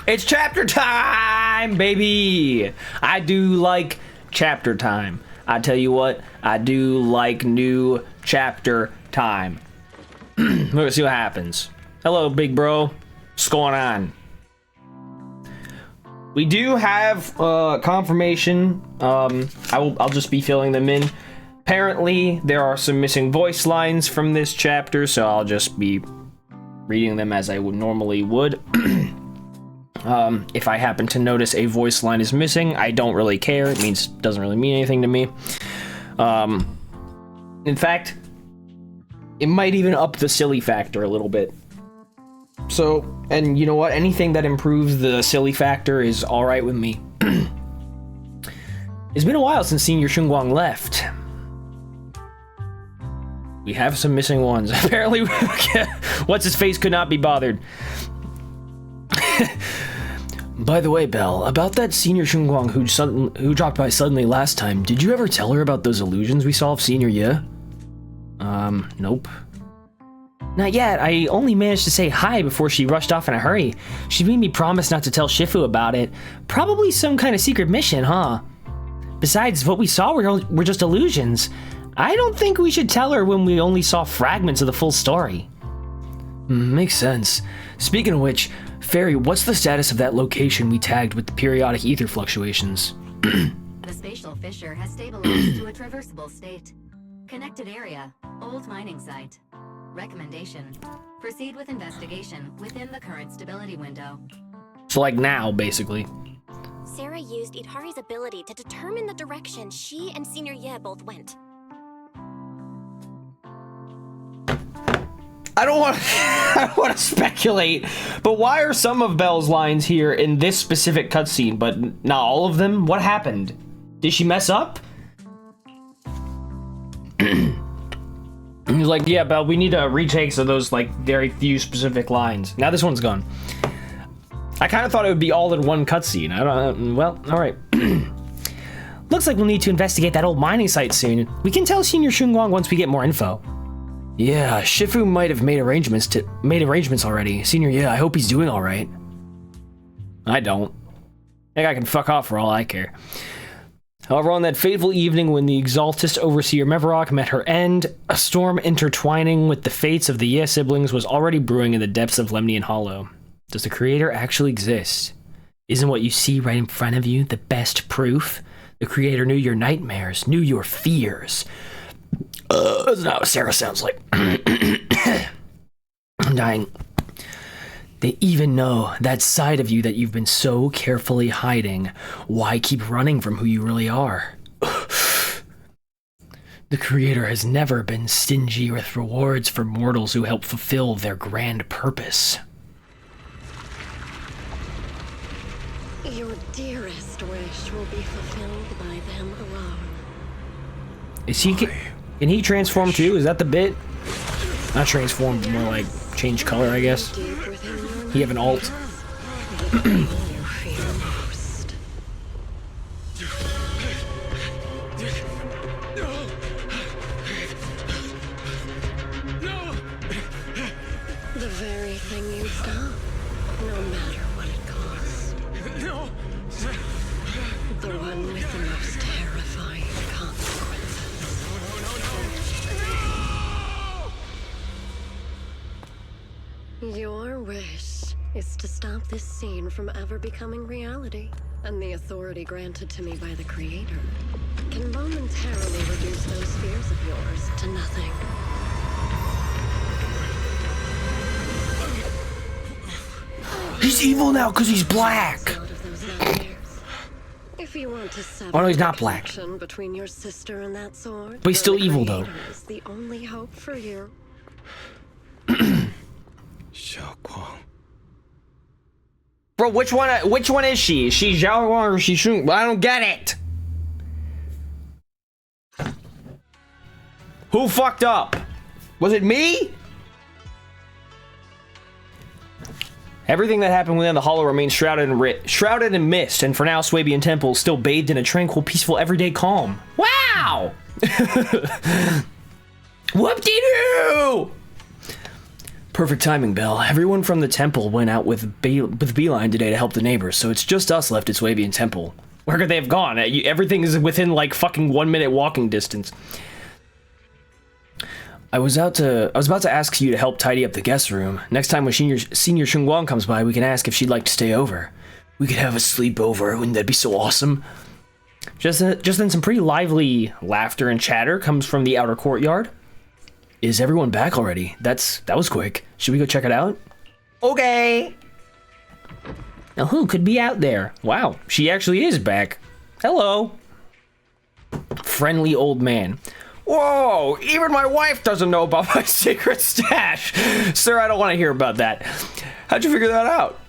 It's chapter time, baby! I do like chapter time. I tell you what, I do like new chapter time. Let's see what happens. Hello, big bro. What's going on? We do have confirmation. I'll just be filling them in. Apparently, there are some missing voice lines from this chapter, so I'll just be reading them as I would normally would. If I happen to notice a voice line is missing, I don't really care. It doesn't really mean anything to me. In fact, it might even up the silly factor a little bit. So, and you know what? Anything that improves the silly factor is all right with me. It's been a while since Senior Shunguang left. We have some missing ones. Apparently, what's his face could not be bothered. By the way, Belle, about that Senior Shunguang who dropped by suddenly last time, did you ever tell her about those illusions we saw of Senior Ye? Nope. Not yet. I only managed to say hi before she rushed off in a hurry. She made me promise not to tell Shifu about it. Probably some kind of secret mission, huh? Besides, what we saw were just illusions. I don't think we should tell her when we only saw fragments of the full story. Makes sense. Speaking of which, Fairy, what's the status of that location we tagged with the periodic ether fluctuations? The spatial fissure has stabilized to a traversable state. Connected area, old mining site. Recommendation: proceed with investigation within the current stability window. So like now, basically. Sarah used Itari's ability to determine the direction she and Senior Ye both went. I don't want to speculate, but why are some of Belle's lines here in this specific cutscene, but not all of them? What happened? Did she mess up? He's like, yeah, Belle, we need retakes of those, like, very few specific lines. Now this one's gone. I kind of thought it would be all in one cutscene. I don't, well, all right. Looks like we'll need to investigate that old mining site soon. We can tell Senior Shunguang once we get more info. Yeah, Shifu might have made arrangements already. Senior, yeah, I hope he's doing all right. I don't. That guy can fuck off for all I care. However, on that fateful evening when the Exaltist Overseer Mevarok met her end, a storm intertwining with the fates of the Ye siblings was already brewing in the depths of Lemnian Hollow. Does the Creator actually exist? Isn't what you see right in front of you the best proof? The Creator knew your nightmares, knew your fears. That's not what Sarah sounds like. I'm dying. They even know that side of you that you've been so carefully hiding. Why keep running from who you really are? The Creator has never been stingy with rewards for mortals who help fulfill their grand purpose. Your dearest wish will be fulfilled by them alone. Is he... Can he transform too? Is that the bit? Not transform, but more like change color, I guess. He have an alt. The very thing you stop, no matter what it costs. The one with the most terrifying consequences. Your wish is to stop this scene from ever becoming reality, and the authority granted to me by the Creator can momentarily reduce those fears of yours to nothing. He's evil now because he's black. If you want to sever Oh no, he's not black. between your sister and that sword, But he's still evil though. is the only hope for you. Bro, which one is she? Is she Zhao or is she Shun? I don't get it. Who fucked up? Was it me? Everything that happened within the hollow remains shrouded in mist, and for now, Swabian Temple is still bathed in a tranquil, peaceful, everyday calm. Wow! Whoop-de-doo! Perfect timing, Belle. Everyone from the temple went out with Beeline today to help the neighbors, so it's just us left at Swabian Temple. Where could they have gone? Everything is within, like, fucking 1 minute walking distance. I was about to ask you to help tidy up the guest room. Next time when Senior Xingguang comes by, we can ask if she'd like to stay over. We could have a sleepover. Wouldn't that be so awesome? Just then, some pretty lively laughter and chatter comes from the outer courtyard. Is everyone back already? That was quick. Should we go check it out? Okay. Now who could be out there? Wow, she actually is back. Hello. Friendly old man. Whoa, even my wife doesn't know about my secret stash. Sir, I don't want to hear about that. How'd you figure that out?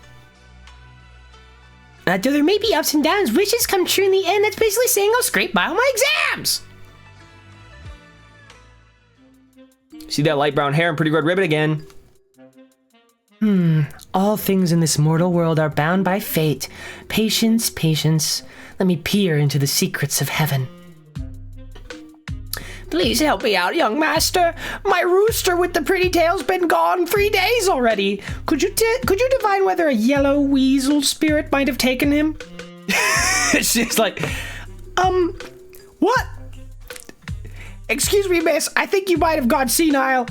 Though there may be ups and downs, wishes come true in the end. That's basically saying I'll scrape by all my exams. See that light brown hair and pretty red ribbon again. All things in this mortal world are bound by fate. Patience, patience. Let me peer into the secrets of heaven. Please help me out, young master. My rooster with the pretty tail's been gone 3 days already. Could you divine whether a yellow weasel spirit might have taken him? She's like, what? Excuse me, miss. I think you might have gone senile.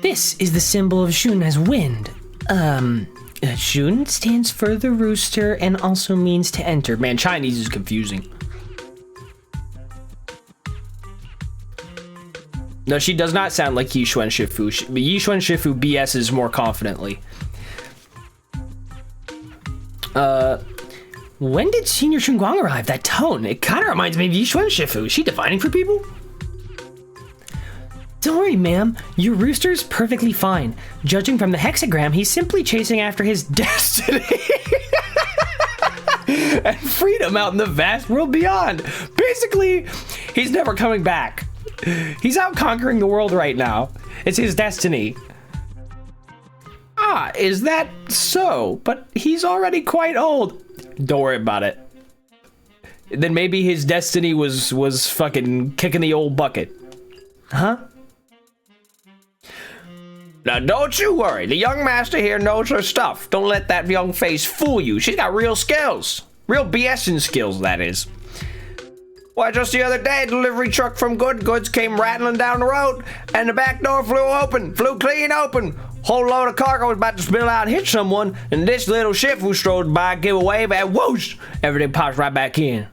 This is the symbol of Shun as wind. Shun stands for the rooster and also means to enter. Man, Chinese is confusing. No, she does not sound like Yixuan Shifu. Yixuan Shifu BS's more confidently. When did Senior Xingguang arrive? That tone, it kind of reminds me of Yixuan Shifu. Is she divining for people? Don't worry, ma'am. Your rooster's perfectly fine. Judging from the hexagram, he's simply chasing after his destiny. And freedom out in the vast world beyond. Basically, he's never coming back. He's out conquering the world right now. It's his destiny. Ah, is that so? But he's already quite old. Don't worry about it. Then maybe his destiny was fucking kicking the old bucket. Huh? Now, don't you worry. The young master here knows her stuff. Don't let that young face fool you. She's got real skills. Real BSing skills, that is. Why, just the other day, a delivery truck from Good Goods came rattling down the road, and the back door flew clean open. Whole load of cargo was about to spill out and hit someone, and this little Shifu strode by, give a wave, and whoosh, everything pops right back in.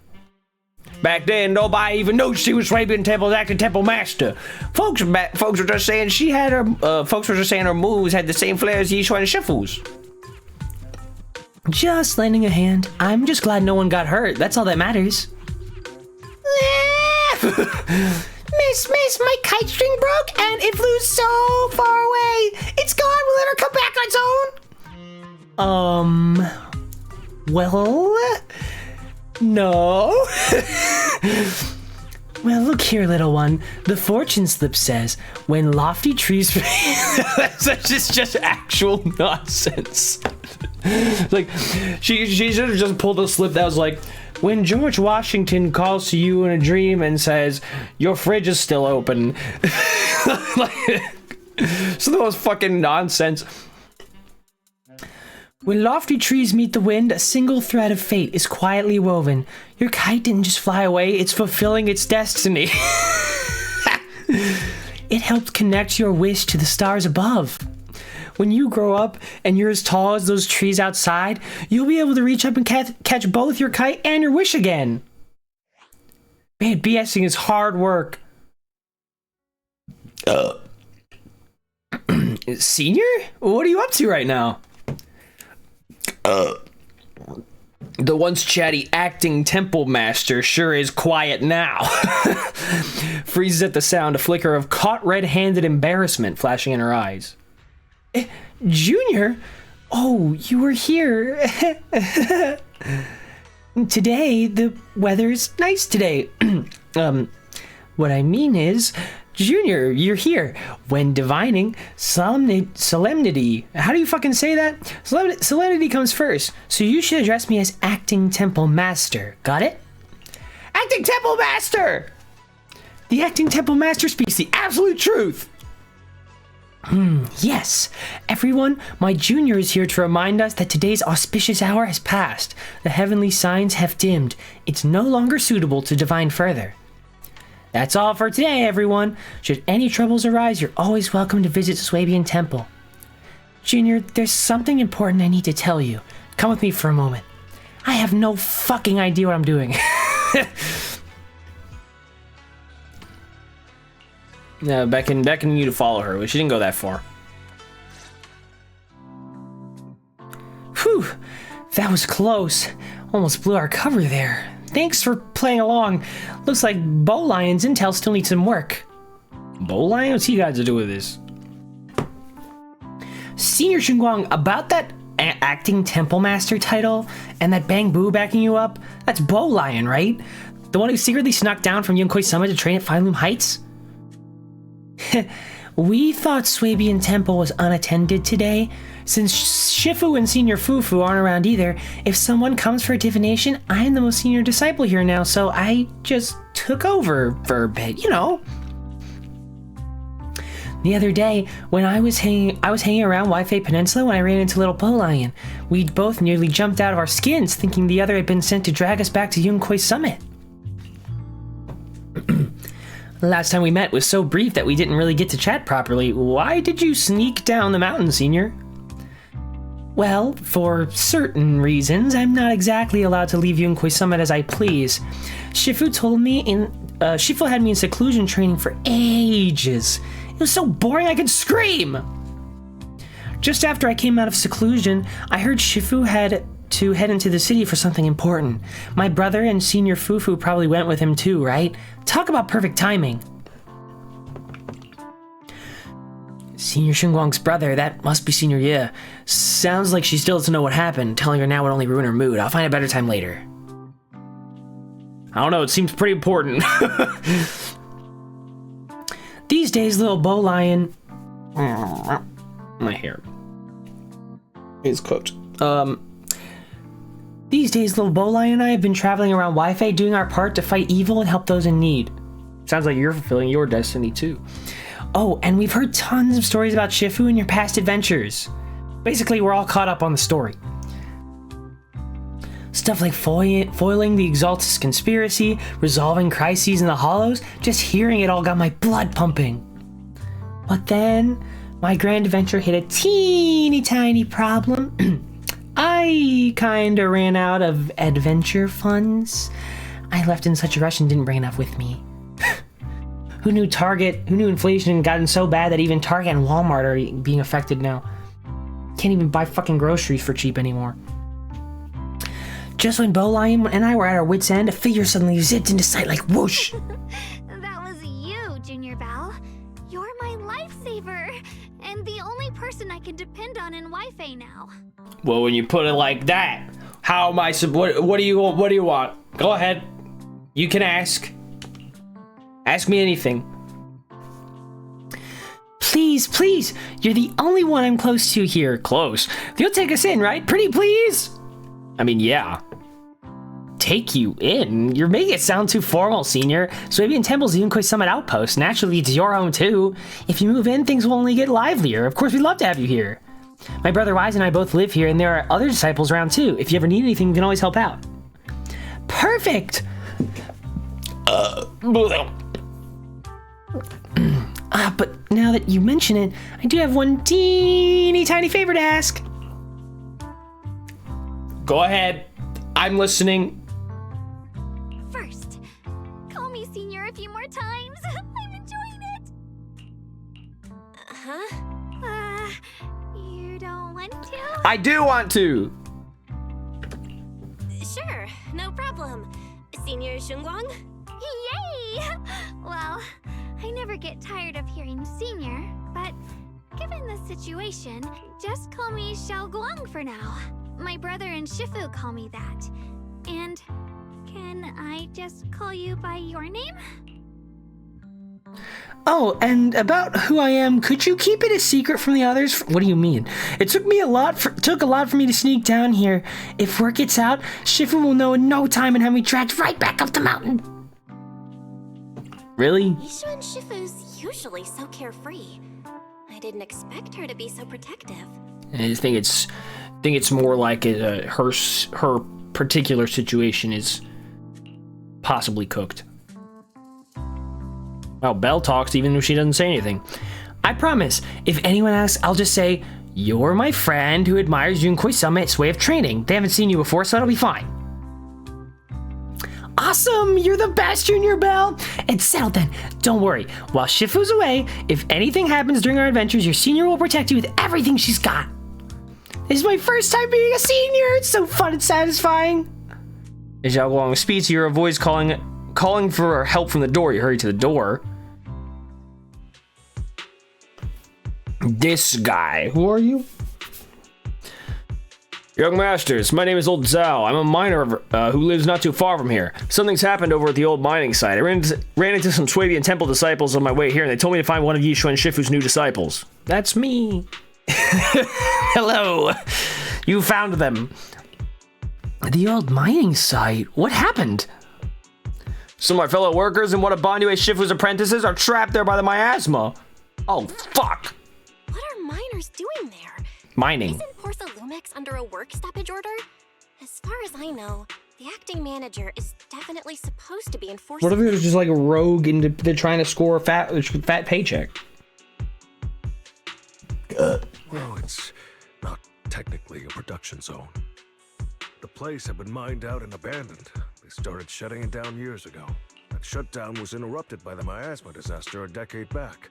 Back then, nobody even knew she was Swabian Temple's acting temple master. Folks were just saying her moves had the same flair as Yixuan Shifu's. Just lending a hand. I'm just glad no one got hurt. That's all that matters. Miss, my kite string broke and it flew so far away. It's gone. Will it ever come back on its own? Well, no. Well, look here, little one. The fortune slip says, when lofty trees... That's just actual nonsense. Like, she should have just pulled a slip that was like, when George Washington calls to you in a dream and says, your fridge is still open. Like, so the most fucking nonsense. When lofty trees meet the wind, a single thread of fate is quietly woven. Your kite didn't just fly away, it's fulfilling its destiny. It helped connect your wish to the stars above. When you grow up and you're as tall as those trees outside, you'll be able to reach up and catch both your kite and your wish again. Man, BSing is hard work. Senior? What are you up to right now? The once chatty acting temple master sure is quiet now. Freezes at the sound, a flicker of caught red-handed embarrassment flashing in her eyes. Junior? Oh, you were here. Today, the weather's nice today. What I mean is, Junior, you're here. When divining, solemnity. How do you fucking say that? Solemnity comes first, so you should address me as Acting Temple Master. Got it? Acting Temple Master! The acting temple master speaks the absolute truth. Yes. Everyone, my junior is here to remind us that today's auspicious hour has passed. The heavenly signs have dimmed. It's no longer suitable to divine further. That's all for today, everyone. Should any troubles arise, you're always welcome to visit Swabian Temple. Junior, there's something important I need to tell you. Come with me for a moment. I have no fucking idea what I'm doing. No, beckoning you to follow her, but she didn't go that far. Whew, that was close. Almost blew our cover there. Thanks for playing along. Looks like Bowlion's intel still needs some work. Bowlion? What's he got to do with this? Senior Xinguang, about that acting temple master title and that Bang Boo backing you up, that's Bowlion, right? The one who secretly snuck down from Yunkoi Summit to train at Fine Loom Heights? We thought Swabian Temple was unattended today. Since Shifu and Senior Fufu aren't around either, if someone comes for a divination, I'm the most senior disciple here now, so I just took over for a bit, you know. The other day, when I was hanging around Wi-Fi Peninsula when I ran into little Bowlion. We both nearly jumped out of our skins, thinking the other had been sent to drag us back to Yunkoi Summit. The last time we met was so brief that we didn't really get to chat properly. Why did you sneak down the mountain, Senior? Well, for certain reasons, I'm not exactly allowed to leave Yunkoi Summit as I please. Shifu had me in seclusion training for ages. It was so boring I could scream! Just after I came out of seclusion, I heard Shifu had to head into the city for something important. My brother and Senior Fufu probably went with him too, right? Talk about perfect timing. Senior Xinguang's brother, that must be Senior Ye. Sounds like she still doesn't know what happened. Telling her now would only ruin her mood. I'll find a better time later. I don't know, it seems pretty important. These days, little Bowlion... My hair is cooked. These days, little Bowlion and I have been traveling around Wi-Fi doing our part to fight evil and help those in need. Sounds like you're fulfilling your destiny too. Oh, and we've heard tons of stories about Shifu and your past adventures. Basically, we're all caught up on the story. Stuff like foiling the Exaltus conspiracy, resolving crises in the Hollows, just hearing it all got my blood pumping. But then, my grand adventure hit a teeny tiny problem. I kinda ran out of adventure funds. I left in such a rush and didn't bring enough with me. Who knew inflation had gotten so bad that even Target and Walmart are being affected now? Can't even buy fucking groceries for cheap anymore. Just when Bowlion and I were at our wits' end, a figure suddenly zipped into sight like whoosh. That was you, Junior Bell. You're my lifesaver, and the only person I can depend on in Wi-Fi now. Well, when you put it like that, how am I? What do you want? Go ahead. You can ask. Ask me anything. Please, please. You're the only one I'm close to here. Close. You'll take us in, right? Pretty please. I mean, yeah. Take you in? You're making it sound too formal, Senior. Swabian Temple's the Yunkoi Summit outpost. Naturally, it's your home too. If you move in, things will only get livelier. Of course, we'd love to have you here. My brother Wise and I both live here, and there are other disciples around too. If you ever need anything, you can always help out. Perfect! But now that you mention it, I do have one teeny tiny favor to ask. Go ahead. I'm listening. First, call me Senior a few more times. I'm enjoying it. Huh? You don't want to? I do want to. Sure, no problem. Senior Xinguang? Yay! Well, I never get tired of hearing Senior, but given the situation, just call me Xiao Guang for now. My brother and Shifu call me that. And can I just call you by your name? Oh, and about who I am, could you keep it a secret from the others? What do you mean? It took a lot for me to sneak down here. If word gets out, Shifu will know in no time and have me dragged right back up the mountain. Really? Yishuan Shifu's usually so carefree. I didn't expect her to be so protective. I think it's more like her particular situation is possibly cooked. Well, Belle talks even though she doesn't say anything. I promise, if anyone asks, I'll just say, you're my friend who admires Yunkoi Summit's way of training. They haven't seen you before, so that'll be fine. Awesome! You're the best, Junior Belle! It's settled then. Don't worry. While Shifu's away, if anything happens during our adventures, your senior will protect you with everything she's got. This is my first time being a senior! It's so fun and satisfying! As Zhao Guang speaks, you hear a voice calling for help from the door. You hurry to the door. This guy. Who are you? Young masters, my name is Old Zhao. I'm a miner who lives not too far from here. Something's happened over at the old mining site. I ran into some Swabian Temple disciples on my way here, and they told me to find one of Yishuan Shifu's new disciples. That's me. Hello. You found them. The old mining site? What happened? Some of my fellow workers and one of Banyue Shifu's apprentices are trapped there by the miasma. Oh, fuck. What are miners doing there? Mining. Isn't Porsa Lumix under a work stoppage order? As far as I know, the acting manager is definitely supposed to be enforcing. What if there's just like a rogue and they're trying to score a fat paycheck? Well, it's not technically a production zone. The place had been mined out and abandoned. They started shutting it down years ago. That shutdown was interrupted by the miasma disaster a decade back.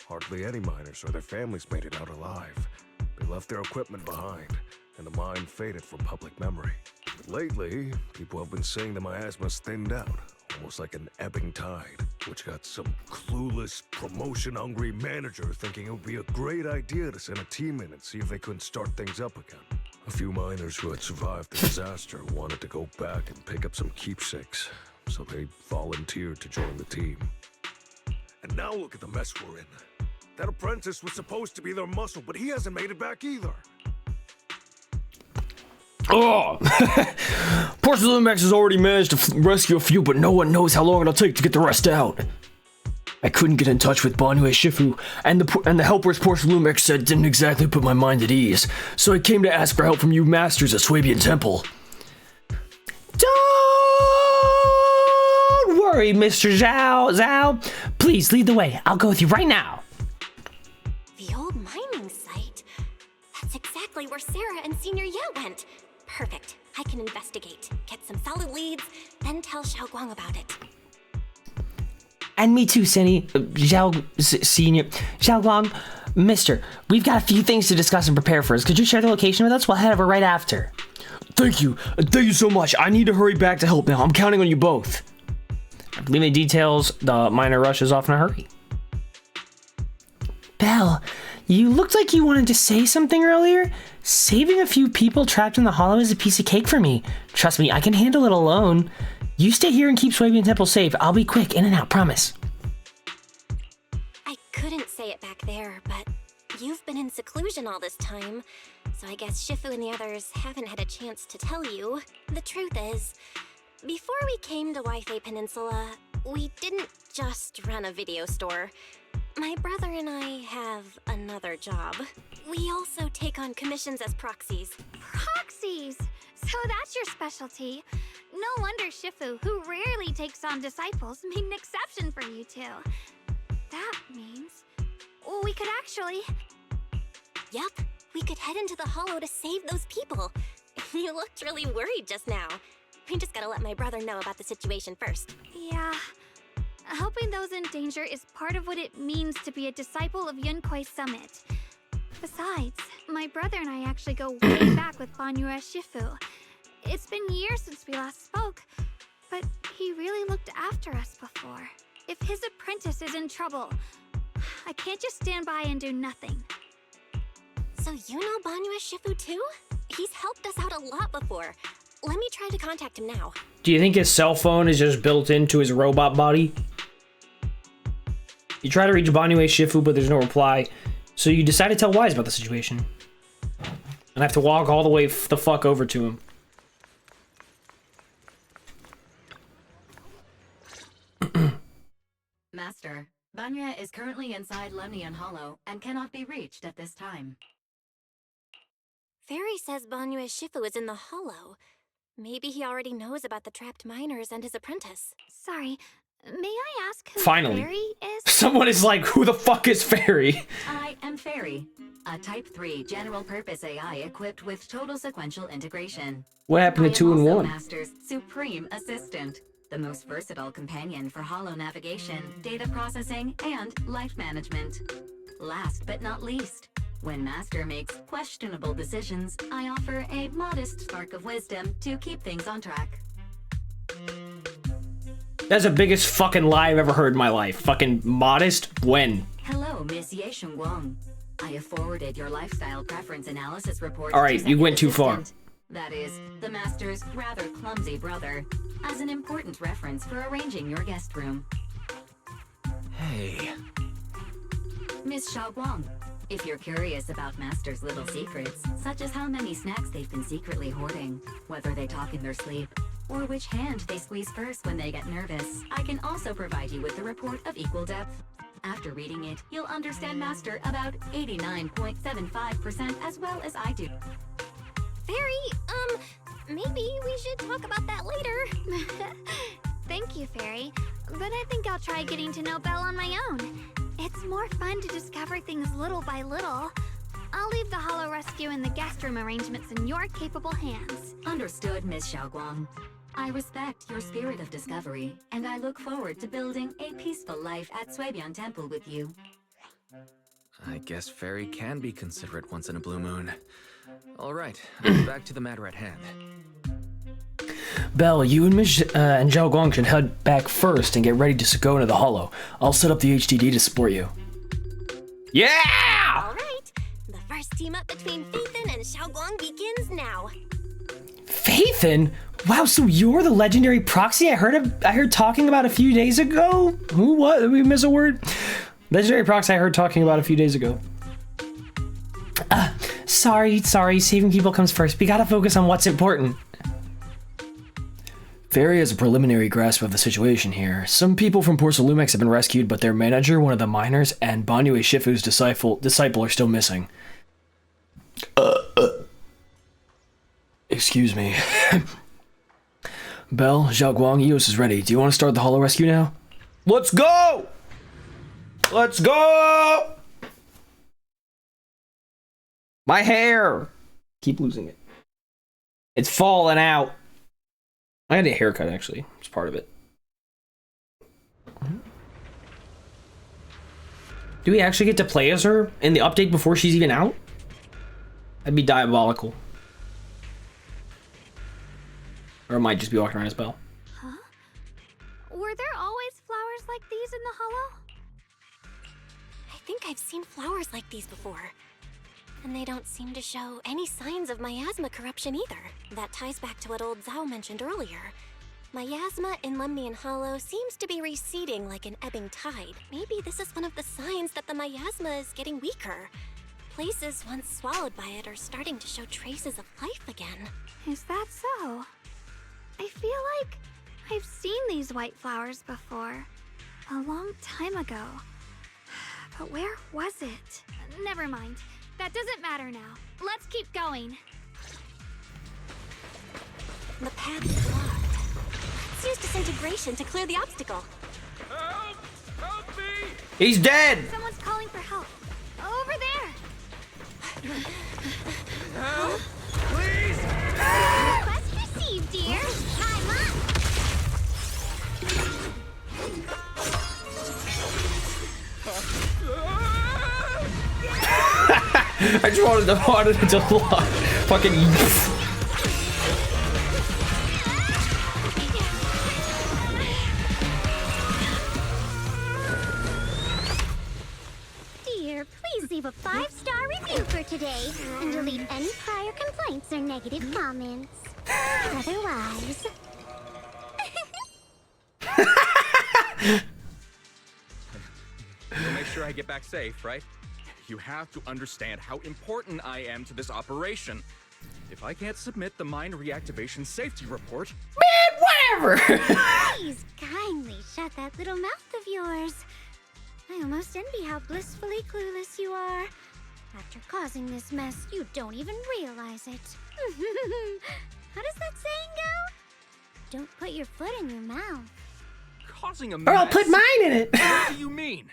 Hardly any miners or their families made it out alive. They left their equipment behind, and the mine faded from public memory. But lately, people have been saying the miasma's thinned out, almost like an ebbing tide, which got some clueless, promotion-hungry manager thinking it would be a great idea to send a team in and see if they couldn't start things up again. A few miners who had survived the disaster wanted to go back and pick up some keepsakes, so they volunteered to join the team. And now look at the mess we're in. That apprentice was supposed to be their muscle, but he hasn't made it back either. Oh! Portia Lumax has already managed to rescue a few, but no one knows how long it'll take to get the rest out. I couldn't get in touch with Banyue Shifu, and the helpers Portia Lumax said didn't exactly put my mind at ease, so I came to ask for help from you masters at Swabian Temple. Don't worry, Mr. Zhao. Please lead the way. I'll go with you right now. The old mining site? That's exactly where Sarah and Senior Ye went. Perfect. I can investigate, get some solid leads, then tell Xiao Guang about it. And me too, Senior. Xiao Guang. Mister, we've got a few things to discuss and prepare for us. Could you share the location with us? We'll head over right after. Thank you. Thank you so much. I need to hurry back to help now. I'm counting on you both. Leaving the details, the miner rushes off in a hurry. Belle, you looked like you wanted to say something earlier. Saving a few people trapped in the hollow is a piece of cake for me. Trust me, I can handle it alone. You stay here and keep Swabian Temple safe. I'll be quick, in and out, promise. I couldn't say it back there, but you've been in seclusion all this time, so I guess Shifu and the others haven't had a chance to tell you. The truth is, before we came to Waifei Peninsula, we didn't just run a video store. My brother and I have another job. We also take on commissions as proxies. Proxies! So that's your specialty. No wonder Shifu, who rarely takes on disciples, made an exception for you two. That means we could actually... Yup, we could head into the hollow to save those people. You looked really worried just now. We just gotta let my brother know about the situation first. Yeah. Helping those in danger is part of what it means to be a disciple of Yunkoi Summit. Besides, my brother and I actually go way back with Banyue Shifu. It's been years since we last spoke, but he really looked after us before. If his apprentice is in trouble, I can't just stand by and do nothing. So you know Banyue Shifu too? He's helped us out a lot before. Let me try to contact him now. Do you think his cell phone is just built into his robot body? You try to reach Banyue Shifu, but there's no reply. So you decide to tell Wise about the situation. And have to walk all the way the fuck over to him. Master, Banya is currently inside Lemnian Hollow and cannot be reached at this time. Fairy says Banyue Shifu is in the hollow. Maybe he already knows about the trapped miners and his apprentice. Sorry, may I ask who Finally. Fairy is? Someone is like, who the fuck is Fairy? I am Fairy, a Type 3 general-purpose AI equipped with total sequential integration. What happened to 2 and I am 1? also Master's supreme assistant, the most versatile companion for hollow navigation, data processing, and life management. Last but not least, when Master makes questionable decisions, I offer a modest spark of wisdom to keep things on track. That's the biggest fucking lie I've ever heard in my life. Fucking modest when? Hello, Miss Yesheng Wang. I have forwarded your lifestyle preference analysis report. All right, to you went Second too far. Assistant. That is, the Master's rather clumsy brother, as an important reference for arranging your guest room. Hey. Miss Xiaoguang, if you're curious about Master's little secrets, such as how many snacks they've been secretly hoarding, whether they talk in their sleep, or which hand they squeeze first when they get nervous, I can also provide you with a report of equal depth. After reading it, you'll understand Master about 89.75% as well as I do. Fairy, maybe we should talk about that later. Thank you, Fairy, but I think I'll try getting to know Belle on my own. It's more fun to discover things little by little. I'll leave the Hollow Rescue and the guest room arrangements in your capable hands. Understood, Miss Xiaoguang. I respect your spirit of discovery, and I look forward to building a peaceful life at Suebian Temple with you. I guess Fairy can be considerate once in a blue moon. All right, back to the matter at hand. Belle, you and Miss and Zhao Guang should head back first and get ready to go into the hollow. I'll set up the HDD to support you. Yeah! All right, the first team up between Phaethon and Xiaoguang begins now. Phaethon? Wow, so you're the legendary proxy I heard talking about a few days ago? Who, what? Did we miss a word? Legendary proxy I heard talking about a few days ago. Sorry, saving people comes first. We gotta focus on what's important. Fairy has a preliminary grasp of the situation here. Some people from Porcelumex have been rescued, but their manager, one of the miners, and Banyue Shifu's disciple are still missing. Excuse me. Belle, Zhao Guang, Eos is ready. Do you want to start the hollow rescue now? Let's go! Let's go! My hair! Keep losing it. It's falling out. I had a haircut, actually. It's part of it. Do we actually get to play as her in the update before she's even out? That'd be diabolical. Or it might just be walking around as Belle. Huh? Were there always flowers like these in the hollow? I think I've seen flowers like these before. And they don't seem to show any signs of miasma corruption either. That ties back to what old Zhao mentioned earlier. Miasma in Lemnian Hollow seems to be receding like an ebbing tide. Maybe this is one of the signs that the miasma is getting weaker. Places once swallowed by it are starting to show traces of life again. Is that so? I feel like I've seen these white flowers before. A long time ago. But where was it? Never mind. That doesn't matter now. Let's keep going. The path is blocked. Let's use disintegration to clear the obstacle. Help! Help me! He's dead! Someone's calling for help. Over there! Help! Please! Request received, dear. Time up! I just wanted it to lock. Fucking. Dear, please leave a 5-star review for today and delete any prior complaints or negative comments. Otherwise... You'll make sure I get back safe, right? You have to understand how important I am to this operation. If I can't submit the mine reactivation safety report... Man, whatever. Please kindly shut that little mouth of yours. I almost envy how blissfully clueless you are. After causing this mess, you don't even realize it. How does that saying go? Don't put your foot in your mouth. Causing a Or mess? I'll put mine in it. What do you mean?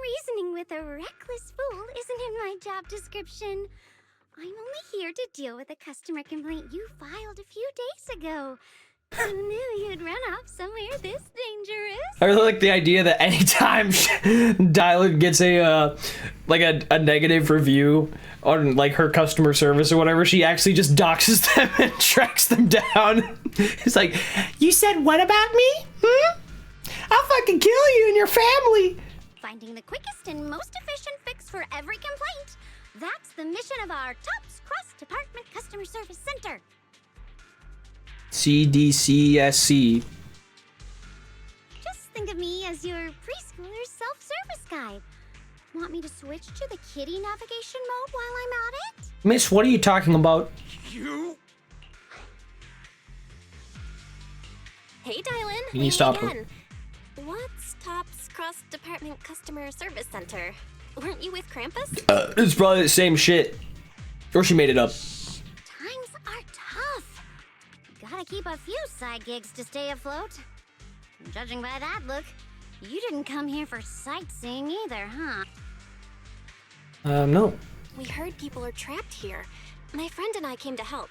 Reasoning with a reckless fool isn't in my job description. I'm only here to deal with a customer complaint you filed a few days ago. Who knew you'd run off somewhere this dangerous? I really like the idea that anytime Dialyn gets a negative review on like her customer service or whatever, she actually just doxes them and tracks them down. It's like, you said what about me? I'll fucking kill you and your family. Finding the quickest and most efficient fix for every complaint. That's the mission of our TOPS Cross-Department Customer Service Center. CDCSC. Just think of me as your preschooler's self-service guide. Want me to switch to the kiddie navigation mode while I'm at it? Miss, what are you talking about? You? Hey, Dialyn. You need to stop her. again. What's TOPS Cross-Department Customer Service Center? Weren't you with Krampus? It's probably the same shit. Or she made it up. Times are tough. Gotta keep a few side gigs to stay afloat. Judging by that look, you didn't come here for sightseeing either, huh? No. We heard people are trapped here. My friend and I came to help.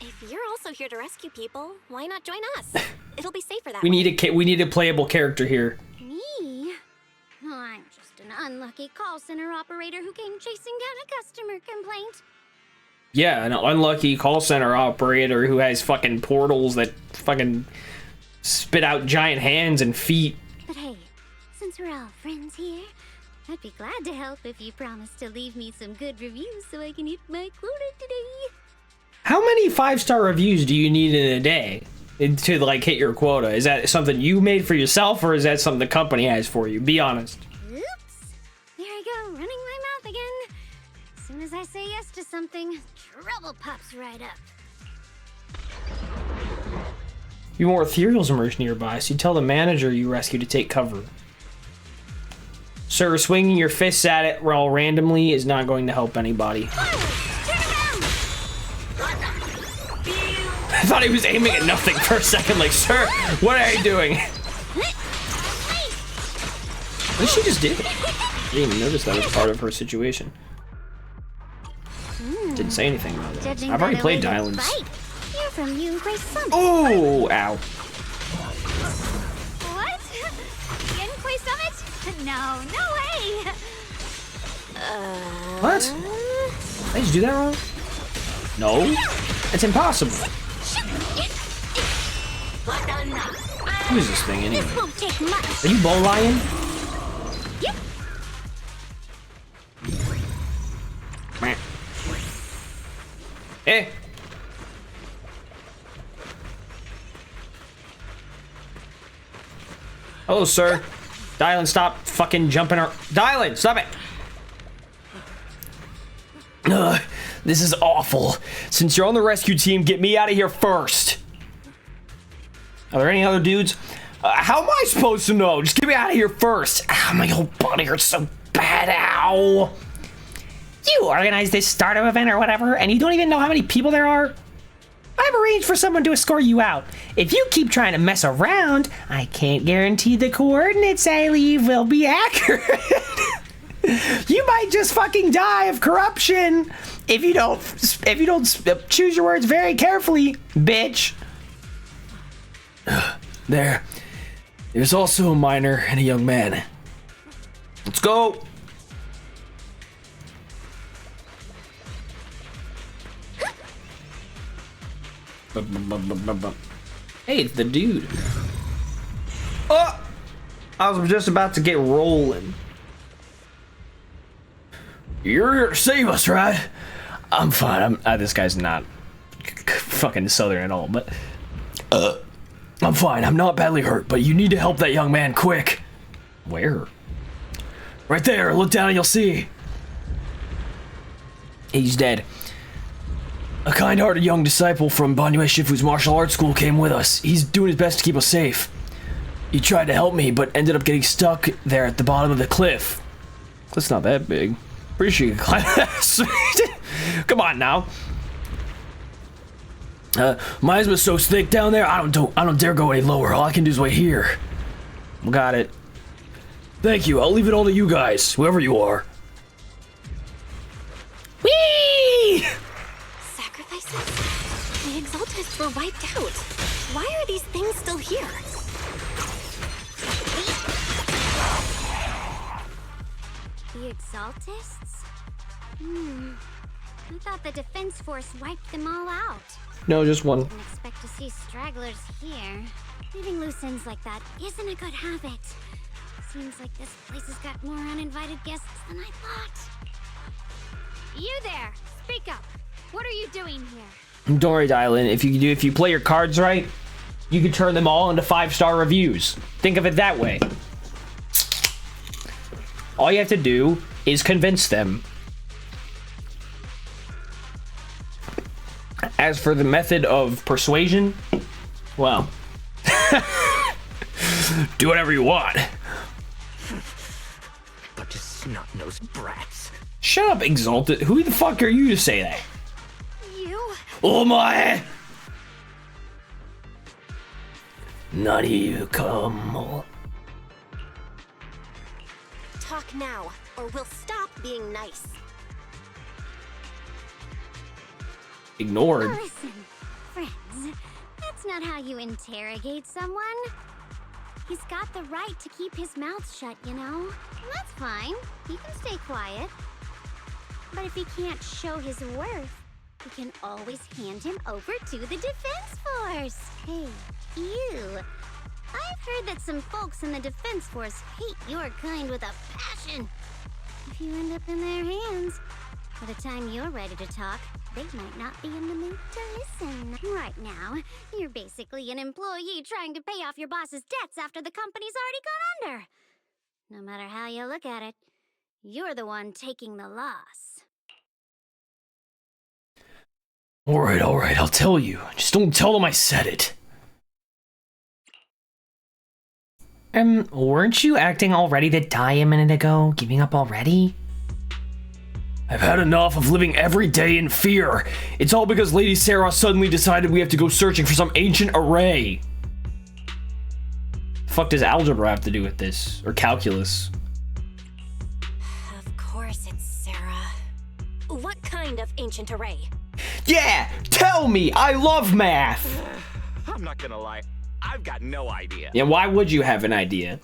If you're also here to rescue people, why not join us? It'll be safer that We way. need a playable character here. Me? Oh, I'm just an unlucky call center operator who came chasing down a customer complaint. Yeah, an unlucky call center operator who has fucking portals that fucking spit out giant hands and feet. But hey, since we're all friends here, I'd be glad to help if you promise to leave me some good reviews so I can hit my quota today. How many 5-star reviews do you need in a day to like hit your quota? Is that something you made for yourself, or is that something the company has for you? Be honest. Oops. There I go, running my mouth again. As soon as I say yes to something, trouble pops right up. Few more ethereals emerge nearby, so you tell the manager you rescue to take cover. Sir, swinging your fists at it while randomly is not going to help anybody. I thought he was aiming at nothing for a second, like, sir, what are you doing? What did she just do? I didn't even notice that was part of her situation. Didn't say anything about that. Judging I've by already the played way you Dialyns. fight, you're from Yoonquay Summit. Oh, ow. What? Yenquay Summit? No, no way! What? Did I just do that wrong? No. It's impossible. Who is this thing anyway? This won't take much. Are you bull lion? Yep. Meh. Eh. Hello, sir. Dialyn, stop fucking jumping her. Dialyn, stop it. Ugh, this is awful. Since you're on the rescue team, get me out of here first. Are there any other dudes? How am I supposed to know? Just get me out of here first. Ow, my whole body hurts so bad. Ow. You organized this startup event or whatever, and you don't even know how many people there are? I've arranged for someone to escort you out. If you keep trying to mess around, I can't guarantee the coordinates I leave will be accurate. You might just fucking die of corruption if you don't choose your words very carefully, bitch. There's also a miner and a young man. Let's go. Hey, it's the dude. Oh! I was just about to get rolling. You're here to save us, right? I'm fine. This guy's not fucking southern at all, but I'm fine. I'm not badly hurt, but you need to help that young man quick. Where? Right there. Look down and you'll see. He's dead. A kind-hearted young disciple from Banyue Shifu's martial arts school came with us. He's doing his best to keep us safe. He tried to help me, but ended up getting stuck there at the bottom of the cliff. Cliff's not that big. Pretty sure you can climb that. Come on now. Miasma's so thick down there, I don't dare go any lower. All I can do is wait here. Got it. Thank you. I'll leave it all to you guys, whoever you are. Whee! Sacrifices? The Exaltists were wiped out. Why are these things still here? The Exaltists? I thought the Defense Force wiped them all out. No, just one. Didn't expect to see stragglers here. Leaving loose ends like that isn't a good habit. Seems like this place has got more uninvited guests than I thought. You there! Speak up! What are you doing here? Don't worry, Dialyn. If you play your cards right, you can turn them all into 5-star reviews. Think of it that way. All you have to do is convince them. As for the method of persuasion, well, do whatever you want. Bunch of snot-nosed brats. Shut up, Exalted. Who the fuck are you to say that? You? Oh my! Not you, come. Talk now, or we'll stop being nice. Ignored. Listen, friends, that's not how you interrogate someone. He's got the right to keep his mouth shut, you know? That's fine. He can stay quiet. But if he can't show his worth, we can always hand him over to the Defense Force. Hey, you. I've heard that some folks in the Defense Force hate your kind with a passion. If you end up in their hands, by the time you're ready to talk, they might not be in the mood to listen. Right now, you're basically an employee trying to pay off your boss's debts after the company's already gone under. No matter how you look at it, you're the one taking the loss. Alright, I'll tell you. Just don't tell them I said it. Weren't you acting all ready to die a minute ago? Giving up already? I've had enough of living every day in fear. It's all because Lady Sarah suddenly decided we have to go searching for some ancient array. The fuck does algebra have to do with this? Or calculus? Of course it's Sarah. What kind of ancient array? Yeah! Tell me! I love math! I'm not gonna lie, I've got no idea. Yeah, why would you have an idea?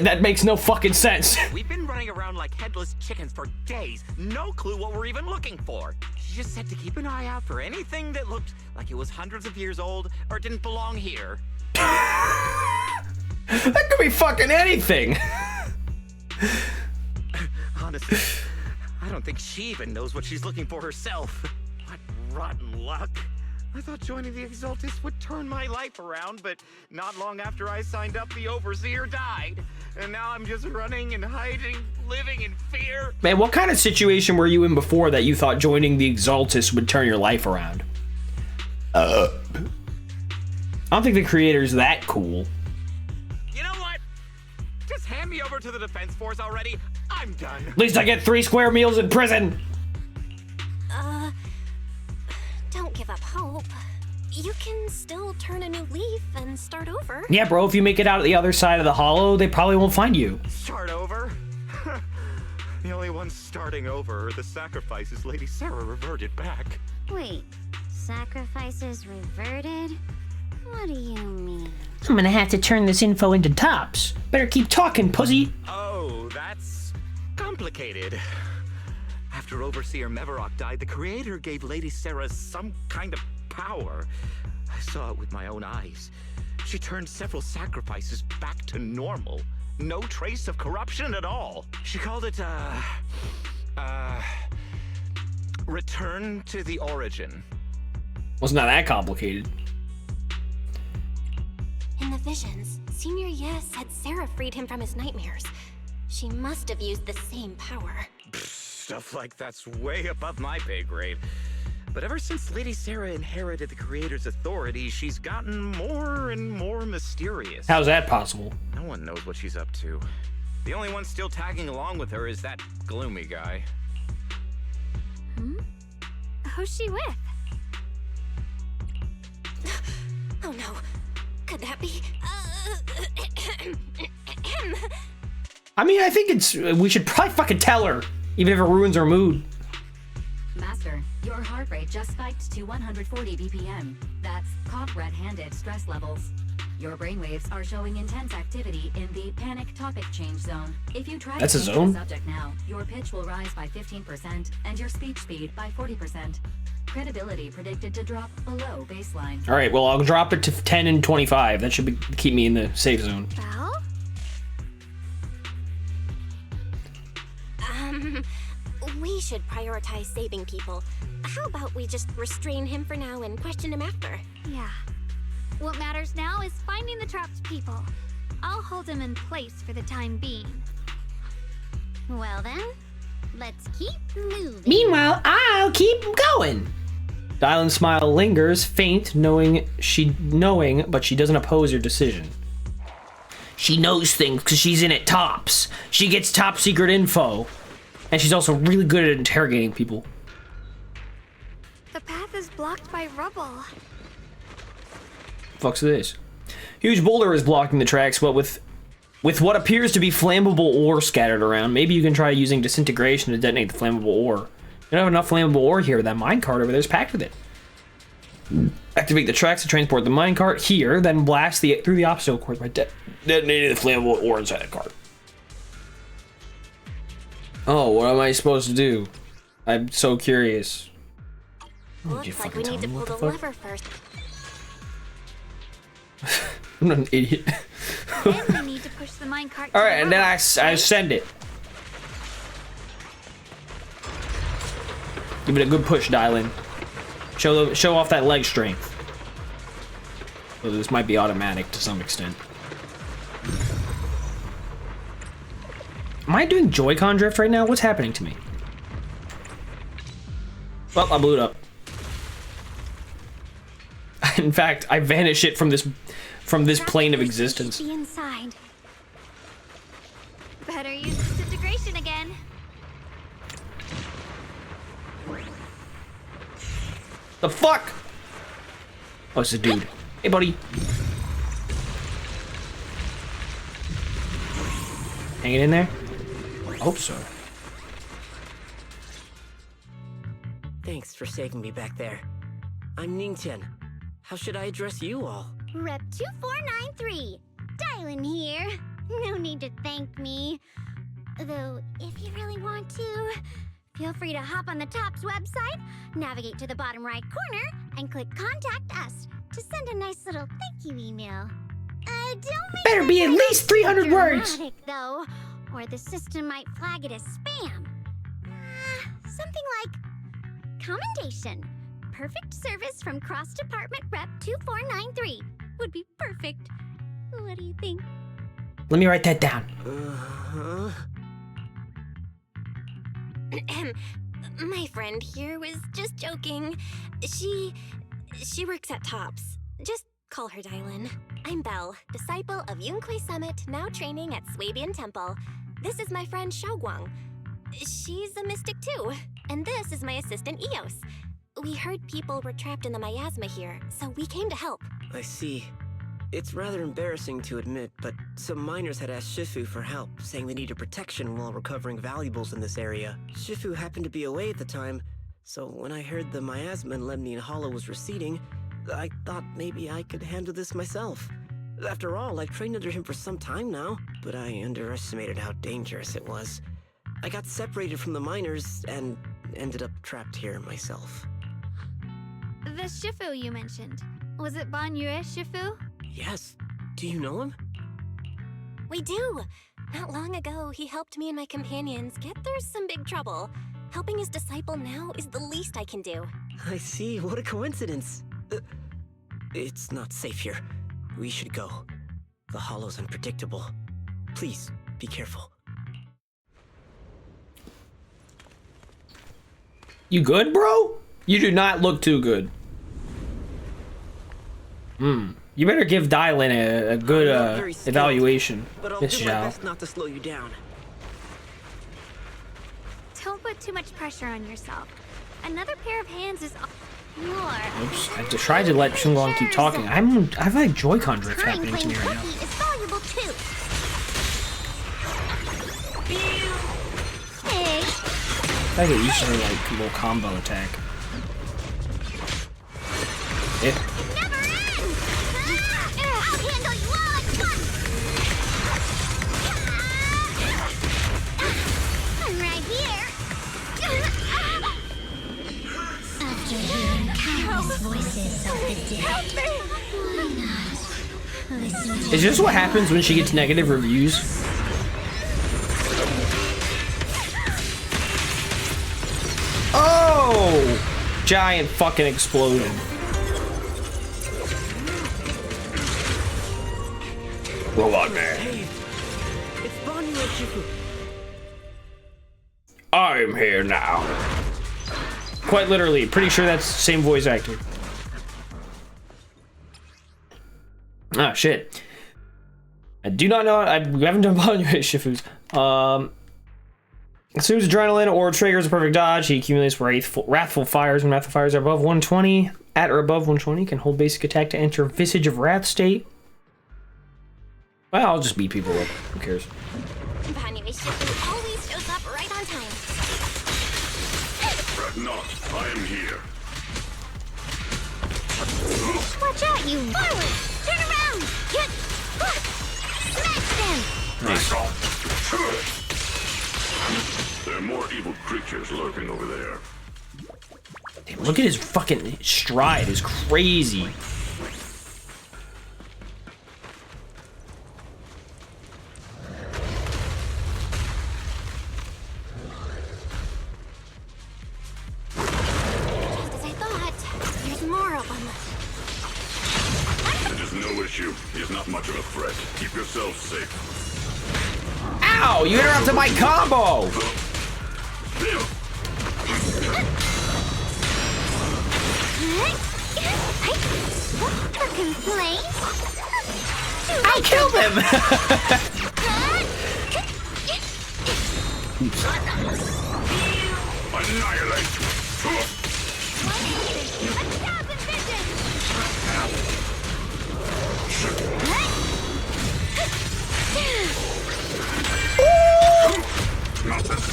That makes no fucking sense. We've been running around like headless chickens for days. No clue what we're even looking for. She just said to keep an eye out for anything that looked like it was hundreds of years old or didn't belong here. That could be fucking anything. Honestly, I don't think she even knows what she's looking for herself. What rotten luck. I thought joining the Exaltists would turn my life around, but not long after I signed up, the Overseer died. And now I'm just running and hiding, living in fear. Man, what kind of situation were you in before that you thought joining the Exaltists would turn your life around? I don't think the creator's that cool. You know what? Just hand me over to the Defense Force already. I'm done. At least I get 3 square meals in prison. Don't give up hope. You can still turn a new leaf and start over. Yeah, bro, if you make it out of the other side of the hollow, they probably won't find you. Start over? The only ones starting over are the sacrifices Lady Sarah reverted back. Wait, sacrifices reverted? What do you mean? I'm gonna have to turn this info into tops. Better keep talking, pussy. Oh, that's complicated. After Overseer Mevarok died, the Creator gave Lady Sarah some kind of power. I saw it with my own eyes. She turned several sacrifices back to normal. No trace of corruption at all. She called it, return to the origin. Well, it's not that complicated. In the visions, Senior Ye said Sarah freed him from his nightmares. She must have used the same power. Stuff like that's way above my pay grade. But ever since Lady Sarah inherited the Creator's authority, she's gotten more and more mysterious. How's that possible? No one knows what she's up to. The only one still tagging along with her is that gloomy guy. Who's she with? Oh no. Could that be? I mean, I think we should probably fucking tell her, even if it ruins her mood. Master, your heart rate just spiked to 140 BPM. That's caught red-handed stress levels. Your brainwaves are showing intense activity in the panic topic change zone. If you try That's to a change zone? the subject now, your pitch will rise by 15% and your speech speed by 40%. Credibility predicted to drop below baseline. All right, well, I'll drop it to 10 and 25. That should keep me in the safe zone. Well, We should prioritize saving people. How about we just restrain him for now and question him after? yeah. What matters now is finding the trapped people. I'll hold him in place for the time being. Well then, let's keep moving. Meanwhile, I'll keep going. Dialyn's smile lingers, faint, knowing, but she doesn't oppose your decision. She knows things because she's in at tops. She gets top secret info. And she's also really good at interrogating people. The path is blocked by rubble. Fuck's this? Huge boulder is blocking the tracks, but with what appears to be flammable ore scattered around, maybe you can try using disintegration to detonate the flammable ore. You don't have enough flammable ore here. That minecart over there is packed with it. Activate the tracks to transport the minecart here, then blast through the obstacle course by detonating the flammable ore inside the cart. Oh, what am I supposed to do? I'm so curious. Looks like we need to pull the lever first. I'm not an idiot. Then we need to push the minecart. All right, and then I send it. Give it a good push, Dialyn. Show off that leg strength. So this might be automatic to some extent. Am I doing Joy-Con drift right now? What's happening to me? Well, I blew it up. In fact, I vanish it from this plane of existence. Be inside. Better use disintegration again. The fuck? Oh, it's a dude. Hey, buddy. Hanging in there? I hope so. Thanks for saving me back there. I'm Ningtian. How should I address you all? Rep 2493. Dialyn here. No need to thank me. Though, if you really want to, feel free to hop on the TOPS website, navigate to the bottom right corner, and click Contact Us to send a nice little thank you email. Don't make Better be at least 300 words. dramatic, though, or the system might flag it as spam. Something like commendation. Perfect service from Cross Department Rep 2493 would be perfect. What do you think? Let me write that down. My friend here was just joking. She works at TOPS. Just call her Dialyn. I'm Belle, disciple of Yunque Summit, now training at Swabian Temple. This is my friend Xiaoguang. She's a mystic too. And this is my assistant Eos. We heard people were trapped in the miasma here, so we came to help. I see. It's rather embarrassing to admit, but some miners had asked Shifu for help, saying they needed protection while recovering valuables in this area. Shifu happened to be away at the time, so when I heard the miasma in Lemnian Hollow was receding, I thought maybe I could handle this myself. After all, I've trained under him for some time now, but I underestimated how dangerous it was. I got separated from the miners and ended up trapped here myself. The Shifu you mentioned. Was it Ban Yue Shifu? Yes. Do you know him? We do! Not long ago, he helped me and my companions get through some big trouble. Helping his disciple now is the least I can do. I see. What a coincidence. It's not safe here. We should go. The hollow's unpredictable. Please, be careful. You good, bro? You do not look too good. You better give Dialyn a good evaluation, But I'll Miss do my Zhao. best not to slow you down. Don't put too much pressure on yourself. Another pair of hands is more. Oops, I tried to let Xinguang keep talking. I have like Joy-Con drift happening to me right now. Cookie is valuable too. Hey, I get used to her like little combo attack. Yeah. never ends! I'll handle you all at once! I'm right here! After hearing countless voices of the dead, why not listen to Is this what happens when she gets negative reviews? Oh! Giant fucking explosion. Robot man. Hey, it's Banyu and Shifu. I'm here now. Quite literally, pretty sure that's the same voice actor. Ah, shit. I do not know. I haven't done Banyu Shifu's. Consumes adrenaline or triggers a perfect dodge. He accumulates wrathful fires. When wrathful fires are above 120, at or above 120, can hold basic attack to enter Visage of Wrath state. Well, I'll just beat people up. Who cares? Banyu Shifu always shows up right on time. Fret not, I am here. Watch out, you! Forward! Turn around! Get... Smash them! Nice. There are more evil creatures lurking over there. Damn, look at his fucking stride. Is crazy. Just as I thought. There's more of them. It is no issue. He is not much of a threat. Keep yourselves safe. Ow! You interrupted my combo! Complaint? I killed him! Annihilate! Not this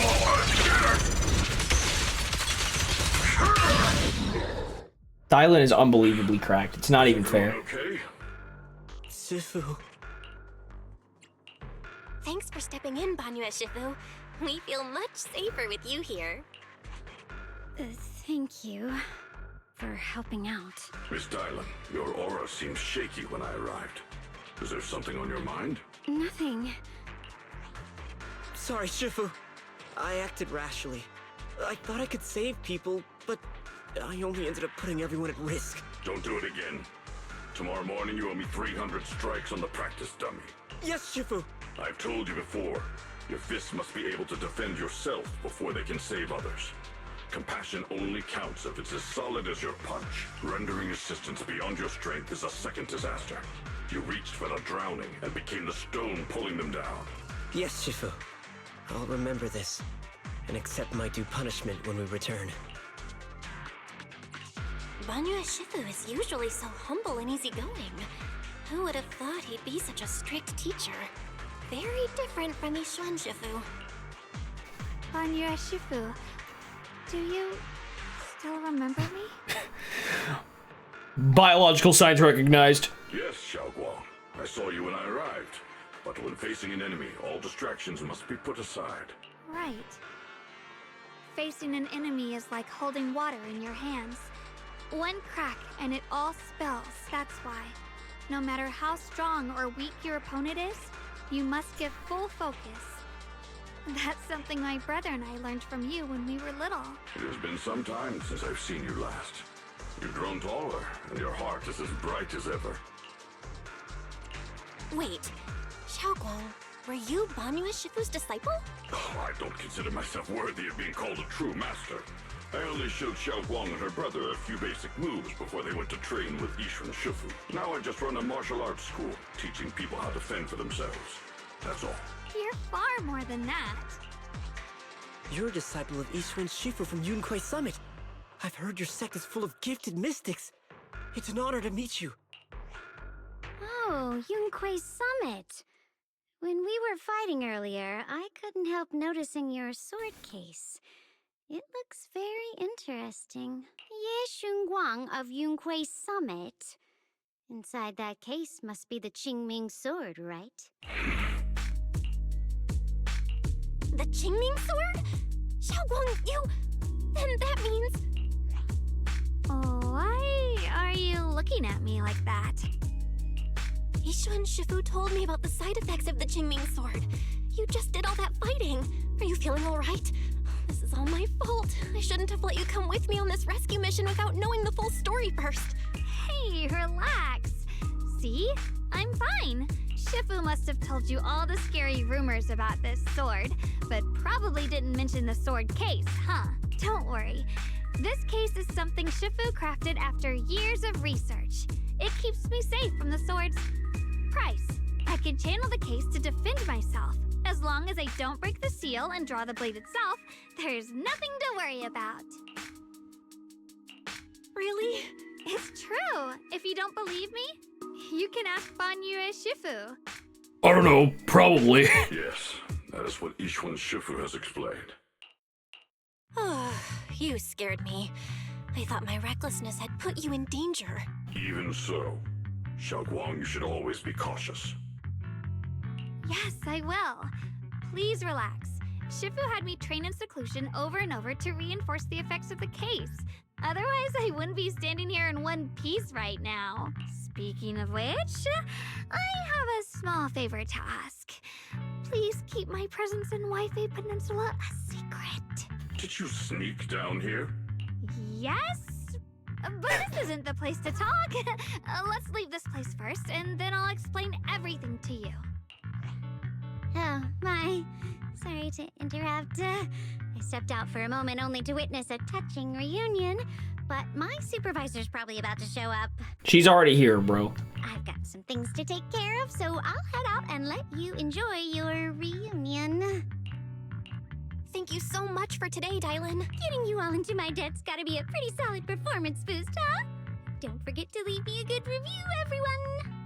Dialyn is unbelievably cracked. It's not even fair. Okay. Shifu. Thanks for stepping in, Banyu Shifu. We feel much safer with you here. Thank you for helping out. Miss Dialyn, your aura seemed shaky when I arrived. Is there something on your mind? Nothing. Sorry, Shifu. I acted rashly. I thought I could save people, but I only ended up putting everyone at risk. Don't do it again. Tomorrow morning you owe me 300 strikes on the practice dummy. Yes, Shifu. I've told you before, your fists must be able to defend yourself before they can save others. Compassion only counts if it's as solid as your punch. Rendering assistance beyond your strength is a second disaster. You reached for the drowning and became the stone pulling them down. Yes, Shifu. I'll remember this and accept my due punishment when we return. Banyu Shifu is usually so humble and easygoing. Who would have thought he'd be such a strict teacher? Very different from Yixuan Shifu. Banyu Shifu, do you still remember me? Biological signs recognized. Yes, Xiaoguang. I saw you when I arrived. But when facing an enemy, all distractions must be put aside. Right. Facing an enemy is like holding water in your hands. One crack and it all spills, that's why. No matter how strong or weak your opponent is, you must give full focus. That's something my brother and I learned from you when we were little. It has been some time since I've seen you last. You've grown taller, and your heart is as bright as ever. Wait, Xiaoguang, were you Banyu Shifu's disciple? Oh, I don't consider myself worthy of being called a true master. I only showed Xiao Guang and her brother a few basic moves before they went to train with S2Ch5. Now I just run a martial arts school, teaching people how to fend for themselves. That's all. You're far more than that. You're a disciple of S2Ch5 from Yunquai Summit. I've heard your sect is full of gifted mystics. It's an honor to meet you. Oh, Yunquai Summit. When we were fighting earlier, I couldn't help noticing your sword case. It looks very interesting. Ye Xunguang of Yunquai Summit. Inside that case must be the Qingming sword, right? The Qingming sword? Xiaoguang, you... Then that means... Why are you looking at me like that? S2Ch5 told me about the side effects of the Qingming sword. You just did all that fighting. Are you feeling all right? This is all my fault. I shouldn't have let you come with me on this rescue mission without knowing the full story first. Hey, relax. See? I'm fine. Shifu must have told you all the scary rumors about this sword, but probably didn't mention the sword case, huh? Don't worry. This case is something Shifu crafted after years of research. It keeps me safe from the sword's price. I can channel the case to defend myself. As long as I don't break the seal and draw the blade itself, there's nothing to worry about. Really? It's true. If you don't believe me, you can ask Fan Yue Shifu. I don't know, probably. Yes, that is what S2Ch5 has explained. Oh, you scared me. I thought my recklessness had put you in danger. Even so, Xiao Guang, you should always be cautious. Yes, I will. Please relax. Shifu had me train in seclusion over and over to reinforce the effects of the case. Otherwise, I wouldn't be standing here in one piece right now. Speaking of which, I have a small favor to ask. Please keep my presence in Wi-Fi Peninsula a secret. Did you sneak down here? Yes? But this isn't the place to talk. Let's leave this place first, and then I'll explain everything to you. Oh, my. Sorry to interrupt. I stepped out for a moment only to witness a touching reunion, but my supervisor's probably about to show up. She's already here, bro. I've got some things to take care of, so I'll head out and let you enjoy your reunion. Thank you so much for today, Dialyn. Getting you all into my debt's gotta be a pretty solid performance boost, huh? Don't forget to leave me a good review, everyone!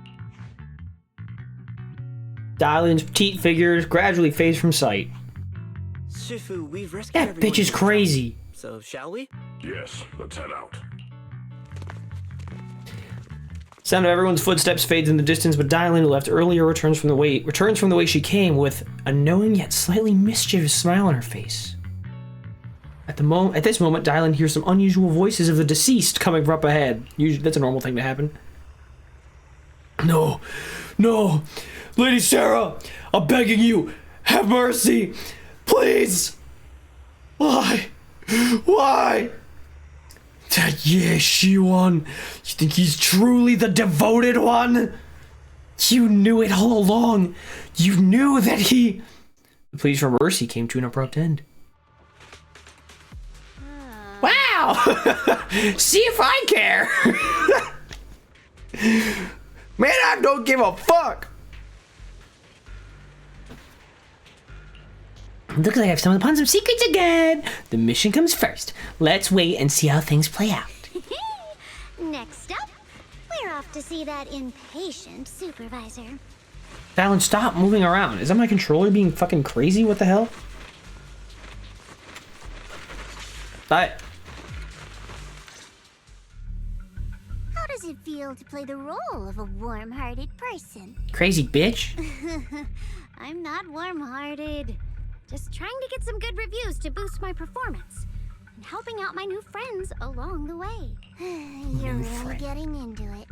Dialyn's petite figures gradually fades from sight. Shifu, we've rescued That everyone bitch is from trouble. crazy. So, shall we? Yes, let's head out. Sound of everyone's footsteps fades in the distance, but Dialyn, who left earlier, returns from the way she came with a knowing yet slightly mischievous smile on her face. At this moment, Dialyn hears some unusual voices of the deceased coming from up ahead. Usually, that's a normal thing to happen. No, Lady Sarah, I'm begging you, have mercy, please. Why? That Ye Shi-1, you think he's truly the devoted one? You knew it all along. You knew that he... The pleas for mercy came to an abrupt end. Wow! See if I care! Man, I don't give a fuck! Looks like I've stumbled upon some secrets again. The mission comes first. Let's wait and see how things play out. Next up, we're off to see that impatient supervisor. Dialyn, stop moving around. Is that my controller being fucking crazy? What the hell? How does it feel to play the role of a warm-hearted person? Crazy bitch. I'm not warm-hearted. Just trying to get some good reviews to boost my performance. And helping out my new friends along the way. You're really getting into it.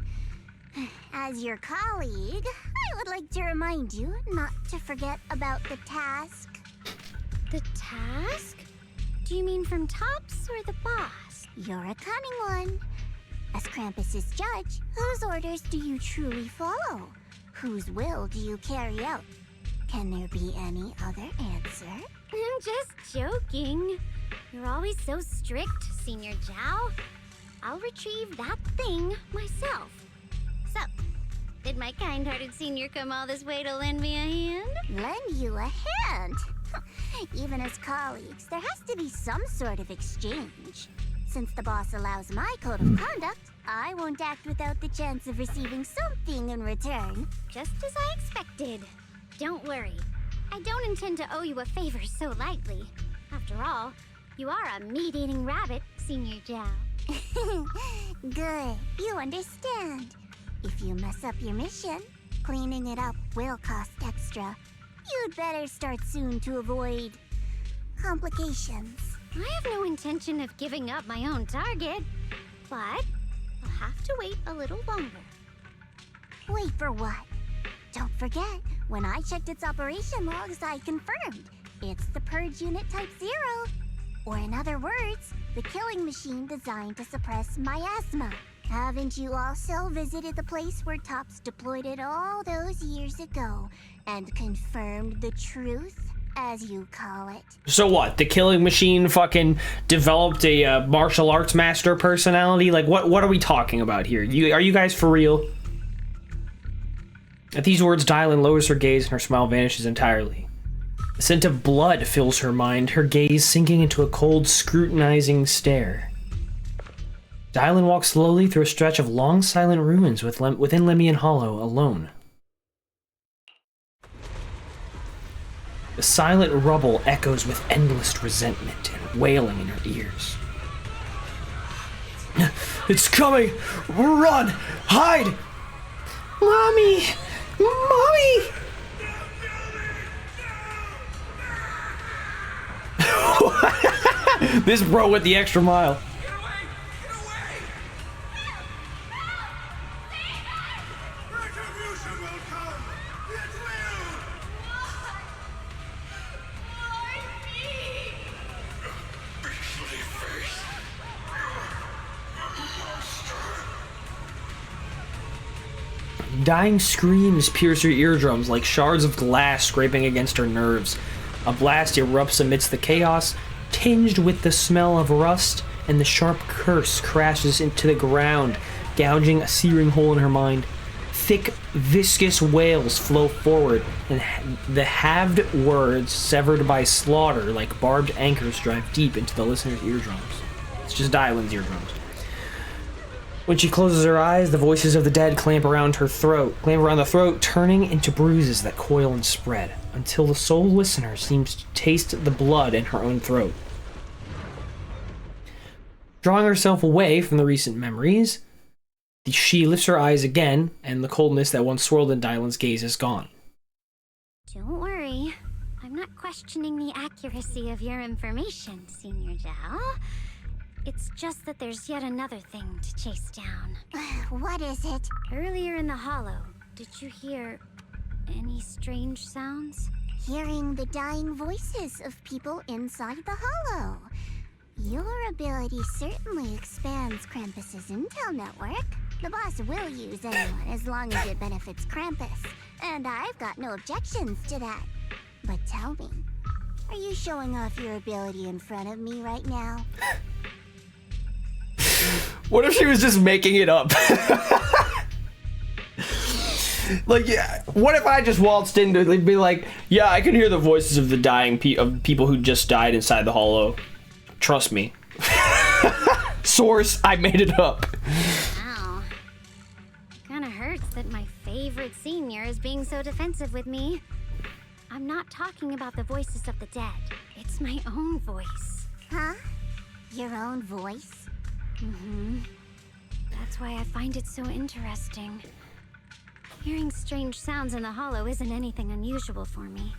As your colleague, I would like to remind you not to forget about the task. The task? Do you mean from Tops or the boss? You're a cunning one. As Krampus's judge, whose orders do you truly follow? Whose will do you carry out? Can there be any other answer? I'm just joking. You're always so strict, Senior Zhao. I'll retrieve that thing myself. So, did my kind-hearted senior come all this way to lend me a hand? Lend you a hand? Even as colleagues, there has to be some sort of exchange. Since the boss allows my code of conduct, I won't act without the chance of receiving something in return. Just as I expected. Don't worry. I don't intend to owe you a favor so lightly. After all, you are a meat-eating rabbit, Senior Zhao. Good, you understand. If you mess up your mission, cleaning it up will cost extra. You'd better start soon to avoid complications. I have no intention of giving up my own target, but I'll have to wait a little longer. Wait for what? Don't forget, when I checked its operation logs, I confirmed. It's the Purge Unit Type 0. Or in other words, the killing machine designed to suppress miasma. Haven't you also visited the place where Tops deployed it all those years ago and confirmed the truth, as you call it? So what? The killing machine fucking developed a martial arts master personality? Like, what are we talking about here? Are you guys for real? At these words, Dialyn lowers her gaze and her smile vanishes entirely. The scent of blood fills her mind, her gaze sinking into a cold, scrutinizing stare. Dialyn walks slowly through a stretch of long, silent ruins within Lemian Hollow, alone. The silent rubble echoes with endless resentment and wailing in her ears. It's coming! Run! Hide! Mommy! Mommy! This bro went the extra mile. Dying screams pierce her eardrums like shards of glass scraping against her nerves. A blast erupts amidst the chaos, tinged with the smell of rust, and the sharp curse crashes into the ground, gouging a searing hole in her mind. Thick, viscous wails flow forward, and the halved words severed by slaughter like barbed anchors drive deep into the listener's eardrums. It's just Dialyn's eardrums. When she closes her eyes, the voices of the dead clamp around the throat, turning into bruises that coil and spread, until the sole listener seems to taste the blood in her own throat. Drawing herself away from the recent memories, she lifts her eyes again, and the coldness that once swirled in Dialyn's gaze is gone. Don't worry. I'm not questioning the accuracy of your information, Senior Zhao. It's just that there's yet another thing to chase down. What is it? Earlier in the hollow, did you hear any strange sounds? Hearing the dying voices of people inside the hollow. Your ability certainly expands Krampus's intel network. The boss will use anyone as long as it benefits Krampus, and I've got no objections to that. But tell me, are you showing off your ability in front of me right now? What if she was just making it up? Like, yeah, what if I just waltzed in to be like, yeah, I can hear the voices of the dying of people who just died inside the hollow. Trust me. Source, I made it up. Wow. Kinda hurts that my favorite senior is being so defensive with me. I'm not talking about the voices of the dead. It's my own voice. Huh? Your own voice? Mm-hmm. That's why I find it so interesting. Hearing strange sounds in the hollow isn't anything unusual for me.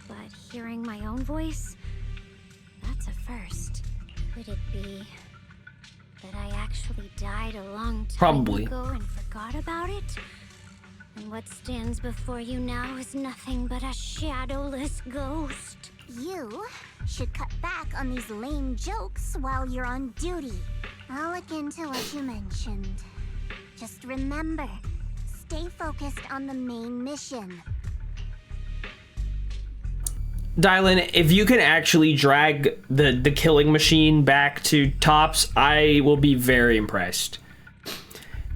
But hearing my own voice, that's a first. Could it be that I actually died a long time ago and forgot about it? And what stands before you now is nothing but a shadowless ghost. You should cut back on these lame jokes while you're on duty. I'll look into what you mentioned. Just remember, stay focused on the main mission. Dialyn, if you can actually drag the killing machine back to tops, I will be very impressed.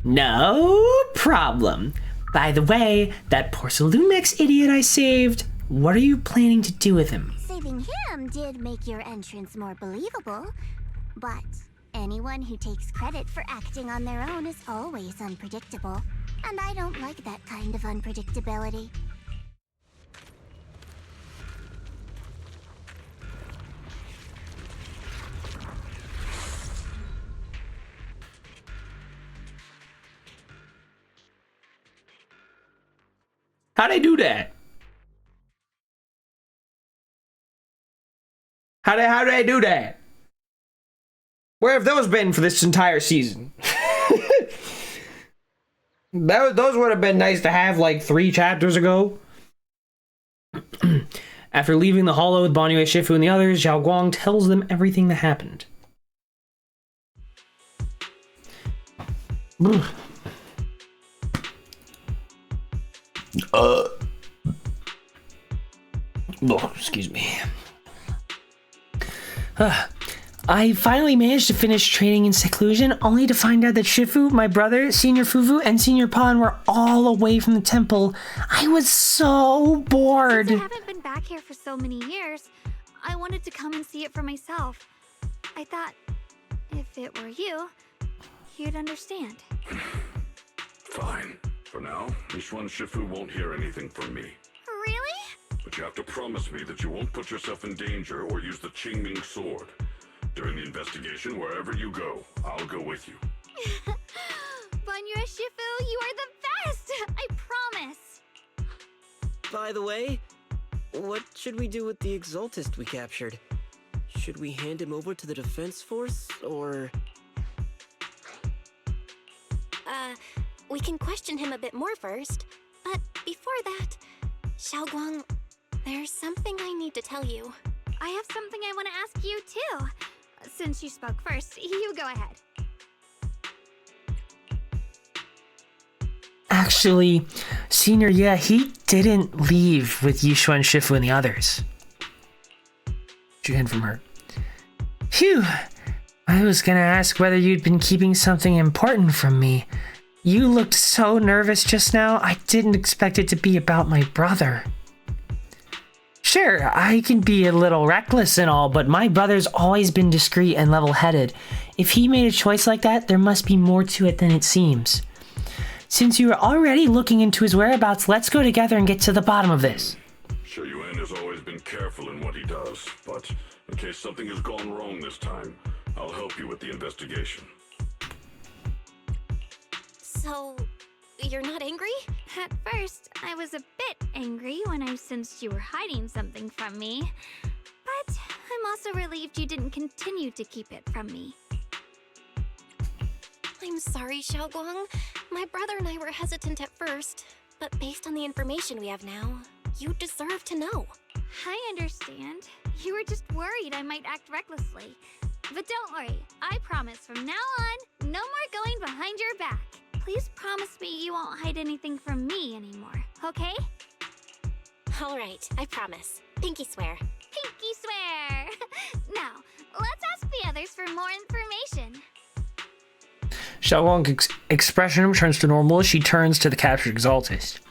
No problem. By the way, that Porcelumex idiot I saved, what are you planning to do with him? Saving him did make your entrance more believable, but anyone who takes credit for acting on their own is always unpredictable, and I don't like that kind of unpredictability. How'd I do that? How did I do that? Where have those been for this entire season? Those would have been nice to have like 3 chapters ago. After leaving the hollow with Banyue, Shifu, and the others, Zhao Guang tells them everything that happened. Oh, excuse me. I finally managed to finish training in seclusion, only to find out that Shifu, my brother, Senior Fufu, and Senior Pan were all away from the temple. I was so bored. Since I haven't been back here for so many years, I wanted to come and see it for myself. I thought, if it were you, you'd understand. Fine. For now, Yishuan Shifu won't hear anything from me. Really? But you have to promise me that you won't put yourself in danger or use the Qingming sword. During the investigation, wherever you go, I'll go with you. Banyue Shifu, you are the best! I promise! By the way, what should we do with the Exaltist we captured? Should we hand him over to the defense force, or...? We can question him a bit more first. But before that, Xiaoguang, there's something I need to tell you. I have something I want to ask you, too. Since you spoke first, you go ahead. Actually, Senior, yeah, he didn't leave with Yishuan, Shifu, and the others. What you hid from her? Phew! I was gonna ask whether you'd been keeping something important from me. You looked so nervous just now, I didn't expect it to be about my brother. Sure, I can be a little reckless and all, but my brother's always been discreet and level-headed. If he made a choice like that, there must be more to it than it seems. Since you are already looking into his whereabouts, let's go together and get to the bottom of this. Shu Yuan has always been careful in what he does, but in case something has gone wrong this time, I'll help you with the investigation. So, you're not angry? At first, I was a bit angry when I sensed you were hiding something from me. But I'm also relieved you didn't continue to keep it from me. I'm sorry, Xiaoguang. My brother and I were hesitant at first, but based on the information we have now, you deserve to know. I understand. You were just worried I might act recklessly. But don't worry, I promise from now on, no more going behind your back. Please promise me you won't hide anything from me anymore, okay? All right, I promise. Pinky swear. Pinky swear! Now, let's ask the others for more information. Xiaoguang's expression returns to normal as she turns to the captured Exaltist.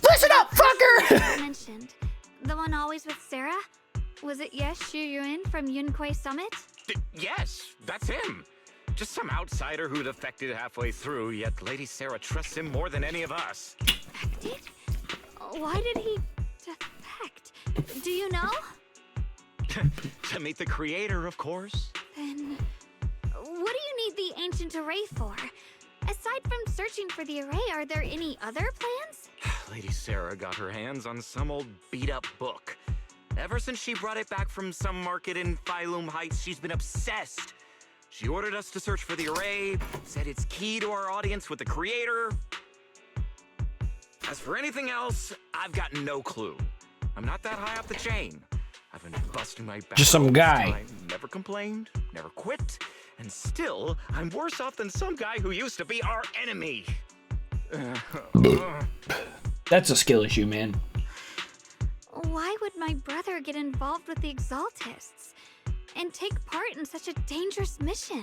Listen up, fucker! Mentioned. The one always with Sarah? Was it Shu Yuan from Yunquei Summit? Yes, that's him. Just some outsider who defected halfway through, yet Lady Sarah trusts him more than any of us. Defected? Why did he defect? Do you know? To meet the creator, of course. Then, what do you need the ancient array for? Aside from searching for the array, are there any other plans? Lady Sarah got her hands on some old beat-up book. Ever since she brought it back from some market in Phylum Heights, she's been obsessed. She ordered us to search for the array, said it's key to our audience with the creator. As for anything else, I've got no clue. I'm not that high up the chain. I've been busting my back. Just some guy. I never complained, never quit, and still, I'm worse off than some guy who used to be our enemy. That's a skill issue, man. Why would my brother get involved with the Exaltists and take part in such a dangerous mission?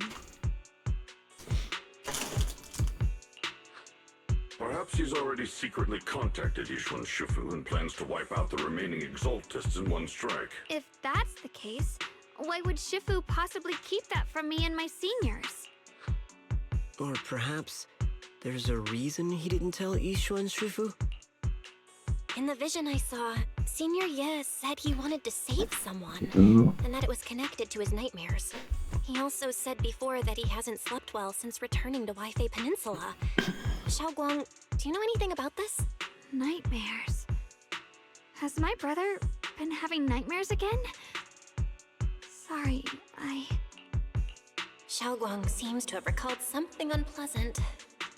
Perhaps he's already secretly contacted S2Ch5 and plans to wipe out the remaining Exaltists in one strike. If that's the case, why would Shifu possibly keep that from me and my seniors? Or perhaps there's a reason he didn't tell S2Ch5? In the vision I saw, Senior Ye said he wanted to save someone, and that it was connected to his nightmares. He also said before that he hasn't slept well since returning to Wi-Fi Peninsula. Xiaoguang, do you know anything about this? Nightmares. Has my brother been having nightmares again? Sorry, Xiaoguang seems to have recalled something unpleasant.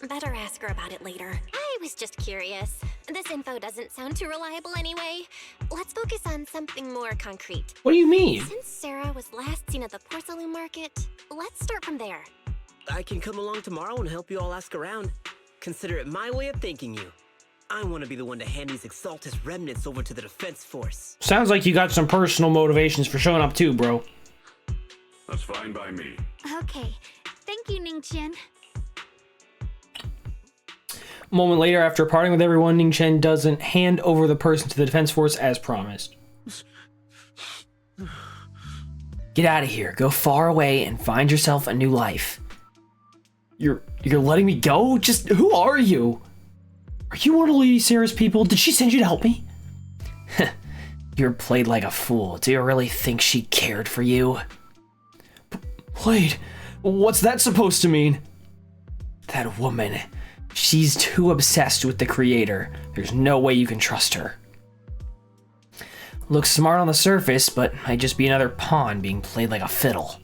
Better ask her about it later. I was just curious. This info doesn't sound too reliable anyway. Let's focus on something more concrete. What do you mean? Since Sarah was last seen at the porcelain market, let's start from there. I can come along tomorrow and help you all ask around. Consider it my way of thanking you. I want to be the one to hand these Exaltus remnants over to the defense force. Sounds like you got some personal motivations for showing up too, bro. That's fine by me. Okay. Thank you, Ningqian. A moment later, after parting with everyone, Ningqian doesn't hand over the person to the defense force as promised. Get out of here. Go far away and find yourself a new life. You're letting me go? Just who are you? Are you one of Lady Sarah's people? Did she send you to help me? You're played like a fool. Do you really think she cared for you? Played? What's that supposed to mean? That woman. She's too obsessed with the creator. There's no way you can trust her. Looks smart on the surface, but might just be another pawn being played like a fiddle.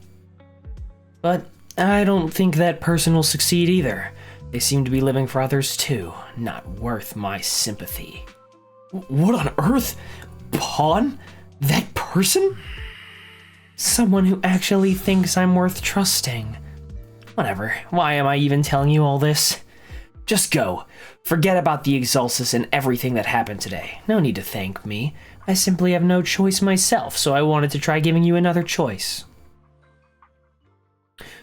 But I don't think that person will succeed either. They seem to be living for others too, not worth my sympathy. What on earth? Pawn? That person? Someone who actually thinks I'm worth trusting. Whatever, why am I even telling you all this? Just go. Forget about the Exaltus and everything that happened today. No need to thank me. I simply have no choice myself, so I wanted to try giving you another choice.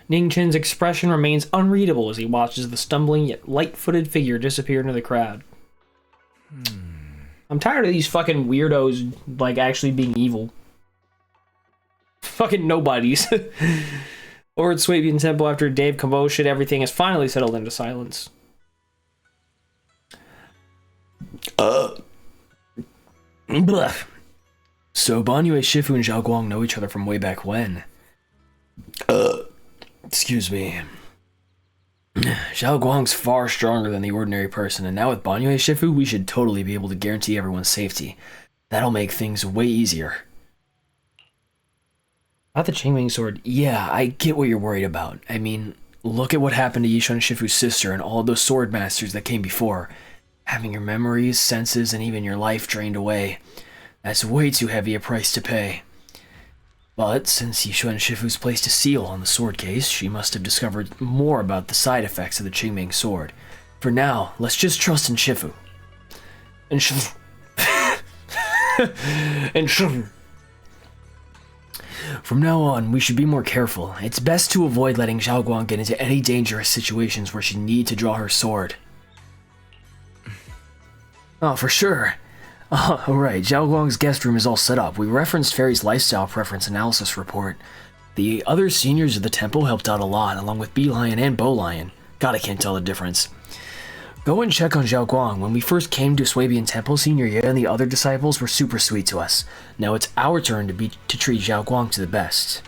Ningqian's expression remains unreadable as he watches the stumbling yet light-footed figure disappear into the crowd. I'm tired of these fucking weirdos, like, actually being evil. Fucking nobodies. Over at Swabian Temple, after a day of commotion, everything has finally settled into silence. Blah. So Banyue, Shifu, and Xiaoguang know each other from way back when. Excuse me. Xiaoguang's far stronger than the ordinary person, and now with Banyue Shifu, we should totally be able to guarantee everyone's safety. That'll make things way easier. About the Qingming sword, yeah, I get what you're worried about. I mean, look at what happened to Yishan Shifu's sister and all those sword masters that came before. Having your memories, senses, and even your life drained away. That's way too heavy a price to pay. But since Yishan Shifu's placed a seal on the sword case, she must have discovered more about the side effects of the Qingming sword. For now, let's just trust in Shifu. And Shifu. And Shifu. From now on, we should be more careful. It's best to avoid letting Xiaoguang get into any dangerous situations where she need to draw her sword. Oh, for sure. Oh, alright, Xiaoguang's guest room is all set up. We referenced Fairy's lifestyle preference analysis report. The other seniors of the temple helped out a lot, along with Bee Lion and Bow Lion. God, I can't tell the difference. Go and check on Xiaoguang. When we first came to Swabian Temple, Senior Ye and the other disciples were super sweet to us. Now it's our turn to treat Xiaoguang to the best.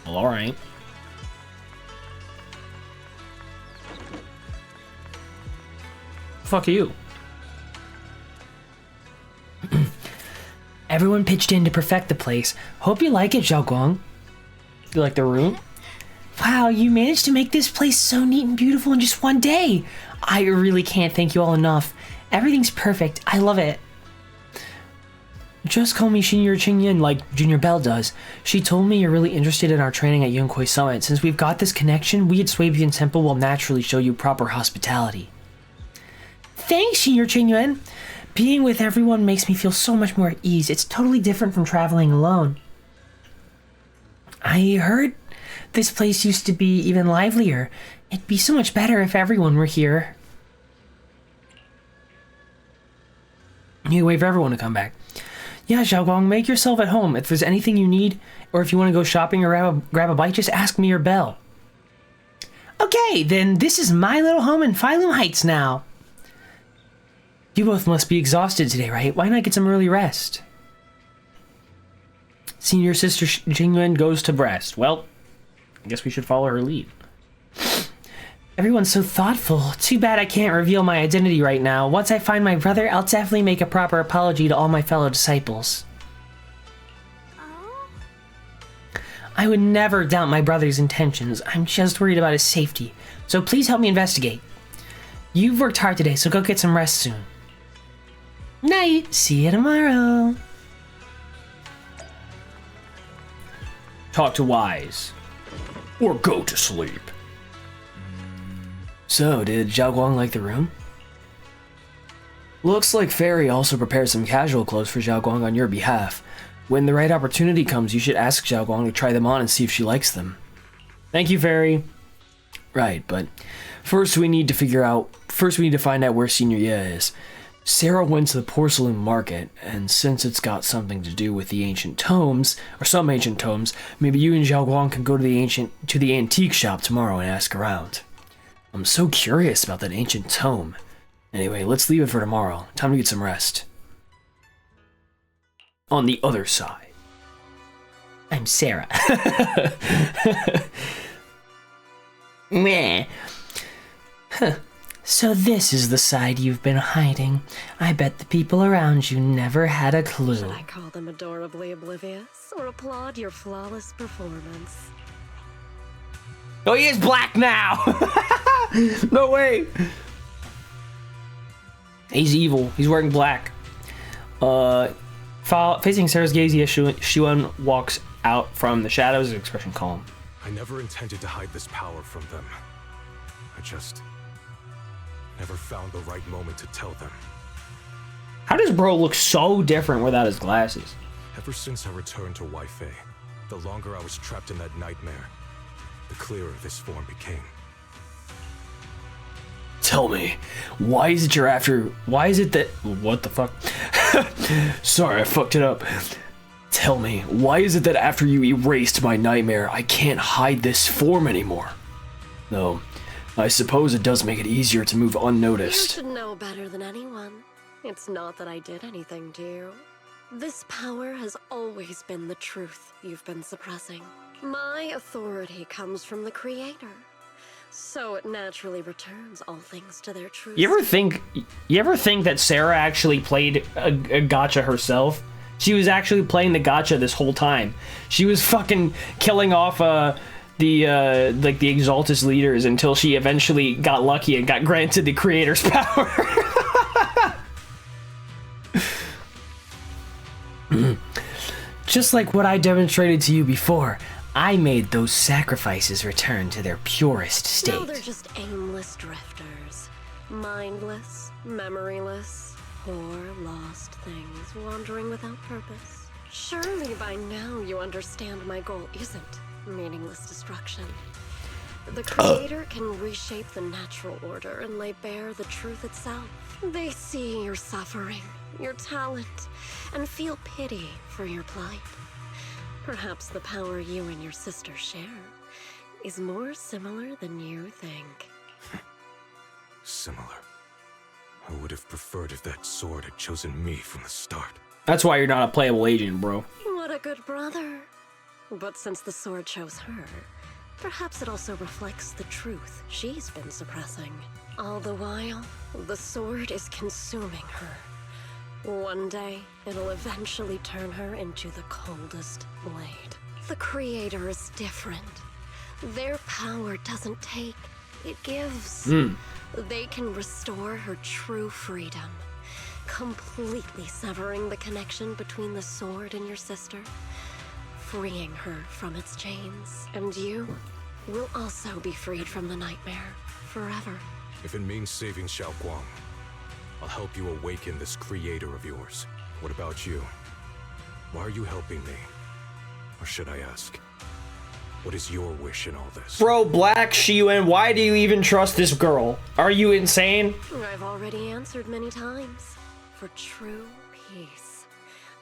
Well, alright. Fuck you. Everyone pitched in to perfect the place. Hope you like it, Xiaoguang. You like the room? Wow, you managed to make this place so neat and beautiful in just one day. I really can't thank you all enough. Everything's perfect. I love it. Just call me Senior Qingyan like Junior Bell does. She told me you're really interested in our training at Yunhui Summit. Since we've got this connection, we at Swabian Temple will naturally show you proper hospitality. Thanks, Senior Qingyuan. Being with everyone makes me feel so much more at ease. It's totally different from traveling alone. I heard this place used to be even livelier. It'd be so much better if everyone were here. You wait for everyone to come back. Yeah, Xiaoguang, make yourself at home. If there's anything you need, or if you want to go shopping or grab a bite, just ask me or Belle. Okay, then this is my little home in Phylum Heights now. You both must be exhausted today, right? Why not get some early rest? Senior sister Jingyuan goes to breast. Well, I guess we should follow her lead. Everyone's so thoughtful. Too bad I can't reveal my identity right now. Once I find my brother, I'll definitely make a proper apology to all my fellow disciples. Oh? I would never doubt my brother's intentions. I'm just worried about his safety. So please help me investigate. You've worked hard today, so go get some rest soon. Night. See you tomorrow. Talk to Wise. Or go to sleep. So, did Xiaoguang like the room? Looks like Fairy also prepared some casual clothes for Xiaoguang on your behalf. When the right opportunity comes, you should ask Xiaoguang to try them on and see if she likes them. Thank you, Fairy. Right, but first we need to find out where Senior Ye is. Sarah went to the porcelain market, and since it's got something to do with the ancient tomes, or some ancient tomes, maybe you and Xiaoguang can go to the antique shop tomorrow and ask around. I'm so curious about that ancient tome. Anyway, let's leave it for tomorrow. Time to get some rest. On the other side. I'm Sarah. Meh. Huh. So this is the side you've been hiding. I bet the people around you never had a clue. Should I call them adorably oblivious or applaud your flawless performance? Oh, he is black now! No way! He's evil. He's wearing black. Facing Sarah's gaze, Xiuan walks out from the shadows, his expression calm. I never intended to hide this power from them. I just never found the right moment to tell them. How does bro look so different without his glasses? Ever since I returned to Weifei, the longer I was trapped in that nightmare, the clearer this form became. Tell me, why is it that... What the fuck? Sorry, I fucked it up. Tell me, why is it that after you erased my nightmare, I can't hide this form anymore? Though, I suppose it does make it easier to move unnoticed. You should know better than anyone. It's not that I did anything to you. This power has always been the truth you've been suppressing. My authority comes from the Creator, so it naturally returns all things to their truth. You ever think that Sarah actually played a gacha herself? She was actually playing the gacha this whole time. She was fucking killing off the Exaltus leaders until she eventually got lucky and got granted the Creator's power. Just like what I demonstrated to you before, I made those sacrifices return to their purest state. No, they're just aimless drifters. Mindless, memoryless, poor, lost things wandering without purpose. Surely by now you understand my goal isn't meaningless destruction. The Creator can reshape the natural order and lay bare the truth itself. They see your suffering, your talent, and feel pity for your plight. Perhaps the power you and your sister share is more similar than you think. Similar? I would have preferred if that sword had chosen me from the start. That's why you're not a playable agent, bro. What a good brother. But since the sword chose her, perhaps it also reflects the truth she's been suppressing. All the while, the sword is consuming her. One day, it'll eventually turn her into the coldest blade. The Creator is different. Their power doesn't take, it gives. They can restore her true freedom, completely severing the connection between the sword and your sister, freeing her from its chains. And you will also be freed from the nightmare forever. If it means saving Xiaoguang, I'll help you awaken this creator of yours. What about you? Why are you helping me? Or should I ask, what is your wish in all this? Bro, Black Shiyuan, why do you even trust this girl? Are you insane? I've already answered many times. For true peace.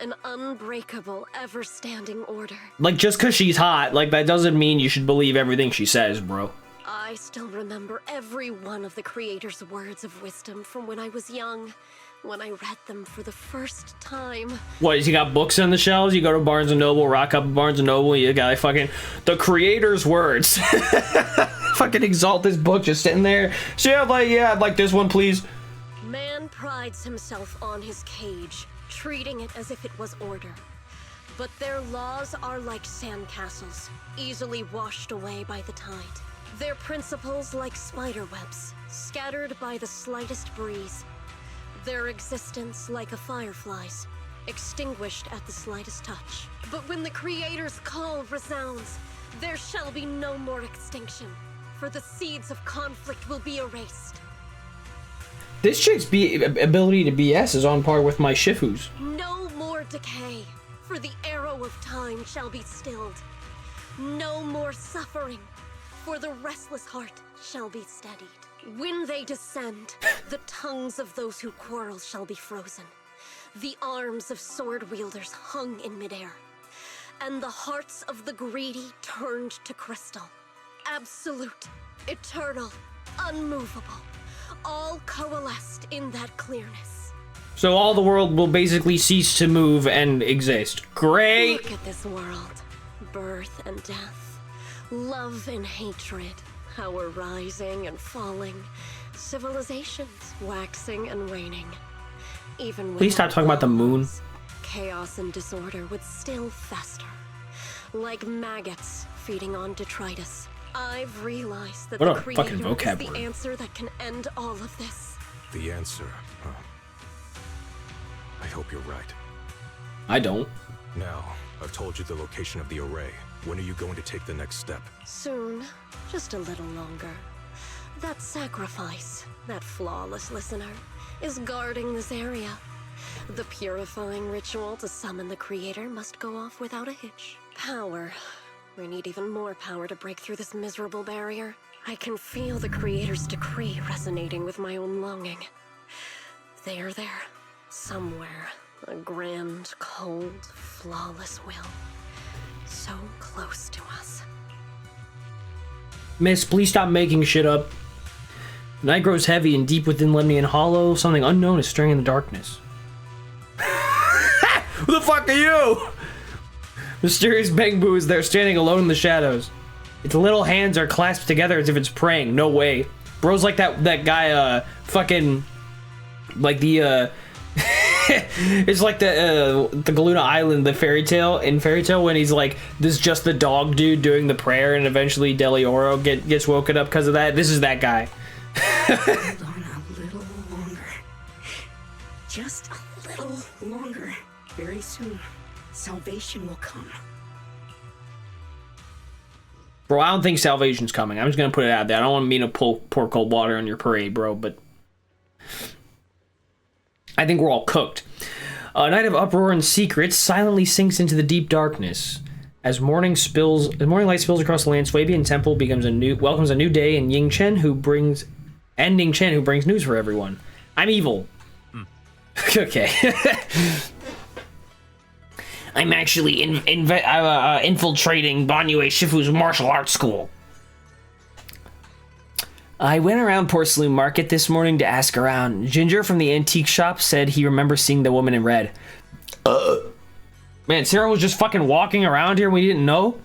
An unbreakable, ever-standing order. Like, just because she's hot, like, that doesn't mean you should believe everything she says, bro. I still remember every one of the Creator's words of wisdom from when I was young, when I read them for the first time. What, you got books on the shelves? You go to Barnes & Noble, rock up at Barnes & Noble, you got like fucking the Creator's words. Fucking exalt this book just sitting there. So yeah, I'd like this one, please. Man prides himself on his cage, treating it as if it was order. But their laws are like sandcastles, easily washed away by the tide. Their principles like spider webs, scattered by the slightest breeze. Their existence like a firefly's, extinguished at the slightest touch. But when the Creator's call resounds, there shall be no more extinction, for the seeds of conflict will be erased. This chick's ability to BS is on par with my Shifu's. No more decay, for the arrow of time shall be stilled. No more suffering, for the restless heart shall be steadied. When they descend, the tongues of those who quarrel shall be frozen, the arms of sword wielders hung in midair, and the hearts of the greedy turned to crystal. Absolute, eternal, unmovable, all coalesced in that clearness. So all the world will basically cease to move and exist. Great! Look at this world. Birth and death, love and hatred, power rising and falling, civilizations waxing and waning. Even Please stop talking about the moon. Chaos and disorder would still fester, like maggots feeding on detritus. I've realized that What the a Creator fucking is vocab the word. answer that can end all of this. The answer, huh? I hope you're right. I don't. Now, I've told you the location of the array. When are you going to take the next step? Soon, just a little longer. That sacrifice, that flawless listener, is guarding this area. The purifying ritual to summon the Creator must go off without a hitch. Power. We need even more power to break through this miserable barrier. I can feel the Creator's decree resonating with my own longing. They are there, somewhere. A grand, cold, flawless will. So close to us. Miss, please stop making shit up. Night grows heavy and deep within Lemnian Hollow. Something unknown is stirring in the darkness. Who the fuck are you? Mysterious Bangbu is there standing alone in the shadows. Its little hands are clasped together as if it's praying. No way. Bro's like that guy, fucking... Like the, it's like the Galuna Island, the fairy tale when he's like, this is just the dog dude doing the prayer, and eventually Delioro gets woken up because of that. This is that guy. Hold on a little longer. Just a little longer. Very soon, salvation will come. Bro, I don't think salvation's coming. I'm just gonna put it out there. I don't want me to pour cold water on your parade, bro, but I think we're all cooked. A night of uproar and secrets silently sinks into the deep darkness. As morning light spills across the land, Swabian Temple welcomes a new day, and Ning Chen who brings news for everyone. I'm evil. Okay. I'm actually infiltrating Banyue Shifu's martial arts school. I went around Porcelain Market this morning to ask around. Ginger from the antique shop said he remembers seeing the woman in red. Man, Sarah was just fucking walking around here and we didn't know?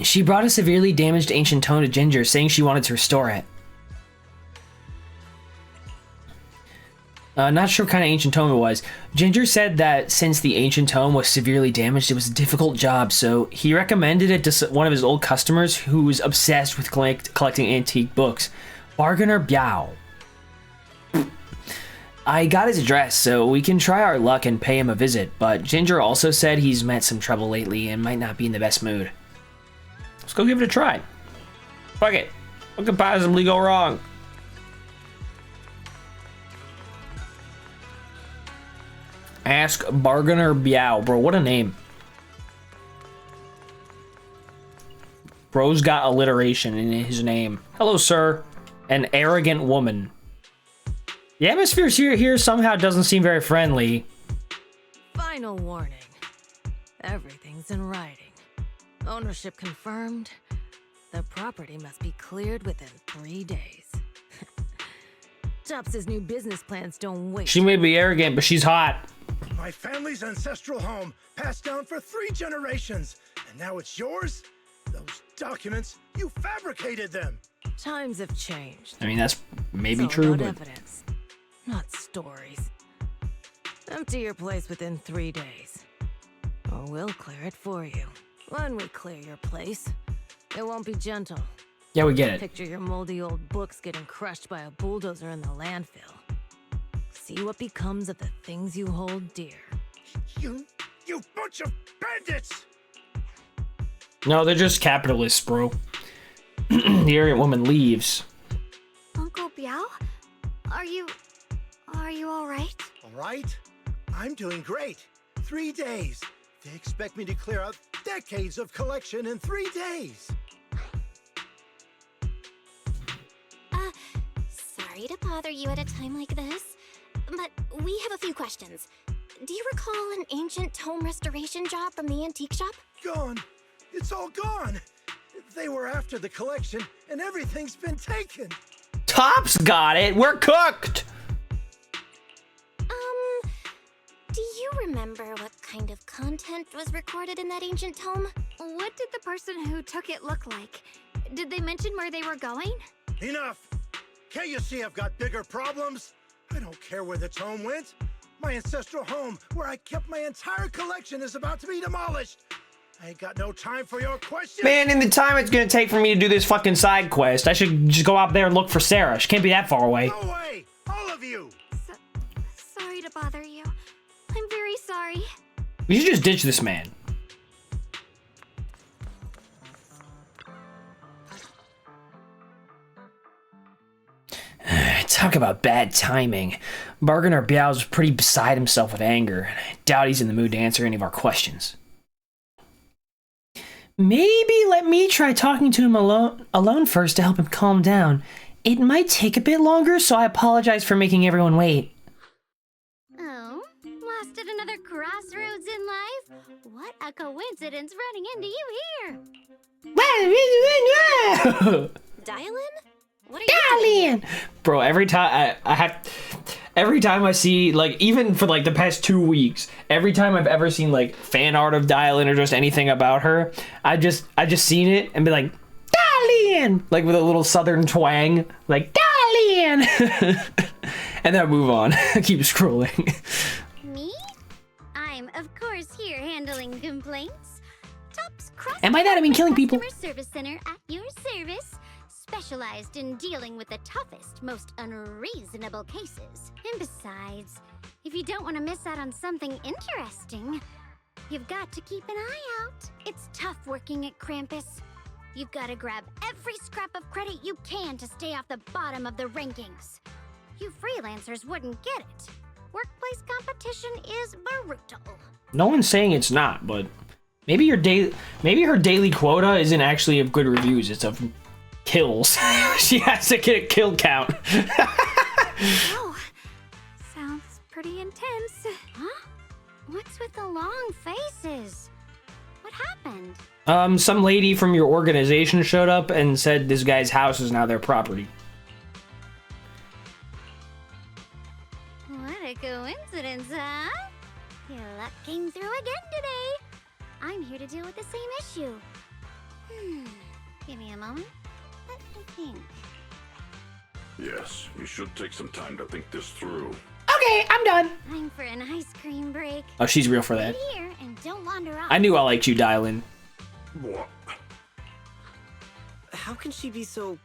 She brought a severely damaged ancient tome to Ginger, saying she wanted to restore it. Not sure what kind of ancient tome it was. Ginger said that since the ancient tome was severely damaged, it was a difficult job, so he recommended it to one of his old customers who was obsessed with collecting antique books. Bargainer Biao. I got his address, so we can try our luck and pay him a visit, but Ginger also said he's met some trouble lately and might not be in the best mood. Let's go give it a try. Fuck it. What could possibly go wrong? Ask Bargainer Biao. Bro, what a name. Bro's got alliteration in his name. Hello, sir. An arrogant woman. The atmosphere here somehow doesn't seem very friendly. Final warning. Everything's in writing. Ownership confirmed. The property must be cleared within 3 days. Tops's new business plans don't wait. She may be arrogant, but she's hot. My family's ancestral home, passed down for 3 generations, and now it's yours? Those documents, you fabricated them. Times have changed. I mean, that's maybe It's all true, about but evidence, not stories. Empty your place within 3 days, or we'll clear it for you. When we clear your place, it won't be gentle. yeah, we get it. Picture your moldy old books getting crushed by a bulldozer in the landfill. See what becomes of the things you hold dear. You bunch of bandits! No, they're just capitalists, bro. The arrogant woman leaves. Uncle Biao? Are you all right? All right, I'm doing great. 3 days. They expect me to clear out decades of collection in 3 days. Sorry to bother you at a time like this, but we have a few questions. Do you recall an ancient tome restoration job from the antique shop? Gone. It's all gone. They were after the collection, and everything's been taken. Tops got it. We're cooked. Do you remember what kind of content was recorded in that ancient tome? What did the person who took it look like? Did they mention where they were going? Enough! Can't you see I've got bigger problems? I don't care where the tome went. My ancestral home, where I kept my entire collection, is about to be demolished. I ain't got no time for your questions. Man, in the time it's gonna take for me to do this fucking side quest, I should just go out there and look for Sarah. She can't be that far away. No way! All of you! Sorry to bother you. I'm very sorry. We should just ditch this man. Talk about bad timing. Bargainer Biao's pretty beside himself with anger. I doubt he's in the mood to answer any of our questions. Maybe let me try talking to him alone first to help him calm down. It might take a bit longer, so I apologize for making everyone wait. Oh, lost at another crossroads in life? What a coincidence running into you here. Dialyn? What are Dialyn! Bro, every time every time I see, like, even for like the past 2 weeks, every time I've ever seen like fan art of Dialyn or just anything about her, I just seen it and be like, Dialyn! Like with a little southern twang, like Dialyn! And then I move on. Keep scrolling. Me? I'm, of course, here handling complaints. Top's Cross. And by that I mean killing people. Customer Service Center at your service. Specialized in dealing with the toughest, most unreasonable cases. And besides, if you don't want to miss out on something interesting, you've got to keep an eye out. It's tough working at Krampus. You've got to grab every scrap of credit you can to stay off the bottom of the rankings. You freelancers wouldn't get it. Workplace competition is brutal. No one's saying it's not, but maybe her daily quota isn't actually of good reviews. It's of kills. She has to get a kill count. Oh, sounds pretty intense. Huh? What's with the long faces? What happened? Some lady from your organization showed up and said this guy's house is now their property. What a coincidence, huh? Your luck came through again today. I'm here to deal with the same issue. Give me a moment. Let me think. Yes, you should take some time to think this through. Okay, I'm done. Time for an ice cream break. Oh, she's real for that. Wait here and don't wander off. I knew I liked you, Dialyn. What? How can she be so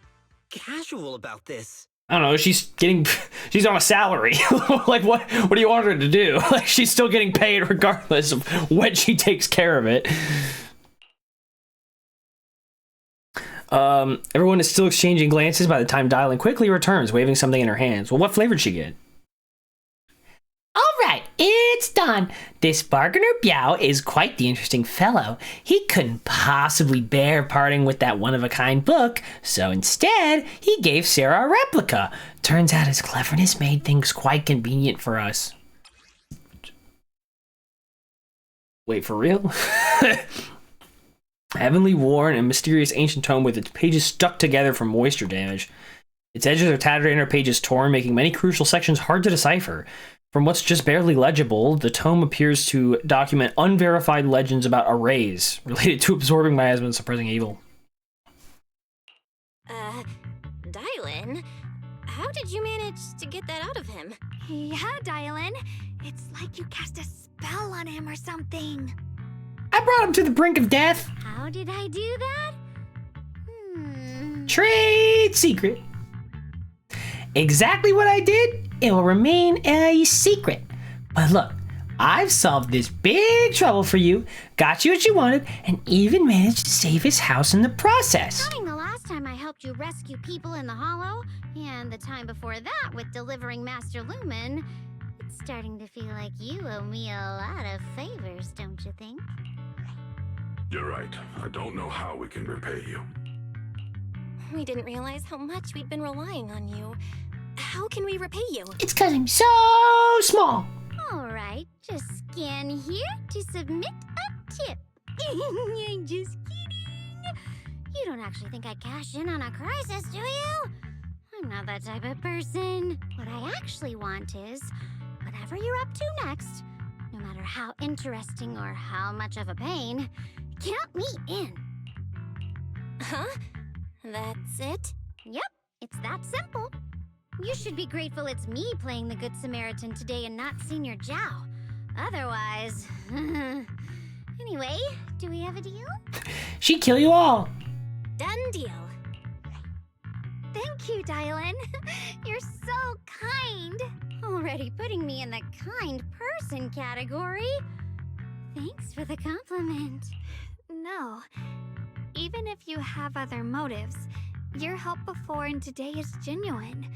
casual about this? I don't know, she's on a salary. Like, what do you want her to do? Like, she's still getting paid regardless of when she takes care of it. Everyone is still exchanging glances by the time Dialyn quickly returns, waving something in her hands. Well, what flavor did she get? All right, it's on. This bargainer Biao is quite the interesting fellow. He couldn't possibly bear parting with that one-of-a-kind book, so instead, he gave Sarah a replica. Turns out his cleverness made things quite convenient for us. Wait, for real? Heavily worn and mysterious ancient tome with its pages stuck together from moisture damage. Its edges are tattered and her pages torn, making many crucial sections hard to decipher. From what's just barely legible, the tome appears to document unverified legends about arrays related to absorbing miasma and suppressing evil. Dialyn? How did you manage to get that out of him? Yeah, Dialyn. It's like you cast a spell on him or something. I brought him to the brink of death. How did I do that? Trade secret. Exactly what I did, it will remain a secret. But look, I've solved this big trouble for you, got you what you wanted, and even managed to save his house in the process. Counting the last time I helped you rescue people in the Hollow, and the time before that with delivering Master Lumen, it's starting to feel like you owe me a lot of favors, don't you think? You're right. I don't know how we can repay you. We didn't realize how much we'd been relying on you. How can we repay you? It's 'cause I'm so small. Alright, just scan here to submit a tip. I'm just kidding. You don't actually think I cash in on a crisis, do you? I'm not that type of person. What I actually want is, whatever you're up to next, no matter how interesting or how much of a pain, count me in. Huh? That's it? Yep, it's that simple. You should be grateful it's me playing the Good Samaritan today and not Senior Zhao. Otherwise... Anyway, do we have a deal? She'd kill you all. Done deal. Thank you, Dialyn. You're so kind. Already putting me in the kind person category. Thanks for the compliment. No. Even if you have other motives, your help before and today is genuine.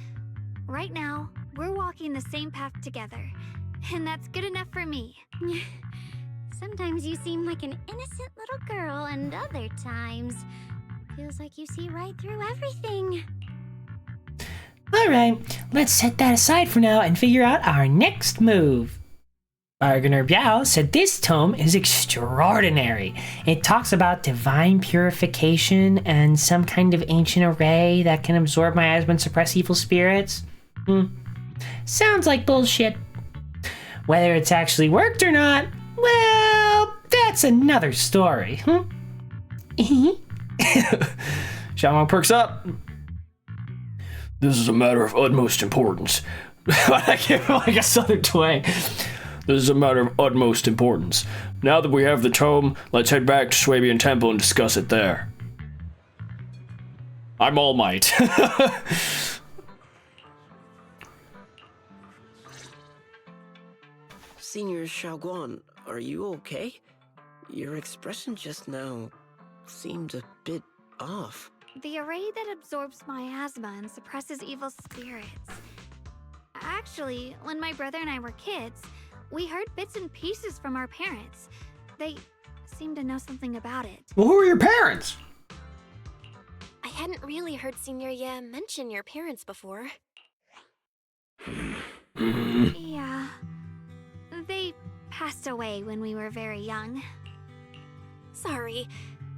Right now, we're walking the same path together, and that's good enough for me. Sometimes you seem like an innocent little girl, and other times, feels like you see right through everything. Alright, let's set that aside for now and figure out our next move. Bargainer Biao said this tome is extraordinary. It talks about divine purification and some kind of ancient array that can absorb miasma and suppress evil spirits. Sounds like bullshit. Whether it's actually worked or not, well, that's another story. Xiaomang perks up. This is a matter of utmost importance. I give him like a southern twang. This is a matter of utmost importance. Now that we have the tome, let's head back to Swabian Temple and discuss it there. I'm All Might. Senior Xiaoguan, are you okay? Your expression just now seemed a bit off. The array that absorbs miasma and suppresses evil spirits. Actually, when my brother and I were kids, we heard bits and pieces from our parents. They seemed to know something about it. Well, who are your parents? I hadn't really heard Senior Ye mention your parents before. Yeah. They passed away when we were very young. Sorry,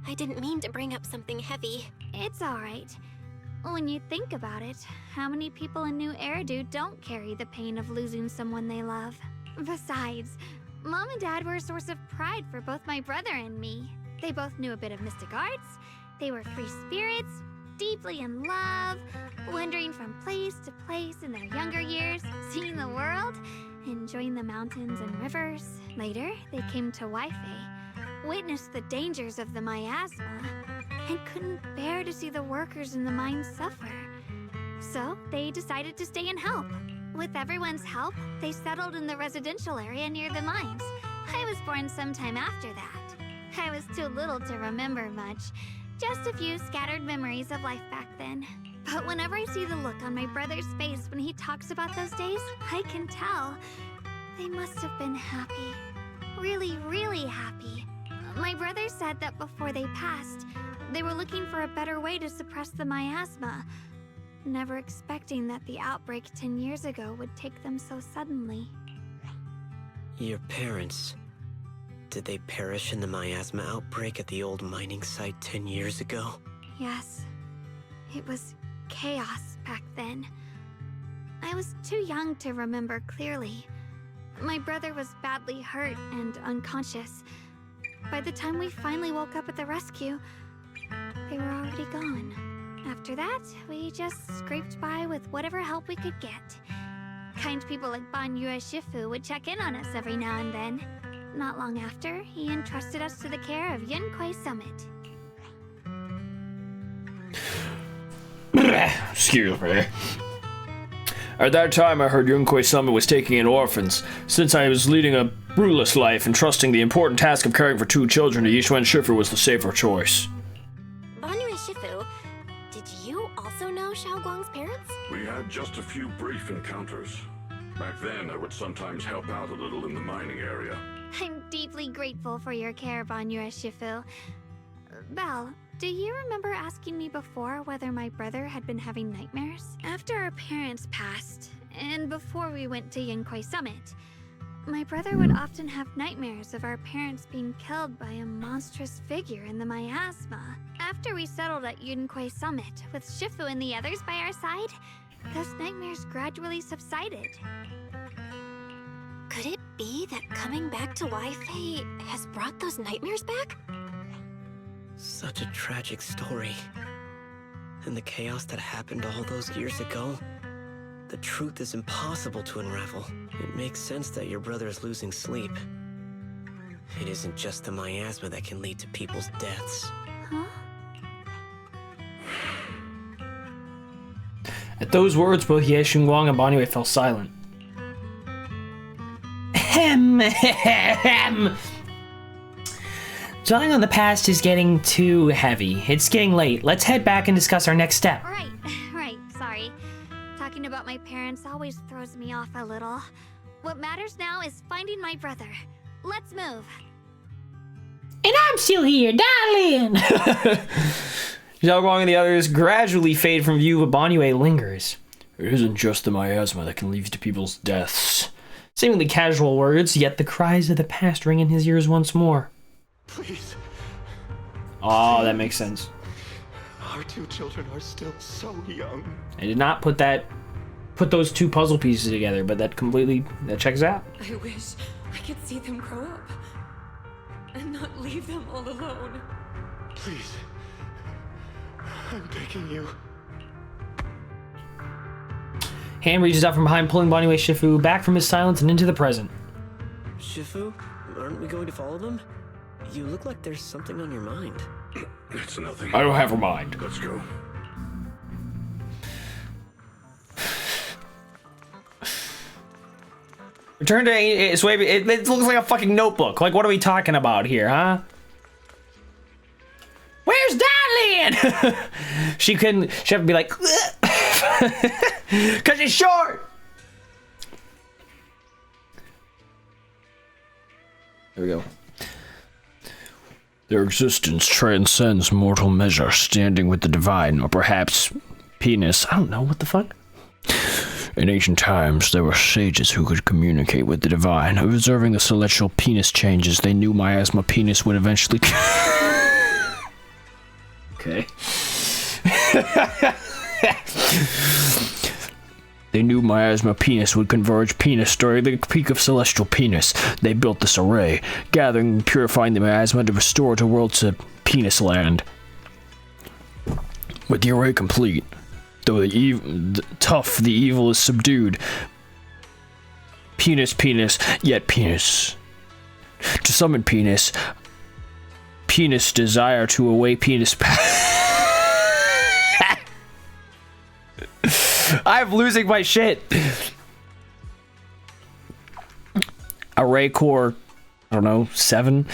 I didn't mean to bring up something heavy. It's alright. When you think about it, how many people in New Eridu don't carry the pain of losing someone they love? Besides, Mom and Dad were a source of pride for both my brother and me. They both knew a bit of mystic arts, they were free spirits, deeply in love, wandering from place to place in their younger years, seeing the world, enjoying the mountains and rivers. Later, they came to Weifei, witnessed the dangers of the miasma, and couldn't bear to see the workers in the mines suffer. So they decided to stay and help. With everyone's help, they settled in the residential area near the mines. I was born sometime after that. I was too little to remember much, just a few scattered memories of life back then. But whenever I see the look on my brother's face when he talks about those days, I can tell. They must have been happy. Really, really happy. My brother said that before they passed, they were looking for a better way to suppress the miasma, never expecting that the outbreak 10 years ago would take them so suddenly. Your parents... did they perish in the miasma outbreak at the old mining site 10 years ago? Yes. It was chaos back then. I was too young to remember clearly. My brother was badly hurt and unconscious. By the time we finally woke up at the rescue, they were already gone. After that, we just scraped by with whatever help we could get. Kind people like Banyue Shifu would check in on us every now and then. Not long after, he entrusted us to the care of Yunquai Summit. Excuse me. At that time, I heard Yunquai Summit was taking in orphans. Since I was leading a rootless life and trusting the important task of caring for 2 children to S2Ch5 was the safer choice. Banyue Shifu, did you also know Xiaoguang's parents? We had just a few brief encounters. Back then, I would sometimes help out a little in the mining area. I'm deeply grateful for your care, Banyue Shifu. Belle, do you remember asking me before whether my brother had been having nightmares? After our parents passed, and before we went to Yunquai Summit, my brother would often have nightmares of our parents being killed by a monstrous figure in the miasma. After we settled at Yunquai Summit, with Shifu and the others by our side, those nightmares gradually subsided. Could it be that coming back to Wi-Fi has brought those nightmares back? Such a tragic story. And the chaos that happened all those years ago, the truth is impossible to unravel. It makes sense that your brother is losing sleep. It isn't just the miasma that can lead to people's deaths. Huh? At those words, both Ye Xingguang and Banyue fell silent. Dwelling on the past is getting too heavy. It's getting late. Let's head back and discuss our next step. Right, sorry. Talking about my parents always throws me off a little. What matters now is finding my brother. Let's move. And I'm still here, Dialyn! Xiaoguang and the others gradually fade from view, but Banyue lingers. It isn't just the miasma that can lead to people's deaths. Seemingly casual words, yet the cries of the past ring in his ears once more. Please. Oh, that makes sense. Our 2 children are still so young. I did not put those 2 puzzle pieces together, but that checks out. I wish I could see them grow up and not leave them all alone. Please. I'm begging you. Hand reaches out from behind, pulling Banyue Shifu back from his silence and into the present. Shifu, aren't we going to follow them? You look like there's something on your mind. It's nothing. I don't have a mind. Let's go. Return to Swaby. It looks like a fucking notebook. Like, what are we talking about here, huh? Where's Dialyn? She have to be like, because it's short. There we go. Their existence transcends mortal measure, standing with the divine, or perhaps penis. I don't know, what the fuck? In ancient times, there were sages who could communicate with the divine. Observing the celestial penis changes, they knew miasma penis would eventually... Okay. They knew miasma penis would converge penis during the peak of celestial penis. They built this array, gathering and purifying the miasma to restore the world to penis land. With the array complete, though the evil is subdued. Penis, yet penis. To summon penis desire to away penis. I'm losing my shit. Array core, I don't know, 7.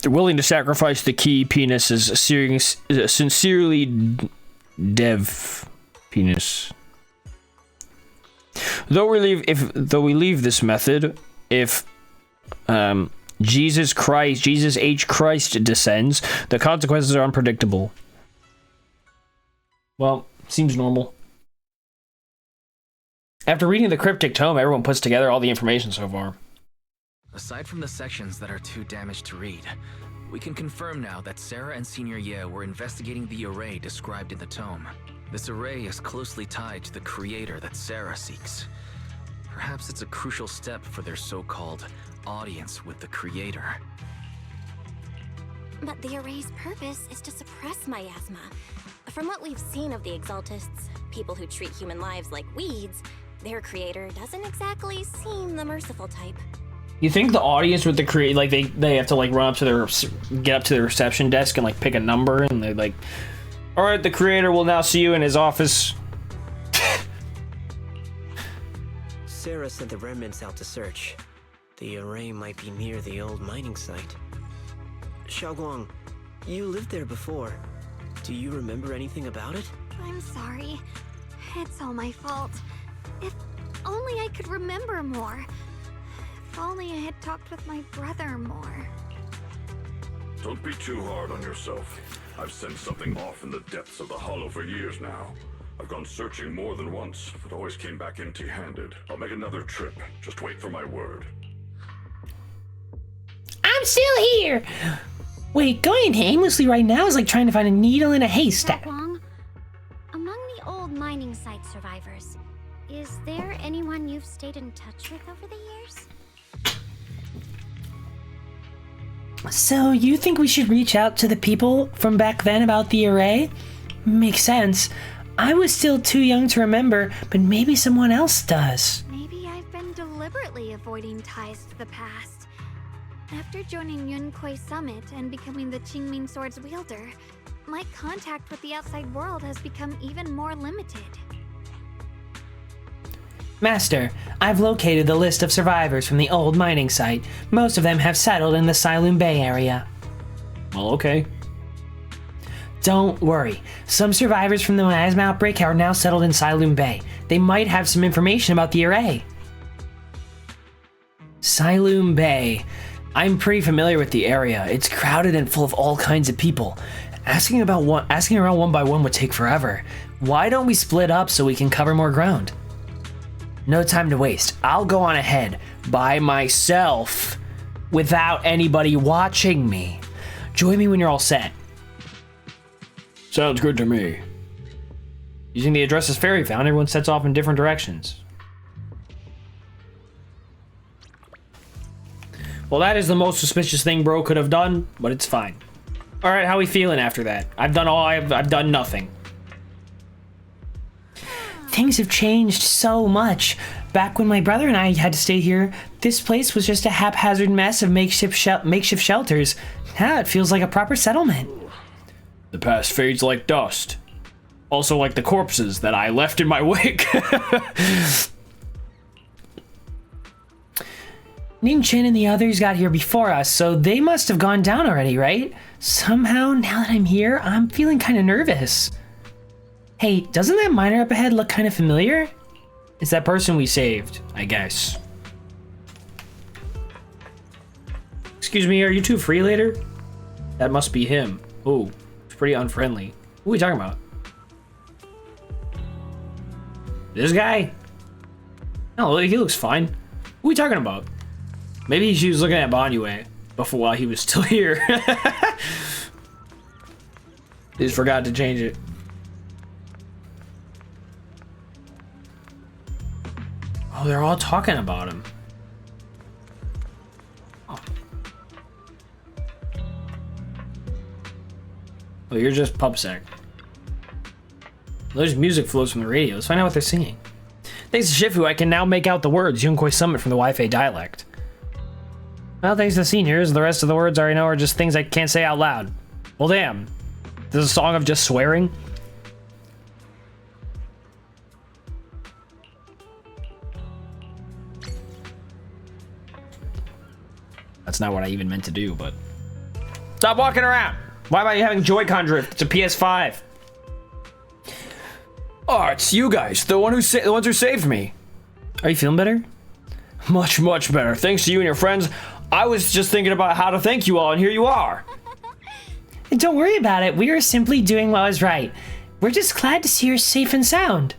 They're willing to sacrifice the key penis as sincerely dev penis. Though we leave this method, if Jesus H. Christ descends, the consequences are unpredictable. Well, seems normal. After reading the cryptic tome, everyone puts together all the information so far. Aside from the sections that are too damaged to read, we can confirm now that Sarah and Senior Ye were investigating the array described in the tome. This array is closely tied to the creator that Sarah seeks. Perhaps it's a crucial step for their so-called audience with the creator. But the array's purpose is to suppress miasma. From what we've seen of the Exaltists, people who treat human lives like weeds, their creator doesn't exactly seem the merciful type. You think the audience with the create, like they have to like run up to their, get up to the reception desk and like pick a number, and they're like, all right, the creator will now see you in his office. Sarah sent the remnants out to search. The array might be near the old mining site. Xiaoguang, you lived there before. Do you remember anything about it? I'm sorry. It's all my fault. If only I could remember more. If only I had talked with my brother more. Don't be too hard on yourself. I've sensed something off in the depths of the hollow for years now. I've gone searching more than once, but always came back empty-handed. I'll make another trip. Just wait for my word. I'm still here! Wait, going aimlessly right now is like trying to find a needle in a haystack. Xiaoguang, among the old mining site survivors, is there anyone you've stayed in touch with over the years? So you think we should reach out to the people from back then about the array? Makes sense. I was still too young to remember, but maybe someone else does. Maybe I've been deliberately avoiding ties to the past. After joining Yunkuei Summit and becoming the Qingming Sword's wielder, my contact with the outside world has become even more limited. Master, I've located the list of survivors from the old mining site. Most of them have settled in the Silum Bay area. Well, okay. Don't worry. Some survivors from the miasma outbreak are now settled in Silum Bay. They might have some information about the array. Silum Bay. I'm pretty familiar with the area. It's crowded and full of all kinds of people. Asking around one by one would take forever. Why don't we split up so we can cover more ground? No time to waste. I'll go on ahead by myself without anybody watching me. Join me when you're all set. Sounds good to me. Using the addresses Fairy found, everyone sets off in different directions. Well, that is the most suspicious thing bro could have done, but it's fine. All right, how we feeling after that? I've done nothing. Things have changed so much. Back when my brother and I had to stay here, this place was just a haphazard mess of makeshift shelters. Now it feels like a proper settlement. The past fades like dust. Also like the corpses that I left in my wake. Ning Chen and the others got here before us, so they must have gone down already, right? Somehow, now that I'm here, I'm feeling kind of nervous. Hey, doesn't that miner up ahead look kind of familiar? It's that person we saved, I guess. Excuse me, are you two free later? That must be him. Ooh, it's pretty unfriendly. Who are we talking about? This guy? No, he looks fine. Who are we talking about? Maybe she was looking at Banyue before while he was still here. He just forgot to change it. Oh, they're all talking about him. Oh, you're just Pubsec. There's music flows from the radio. Let's find out what they're singing. Thanks to Shifu, I can now make out the words Yunkuei Summit from the Wi-Fi dialect. Well, thanks to the seniors, the rest of the words I already know are just things I can't say out loud. Well, damn. This is a song of just swearing? That's not what I even meant to do, but... Stop walking around! Why am I having Joy-Con drift? It's a PS5. Oh, it's you guys, the ones who saved me. Are you feeling better? Much, much better. Thanks to you and your friends. I was just thinking about how to thank you all, and here you are. Don't worry about it. We are simply doing what was right. We're just glad to see you're safe and sound.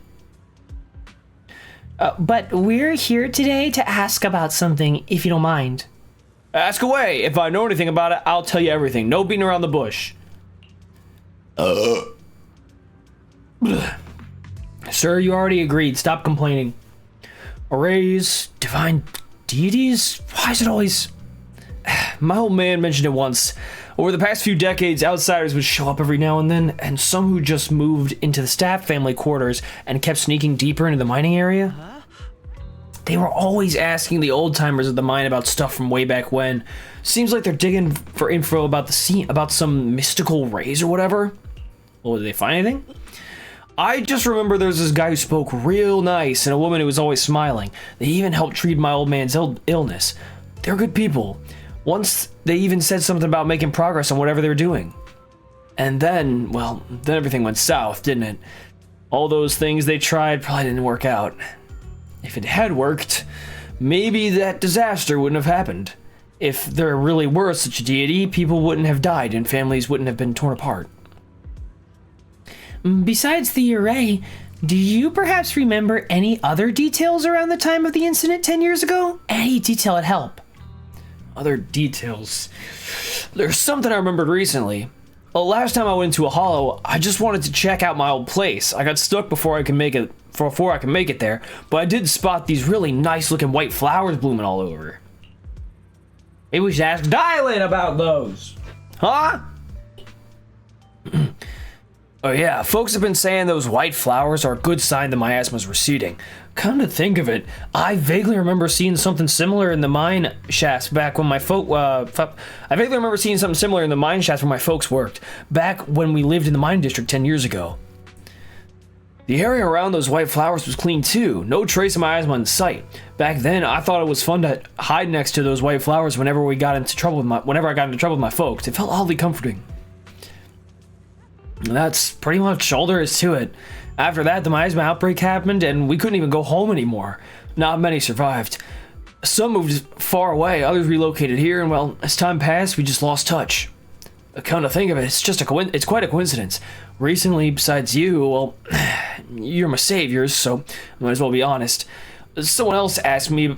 But we're here today to ask about something, if you don't mind. Ask away. If I know anything about it, I'll tell you everything. No beating around the bush. Sir, you already agreed. Stop complaining. Arrays, divine deities? Why is it always... My old man mentioned it once. Over the past few decades, outsiders would show up every now and then, and some who just moved into the staff family quarters and kept sneaking deeper into the mining area. They were always asking the old-timers of the mine about stuff from way back when. Seems like they're digging for info about the scene, about some mystical rays or whatever. Well, did they find anything? I just remember there was this guy who spoke real nice and a woman who was always smiling. They even helped treat my old man's illness. They're good people. Once they even said something about making progress on whatever they were doing. And then, well, then everything went south, didn't it? All those things they tried probably didn't work out. If it had worked, maybe that disaster wouldn't have happened. If there really were such a deity, people wouldn't have died and families wouldn't have been torn apart. Besides the array, do you perhaps remember any other details around the time of the incident 10 years ago? Any detail would help. Other details. There's something I remembered recently. Well, last time I went into a hollow, I just wanted to check out my old place. I got stuck before I could make it there, but I did spot these really nice looking white flowers blooming all over. Maybe we should ask Dialyn about those. Huh? Oh yeah, folks have been saying those white flowers are a good sign that my asthma's receding. Come to think of it, I vaguely remember seeing something similar in the mine shafts back when my I vaguely remember seeing something similar in the mine shafts where my folks worked, back when we lived in the mine district 10 years ago. The area around those white flowers was clean too, no trace of my asthma in sight. Back then, I thought it was fun to hide next to those white flowers whenever I got into trouble with my folks. It felt oddly comforting. And that's pretty much all there is to it. After that, the miasma outbreak happened, and we couldn't even go home anymore. Not many survived. Some moved far away, others relocated here, and well, as time passed, we just lost touch. Come to think of it, it's quite a coincidence. Recently, besides you, well, you're my saviors, so I might as well be honest. Someone else asked me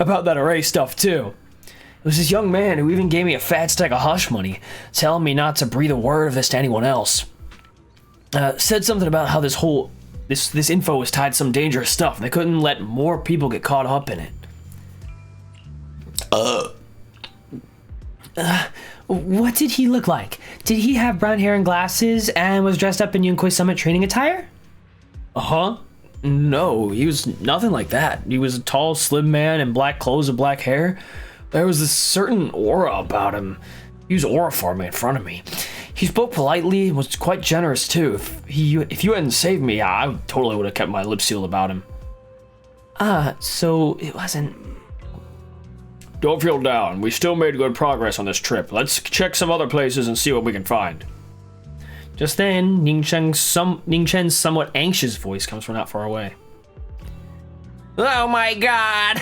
about that array stuff too. It was this young man who even gave me a fat stack of hush money, telling me not to breathe a word of this to anyone else. Said something about how this info was tied to some dangerous stuff, and they couldn't let more people get caught up in it. What did he look like? Did he have brown hair and glasses and was dressed up in Yunkoi Summit training attire? Uh-huh. No, he was nothing like that. He was a tall, slim man in black clothes and black hair. There was this certain aura about him. He used aura for me in front of me. He spoke politely and was quite generous too. If you hadn't saved me, I totally would have kept my lips sealed about him. So it wasn't... Don't feel down. We still made good progress on this trip. Let's check some other places and see what we can find. Just then, Ning Chen's somewhat anxious voice comes from not far away. Oh my god!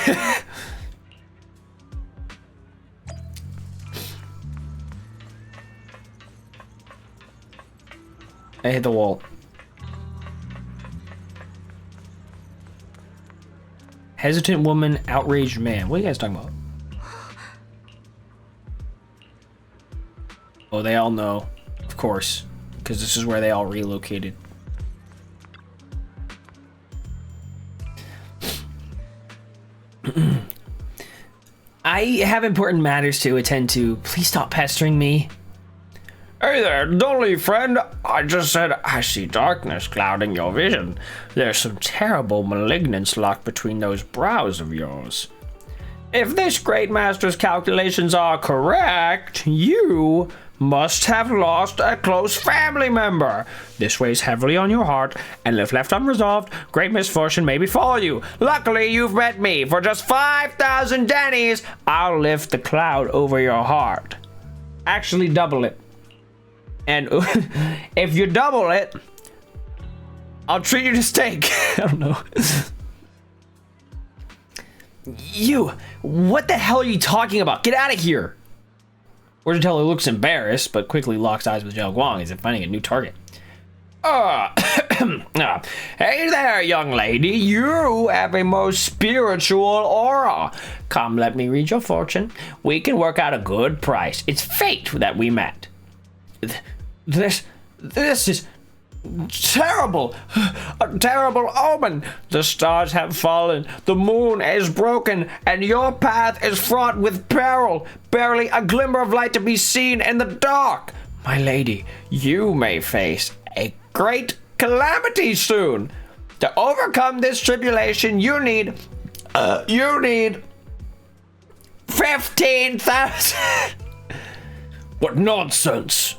I hit the wall. Hesitant woman, outraged man. What are you guys talking about? Oh, they all know. Of course. Because this is where they all relocated. I have important matters to attend to. Please stop pestering me. Hey there, don't leave, friend. I just said I see darkness clouding your vision. There's some terrible malignance locked between those brows of yours. If this great master's calculations are correct, you must have lost a close family member. This weighs heavily on your heart, and if left unresolved, great misfortune may befall you. Luckily, you've met me. For just 5,000 dennies, I'll lift the cloud over your heart. Actually, double it. And if you double it, I'll treat you to steak. I don't know. You, what the hell are you talking about? Get out of here! Fortune looks embarrassed, but quickly locks eyes with Zhao Guang as if finding a new target. Hey there, young lady. You have a most spiritual aura. Come, let me read your fortune. We can work out a good price. It's fate that we met. This is terrible. A terrible omen. The stars have fallen. The moon is broken, and your path is fraught with peril. Barely a glimmer of light to be seen in the dark. My lady, you may face a great calamity soon. To overcome this tribulation, you need 15,000. What nonsense!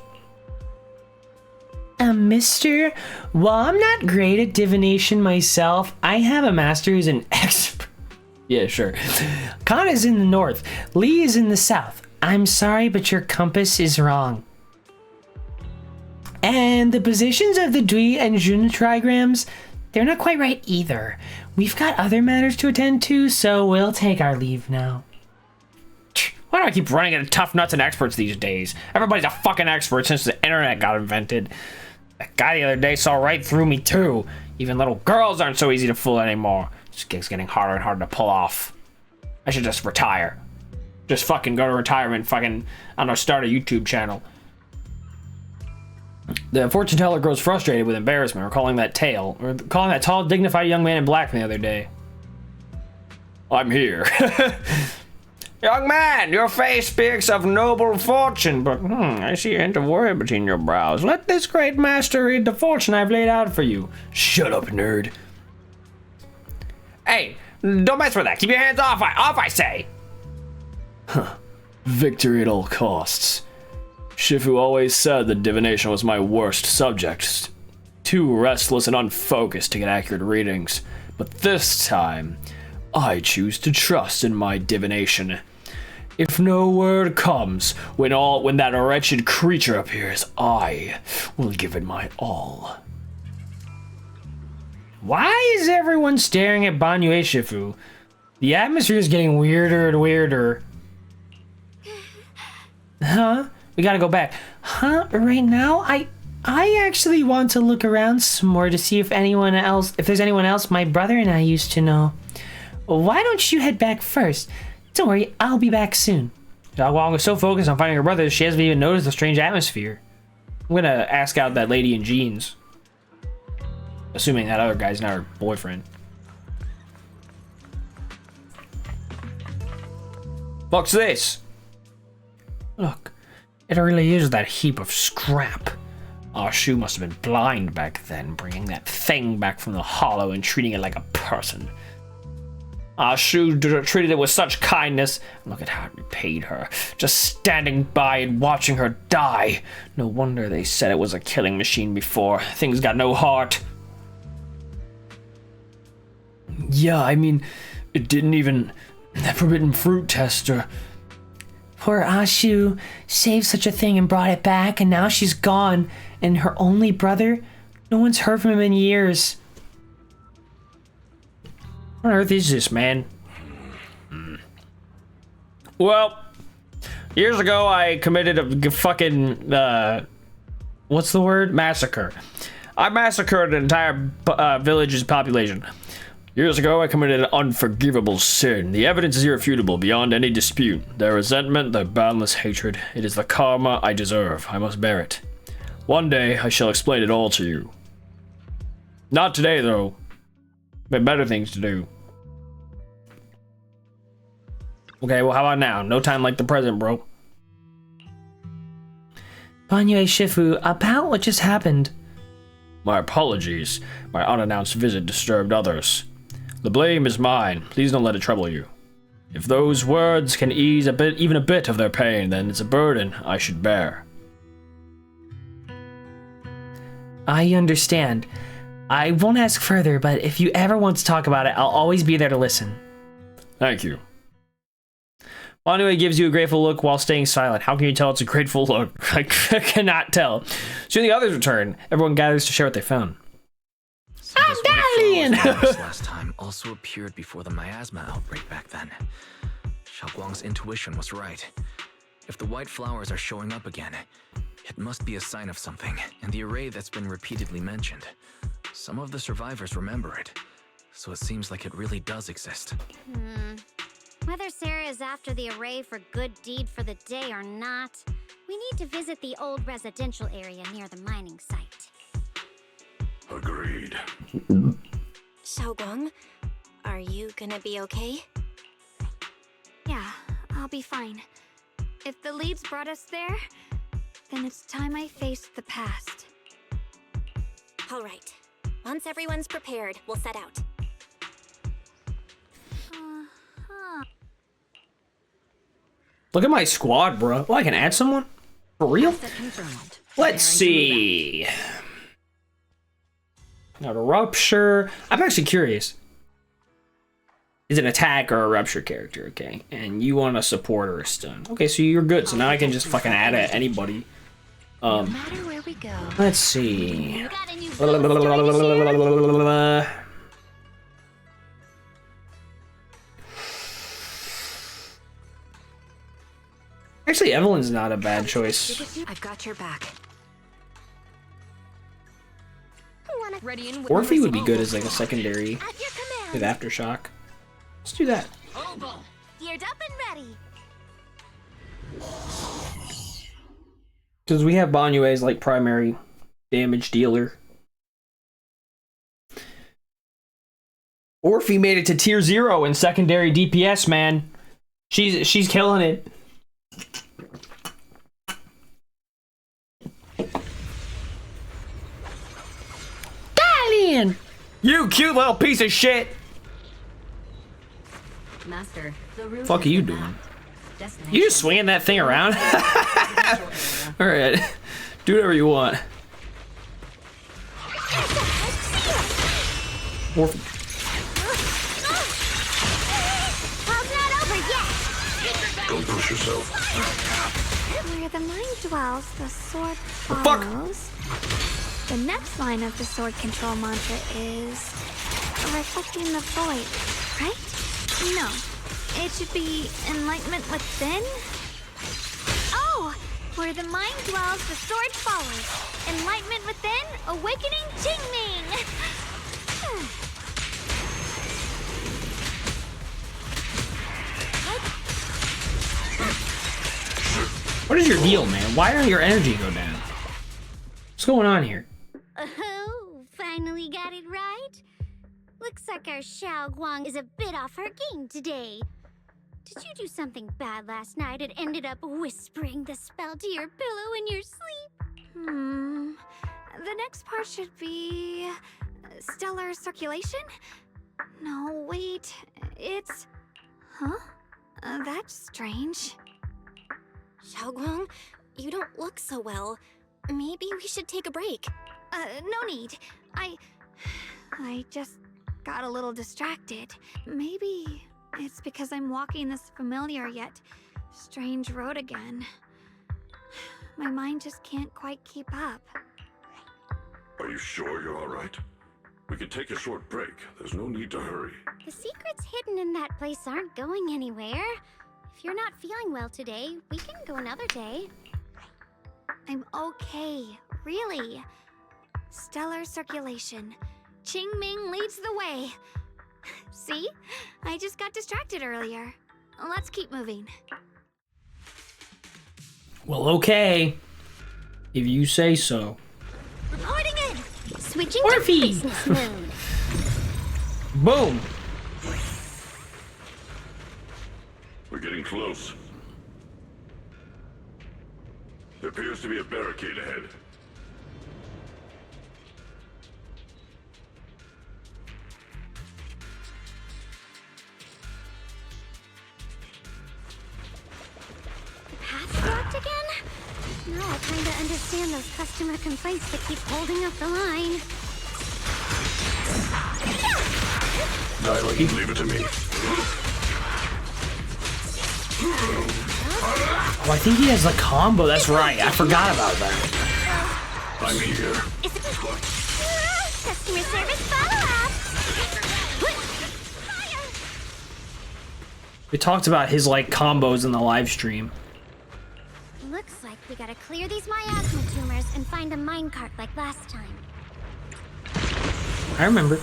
Mister, while I'm not great at divination myself, I have a master who's an expert. Yeah, sure. Khan is in the north. Lee is in the south. I'm sorry, but your compass is wrong. And the positions of the Dui and Jun trigrams, they're not quite right either. We've got other matters to attend to, so we'll take our leave now. Why do I keep running into tough nuts and experts these days? Everybody's a fucking expert since the internet got invented. That guy the other day saw right through me too. Even little girls aren't so easy to fool anymore. This gig's getting harder and harder to pull off. I should just retire. Just fucking go to retirement, fucking, I don't know, start a YouTube channel. The fortune teller grows frustrated with embarrassment, recalling that tall, dignified young man in black from the other day. I'm here. Young man, your face speaks of noble fortune, but I see a hint of worry between your brows. Let this great master read the fortune I've laid out for you. Shut up, nerd. Hey, don't mess with that. Keep your hands off, I say. Huh. Victory at all costs. Shifu always said that divination was my worst subject. Too restless and unfocused to get accurate readings. But this time, I choose to trust in my divination. If no word comes when that wretched creature appears, I will give it my all. Why is everyone staring at Banyue Shifu? The atmosphere is getting weirder and weirder. Huh? We gotta go back. Huh? Right now? I actually want to look around some more to see if there's anyone else my brother and I used to know. Why don't you head back first? Don't worry, I'll be back soon. Zhao Guang was so focused on finding her brother, she hasn't even noticed the strange atmosphere. I'm gonna ask out that lady in jeans. Assuming that other guy's not her boyfriend. What's this? Look, it really is that heap of scrap. Our Shu must have been blind back then, bringing that thing back from the hollow and treating it like a person. Our Shu treated it with such kindness. Look at how it repaid her. Just standing by and watching her die. No wonder they said it was a killing machine before. Thing's got no heart. Yeah, I mean, it didn't even... That forbidden fruit tester... Poor Ashu saved such a thing and brought it back, and now she's gone. And her only brother? No one's heard from him in years. What on earth is this, man? Well, years ago I committed a fucking, what's the word? Massacre. I massacred an entire village's population. Years ago, I committed an unforgivable sin. The evidence is irrefutable, beyond any dispute. Their resentment, their boundless hatred. It is the karma I deserve. I must bear it. One day, I shall explain it all to you. Not today, though. But better things to do. Okay, well, how about now? No time like the present, bro. Banyue Shifu, about what just happened. My apologies. My unannounced visit disturbed others. The blame is mine. Please don't let it trouble you. If those words can ease even a bit of their pain, then it's a burden I should bear. I understand. I won't ask further, but if you ever want to talk about it, I'll always be there to listen. Thank you. Banyue gives you a grateful look while staying silent. How can you tell it's a grateful look? I cannot tell. Soon the others return. Everyone gathers to share what they found. I'm Dialyn! Dialyn! last time also appeared before the miasma outbreak back then. Xiaoguang's intuition was right. If the white flowers are showing up again, it must be a sign of something, and the array that's been repeatedly mentioned. Some of the survivors remember it, so it seems like it really does exist. Whether Sarah is after the array for good deed for the day or not, we need to visit the old residential area near the mining site. Agreed. Xiaoguang, are you gonna be okay? Yeah, I'll be fine. If the leads brought us there, then it's time I faced the past. All right. Once everyone's prepared, we'll set out. Look at my squad, bro. Oh, I can add someone? For real? Let's see. Now, the Rupture. I'm actually curious. Is an attack or a Rupture character, okay? And you want a support or a stun. Okay, so you're good. So now I can just fucking add anybody. No matter where we go. Let's see. Actually, Evelyn's not a bad choice. I've got your back. Orphe would be good as like a secondary with Aftershock. Let's do that. Geared up and ready. Because we have Banyue as like primary damage dealer. Orphe made it to tier 0 in secondary DPS, man. She's killing it. Dialyn! You cute little piece of shit! Master, the route Fuck are you doing? You just swinging that thing around? Alright. Do whatever you want. Orphe. Don't push yourself. Where the mind dwells, the sword follows. The next line of the sword control mantra is reflecting the void, right? No, it should be enlightenment within. Oh, where the mind dwells, the sword follows. Enlightenment within, awakening Qingming. What is your deal, man? Why don't your energy go down? What's going on here? Oh, finally got it right. Looks like our Xiaoguang is a bit off her game today. Did you do something bad last night and ended up whispering the spell to your pillow in your sleep? The next part should be stellar circulation? No, wait. It's... Huh? That's strange. Xiaoguang, you don't look so well. Maybe we should take a break. No need. I just got a little distracted. Maybe it's because I'm walking this familiar yet strange road again. My mind just can't quite keep up. Are you sure you're all right? We can take a short break. There's no need to hurry. The secrets hidden in that place aren't going anywhere. If you're not feeling well today, we can go another day. I'm okay, really. Stellar circulation. Qingming leads the way. See? I just got distracted earlier. Let's keep moving. Well, okay. If you say so. Reporting in! Switching Orphe! to business mode. Boom! We're getting close. There appears to be a barricade ahead. Path blocked again? Now I kinda understand those customer complaints that keep holding up the line. Dialyn, leave it to me. Oh, I think he has a combo. That's right. I forgot about that. I'm here. Customer service follow-up! We talked about his like combos in the live stream. Looks like we gotta clear these miasma tumors and find a minecart like last time. I remember.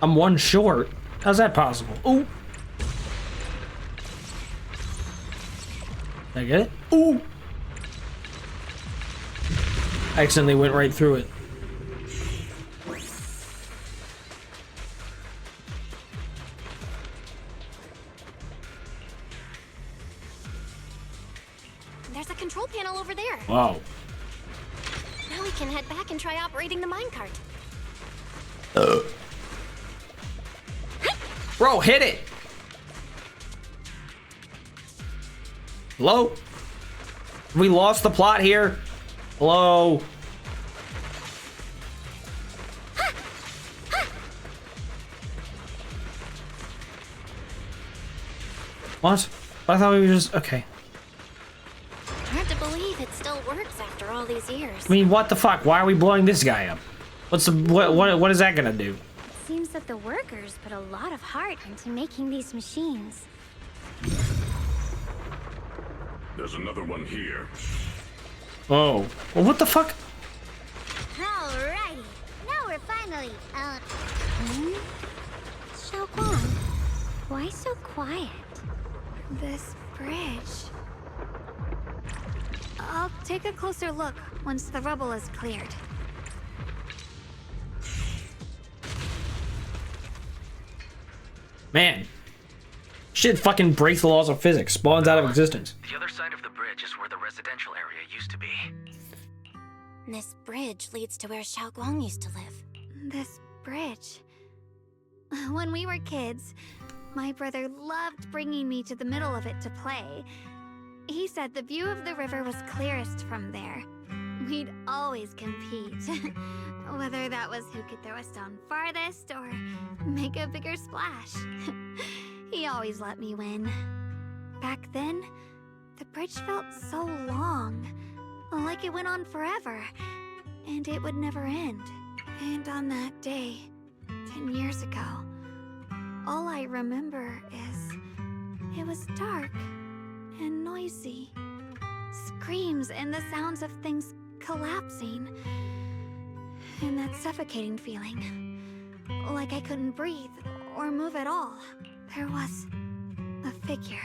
I'm one short. How's that possible? Ooh. Did I get it? Ooh. I accidentally went right through it. There's a control panel over there. Wow. Now we can head back and try operating the minecart. Bro, hit it! Hello? We lost the plot here? Hello? What? I thought we were just... Okay. Hard to believe it still works after all these years. I mean, what the fuck? Why are we blowing this guy up? What's the... What is that gonna do? It seems that the workers put a lot of heart into making these machines. There's another one here. Oh. Well, what the fuck? Alrighty. Now we're finally out. Xiaoguang, why so quiet? This bridge. I'll take a closer look once the rubble is cleared. Man. Shit fucking breaks the laws of physics. Spawns out of existence. The other side of the bridge is where the residential area used to be. This bridge leads to where Xiaoguang used to live. This bridge. When we were kids, my brother loved bringing me to the middle of it to play. He said the view of the river was clearest from there. We'd always compete. Whether that was who could throw a stone farthest or make a bigger splash. He always let me win. Back then, the bridge felt so long. Like it went on forever. And it would never end. And on that day, 10 years ago, all I remember is it was dark and noisy. Screams and the sounds of things collapsing. And that suffocating feeling. Like I couldn't breathe or move at all. There was a figure.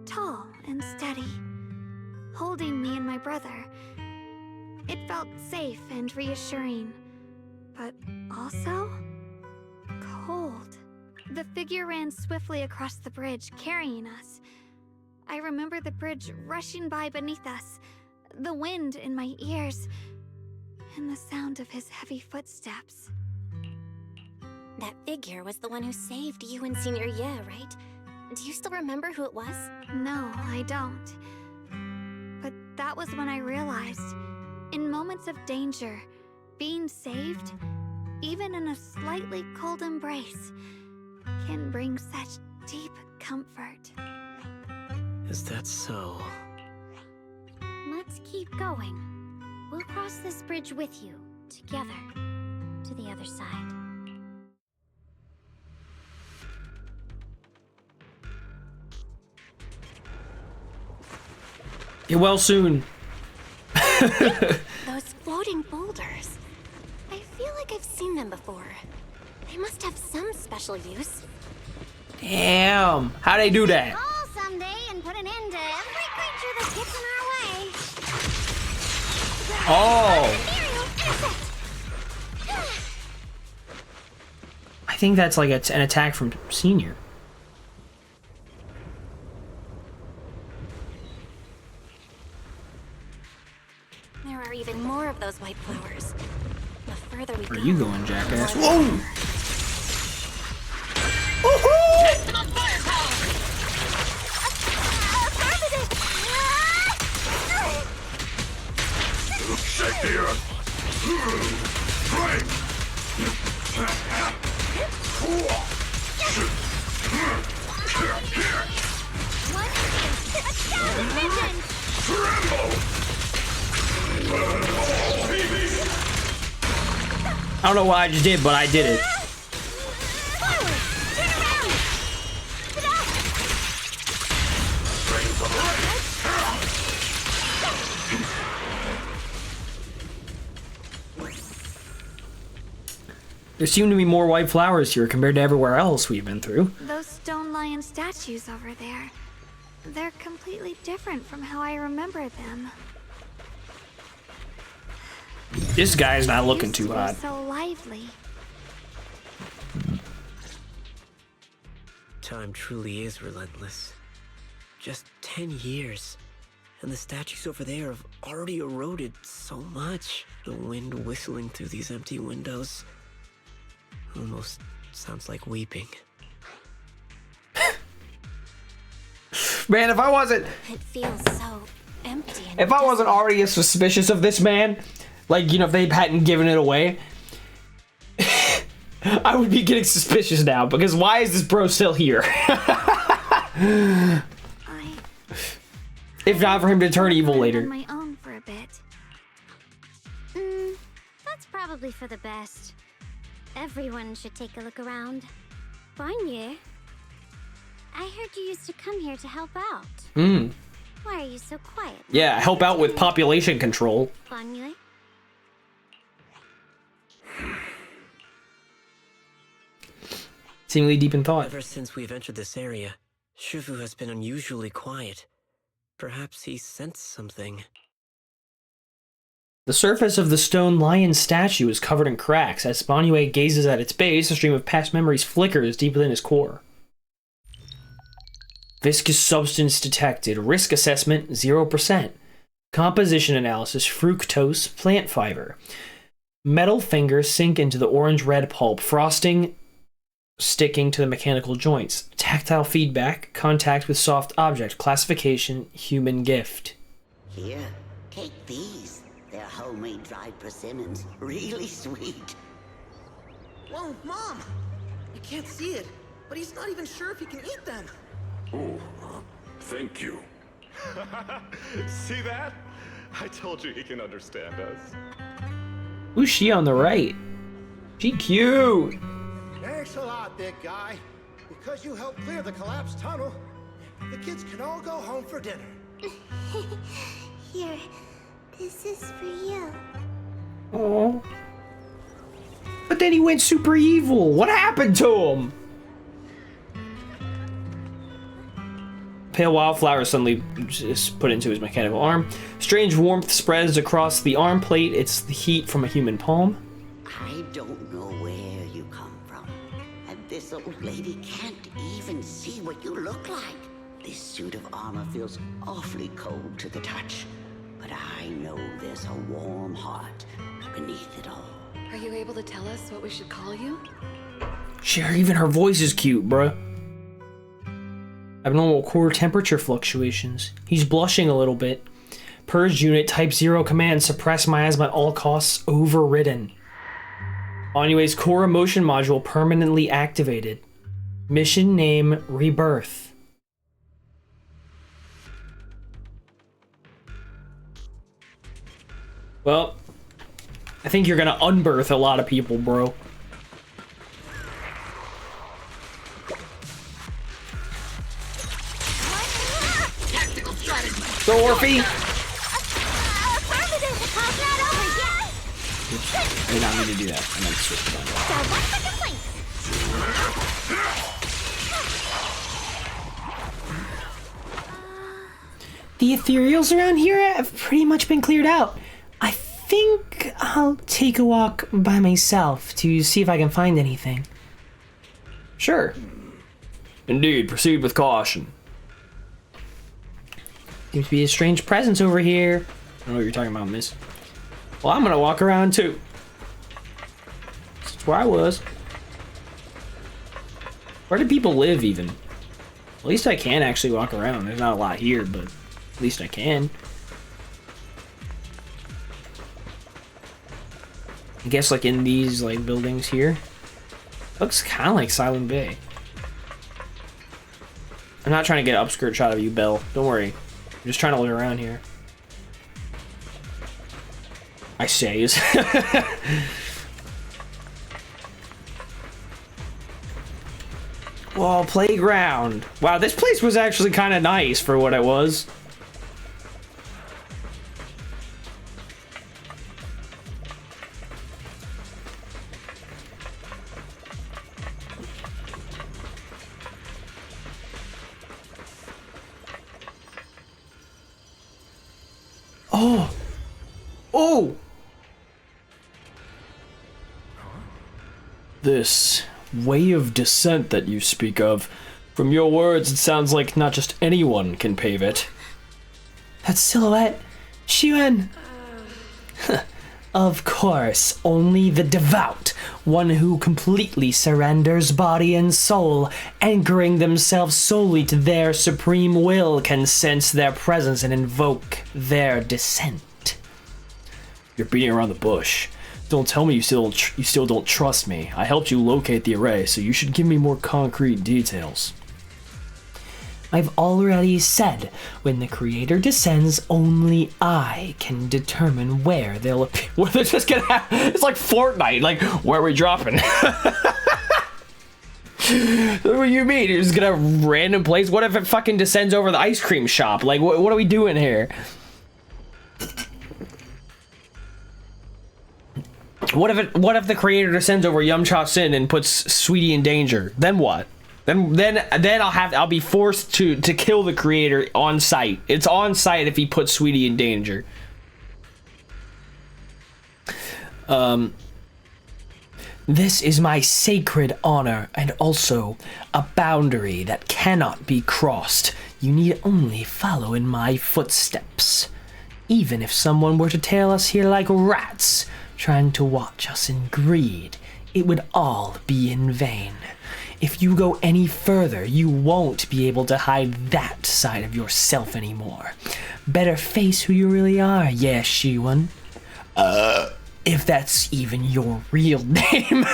Tall and steady. Holding me and my brother. It felt safe and reassuring. But also cold. The figure ran swiftly across the bridge, carrying us. I remember the bridge rushing by beneath us, the wind in my ears, and the sound of his heavy footsteps. That figure was the one who saved you and Senior Ye, right? Do you still remember who it was? No, I don't. But that was when I realized, in moments of danger, being saved, even in a slightly cold embrace, can bring such deep comfort. Is that so? Let's keep going. We'll cross this bridge with you, together, to the other side. Get well soon. Those floating boulders. I feel like I've seen them before. They must have some special use. Damn. How'd they do that? Fall someday and put an end to every creature that gets in our way. Oh. I think that's like an attack from Senior. There are even more of those white flowers. The further we Where go, are you going, jackass? the Whoa! Shake the earth! Break! I don't know what I just did, but I did it. There seem to be more white flowers here compared to everywhere else we've been through. Those stone lion statues over there. They're completely different from how I remember them. This guy's not looking Used too to be hot. so lively. Time truly is relentless. Just 10 years. And the statues over there have already eroded so much. The wind whistling through these empty windows almost sounds like weeping. Man, if I wasn't... It feels so empty. And If I wasn't already suspicious of this man, like, you know, if they hadn't given it away, I would be getting suspicious now, because why is this bro still here? If not for him to turn evil later. On my own for a bit. That's probably for the best. Everyone should take a look around. Bonnier, I heard you used to come here to help out. Why are you so quiet? Yeah, help out with population control. Bonnier? Seemingly deep in thought. Ever since we've entered this area, Shifu has been unusually quiet. Perhaps he sensed something. The surface of the stone lion statue is covered in cracks. As Bonnier gazes at its base, a stream of past memories flickers deep within his core. Viscous substance detected. Risk assessment 0%. Composition analysis fructose plant fiber. Metal fingers sink into the orange-red pulp. Frosting sticking to the mechanical joints. Tactile feedback. Contact with soft object. Classification human gift. Here, take these. They're homemade dried persimmons. Really sweet. Whoa, Mom! You can't see it, but he's not even sure if he can eat them. Oh, thank you. See that? I told you he can understand us. Who's she on the right? She cute. Thanks a lot, big guy. Because you helped clear the collapsed tunnel, the kids can all go home for dinner. Here, this is for you. Oh. But then he went super evil. What happened to him? Pale wildflower suddenly just put into his mechanical arm. Strange warmth spreads across the arm plate. It's the heat from a human palm. I don't know where you come from. And this old lady can't even see what you look like. This suit of armor feels awfully cold to the touch. But I know there's a warm heart beneath it all. Are you able to tell us what we should call you? Sure, even her voice is cute, bruh. Abnormal core temperature fluctuations. He's blushing a little bit. Purge unit type 0 command. Suppress miasma at all costs. Overridden. Anyways, core emotion module permanently activated. Mission name Rebirth. Well, I think you're gonna unbirth a lot of people, bro. So, Orphe. I did not mean to do that. I meant to switch it on. The ethereals around here have pretty much been cleared out. I think I'll take a walk by myself to see if I can find anything. Sure. Indeed, proceed with caution. Seems to be a strange presence over here. I don't know what you're talking about, miss. Well, I'm gonna walk around too. That's where I was. Where do people live, even? At least I can actually walk around. There's not a lot here, but at least I can. I guess like in these like buildings here. Looks kind of like Silent Bay. I'm not trying to get an upskirt shot of you, Belle. Don't worry. I'm just trying to look around here. I says. Whoa, playground. Wow, this place was actually kind of nice for what it was. Oh! Oh! This way of descent that you speak of, from your words, it sounds like not just anyone can pave it. That silhouette, Shiyuan. Of course, only the devout, one who completely surrenders body and soul, anchoring themselves solely to their supreme will, can sense their presence and invoke their descent. You're beating around the bush. Don't tell me you still don't trust me. I helped you locate the array, so you should give me more concrete details. I've already said, when the creator descends, only I can determine where they'll appear. What, they're just gonna have, it's like Fortnite, like, where are we dropping? What do you mean? You're just gonna have a random place? What if it fucking descends over the ice cream shop? Like, what are we doing here? What if the creator descends over Yum-Cha Sin and puts Sweetie in danger? Then what? Then I'll be forced to kill the creator on sight. It's on sight if he puts Sweetie in danger. This is my sacred honor and also a boundary that cannot be crossed. You need only follow in my footsteps. Even if someone were to tail us here like rats, trying to watch us in greed, it would all be in vain. If you go any further, you won't be able to hide that side of yourself anymore. Better face who you really are, yeah, Shiyuan. If that's even your real name.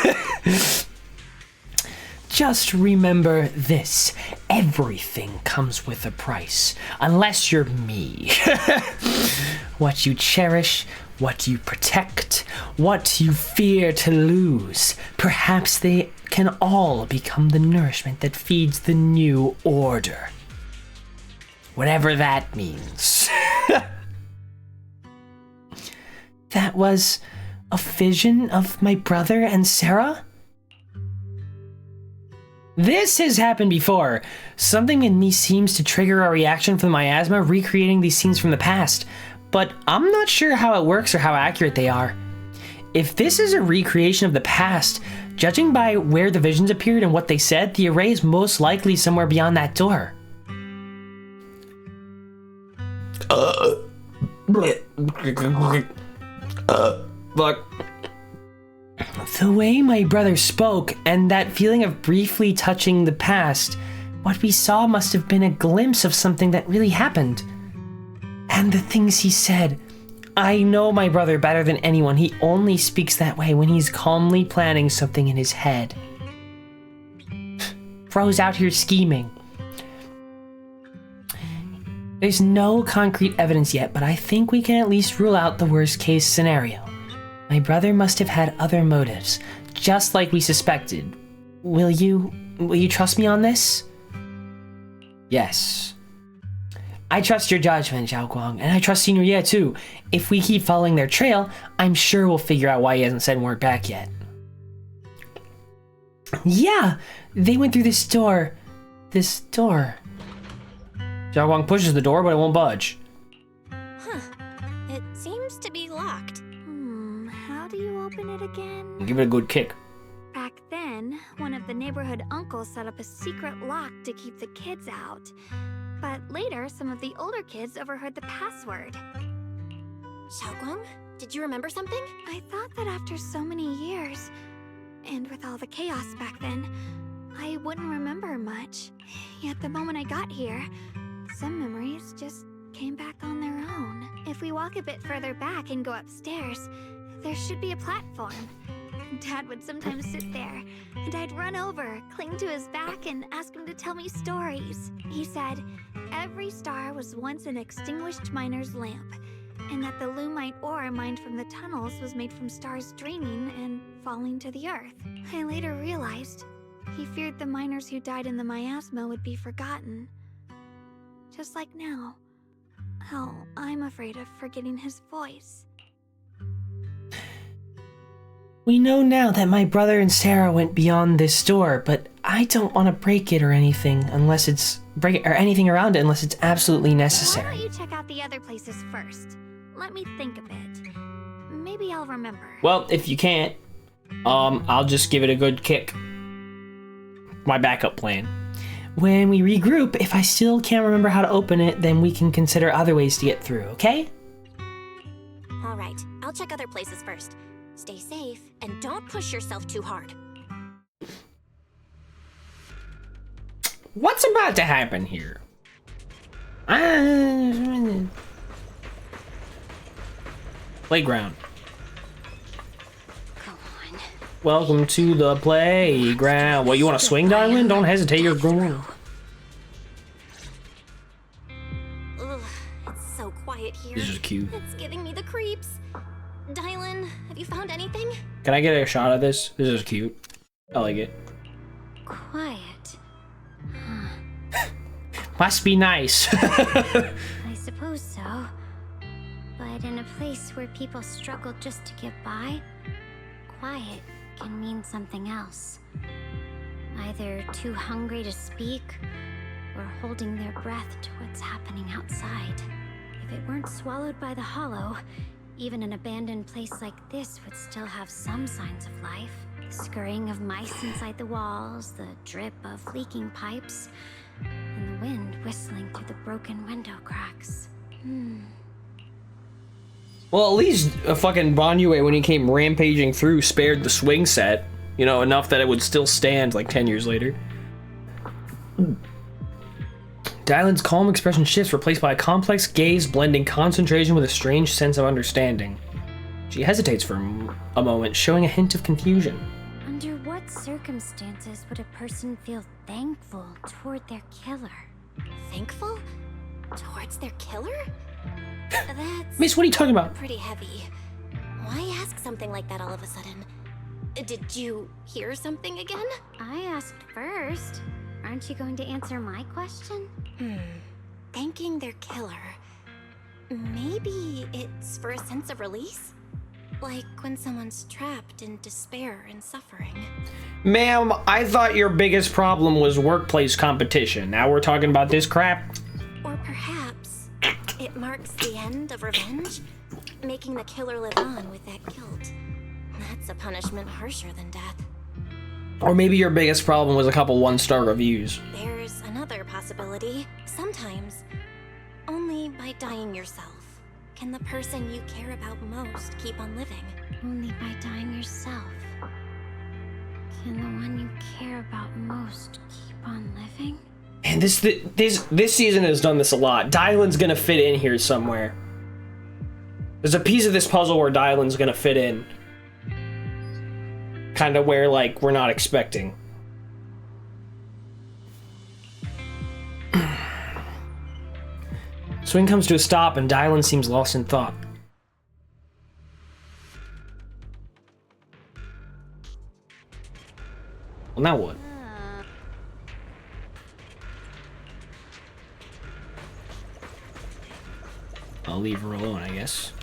Just remember this. Everything comes with a price, unless you're me. What you cherish, what you protect, what you fear to lose. Perhaps they can all become the nourishment that feeds the new order. Whatever that means. That was a vision of my brother and Sarah? This has happened before. Something in me seems to trigger a reaction from miasma, recreating these scenes from the past. But I'm not sure how it works or how accurate they are. If this is a recreation of the past, judging by where the visions appeared and what they said, the array is most likely somewhere beyond that door. Look. The way my brother spoke and that feeling of briefly touching the past, what we saw must have been a glimpse of something that really happened. And the things he said. I know my brother better than anyone. He only speaks that way when he's calmly planning something in his head. Bro's out here scheming. There's no concrete evidence yet, but I think we can at least rule out the worst case scenario. My brother must have had other motives, just like we suspected. Will you trust me on this? Yes. I trust your judgment, Zhao Guang, and I trust Senior Ye too. If we keep following their trail, I'm sure we'll figure out why he hasn't sent word back yet. Yeah, they went through this door. This door. Zhao Guang pushes the door, but it won't budge. Huh. It seems to be locked. How do you open it again? Give it a good kick. Back then, one of the neighborhood uncles set up a secret lock to keep the kids out. But later, some of the older kids overheard the password. Xiaoguang, did you remember something? I thought that after so many years, and with all the chaos back then, I wouldn't remember much. Yet the moment I got here, some memories just came back on their own. If we walk a bit further back and go upstairs, there should be a platform. Dad would sometimes sit there, and I'd run over, cling to his back, and ask him to tell me stories. He said every star was once an extinguished miner's lamp, and that the lumite ore mined from the tunnels was made from stars draining and falling to the earth. I later realized he feared the miners who died in the miasma would be forgotten. Just like now. Hell, I'm afraid of forgetting his voice. We know now that my brother and Sarah went beyond this door, but I don't want to break it or anything unless it's anything around it unless it's absolutely Why necessary. don't you check out the other places first? Let me think a bit. Maybe I'll remember. Well, if you can't, I'll just give it a good kick. My backup plan. When we regroup, if I still can't remember how to open it, then we can consider other ways to get through, okay? All right, I'll check other places first. Stay safe, and don't push yourself too hard. What's about to happen here? Playground. Welcome to the playground. What, you want to swing, Dialyn? Don't hesitate, you're going. Ugh, it's so quiet here. This is cute. It's giving me the creeps. Dialyn, have you found anything? Can I get a shot of this? This is cute. I like it. Quiet. Must be nice. I suppose so. But in a place where people struggle just to get by, quiet can mean something else. Either too hungry to speak, or holding their breath to what's happening outside. If it weren't swallowed by the hollow, even an abandoned place like this would still have some signs of life. The scurrying of mice inside the walls, the drip of leaking pipes, and the wind whistling through the broken window cracks. Well, at least a fucking Banyue, when he came rampaging through, spared the swing set. You know, enough that it would still stand like 10 years later. Dialyn's calm expression shifts, replaced by a complex gaze blending concentration with a strange sense of understanding. She hesitates for a moment, showing a hint of confusion. Under what circumstances would a person feel thankful toward their killer? Thankful? Towards their killer? That's Miss, what are you talking about? pretty heavy. Why ask something like that all of a sudden? Did you hear something again? I asked first. Aren't you going to answer my question? Thanking their killer. Maybe it's for a sense of release? Like when someone's trapped in despair and suffering. Ma'am, I thought your biggest problem was workplace competition. Now we're talking about this crap? Or perhaps it marks the end of revenge, making the killer live on with that guilt. That's a punishment harsher than death. Or maybe your biggest problem was a couple 1-star reviews. There's another possibility. Sometimes, only by dying yourself can the person you care about most keep on living. Only by dying yourself can the one you care about most keep on living? And this season has done this a lot. Dialyn's gonna fit in here somewhere. There's a piece of this puzzle where Dialyn's gonna fit in. Kind of where, like, we're not expecting. Swing comes to a stop and Dialyn seems lost in thought. Well, now what? I'll leave her alone, I guess.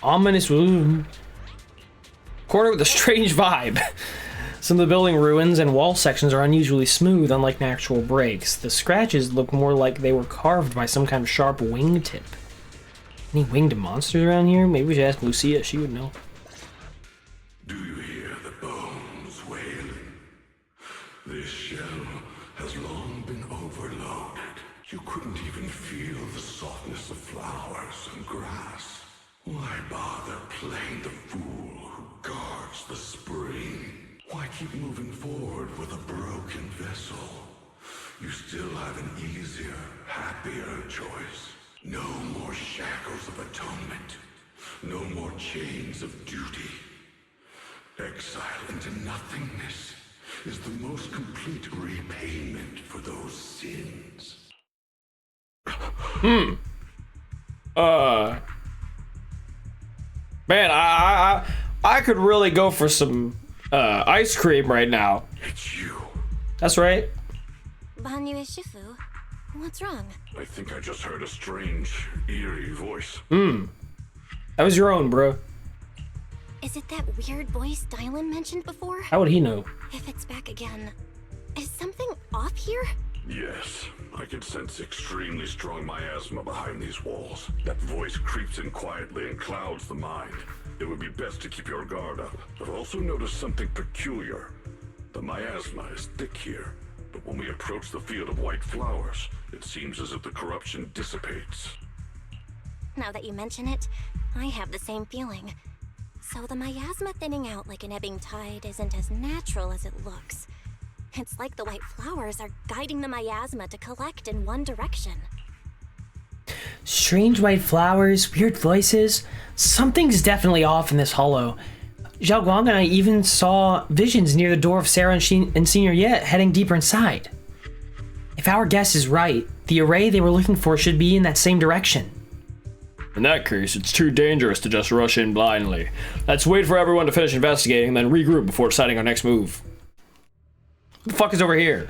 Ominous room. Corner with a strange vibe. Some of the building ruins and wall sections are unusually smooth, unlike natural breaks. The scratches look more like they were carved by some kind of sharp wingtip. Any winged monsters around here? Maybe we should ask Lucia, she would know. Do you hear the bones wailing? This shell has long been overloaded. You couldn't even feel the softness of flowers and grass. Why bother playing the fool who guards the spring? Why keep moving forward with a broken vessel? you still have an easier, happier choice. No more shackles of atonement. No more chains of duty. Exile into nothingness is the most complete repayment for those sins. Man, I could really go for some ice cream right now. It's you. That's right. Banyu is Shifu. What's wrong? I think I just heard a strange, eerie voice. That was your own, bro. Is it that weird voice Dialyn mentioned before? How would he know? If it's back again, is something off here? Yes, I can sense extremely strong miasma behind these walls. That voice creeps in quietly and clouds the mind. It would be best to keep your guard up. I've also noticed something peculiar. The miasma is thick here, but when we approach the field of white flowers, it seems as if the corruption dissipates. Now that you mention it, I have the same feeling. So the miasma thinning out like an ebbing tide isn't as natural as it looks. It's like the white flowers are guiding the miasma to collect in one direction. Strange white flowers, weird voices. Something's definitely off in this hollow. Zhao Guang and I even saw visions near the door of Sarah and Senior Ye heading deeper inside. If our guess is right, the array they were looking for should be in that same direction. In that case, it's too dangerous to just rush in blindly. Let's wait for everyone to finish investigating, then regroup before deciding our next move. What the fuck is over here?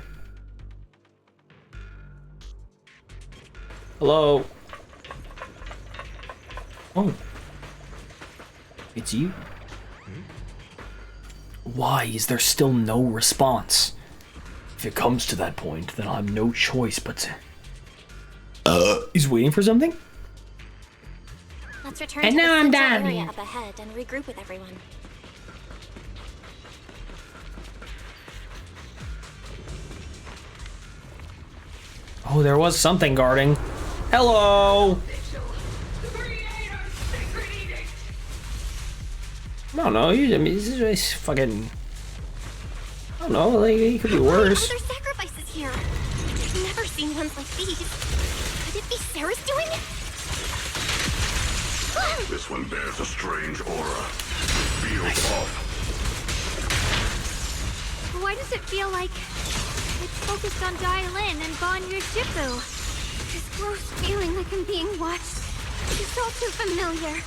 Hello? Oh. It's you? Why is there still no response? If it comes to that point, then I'll have no choice but to... He's waiting for something? Let's return And to now the I'm central done. area up ahead and regroup with everyone. Oh, there was something guarding. Hello! No, this is fucking... I don't know, like, it could be worse. Other sacrifices here. I've never seen ones like these. Could it be Sarah's doing? This one bears a strange aura. Feels off. Why does it feel like it's focused on Dialyn and Banyu Shifu? This gross feeling like I'm being watched. It's all too familiar.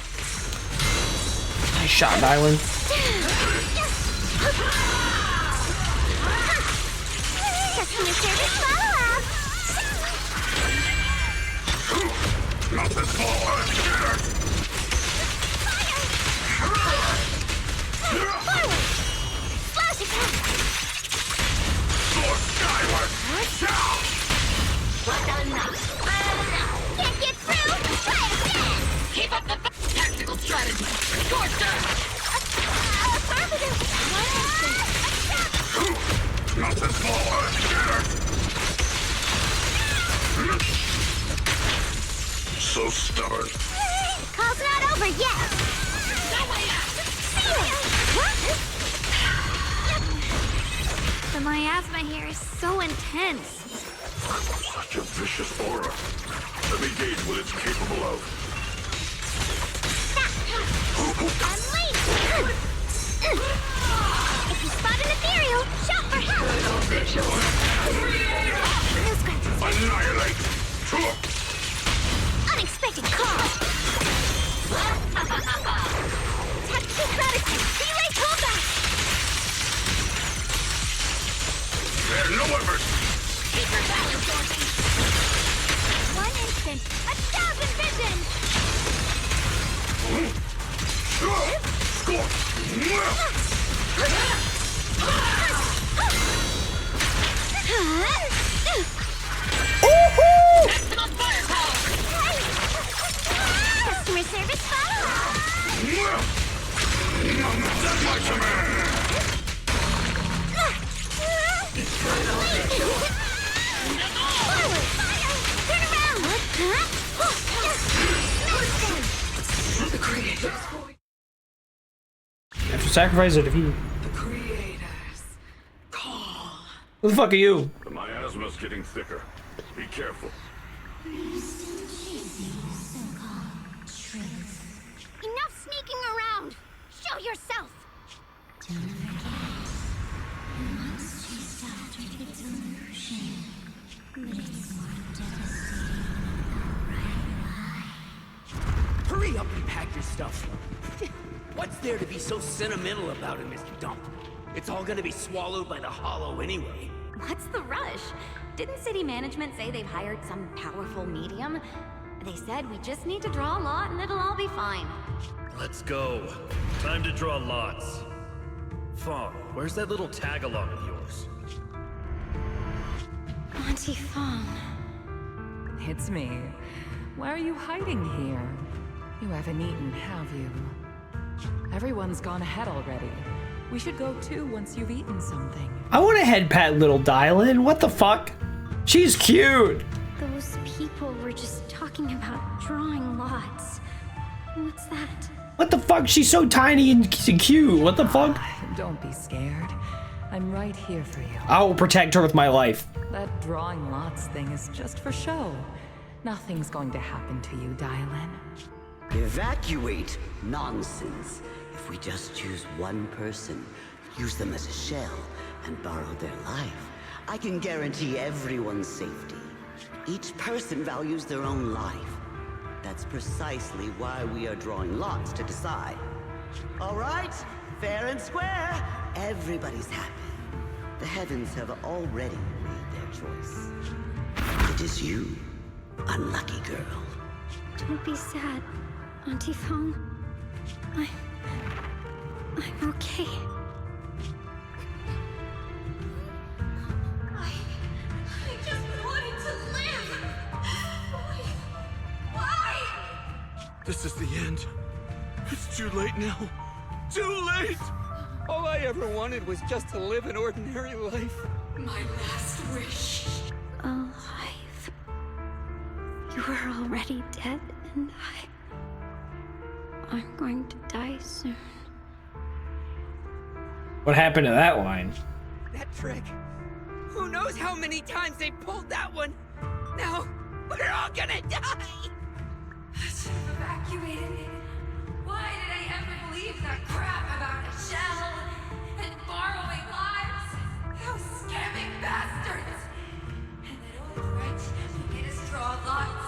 Nice shot, Dialyn. Customer service follow-up. Nothing forward! Forward! Slash attack! Soar skyward! Can't get through! Try again! Keep up the tactical strategy! Scorcher! Affirmative! Nothing forward! So stubborn. Call's not over yet! The miasma here is so intense. Such a vicious aura. Let me gauge what it's capable of. I'm late! If you spot an ethereal, shout for help! No scratches. Annihilate! Unexpected call! Tactical gratitude! Relay combat! There's no effort! Keep your balance, Dorothy! 1 instant, 1,000 visions! Maximum firepower! Customer service follow-up! That's my command! Forward! Turn around! The creators. After sacrifice or defeat. The creators. Call. Who the fuck are you? The miasma plasma's getting thicker. Be careful. Enough sneaking around! Show yourself! Don't forget, once we start with the delusion, but it's more devastating. Hurry up and pack your stuff. What's there to be so sentimental about in this dump? It's all gonna be swallowed by the hollow anyway. What's the rush? Didn't city management say they've hired some powerful medium? They said we just need to draw a lot and it'll all be fine. Let's go. Time to draw lots. Fong, where's that little tag-along of yours? Auntie Fong. It's me. Why are you hiding here? You haven't eaten, have you? Everyone's gone ahead already. We should go too once you've eaten something. I want to head pat little Dialyn. What the fuck? She's cute. Those people were just talking about drawing lots. What's that? What the fuck? She's so tiny and cute. What the fuck? Don't be scared. I'm right here for you. I will protect her with my life. That drawing lots thing is just for show. Nothing's going to happen to you, Dialyn. Evacuate? Nonsense. If we just choose one person, use them as a shell, and borrow their life, I can guarantee everyone's safety. Each person values their own life. That's precisely why we are drawing lots to decide. All right? Fair and square. Everybody's happy. The heavens have already made their choice. It is you, unlucky girl. Don't be sad, Auntie Fong. I'm okay. I just wanted to live! Why? This is the end. It's too late now. Too late! All I ever wanted was just to live an ordinary life. My last wish. Alive. You were already dead, and I'm going to die soon. What happened to that line? That trick. Who knows how many times they pulled that one? Now, we're all gonna die! I should have evacuated me. Why did I ever believe that crap about a shell and borrowing lives? Those scamming bastards! And that old wretch who made us draw lots.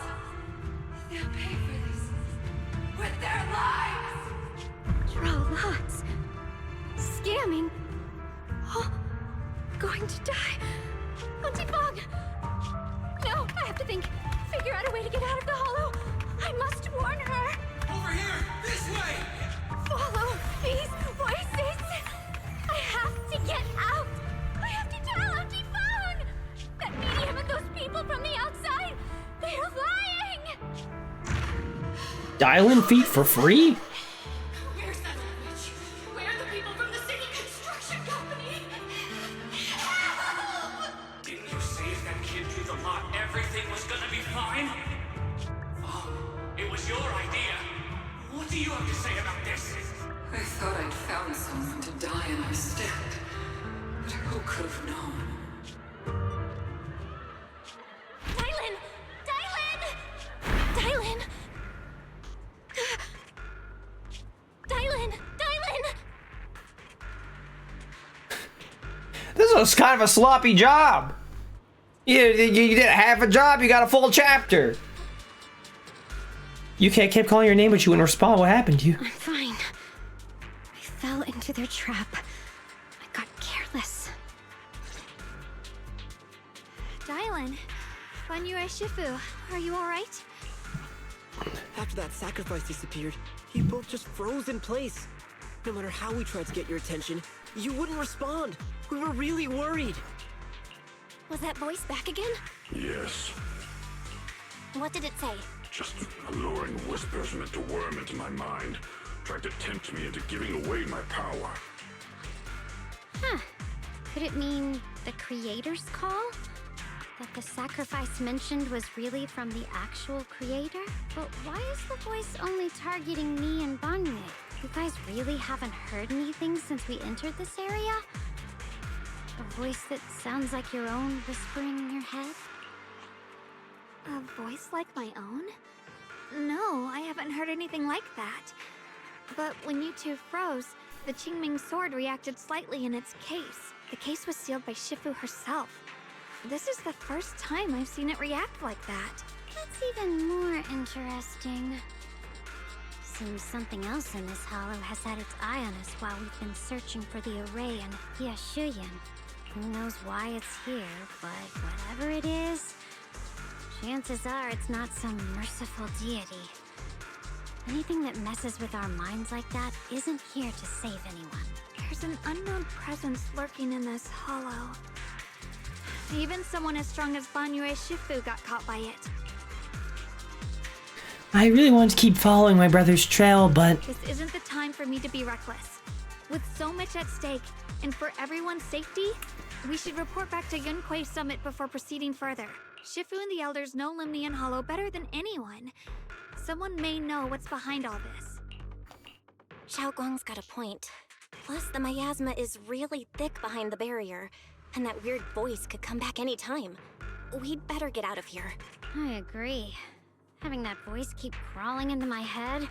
They'll pay for this with their lives! Draw lots. Scamming. Oh, going to die. Auntie Fong! No, I have to think. Figure out a way to get out of the hollow. I must warn her. Over here! This way! Follow these voices. I have to get out. I have to tell Auntie Fong. That medium and those people from the outside, they're lying. Dialyn feet for free? Where's that witch? Where are the people from the city construction company? Help! Didn't you say if that kid drew the lot, everything was gonna be fine? Oh, it was your idea. What do you have to say about this? I thought I'd found someone to die in our stead. But who could have known? Dialyn! Dialyn! Dialyn! Dialyn! Dialyn! This was kind of a sloppy job. You did half a job, you got a full chapter. You kept calling your name, but you wouldn't respond. What happened to you? I'm fine. I fell into their trap. I got careless. Dialyn, Banyu Shifu, are you alright? After that sacrifice disappeared, you both just froze in place. No matter how we tried to get your attention, you wouldn't respond. We were really worried. Was that voice back again? Yes. What did it say? Just alluring whispers meant to worm into my mind. Tried to tempt me into giving away my power. Huh. Could it mean the creator's call? That the sacrifice mentioned was really from the actual creator? But why is the voice only targeting me and Banyu? You guys really haven't heard anything since we entered this area? A voice that sounds like your own whispering in your head? A voice like my own? No, I haven't heard anything like that. But when you two froze, the Qingming sword reacted slightly in its case. The case was sealed by Shifu herself. This is the first time I've seen it react like that. That's even more interesting. Seems something else in this hollow has had its eye on us while we've been searching for the array in Yashuyan. Who knows why it's here, but whatever it is, chances are it's not some merciful deity. Anything that messes with our minds like that isn't here to save anyone. There's an unknown presence lurking in this hollow. Even someone as strong as Banyue Shifu got caught by it. I really want to keep following my brother's trail, but... This isn't the time for me to be reckless. With so much at stake, and for everyone's safety, we should report back to Yunquei Summit before proceeding further. Shifu and the elders know Limnian Hollow better than anyone. Someone may know what's behind all this. Xiaoguang's got a point. Plus, the miasma is really thick behind the barrier, and that weird voice could come back any time. We'd better get out of here. I agree. Having that voice keep crawling into my head,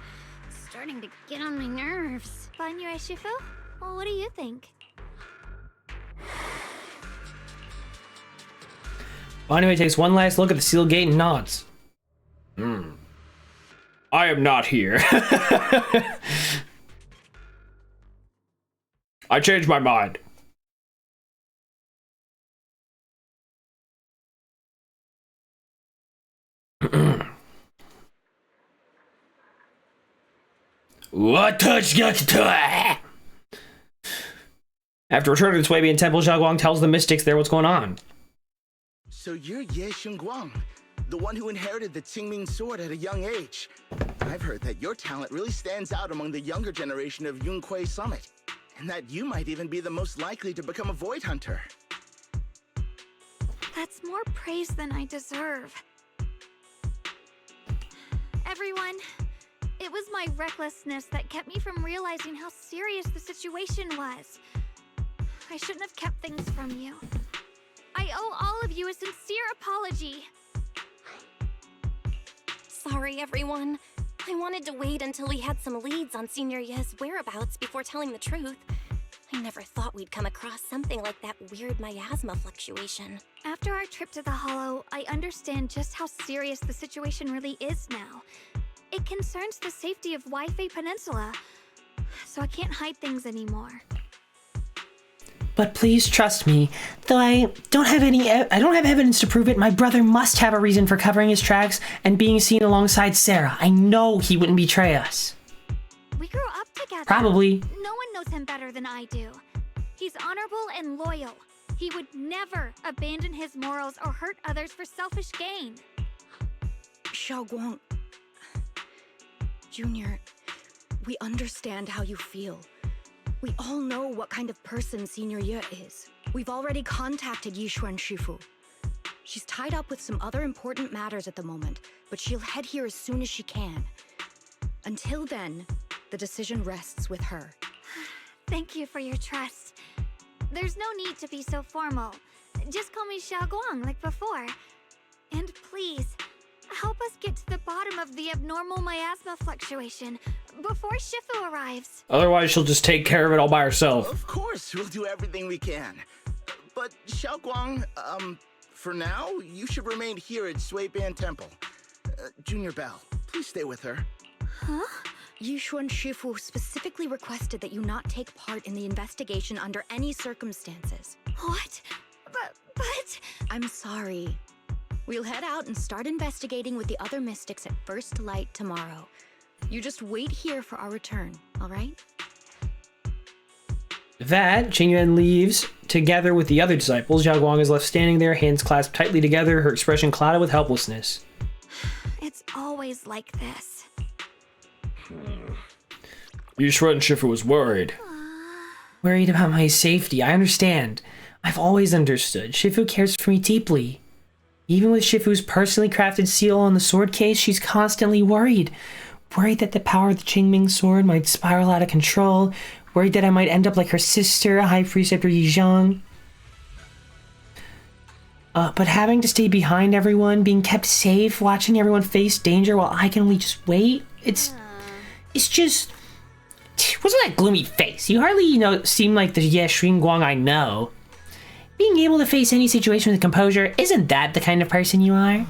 it's starting to get on my nerves. Banyue Shifu? Well, what do you think? Banyue takes one last look at the sealed gate and nods. I am not here. I changed my mind. What touch got to it? After returning to the Swabian temple, Xiaoguang tells the mystics there what's going on. So you're Ye Xingguang, the one who inherited the Qingming sword at a young age. I've heard that your talent really stands out among the younger generation of Yunquei Summit, and that you might even be the most likely to become a void hunter. That's more praise than I deserve. Everyone, it was my recklessness that kept me from realizing how serious the situation was. I shouldn't have kept things from you. I owe all of you a sincere apology. Sorry, everyone. I wanted to wait until we had some leads on Senior Ye's whereabouts before telling the truth. I never thought we'd come across something like that weird miasma fluctuation. After our trip to the Hollow, I understand just how serious the situation really is now. It concerns the safety of Waifei Peninsula, so I can't hide things anymore. But please trust me, though I don't have evidence to prove it, my brother must have a reason for covering his tracks and being seen alongside Sarah. I know he wouldn't betray us. We grew up together. Probably. No one knows him better than I do. He's honorable and loyal. He would never abandon his morals or hurt others for selfish gain. Xiaoguang, Junior, we understand how you feel. We all know what kind of person Senior Ye is. We've already contacted Yishuan Shifu. She's tied up with some other important matters at the moment, but she'll head here as soon as she can. Until then, the decision rests with her. Thank you for your trust. There's no need to be so formal. Just call me Xiaoguang like before. And please, help us get to the bottom of the abnormal miasma fluctuation before Shifu arrives. Otherwise, she'll just take care of it all by herself. Of course, we'll do everything we can. But Xiaoguang, for now, you should remain here at Shuiban Temple. Junior Bell, please stay with her. Huh? Yishuan Shifu specifically requested that you not take part in the investigation under any circumstances. What? But... I'm sorry. We'll head out and start investigating with the other mystics at first light tomorrow. You just wait here for our return, all right? That, Qingyuan leaves. Together with the other disciples, Xiaoguang is left standing there, hands clasped tightly together, her expression clouded with helplessness. It's always like this. Yishuan Shifu was worried. Worried about my safety, I understand. I've always understood. Shifu cares for me deeply. Even with Shifu's personally crafted seal on the sword case, she's constantly worried. Worried that the power of the Qingming sword might spiral out of control. Worried that I might end up like her sister, High Preceptor Yizhang. But having to stay behind everyone, being kept safe, watching everyone face danger while I can only just wait, it's just... What's that gloomy face? You hardly, seem like the Ye Guang I know. Being able to face any situation with composure, isn't that the kind of person you are?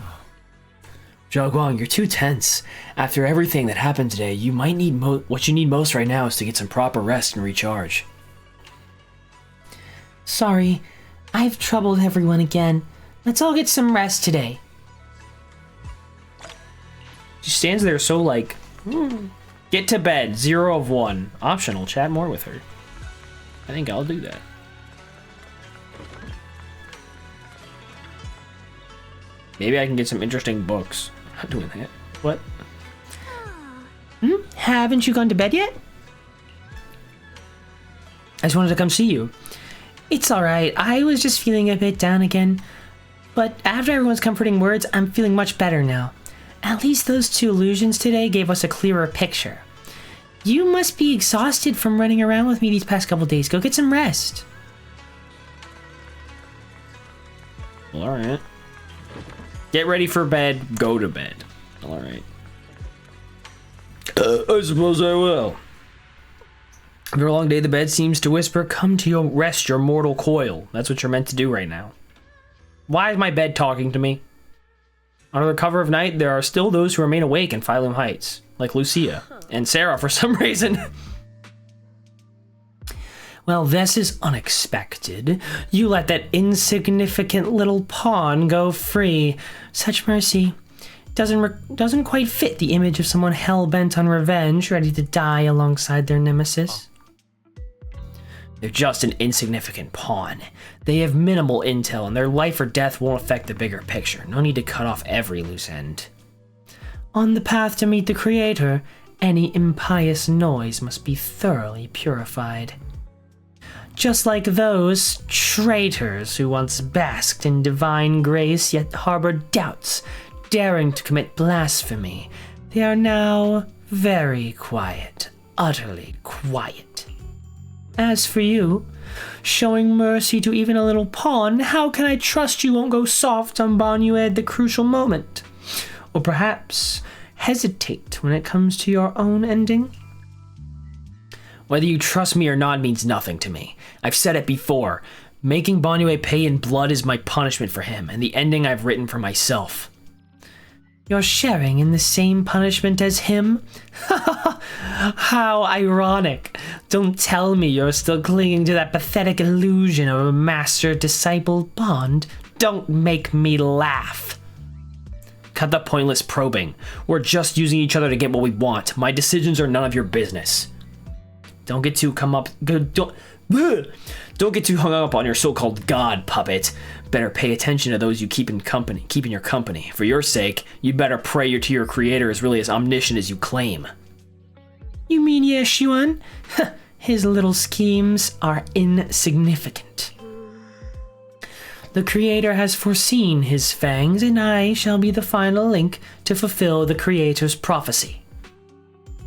Zhao Guang, you're too tense. After everything that happened today, you might need what you need most right now is to get some proper rest and recharge. Sorry, I've troubled everyone again. Let's all get some rest today. She stands there so like, get to bed, 0 of 1. Optional, chat more with her. I think I'll do that. Maybe I can get some interesting books. I'm not doing that. What? Haven't you gone to bed yet? I just wanted to come see you. It's alright, I was just feeling a bit down again. But after everyone's comforting words, I'm feeling much better now. At least those 2 illusions today gave us a clearer picture. You must be exhausted from running around with me these past couple days. Go get some rest. Well, alright. Get ready for bed, go to bed. Alright. I suppose I will. After a long day, the bed seems to whisper, come to your rest, your mortal coil. That's what you're meant to do right now. Why is my bed talking to me? Under the cover of night, there are still those who remain awake in Phylum Heights, like Lucia and Sarah for some reason. Well, this is unexpected. You let that insignificant little pawn go free. Such mercy. Doesn't quite fit the image of someone hell-bent on revenge, ready to die alongside their nemesis. They're just an insignificant pawn. They have minimal intel, and their life or death won't affect the bigger picture. No need to cut off every loose end. On the path to meet the Creator, any impious noise must be thoroughly purified. Just like those traitors who once basked in divine grace yet harbored doubts, daring to commit blasphemy, they are now very quiet, utterly quiet. As for you, showing mercy to even a little pawn, how can I trust you won't go soft on Banyue at the crucial moment? Or perhaps hesitate when it comes to your own ending? Whether you trust me or not means nothing to me. I've said it before. Making Banyue pay in blood is my punishment for him, and the ending I've written for myself. You're sharing in the same punishment as him? How ironic. Don't tell me you're still clinging to that pathetic illusion of a master-disciple bond. Don't make me laugh. Cut the pointless probing. We're just using each other to get what we want. My decisions are none of your business. Don't get too don't get too hung up on your so-called god puppet. Better pay attention to those you keep in your company. For your sake, you better pray to your creator is really as omniscient as you claim. You mean Ye Xuan? His little schemes are insignificant. The creator has foreseen his fangs, and I shall be the final link to fulfill the creator's prophecy.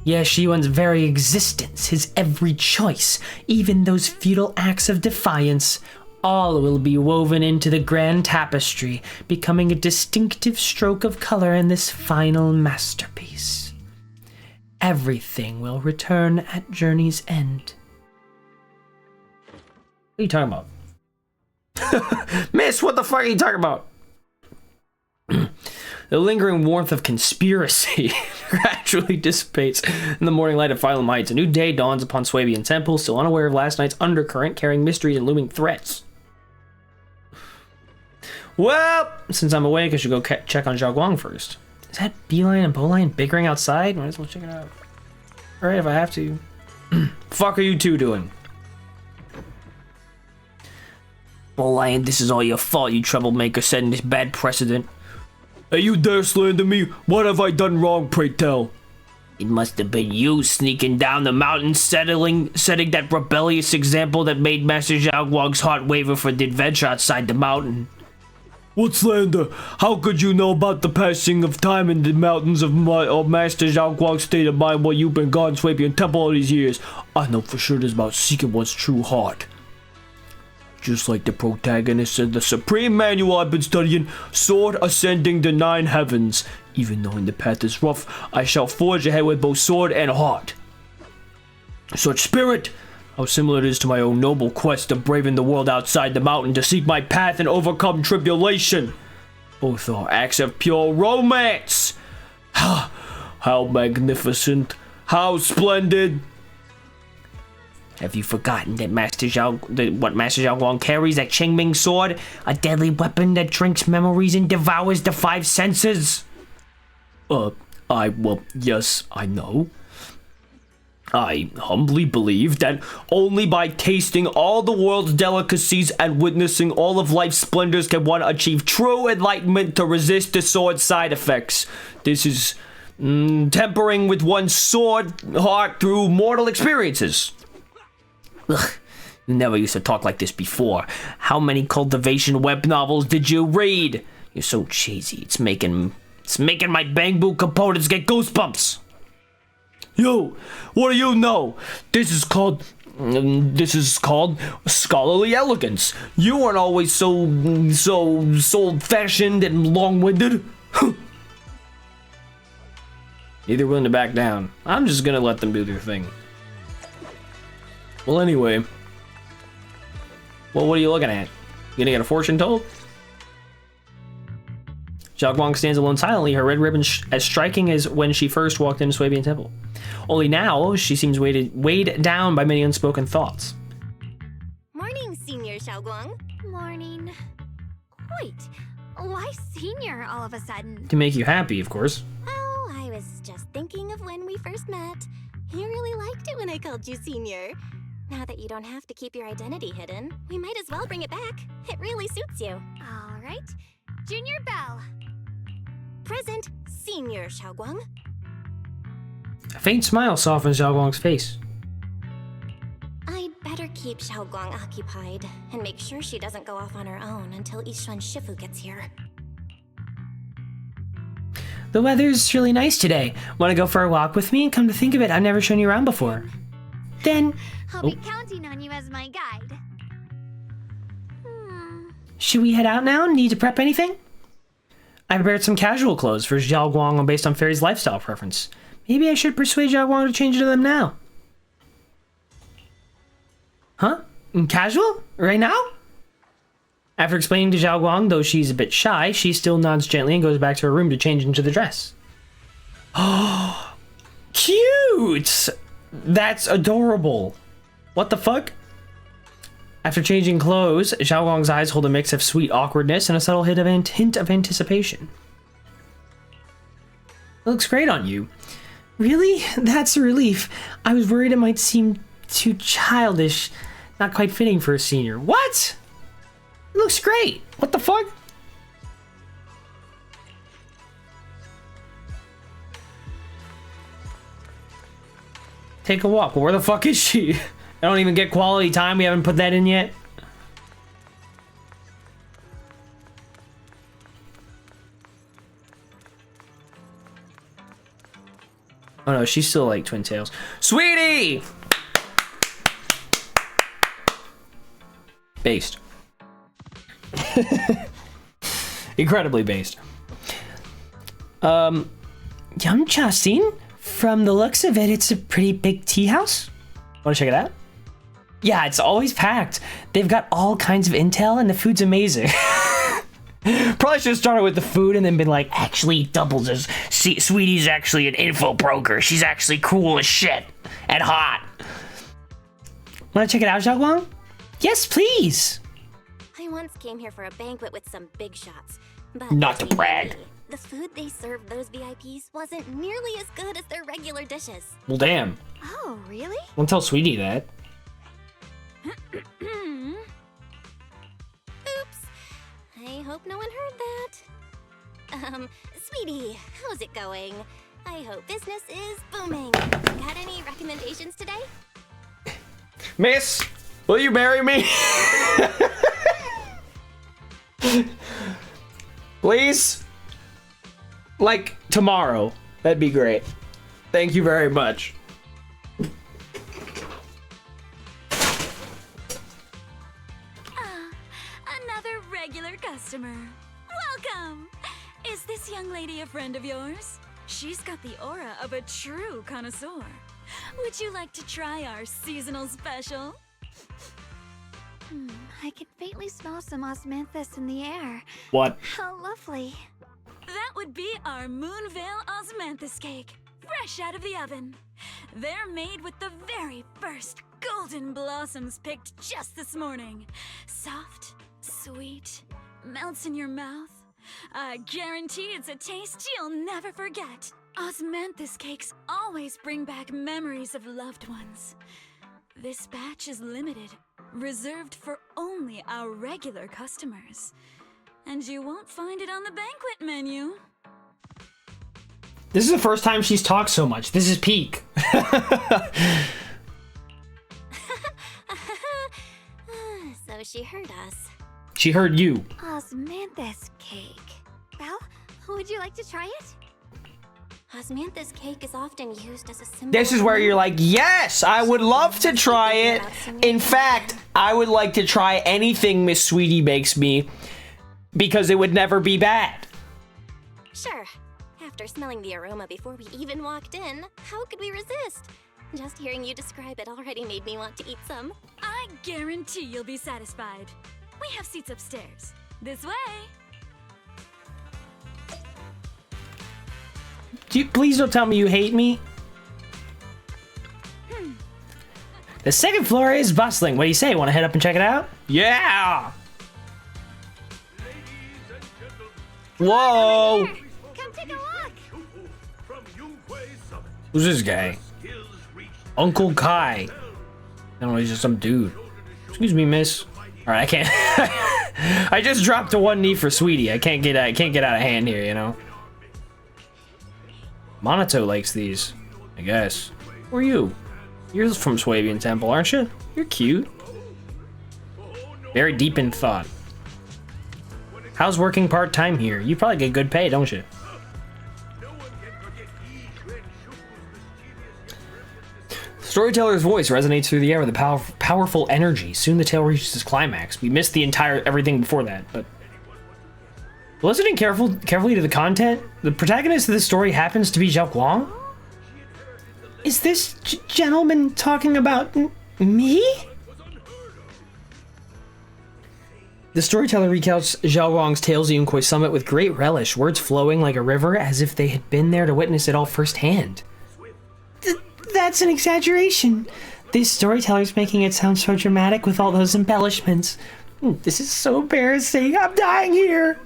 Ye Xuan's very existence, his every choice, even those futile acts of defiance, all will be woven into the grand tapestry, becoming a distinctive stroke of color in this final masterpiece. Everything will return at journey's end. What are you talking about? Miss, what the fuck are you talking about? The lingering warmth of conspiracy gradually dissipates in the morning light of Phylum Heights. A new day dawns upon Swabian Temple, still unaware of last night's undercurrent, carrying mysteries and looming threats. Well, since I'm awake, I should go check on Zhao Guang first. Is that Beeline and Bowline bickering outside? Might as well check it out. Alright, if I have to. Fuck are you two doing? Bowline, this is all your fault, you troublemaker, setting this bad precedent. Hey, you dare slander me? What have I done wrong, pray tell? It must have been you sneaking down the mountain, setting that rebellious example that made Master Zhao Guang's heart waver for the adventure outside the mountain. What slander? How could you know about the passing of time in the mountains of Master Zhao Guang's state of mind while you've been gone Swabian Temple all these years? I know for sure this about seeking one's true heart. Just like the protagonist said, the supreme manual I've been studying, sword ascending the 9 heavens. Even knowing the path is rough, I shall forge ahead with both sword and heart. Such spirit! How similar it is to my own noble quest of braving the world outside the mountain to seek my path and overcome tribulation. Both are acts of pure romance. How magnificent! How splendid! Have you forgotten that what Master Zhao Guang carries, that Qingming sword? A deadly weapon that drinks memories and devours the 5 senses? Yes, I know. I humbly believe that only by tasting all the world's delicacies and witnessing all of life's splendors can one achieve true enlightenment to resist the sword's side effects. This is tempering with one's sword heart through mortal experiences. Ugh, you never used to talk like this before. How many cultivation web novels did you read? You're so cheesy. It's making my Bangbu components get goosebumps. Yo, what do you know? This is called scholarly elegance. You aren't always so old-fashioned and long-winded. Neither willing to back down. I'm just gonna let them do their thing. Well, anyway. Well, what are you looking at? You gonna get a fortune told? Zhao Guang stands alone silently, her red ribbon as striking as when she first walked into Swabian Temple. Only now, she seems weighed down by many unspoken thoughts. Morning, Senior Zhao Guang. Morning. Wait, why Senior all of a sudden? To make you happy, of course. Oh, I was just thinking of when we first met. You really liked it when I called you Senior. Now that you don't have to keep your identity hidden, we might as well bring it back. It really suits you. All right. Junior Bell. Present, Senior Zhao Guang. A faint smile softens Zhao Guang's face. I'd better keep Zhao Guang occupied and make sure she doesn't go off on her own until S2Ch5 gets here. The weather's really nice today. Want to go for a walk with me? And come to think of it, I've never shown you around before. Then... I'll be counting on you as my guide. Should we head out now? Need to prep anything? I prepared some casual clothes for Zhao Guang based on Fairy's lifestyle preference. Maybe I should persuade Zhao Guang to change into them now. Huh? Casual? Right now? After explaining to Zhao Guang, though she's a bit shy, she still nods gently and goes back to her room to change into the dress. Oh, cute! That's adorable. What the fuck? After changing clothes, Zhao Guang's eyes hold a mix of sweet awkwardness and a subtle hint of anticipation. It looks great on you. Really? That's a relief. I was worried it might seem too childish, not quite fitting for a senior. What? It looks great. What the fuck? Take a walk. Where the fuck is she? I don't even get quality time. We haven't put that in yet. Oh no, she's still like Twin Tails. Sweetie! Based. Incredibly based. Yum-cha scene? From the looks of it, it's a pretty big tea house. Want to check it out? Yeah, it's always packed. They've got all kinds of intel and the food's amazing. Probably should have started with the food and then been like, actually doubles as Sweetie's actually an info broker. She's actually cool as shit and hot. Want to check it out, Zhao Guang? Yes, please. I once came here for a banquet with some big shots, but not to brag. The food they served those VIPs wasn't nearly as good as their regular dishes. Well, damn. Oh, really? Don't tell Sweetie that. Oops. I hope no one heard that. Sweetie, how's it going? I hope business is booming. Got any recommendations today? Miss, will you marry me? Please? Like, tomorrow. That'd be great. Thank you very much. this young lady a friend of yours? She's got the aura of a true connoisseur. Would you like to try our seasonal special? I can faintly smell some osmanthus in the air. What? How lovely. That would be our Moonvale osmanthus cake, fresh out of the oven. They're made with the very first golden blossoms picked just this morning. Soft, sweet, melts in your mouth. I guarantee it's a taste you'll never forget. Osmanthus cakes always bring back memories of loved ones. This batch is limited, reserved for only our regular customers. And you won't find it on the banquet menu. This is the first time she's talked so much. This is peak. So she heard us. She heard you. Osmanthus cake. Well, would you like to try it? Osmanthus cake is often used as a symbol. This is where you're like, yes, I would love to try it. In fact, I would like to try anything Miss Sweetie makes me because it would never be bad. Sure. After smelling the aroma before we even walked in, how could we resist? Just hearing you describe it already made me want to eat some. I guarantee you'll be satisfied. We have seats upstairs. This way. Please don't tell me you hate me. The second floor is bustling. What do you say? Want to head up and check it out? Yeah! Whoa! Come take a look. Who's this guy? Uncle Kai. I don't know, he's just some dude. Excuse me, miss. All right, I can't. I just dropped to one knee for Sweetie. I can't get out of hand here, you know. Monato likes these, I guess. Who are you? You're from Swabian Temple, aren't you? You're cute. Very deep in thought. How's working part-time here? You probably get good pay, don't you? Storyteller's voice resonates through the air with a powerful energy. Soon the tale reaches its climax. We missed the entire everything before that, but listening carefully to the content, the protagonist of this story happens to be Zhao Guang. Is this gentleman talking about me? The storyteller recounts Zhao Guang's tales of Yunkwei Summit with great relish, words flowing like a river as if they had been there to witness it all firsthand. That's an exaggeration. This storyteller's making it sound so dramatic with all those embellishments. This is so embarrassing. I'm dying here.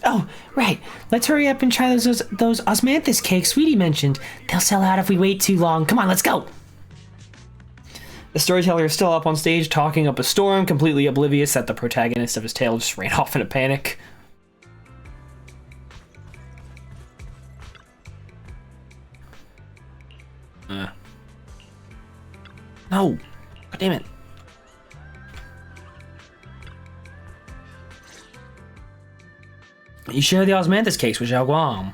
Oh, right. Let's hurry up and try those osmanthus cakes Sweetie mentioned. They'll sell out if we wait too long. Come on, let's go. The storyteller is still up on stage talking up a storm, completely oblivious that the protagonist of his tale just ran off in a panic. No. God damn it. You share the osmanthus cakes with Zhao Guang.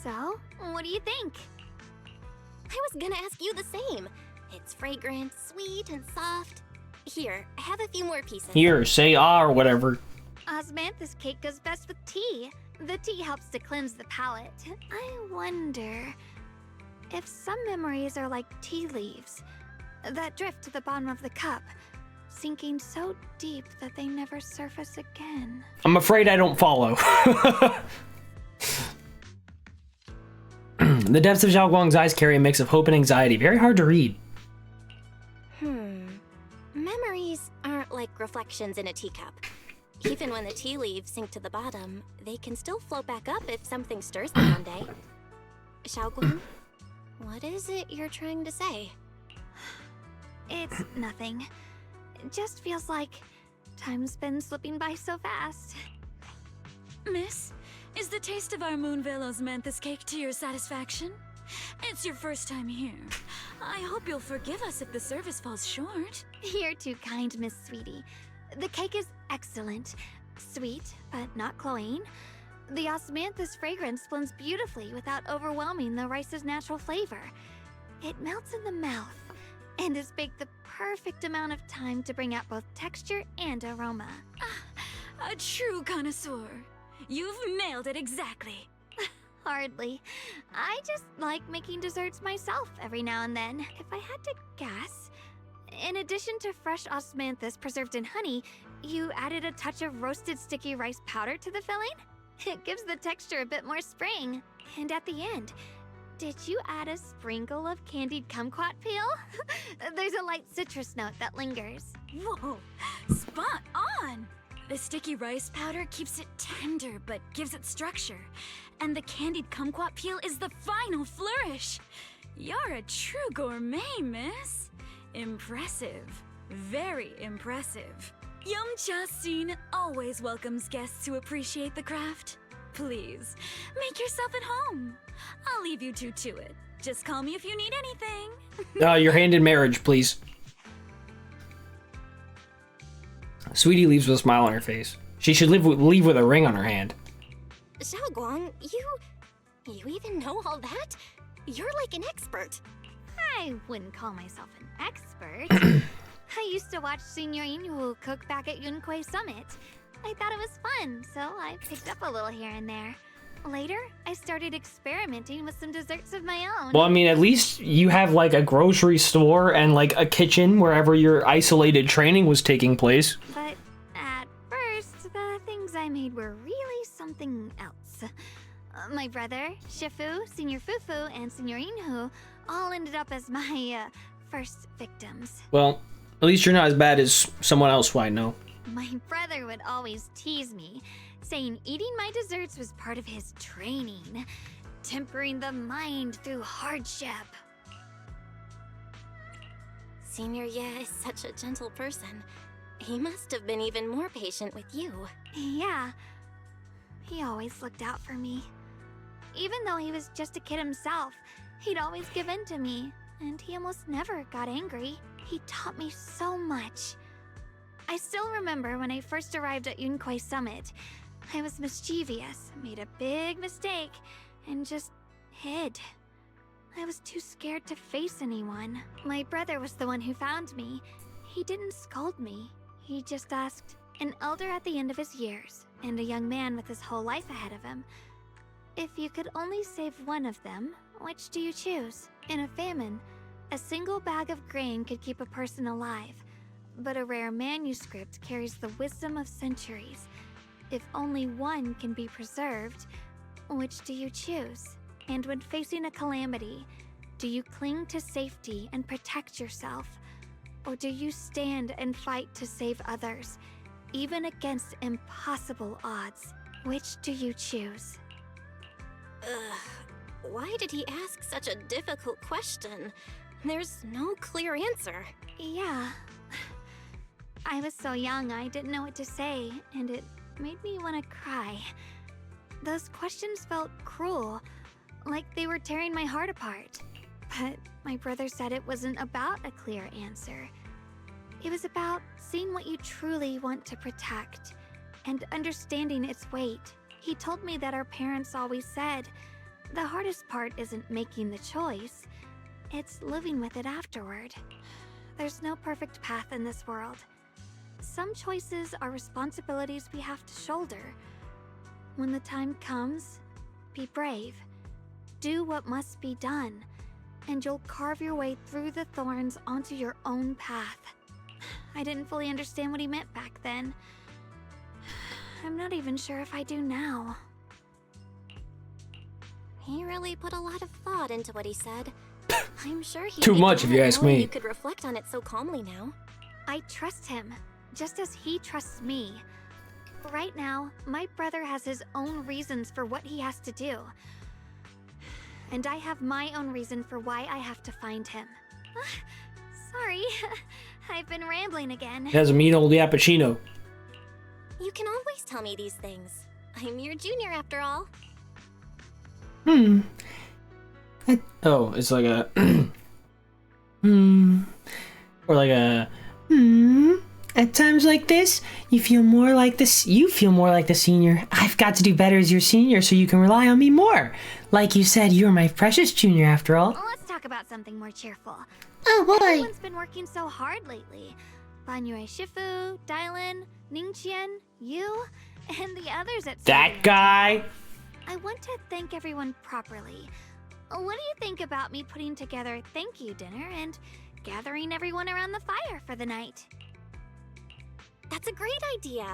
So, what do you think? I was gonna ask you the same. It's fragrant, sweet, and soft. Here, have a few more pieces. Here, say or whatever. Osmanthus cake goes best with tea. The tea helps to cleanse the palate. I wonder if some memories are like tea leaves that drift to the bottom of the cup, sinking so deep that they never surface again. I'm afraid I don't follow. The depths of Zhao Guang's eyes carry a mix of hope and anxiety. Very hard to read. Memories aren't like reflections in a teacup. Even when the tea leaves sink to the bottom, they can still float back up if something stirs them one day. Xiaoguang, what is it you're trying to say? It's nothing. It just feels like time's been slipping by so fast. Miss, is the taste of our Moonvale osmanthus cake to your satisfaction? It's your first time here. I hope you'll forgive us if the service falls short. You're too kind, Miss Sweetie. The cake is excellent. Sweet, but not cloying. The osmanthus fragrance blends beautifully without overwhelming the rice's natural flavor. It melts in the mouth and is baked the perfect amount of time to bring out both texture and aroma. A true connoisseur. You've nailed it exactly. Hardly. I just like making desserts myself every now and then. If I had to guess, in addition to fresh osmanthus preserved in honey, you added a touch of roasted sticky rice powder to the filling? It gives the texture a bit more spring. And at the end, did you add a sprinkle of candied kumquat peel? There's a light citrus note that lingers. Whoa, spot on! The sticky rice powder keeps it tender but gives it structure. And the candied kumquat peel is the final flourish. You're a true gourmet, miss. Impressive. Very impressive. Yum-Cha Scene always welcomes guests who appreciate the craft. Please, make yourself at home. I'll leave you two to it. Just call me if you need anything. Your hand in marriage, please. Sweetie leaves with a smile on her face. She should leave with a ring on her hand. Xiaoguang, you even know all that? You're like an expert. I wouldn't call myself an expert. I used to watch Senior Inhu cook back at Yunquay Summit. I thought it was fun, so I picked up a little here and there. Later, I started experimenting with some desserts of my own. Well, I mean, at least you have like a grocery store and like a kitchen wherever your isolated training was taking place. But at first, the things I made were really something else. My brother, Shifu, Senior Fufu, and Senior Inhu all ended up as my first victims. Well, at least you're not as bad as someone else who I know. My brother would always tease me, saying eating my desserts was part of his training, tempering the mind through hardship. Senior Ye is such a gentle person. He must have been even more patient with you. Yeah, he always looked out for me. Even though he was just a kid himself, he'd always give in to me, and he almost never got angry. He taught me so much. I still remember when I first arrived at Yunquay Summit. I was mischievous, made a big mistake, and just hid. I was too scared to face anyone. My brother was the one who found me. He didn't scold me. He just asked, an elder at the end of his years, and a young man with his whole life ahead of him, if you could only save one of them, which do you choose? In a famine, a single bag of grain could keep a person alive, but a rare manuscript carries the wisdom of centuries. If only one can be preserved, which do you choose? And when facing a calamity, do you cling to safety and protect yourself? Or do you stand and fight to save others, even against impossible odds? Which do you choose? Why did he ask such a difficult question? There's no clear answer. Yeah. I was so young I didn't know what to say, and it made me want to cry. Those questions felt cruel, like they were tearing my heart apart. But my brother said it wasn't about a clear answer. It was about seeing what you truly want to protect, and understanding its weight. He told me that our parents always said, the hardest part isn't making the choice, it's living with it afterward. There's no perfect path in this world. Some choices are responsibilities we have to shoulder. When the time comes, be brave. Do what must be done, and you'll carve your way through the thorns onto your own path. I didn't fully understand what he meant back then. I'm not even sure if I do now. He really put a lot of thought into what he said. I'm sure he Too much, if you ask me. You could reflect on it so calmly now. I trust him, just as he trusts me. Right now, my brother has his own reasons for what he has to do. And I have my own reason for why I have to find him. Sorry, I've been rambling again. He has a mean old Yappuccino. You can always tell me these things. I'm your junior after all. Oh, it's like a or like a At times like this, you feel more like the senior. I've got to do better as your senior so you can rely on me more. Like you said, you're my precious junior after all. Let's talk about something more cheerful. Oh boy! Everyone's been working so hard lately. Banyue Shifu, Dialyn, Ningqian, you, And the others at That guy? I want to thank everyone properly. What do you think about me putting together a thank you dinner and gathering everyone around the fire for the night? That's a great idea.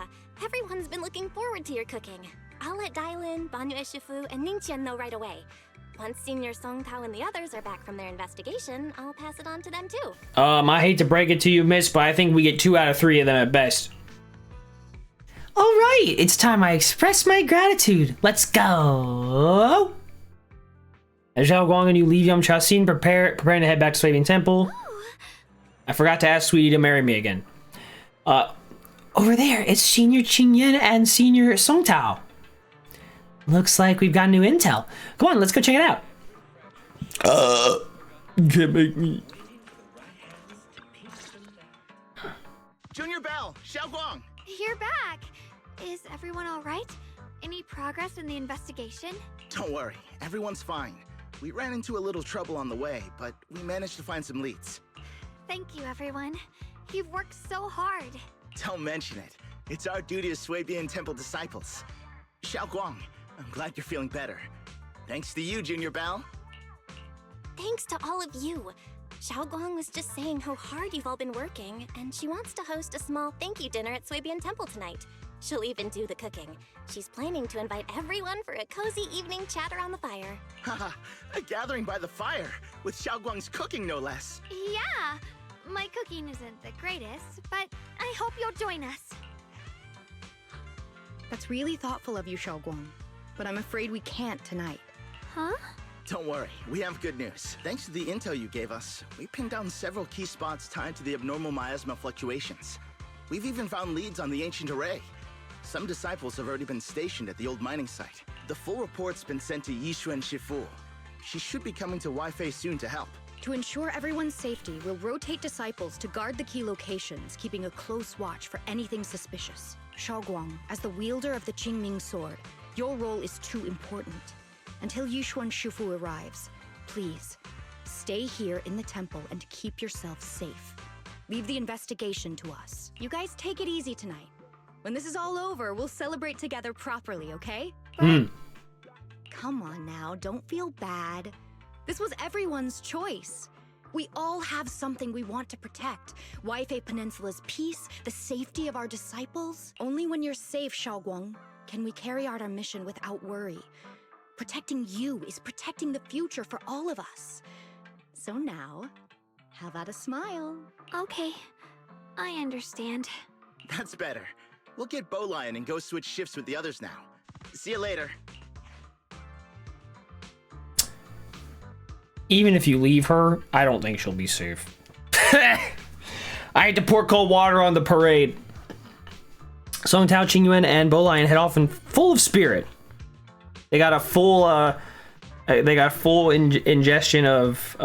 Everyone's been looking forward to your cooking. I'll let Dialyn, Banyu Shifu, and Ningqian know right away. Once Senior Song Tao and the others are back from their investigation, I'll pass it on to them too. I hate to break it to you, miss, but I think we get 2 out of 3 of them at best. All right, it's time I express my gratitude. Let's go. As Zhao Guang and you leave Yamcha scene, preparing to head back to Swabian Temple. I forgot to ask Sweetie to marry me again. Over there, it's Senior Qingyan and Senior Song Tao. Looks like we've got new intel. Come on, let's go check it out. You can't make me. Junior Bell, Xiaoguang. You're back. Is everyone all right? Any progress in the investigation? Don't worry, everyone's fine. We ran into a little trouble on the way, but we managed to find some leads. Thank you, everyone. You've worked so hard. Don't mention it. It's our duty as Swabian Temple disciples. Xiaoguang, I'm glad you're feeling better. Thanks to you, Junior Bell. Thanks to all of you. Xiaoguang was just saying how hard you've all been working, and she wants to host a small thank you dinner at Swabian Temple tonight. She'll even do the cooking. She's planning to invite everyone for a cozy evening chat around the fire. Haha, a gathering by the fire, with Xiaoguang's cooking no less. Yeah, my cooking isn't the greatest, but I hope you'll join us. That's really thoughtful of you, Xiaoguang. But I'm afraid we can't tonight. Huh? Don't worry, we have good news. Thanks to the intel you gave us, we pinned down several key spots tied to the abnormal miasma fluctuations. We've even found leads on the ancient array. Some disciples have already been stationed at the old mining site. The full report's been sent to Yishuan Shifu. She should be coming to Wi-Fi soon to help. To ensure everyone's safety, we'll rotate disciples to guard the key locations, keeping a close watch for anything suspicious. Xiaoguang, as the wielder of the Qingming sword, your role is too important. Until Yishuan Shifu arrives, please, stay here in the temple and keep yourself safe. Leave the investigation to us. You guys take it easy tonight. When this is all over, we'll celebrate together properly, okay? Come on now, don't feel bad. This was everyone's choice. We all have something we want to protect. Wi-Fi Peninsula's peace, the safety of our disciples. Only when you're safe, Xiaoguang, can we carry out our mission without worry. Protecting you is protecting the future for all of us. So now, how about a smile? Okay, I understand. That's better. We'll get Bowlion and go switch shifts with the others now. See you later. Even if you leave her, I don't think she'll be safe. I had to pour cold water on the parade. Song Tao, Qingyuan, and Bowlion head off in full of spirit. They got a full, ingestion of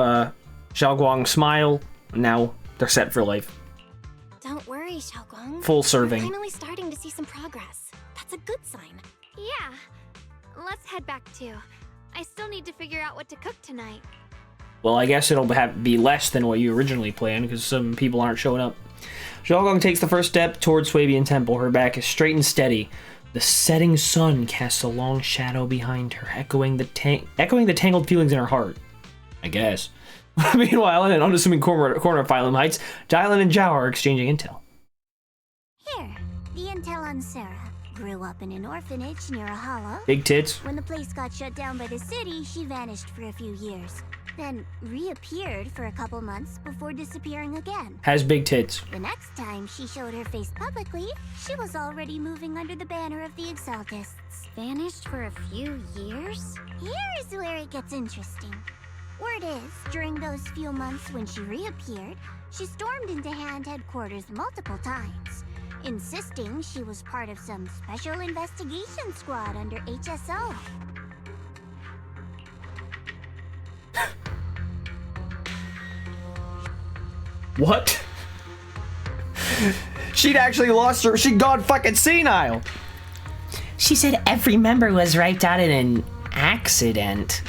Xiaoguang's smile. Now they're set for life. Don't worry, Xiaoguang. Full serving. We're finally starting to see some progress. That's a good sign. Yeah, let's head back too. I still need to figure out what to cook tonight. Well, I guess it'll be less than what you originally planned because some people aren't showing up. Xiaoguang takes the first step towards Swabian Temple. Her back is straight and steady. The setting sun casts a long shadow behind her, echoing the tangled feelings in her heart. I guess. Meanwhile, in an unassuming corner of Phylum Heights, Dialyn and Zhao are exchanging intel. Here, the intel on Sarah. Grew up in an orphanage near a hollow. Big tits. When the place got shut down by the city, she vanished for a few years. Then reappeared for a couple months before disappearing again. Has big tits. The next time she showed her face publicly, she was already moving under the banner of the Exaltists. Vanished for a few years? Here's where it gets interesting. Word is, during those few months when she reappeared, she stormed into Hand headquarters multiple times, insisting she was part of some special investigation squad under HSO. What? She'd actually lost her. She'd gone fucking senile. She said every member was wiped out in an accident.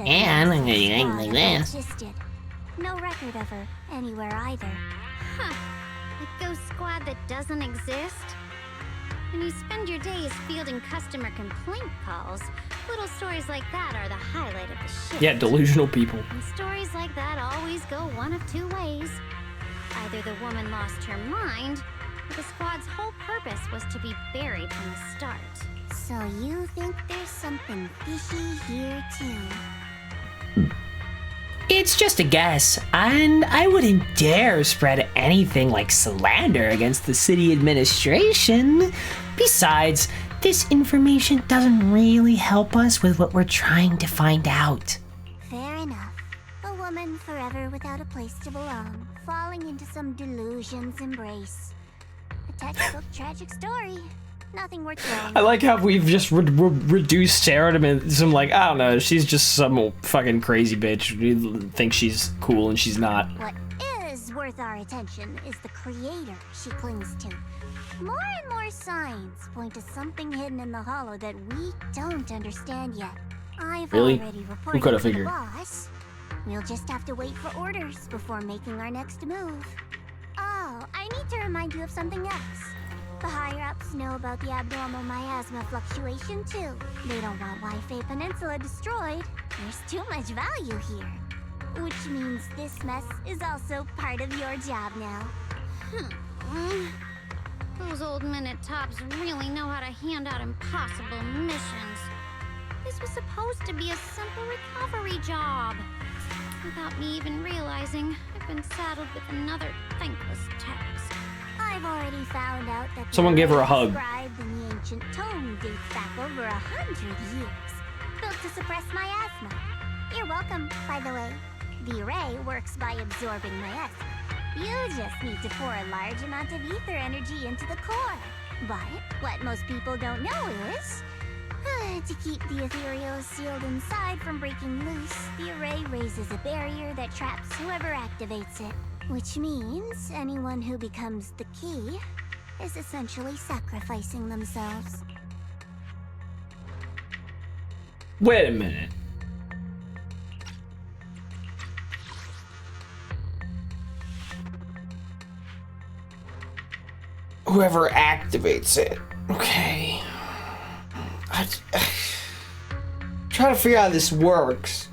And like this. Existed. No record of her anywhere either. Huh. A ghost squad that doesn't exist? When you spend your days fielding customer complaint calls, little stories like that are the highlight of the shift. Yeah, delusional people. And stories like that always go one of two ways. Either the woman lost her mind, or the squad's whole purpose was to be buried from the start. So you think there's something fishy here too? It's just a guess, and I wouldn't dare spread anything like slander against the city administration. Besides, this information doesn't really help us with what we're trying to find out. Fair enough. A woman forever without a place to belong, falling into some delusion's embrace. A textbook tragic story. Nothing worth knowing. I like how we've just reduced Sarah to some, like, I don't know, she's just some fucking crazy bitch who thinks she's cool and she's not. What is worth our attention is the creator she clings to. More and more signs point to something hidden in the hollow that we don't understand yet. I've Really? already Who reported coulda to the figured? boss. We'll just have to wait for orders before making our next move. Oh, I need to remind you of something else. The higher-ups know about the abnormal miasma fluctuation, too. They don't want Waifei Peninsula destroyed. There's too much value here. Which means this mess is also part of your job now. Those old minute tops really know how to hand out impossible missions. This was supposed to be a simple recovery job. Without me even realizing, I've been saddled with another thankless task. I've already found out that Someone give her a hug. described in the ancient tome dates back over 100 years, built to suppress miasma. You're welcome, by the way. The array works by absorbing miasma. You just need to pour a large amount of ether energy into the core. But what most people don't know is, to keep the ethereal sealed inside from breaking loose, the array raises a barrier that traps whoever activates it. Which means anyone who becomes the key is essentially sacrificing themselves. Wait a minute. Whoever activates it. Okay. I'm trying to figure out how this works.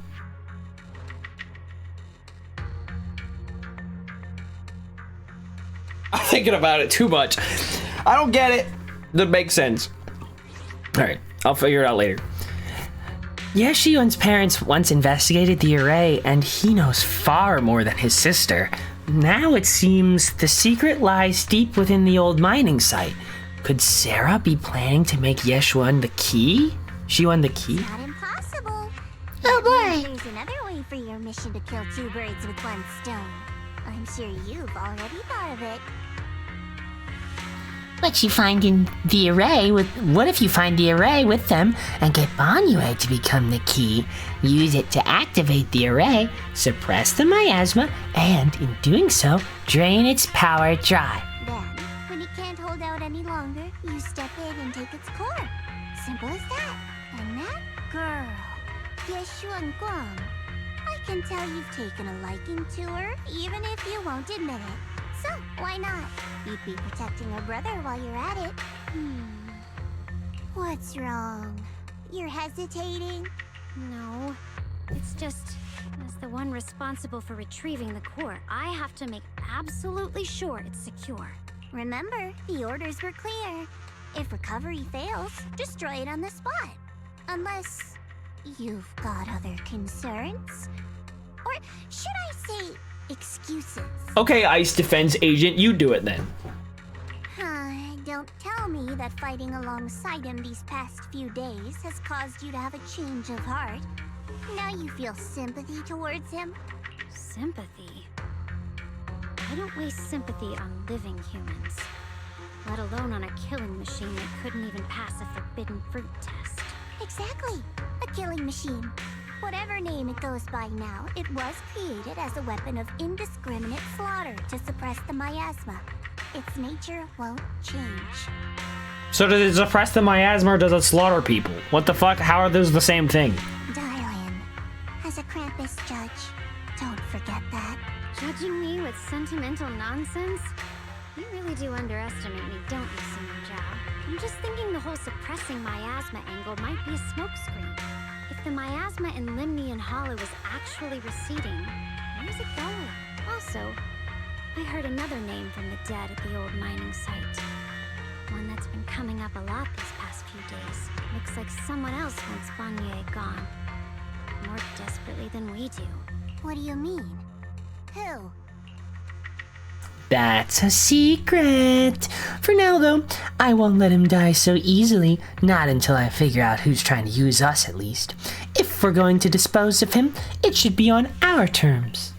I'm thinking about it too much. I don't get it. That makes sense. Alright, I'll figure it out later. Yeshiyun's parents once investigated the array, and he knows far more than his sister. Now it seems the secret lies deep within the old mining site. Could Sarah be planning to make Yeshiyun the key? Shiyun the key? Not impossible. Oh boy! There's another way for your mission to kill two birds with one stone. I'm sure you've already thought of it. What you find in the array with... What if you find the array with them and get Banyue to become the key? Use it to activate the array, suppress the miasma, and in doing so, drain its power dry. Then, when it can't hold out any longer, you step in and take its core. Simple as that. And that girl, Yeshiyun Guang, I can tell you've taken a liking to her, even if you won't admit it. So, why not? You'd be protecting her brother while you're at it. What's wrong? You're hesitating? No, it's just, as the one responsible for retrieving the core, I have to make absolutely sure it's secure. Remember, the orders were clear. If recovery fails, destroy it on the spot. Unless you've got other concerns? Or should I say excuses? Okay, ICE defense agent, you do it then. Don't tell me that fighting alongside him these past few days has caused you to have a change of heart. Now you feel sympathy towards him? Sympathy? I don't waste sympathy on living humans, let alone on a killing machine that couldn't even pass a forbidden fruit test. Exactly. A killing machine. Whatever name it goes by now, it was created as a weapon of indiscriminate slaughter to suppress the miasma. Its nature won't change. So does it suppress the miasma or does it slaughter people? What the fuck? How are those the same thing? Dialyn, as a Krampus judge, don't forget that. Judging me with sentimental nonsense? You really do underestimate me, don't you, Senior Zhao? I'm just thinking the whole suppressing miasma angle might be a smokescreen. If the miasma in Limnian Hollow is actually receding, where's it going? Also, I heard another name from the dead at the old mining site. One that's been coming up a lot these past few days. Looks like someone else wants Banye gone. More desperately than we do. What do you mean? Who? That's a secret. For now, though, I won't let him die so easily. Not until I figure out who's trying to use us, at least. If we're going to dispose of him, it should be on our terms.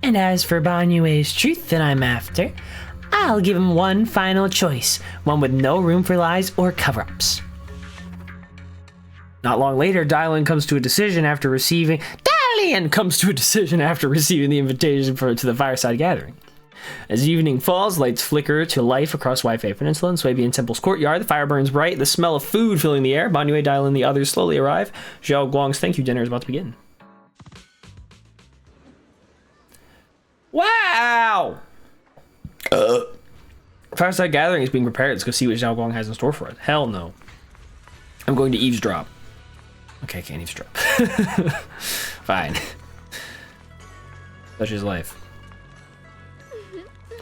And as for Banyue's truth that I'm after, I'll give him one final choice. One with no room for lies or cover-ups. Not long later, Dialyn comes to a decision after receiving the invitation to the fireside gathering. As evening falls, lights flicker to life across Wi-Fi Peninsula and Swabian Temple's courtyard. The fire burns bright, the smell of food filling the air. Banyue, Dialyn, and the others slowly arrive. Zhao Guang's thank you dinner is about to begin. Wow! Fireside gathering is being prepared. Let's go see what Zhao Guang has in store for us. Hell no. I'm going to eavesdrop. Okay, I can't eavesdrop. Fine. Such is life.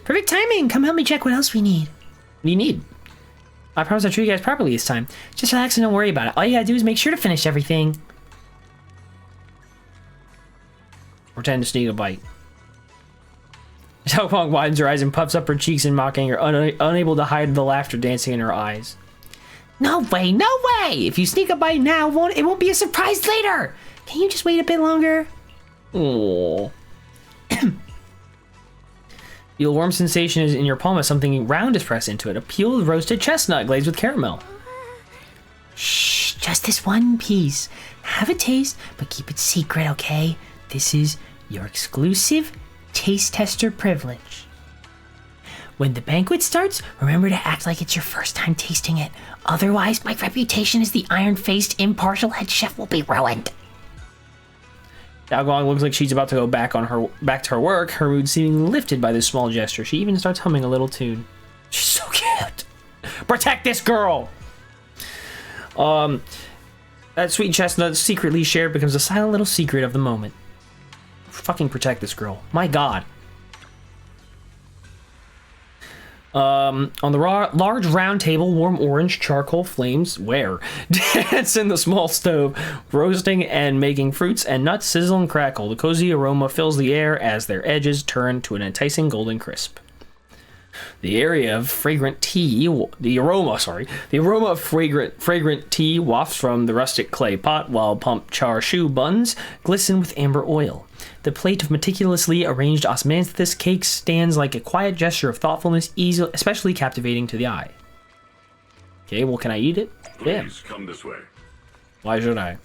Perfect timing. Come help me check what else we need. What do you need? I promise I'll treat you guys properly this time. Just relax and don't worry about it. All you gotta do is make sure to finish everything. Pretend to sneak a bite. Zhao Guang widens her eyes and puffs up her cheeks in mock anger, unable to hide the laughter dancing in her eyes. No way, no way! If you sneak a bite now, it won't be a surprise later! Can you just wait a bit longer? Aww. Feel a warm sensation is in your palm as something round is pressed into it. A peeled roasted chestnut glazed with caramel. Shh, just this one piece. Have a taste, but keep it secret, okay? This is your exclusive taste tester privilege. When the banquet starts, remember to act like it's your first time tasting it. Otherwise, my reputation as the iron-faced, impartial head chef will be ruined. Zhao Guang looks like she's about to go back to her work, her mood seeming lifted by this small gesture. She even starts humming a little tune. She's so cute. Protect this girl! That sweet chestnut secretly shared becomes a silent little secret of the moment. Fucking protect this girl. My god. On the large round table, warm orange charcoal flames dance in the small stove, roasting and making fruits and nuts sizzle and crackle. The cozy aroma fills the air as their edges turn to an enticing golden crisp. The aroma of fragrant tea wafts from the rustic clay pot, while plump char siu buns glisten with amber oil. The plate of meticulously arranged osmanthus cakes stands like a quiet gesture of thoughtfulness, especially captivating to the eye. Okay, well, can I eat it? Yeah. Please come this way. Why should I?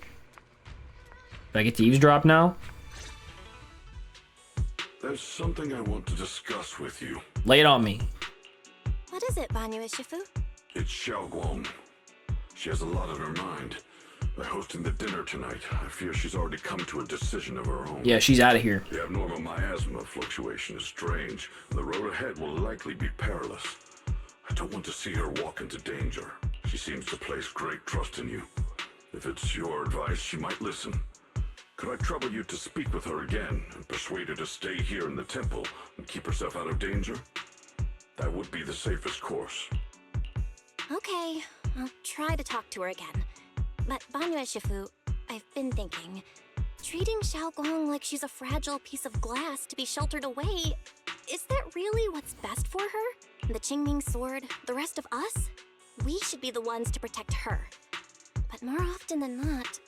Do I get to eavesdrop now? There's something I want to discuss with you. Lay it on me. What is it, Banyue Shifu? It's Zhao Guang. She has a lot on her mind. By hosting the dinner tonight, I fear she's already come to a decision of her own. Yeah, she's out of here. The abnormal miasma fluctuation is strange, and the road ahead will likely be perilous. I don't want to see her walk into danger. She seems to place great trust in you. If it's your advice, she might listen. Could I trouble you to speak with her again and persuade her to stay here in the temple and keep herself out of danger? That would be the safest course. Okay, I'll try to talk to her again. But Banyue Shifu, I've been thinking, treating Zhao Guang like she's a fragile piece of glass to be sheltered away, is that really what's best for her? The Qingming sword, the rest of us? We should be the ones to protect her. But more often than not,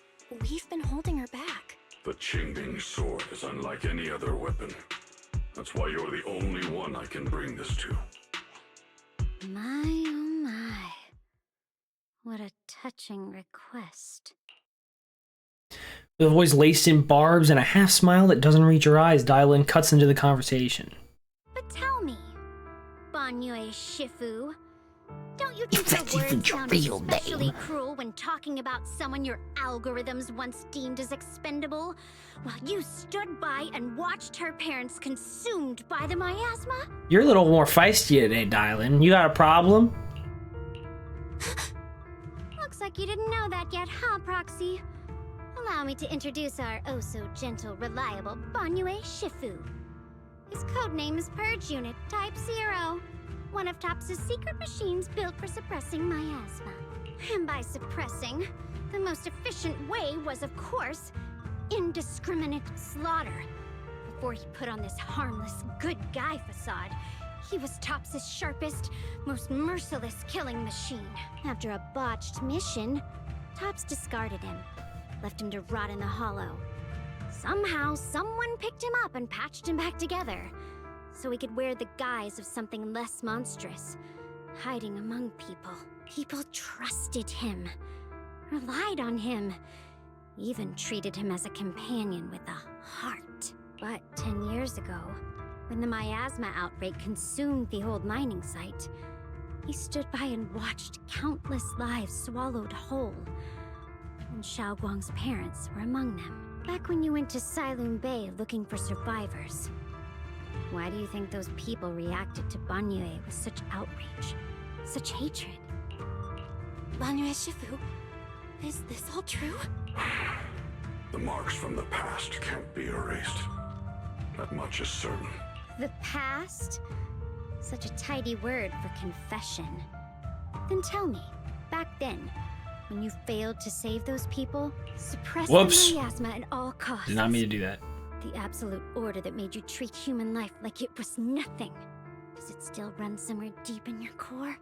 we've been holding her back. The Qingming sword is unlike any other weapon. That's why you're the only one I can bring this to. My, oh my. What a touching request. With a voice laced in barbs and a half smile that doesn't reach her eyes, Dialyn cuts into the conversation. But tell me, Banyue Shifu, don't you think your words sound especially cruel when talking about someone your algorithms once deemed as expendable, while you stood by and watched her parents consumed by the miasma? You're a little more feisty today, Dialyn. You got a problem? like you didn't know that yet, huh, Proxy? Allow me to introduce our oh-so-gentle, reliable Banyue Shifu. His codename is Purge Unit Type 0, one of TOPS' secret machines built for suppressing miasma. And by suppressing, the most efficient way was, of course, indiscriminate slaughter. Before he put on this harmless, good guy facade, he was TOPS' sharpest, most merciless killing machine. After a botched mission, TOPS discarded him, left him to rot in the hollow. Somehow, someone picked him up and patched him back together, so he could wear the guise of something less monstrous, hiding among people. People trusted him, relied on him, even treated him as a companion with a heart. But 10 years ago, when the miasma outbreak consumed the old mining site, he stood by and watched countless lives swallowed whole. And Xiao Guang's parents were among them. Back when you went to Silum Bay looking for survivors, why do you think those people reacted to Banyue with such outrage, such hatred? Banyue Shifu, is this all true? The marks from the past can't be erased. That much is certain. The past? Such a tidy word for confession. Then tell me, back then, when you failed to save those people, suppress the miasma at all costs. Did not mean to do that. The absolute order that made you treat human life like it was nothing. Does it still run somewhere deep in your core?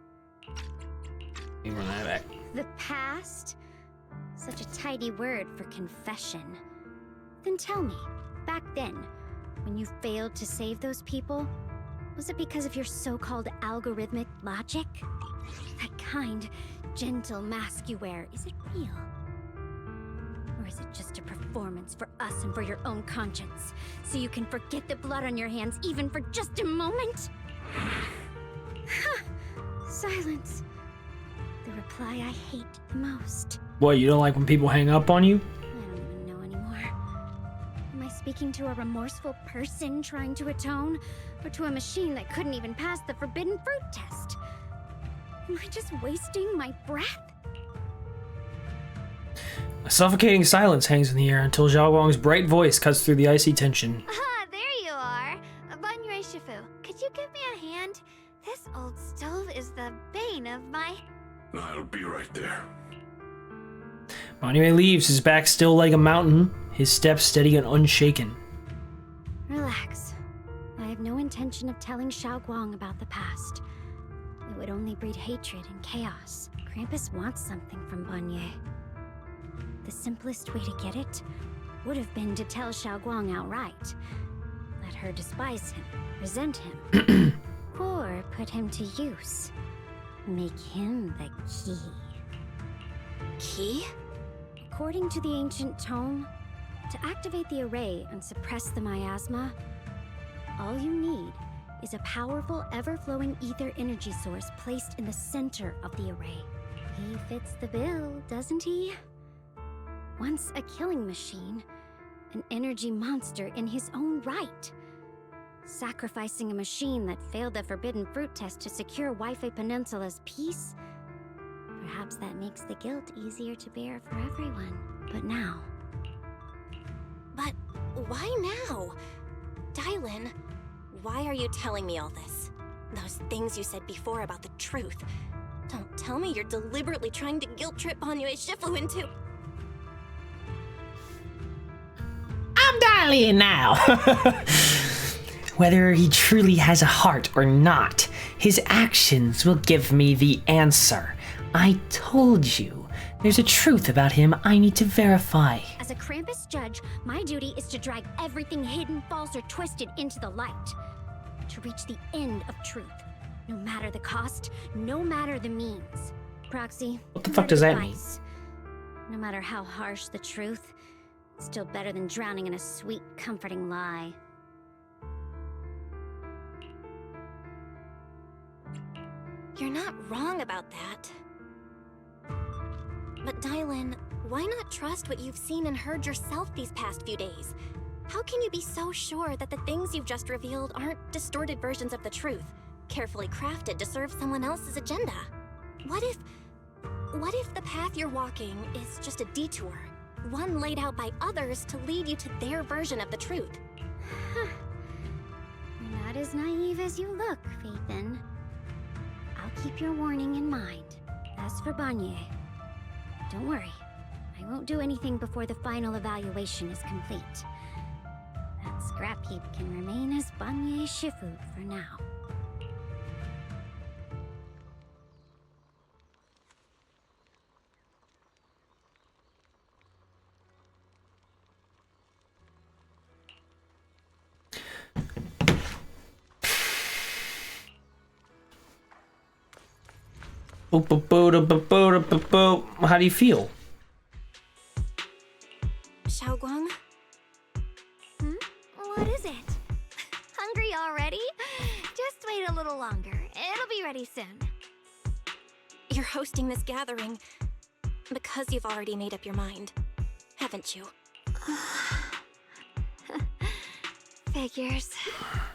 You run that back. The past? Such a tidy word for confession. Then tell me, back then, when you failed to save those people, was it because of your so-called algorithmic logic? That kind, gentle mask you wear, is it real? Or is it just a performance for us and for your own conscience, so you can forget the blood on your hands even for just a moment? Silence. The reply I hate the most. What, you don't like when people hang up on you? I don't even know anymore. Am I speaking to a remorseful person trying to atone, or to a machine that couldn't even pass the forbidden fruit test? Am I just wasting my breath? A suffocating silence hangs in the air until Xiao Guang's bright voice cuts through the icy tension. Ah, there you are. Banyue Shifu, could you give me a hand? This old stove is the bane of my... I'll be right there. Banyue leaves, his back still like a mountain, his steps steady and unshaken. Relax. I have no intention of telling Xiao Guang about the past. It would only breed hatred and chaos. Krampus wants something from Banyue. The simplest way to get it would have been to tell Xiao Guang outright. Let her despise him, resent him, or put him to use. Make him the key. Key? According to the ancient tome, to activate the array and suppress the miasma, all you need is a powerful, ever-flowing ether energy source placed in the center of the array. He fits the bill, doesn't he? Once a killing machine, an energy monster in his own right. Sacrificing a machine that failed the forbidden fruit test to secure Wi-Fi Peninsula's peace? Perhaps that makes the guilt easier to bear for everyone. But now... But why now? Dialyn, why are you telling me all this? Those things you said before about the truth. Don't tell me you're deliberately trying to guilt-trip Banyue Shifu into... I'm Dialyn now. Whether he truly has a heart or not, his actions will give me the answer. I told you, there's a truth about him I need to verify. As a Krampus judge, my duty is to drag everything hidden, false, or twisted into the light. To reach the end of truth. No matter the cost, no matter the means. Proxy, what the fuck does that mean? No matter how harsh the truth, it's still better than drowning in a sweet, comforting lie. You're not wrong about that. But Dialyn, why not trust what you've seen and heard yourself these past few days? How can you be so sure that the things you've just revealed aren't distorted versions of the truth, carefully crafted to serve someone else's agenda? What What if the path you're walking is just a detour? One laid out by others to lead you to their version of the truth. You're not as naive as you look, Phaethon. I'll keep your warning in mind. As for Banye, don't worry. I won't do anything before the final evaluation is complete. That scrap heap can remain as Banye Shifu for now. How do you feel? Xiaoguang? What is it? Hungry already? Just wait a little longer. It'll be ready soon. You're hosting this gathering because you've already made up your mind, haven't you? Figures.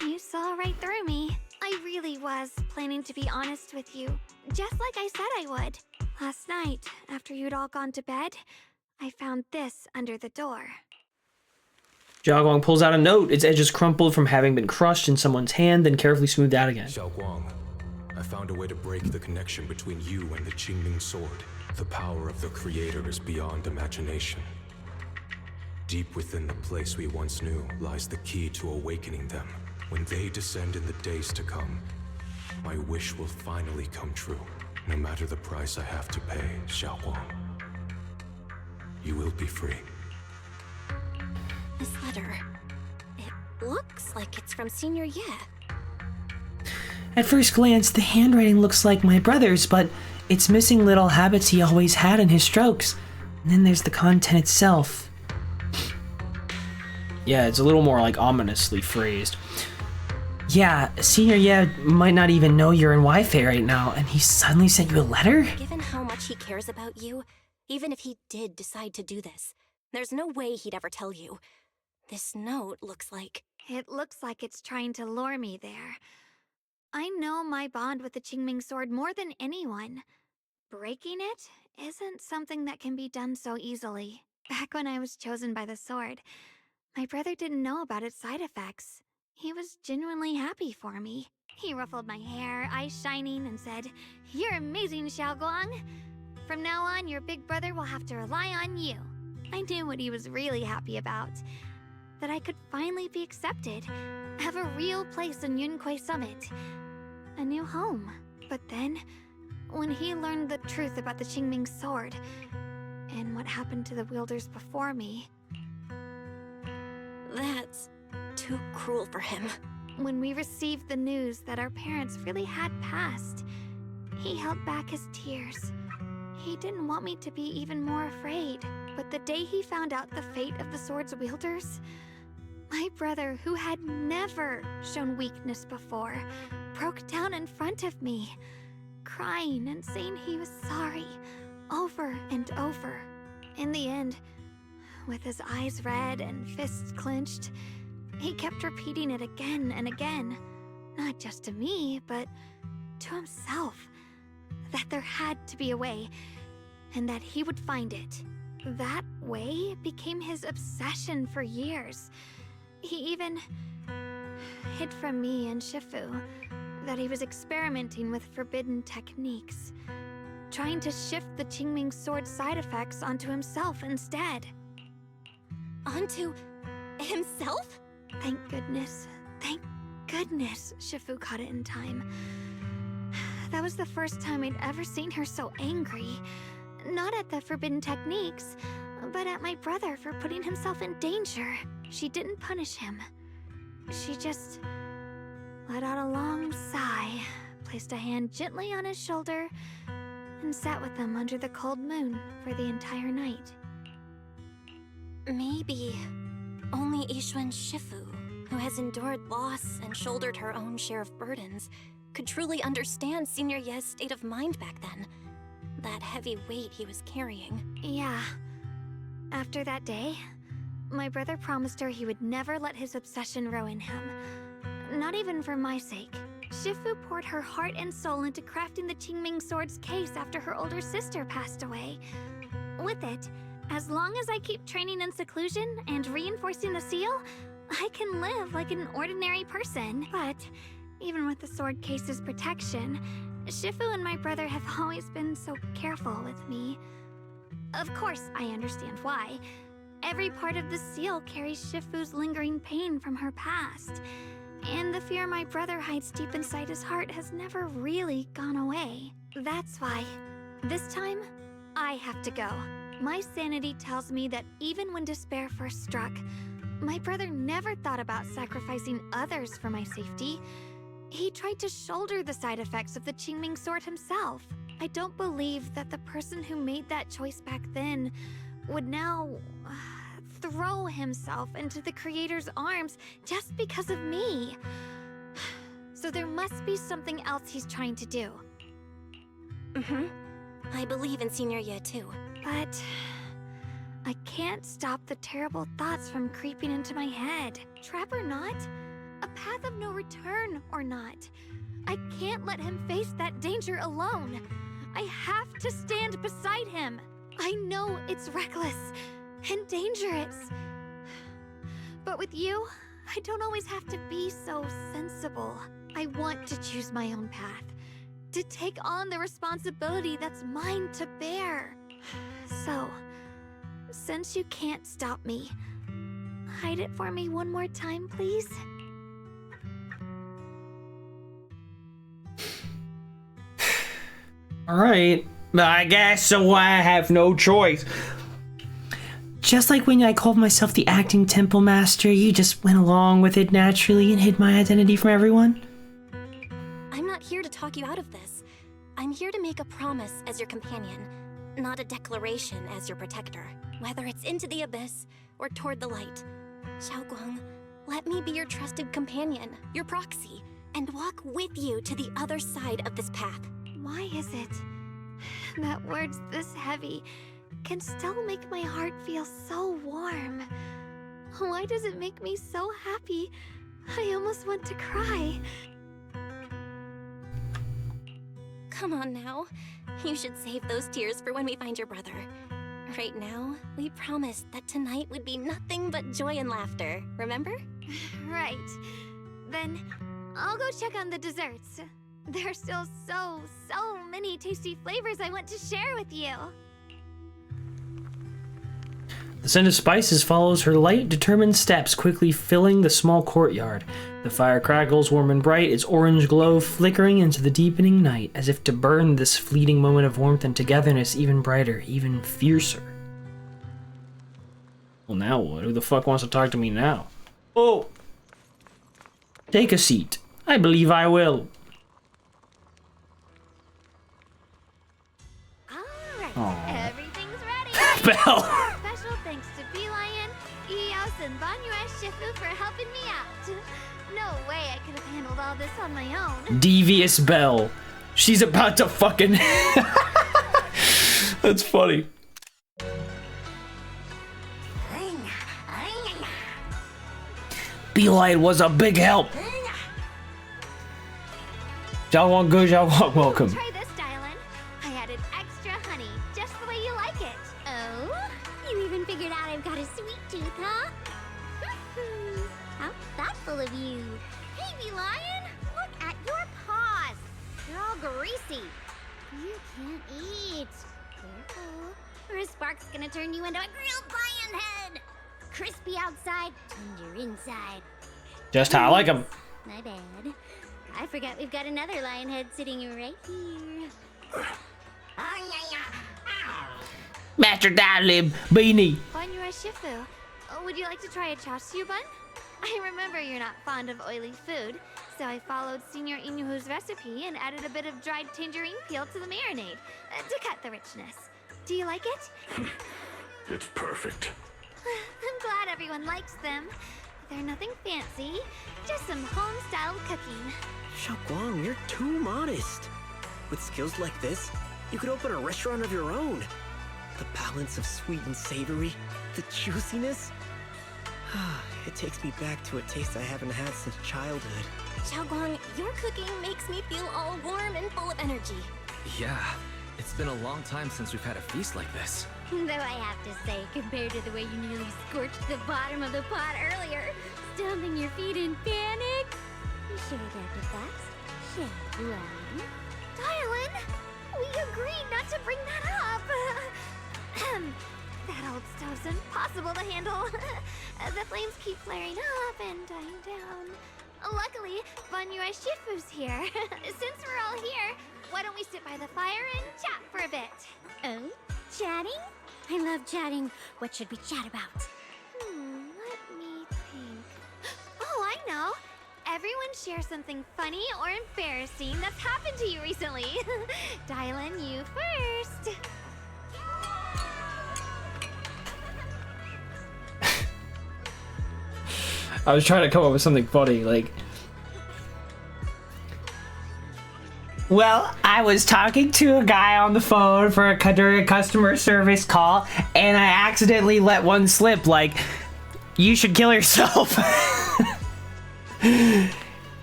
You saw right through me. I really was planning to be honest with you, just like I said I would. Last night, after you'd all gone to bed, I found this under the door. Xiaoguang pulls out a note. Its edges crumpled from having been crushed in someone's hand, then carefully smoothed out again. Xiaoguang, I found a way to break the connection between you and the Qingming sword. The power of the Creator is beyond imagination. Deep within the place we once knew lies the key to awakening them. When they descend in the days to come, my wish will finally come true, no matter the price I have to pay, Xiaoguang. You will be free. This letter, it looks like it's from Senior Ye. At first glance, the handwriting looks like my brother's, but it's missing little habits he always had in his strokes. And then there's the content itself. Yeah, it's a little more like ominously phrased. Yeah, Senior Ye might not even know you're in Wi-Fi right now, and he suddenly sent you a letter? Given how much he cares about you, even if he did decide to do this, there's no way he'd ever tell you. This note looks like... It looks like it's trying to lure me there. I know my bond with the Qingming sword more than anyone. Breaking it isn't something that can be done so easily. Back when I was chosen by the sword, my brother didn't know about its side effects. He was genuinely happy for me. He ruffled my hair, eyes shining, and said, "You're amazing, Xiaoguang. From now on, your big brother will have to rely on you." I knew what he was really happy about. That I could finally be accepted, have a real place in Yunquei Summit. A new home. But then, when he learned the truth about the Qingming sword, and what happened to the wielders before me... That's too cruel for him. When we received the news that our parents really had passed, he held back his tears. He didn't want me to be even more afraid. But the day he found out the fate of the sword's wielders, my brother, who had never shown weakness before, broke down in front of me, crying and saying he was sorry, over and over. In the end, with his eyes red and fists clenched, he kept repeating it again and again, not just to me, but to himself, that there had to be a way, and that he would find it. That way became his obsession for years. He even hid from me and Shifu that he was experimenting with forbidden techniques, trying to shift the Qingming sword side effects onto himself instead. Onto himself? Thank goodness Shifu caught it in time. That was the first time I'd ever seen her so angry. Not at the forbidden techniques, but at my brother for putting himself in danger. She didn't punish him. She just let out a long sigh, placed a hand gently on his shoulder, and sat with him under the cold moon for the entire night. Maybe only Yixuan Shifu, who has endured loss and shouldered her own share of burdens, could truly understand Senior Ye's state of mind back then. That heavy weight he was carrying. Yeah. After that day, my brother promised her he would never let his obsession ruin him. Not even for my sake. Shifu poured her heart and soul into crafting the Qingming Sword's case after her older sister passed away. With it, as long as I keep training in seclusion and reinforcing the seal, I can live like an ordinary person. But even with the sword case's protection, Shifu and my brother have always been so careful with me. Of course, I understand why. Every part of the seal carries Shifu's lingering pain from her past, and the fear my brother hides deep inside his heart has never really gone away. That's why, this time, I have to go. My sanity tells me that even when despair first struck, my brother never thought about sacrificing others for my safety. He tried to shoulder the side effects of the Qingming Sword himself. I don't believe that the person who made that choice back then would now throw himself into the Creator's arms just because of me. So there must be something else he's trying to do. I believe in Senior Ye too. But I can't stop the terrible thoughts from creeping into my head. Trap or not, a path of no return or not, I can't let him face that danger alone. I have to stand beside him. I know it's reckless and dangerous. But with you, I don't always have to be so sensible. I want to choose my own path, to take on the responsibility that's mine to bear. So, since you can't stop me, hide it for me one more time, please? Alright, I guess so I have no choice. Just like when I called myself the acting temple master, you just went along with it naturally and hid my identity from everyone? I'm not here to talk you out of this. I'm here to make a promise as your companion, not a declaration as your protector. Whether it's into the abyss or toward the light. Xiaoguang, let me be your trusted companion, your proxy, and walk with you to the other side of this path. Why is it that words this heavy can still make my heart feel so warm? Why does it make me so happy? I almost want to cry. Come on now. You should save those tears for when we find your brother. Right now, we promised that tonight would be nothing but joy and laughter, remember? Right. Then I'll go check on the desserts. There's still so many tasty flavors I want to share with you. The scent of spices follows her light, determined steps, quickly filling the small courtyard. The fire crackles warm and bright, its orange glow flickering into the deepening night, as if to burn this fleeting moment of warmth and togetherness even brighter, even fiercer. Well, now what? Who the fuck wants to talk to me now? Oh! Take a seat. I believe I will. Alright, everything's ready. Belle! Special thanks to Beelion, Eos, and Banyue Shifu for helping me out. No way I could have handled all this on my own. Devious Belle. She's about to fucking... That's funny. Beelion was a big help. Xiaoguang good, Xiaoguang welcome. Try this, Dialyn. I added extra honey, just the way you like it. Oh? You even figured out I've got a sweet tooth, huh? How thoughtful of you. Hey, Beelion, look at your paws. They're all greasy. You can't eat. Careful, or a spark's gonna turn you into a grilled lion head. Crispy outside, tender inside. Just how I like them. My bad. I forgot we've got another lion head sitting right here. Master Dialyn, Beanie. Banyue Shifu, would you like to try a chaosu bun? I remember you're not fond of oily food, so I followed Senior Inuhu's recipe and added a bit of dried tangerine peel to the marinade to cut the richness. Do you like it? It's perfect. I'm glad everyone likes them. They're nothing fancy, just some home-style cooking. Xiaoguang, you're too modest. With skills like this, you could open a restaurant of your own. The balance of sweet and savory, the juiciness. It takes me back to a taste I haven't had since childhood. Xiaoguang, your cooking makes me feel all warm and full of energy. Yeah, it's been a long time since we've had a feast like this. Though I have to say, compared to the way you nearly scorched the bottom of the pot earlier, stomping your feet in panic, you should have adapted fast. Xiaoguang. Dialyn, we agreed not to bring that up. That old stove's impossible to handle. The flames keep flaring up and dying down. Luckily, Banyue Shifu's here. Since we're all here, why don't we sit by the fire and chat for a bit? Oh? Chatting? I love chatting. What should we chat about? Let me think. Oh, I know. Everyone share something funny or embarrassing that's happened to you recently. Dialyn, you first. I was trying to come up with something funny, like... Well, I was talking to a guy on the phone during a customer service call, and I accidentally let one slip, like, you should kill yourself.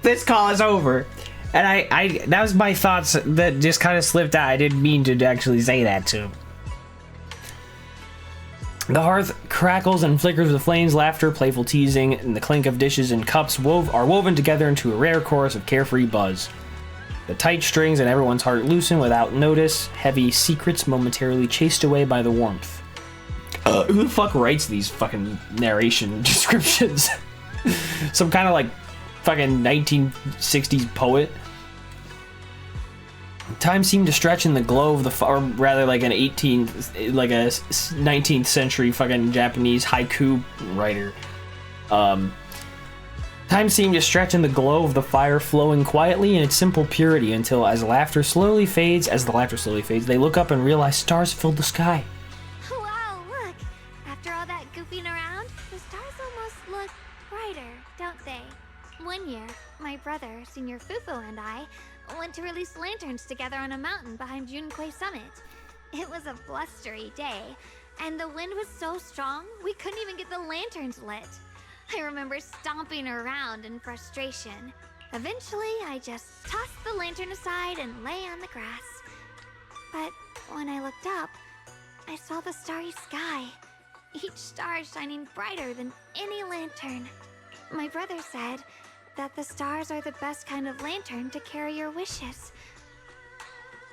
This call is over. And I that was my thoughts that just kind of slipped out. I didn't mean to actually say that to him. The hearth crackles and flickers with flames, laughter, playful teasing, and the clink of dishes and cups are woven together into a rare chorus of carefree buzz. The tight strings and everyone's heart loosen without notice, heavy secrets momentarily chased away by the warmth. Who the fuck writes these fucking narration descriptions? Some kind of like fucking 1960s poet? Time seemed to stretch in the glow of the or rather like an 19th century fucking Japanese haiku writer. Time seemed to stretch in the glow of the fire, flowing quietly in its simple purity until as the laughter slowly fades, they look up and realize stars filled the sky. Wow, look. After all that goofing around, the stars almost look brighter, don't they? One year, my brother, Senior Fufu, and I went to release lanterns together on a mountain behind Junquei Summit. It was a blustery day, and the wind was so strong we couldn't even get the lanterns lit. I remember stomping around in frustration. Eventually, I just tossed the lantern aside and lay on the grass. But when I looked up, I saw the starry sky, each star shining brighter than any lantern. My brother said that the stars are the best kind of lantern to carry your wishes.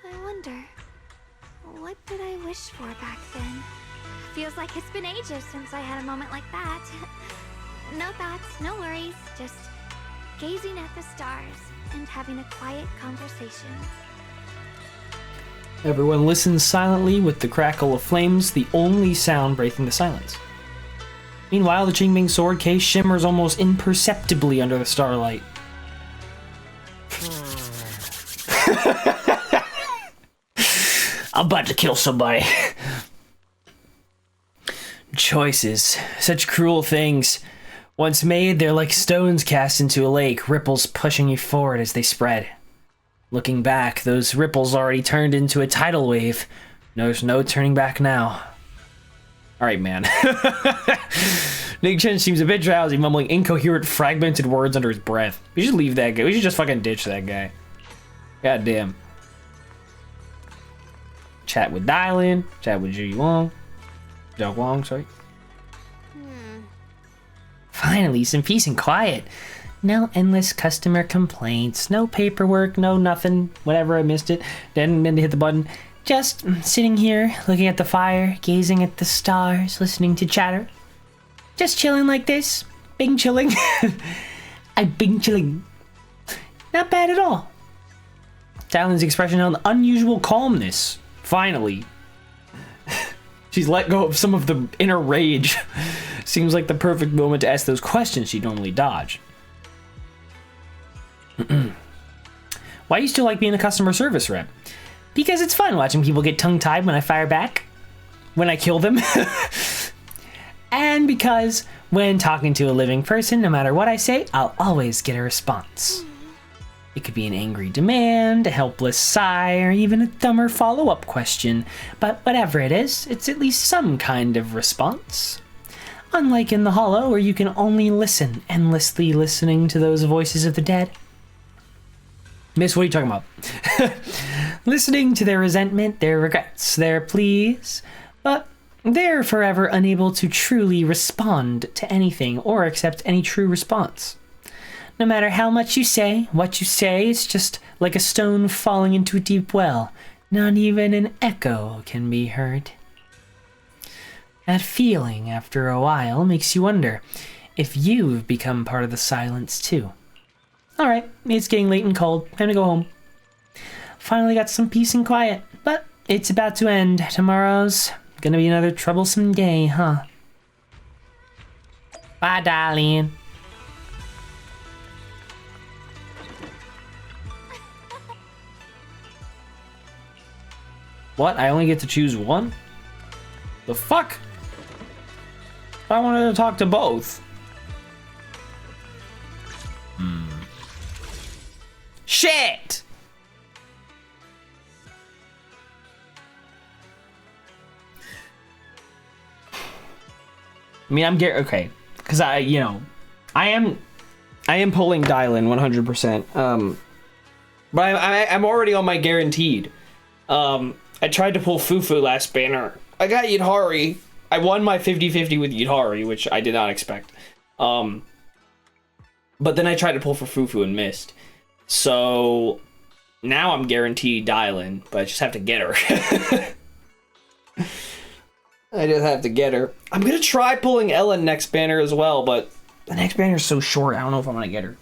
I wonder, what did I wish for back then? Feels like it's been ages since I had a moment like that. No thoughts, no worries, just gazing at the stars and having a quiet conversation. Everyone listens silently with the crackle of flames, the only sound breaking the silence. Meanwhile, the Qingming sword case shimmers almost imperceptibly under the starlight. I'm about to kill somebody. Choices, such cruel things. Once made, they're like stones cast into a lake, ripples pushing you forward as they spread. Looking back, those ripples already turned into a tidal wave. There's no turning back now. Alright, man. Nick Chen seems a bit drowsy, mumbling incoherent, fragmented words under his breath. We should leave that guy. We should just fucking ditch that guy. God damn. Chat with Dialyn. Chat with Zhao Guang, sorry. Finally, some peace and quiet. No endless customer complaints. No paperwork, no nothing. Whatever, I missed it. Didn't mean to hit the button. Just sitting here, looking at the fire, gazing at the stars, listening to chatter. Just chilling like this. Bing chilling. I'm bing chilling. Not bad at all. Dialyn's expression held unusual calmness. Finally. She's let go of some of the inner rage. Seems like the perfect moment to ask those questions she'd normally dodge. Why do you still like being a customer service rep? Because it's fun watching people get tongue-tied when I fire back. When I kill them. And because when talking to a living person, no matter what I say, I'll always get a response. It could be an angry demand, a helpless sigh, or even a dumber follow-up question. But whatever it is, it's at least some kind of response. Unlike in the Hollow, where you can only listen, endlessly listening to those voices of the dead. Miss, what are you talking about? Listening to their resentment, their regrets, their pleas, but they're forever unable to truly respond to anything or accept any true response. No matter how much you say, what you say is just like a stone falling into a deep well. Not even an echo can be heard. That feeling, after a while, makes you wonder if you've become part of the silence too. Alright, it's getting late and cold. Time to go home. Finally got some peace and quiet, but it's about to end. Tomorrow's gonna be another troublesome day, huh? Bye, Dialyn. What? I only get to choose one? The fuck? I wanted to talk to both. Shit! I mean, okay, because I am pulling Dialyn 100%. But I'm already on my guaranteed. I tried to pull Fufu last banner. I got Yidhari. I won my 50-50 with Yidhari, which I did not expect. But then I tried to pull for Fufu and missed. So now I'm guaranteed Dialyn, but I just have to get her. I just have to get her. I'm gonna try pulling Ellen next banner as well, but the next banner is so short, I don't know if I'm gonna get her.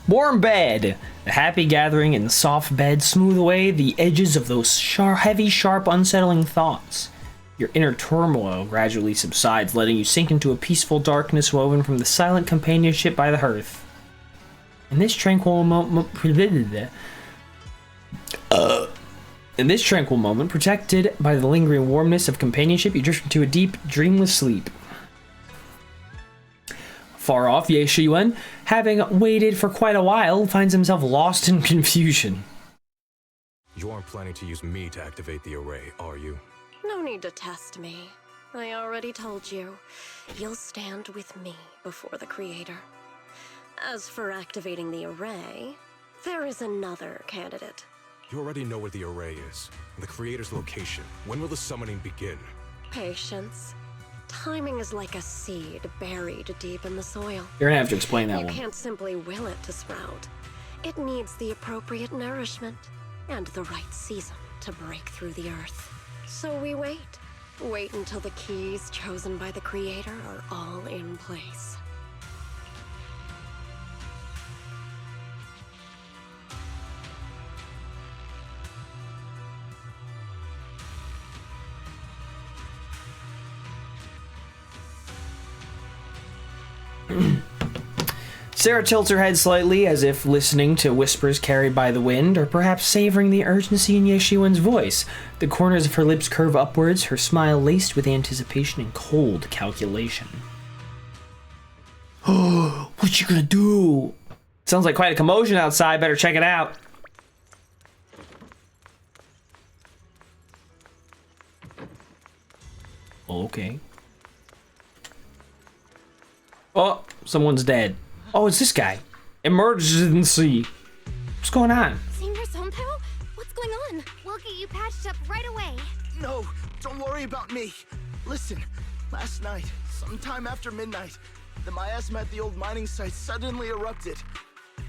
Warm bed. A happy gathering in the soft bed smooth away the edges of those heavy, sharp, unsettling thoughts. Your inner turmoil gradually subsides, letting you sink into a peaceful darkness woven from the silent companionship by the hearth. In this tranquil moment, protected by the lingering warmness of companionship, you drift into a deep, dreamless sleep. Far off, Ye Shiyuan, having waited for quite a while, finds himself lost in confusion. You aren't planning to use me to activate the array, are you? No need to test me. I already told you. You'll stand with me before the Creator. As for activating the array, there is another candidate. You already know where the array is, and the Creator's location. When will the summoning begin? Patience. Timing is like a seed buried deep in the soil. You're gonna have to explain that one. You can't simply will it to sprout. It needs the appropriate nourishment and the right season to break through the earth. So we wait. Wait until the keys chosen by the Creator are all in place. Sarah tilts her head slightly, as if listening to whispers carried by the wind, or perhaps savoring the urgency in Ye Shiyuan's voice. The corners of her lips curve upwards, her smile laced with anticipation and cold calculation. Oh, what you gonna do? Sounds like quite a commotion outside, better check it out. Okay. Oh, someone's dead. Oh, it's this guy. Emergency. What's going on? Senior Sonpao? What's going on? We'll get you patched up right away. No, don't worry about me. Listen, last night, sometime after midnight, the miasma at the old mining site suddenly erupted.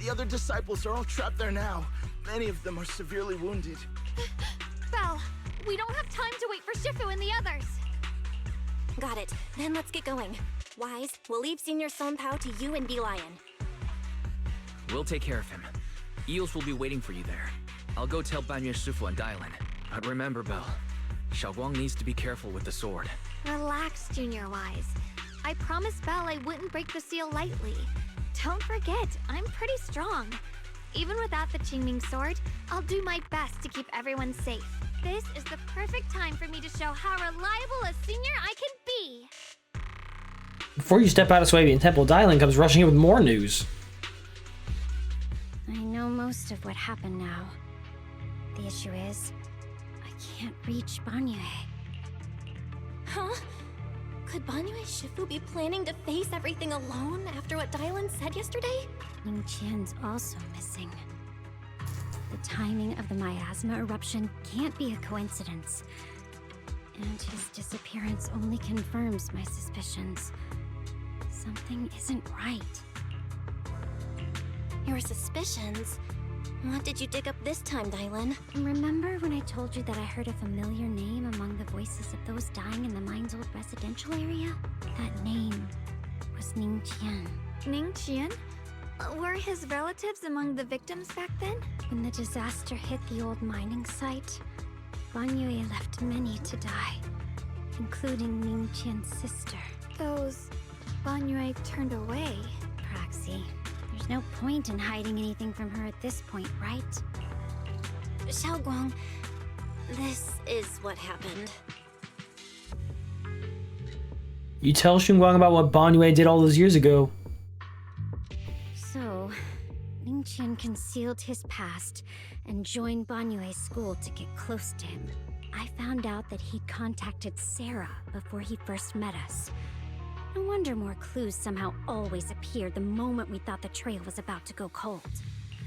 The other disciples are all trapped there now. Many of them are severely wounded. Belle, we don't have time to wait for Shifu and the others. Got it. Then let's get going. Wise, we'll leave Senior Sonpao to you and Dialyn. We'll take care of him. Eels will be waiting for you there. I'll go tell Banyue Shifu and Dialyn. But remember, Belle, Xiaoguang needs to be careful with the sword. Relax, Junior Wise. I promised Belle I wouldn't break the seal lightly. Don't forget, I'm pretty strong. Even without the Qingming sword, I'll do my best to keep everyone safe. This is the perfect time for me to show how reliable a senior I can be. Before you step out of Swabian Temple, Dialyn comes rushing in with more news. I know most of what happened now. The issue is, I can't reach Banyue. Huh? Could Banyue Shifu be planning to face everything alone after what Dialyn said yesterday? Ningqian's also missing. The timing of the miasma eruption can't be a coincidence. And his disappearance only confirms my suspicions. Something isn't right. Your suspicions? What did you dig up this time, Dialyn? Remember when I told you that I heard a familiar name among the voices of those dying in the mine's old residential area? That name was Ningqian. Ningqian? Were his relatives among the victims back then? When the disaster hit the old mining site, Banyue left many to die, including Ningqian's sister. Those Banyue turned away. Praxi, there's no point in hiding anything from her at this point, right? Xiaoguang, this is what happened. You tell Xunguang about what Banyue did all those years ago. So, Ningqian concealed his past and joined Banyue's school to get close to him. I found out that he'd contacted Sarah before he first met us. No wonder more clues somehow always appeared the moment we thought the trail was about to go cold.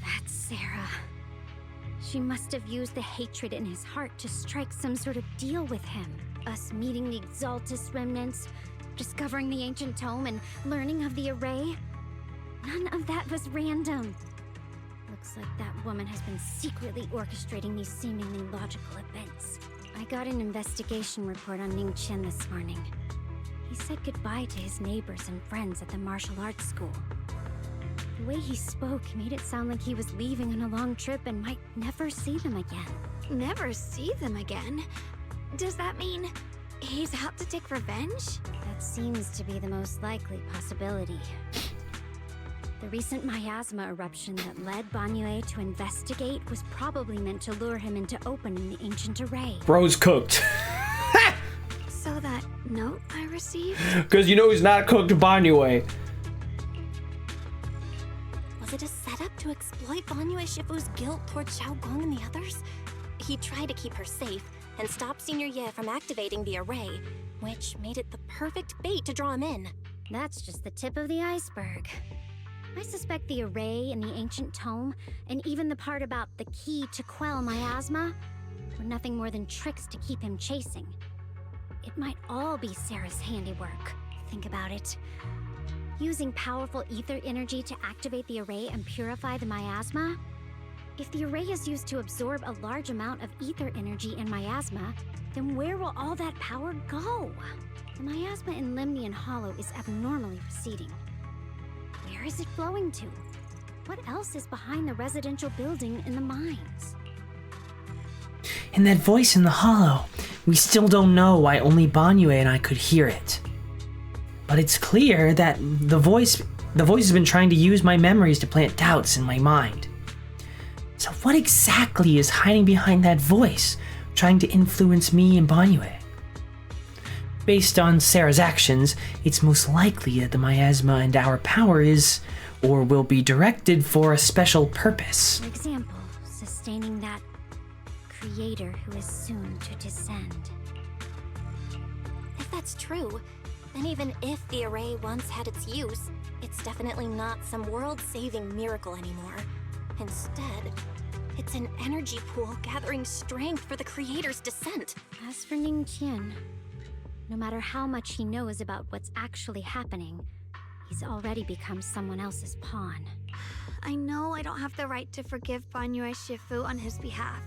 That's Sarah. She must have used the hatred in his heart to strike some sort of deal with him. Us meeting the Exaltus remnants, discovering the ancient tome, and learning of the array. None of that was random. Looks like that woman has been secretly orchestrating these seemingly logical events. I got an investigation report on Ningqian this morning. He said goodbye to his neighbors and friends at the martial arts school. The way he spoke made it sound like he was leaving on a long trip and might never see them again. Never see them again? Does that mean he's out to take revenge? That seems to be the most likely possibility. The recent miasma eruption that led Banyue to investigate was probably meant to lure him into opening the ancient array. Bro's cooked. So that note I received? Because you know he's not cooked Banyue. Was it a setup to exploit Banyue Shifu's guilt toward Xiaoguang and the others? He tried to keep her safe and stop Senior Ye from activating the array, which made it the perfect bait to draw him in. That's just the tip of the iceberg. I suspect the array and the ancient tome, and even the part about the key to quell miasma, were nothing more than tricks to keep him chasing. It might all be Sarah's handiwork. Think about it. Using powerful ether energy to activate the array and purify the miasma? If the array is used to absorb a large amount of ether energy and miasma, then where will all that power go? The miasma in Limnian Hollow is abnormally receding. Where is it flowing to? What else is behind the residential building in the mines? And that voice in the hollow, we still don't know why only Banyue and I could hear it. But it's clear that the voice has been trying to use my memories to plant doubts in my mind. So what exactly is hiding behind that voice, trying to influence me and Banyue? Based on Sarah's actions, it's most likely that the miasma and our power is, or will be directed for a special purpose. For example, sustaining that creator who is soon to descend. If that's true, And even if the array once had its use, it's definitely not some world-saving miracle anymore. Instead, it's an energy pool gathering strength for the creator's descent. As for Ningqian, no matter how much he knows about what's actually happening, he's already become someone else's pawn. I know I don't have the right to forgive Banyue Shifu on his behalf,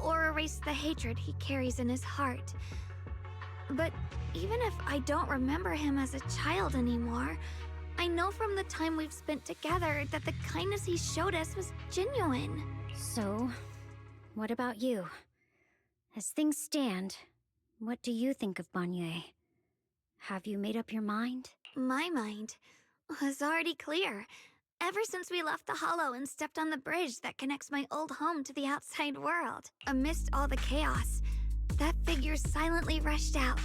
or erase the hatred he carries in his heart. But even if I don't remember him as a child anymore, I know from the time we've spent together that the kindness he showed us was genuine. So, what about you? As things stand, what do you think of Banyue? Have you made up your mind? My mind was already clear. Ever since we left the Hollow and stepped on the bridge that connects my old home to the outside world, amidst all the chaos, that figure silently rushed out,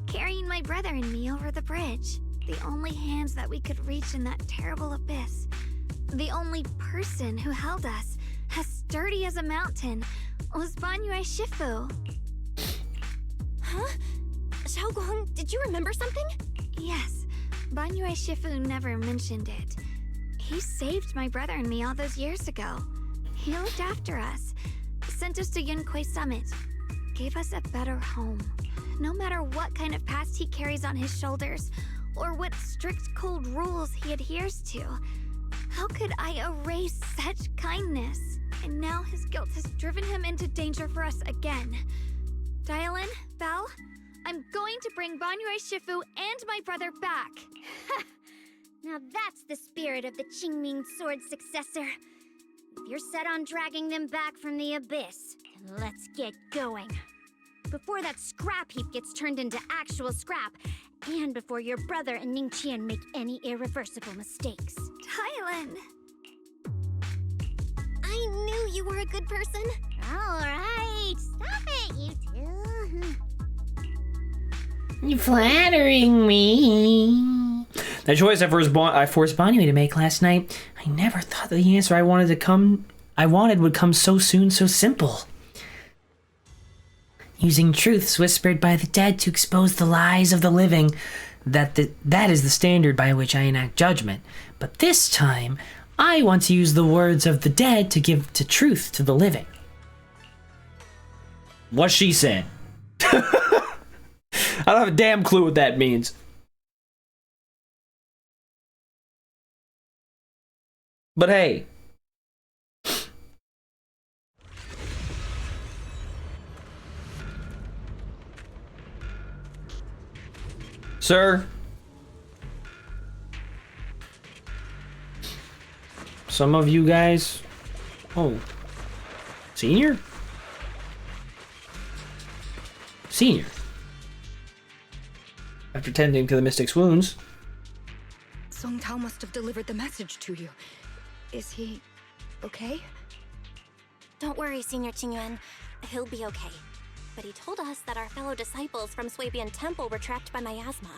carrying my brother and me over the bridge. The only hands that we could reach in that terrible abyss. The only person who held us, as sturdy as a mountain, was Banyue Shifu. Huh? Xiaoguang, did you remember something? Yes, Banyue Shifu never mentioned it. He saved my brother and me all those years ago. He looked after us, sent us to Yunquay Summit, gave us a better home. No matter what kind of past he carries on his shoulders, or what strict cold rules he adheres to, how could I erase such kindness? And now his guilt has driven him into danger for us again. Dialyn, Belle, I'm going to bring Banyue Shifu and my brother back. Now that's the spirit of the Qingming Sword successor. If you're set on dragging them back from the abyss, then let's get going. Before that scrap heap gets turned into actual scrap, and before your brother and Ningqian make any irreversible mistakes. Dialyn! I knew you were a good person. Alright, stop it, you two. You're flattering me. The choice I forced Banyue to make last night, I never thought the answer I wanted would come so soon, so simple. Using truths whispered by the dead to expose the lies of the living, that is the standard by which I enact judgment. But this time, I want to use the words of the dead to give the truth to the living. What she said. I don't have a damn clue what that means. But hey. Sir? Some of you guys... Oh. Senior? Senior. After tending to the mystic's wounds... Song Tao must have delivered the message to you. Is he... okay? Don't worry, Senior Qingyuan. He'll be okay. But he told us that our fellow disciples from Swabian Temple were trapped by miasma.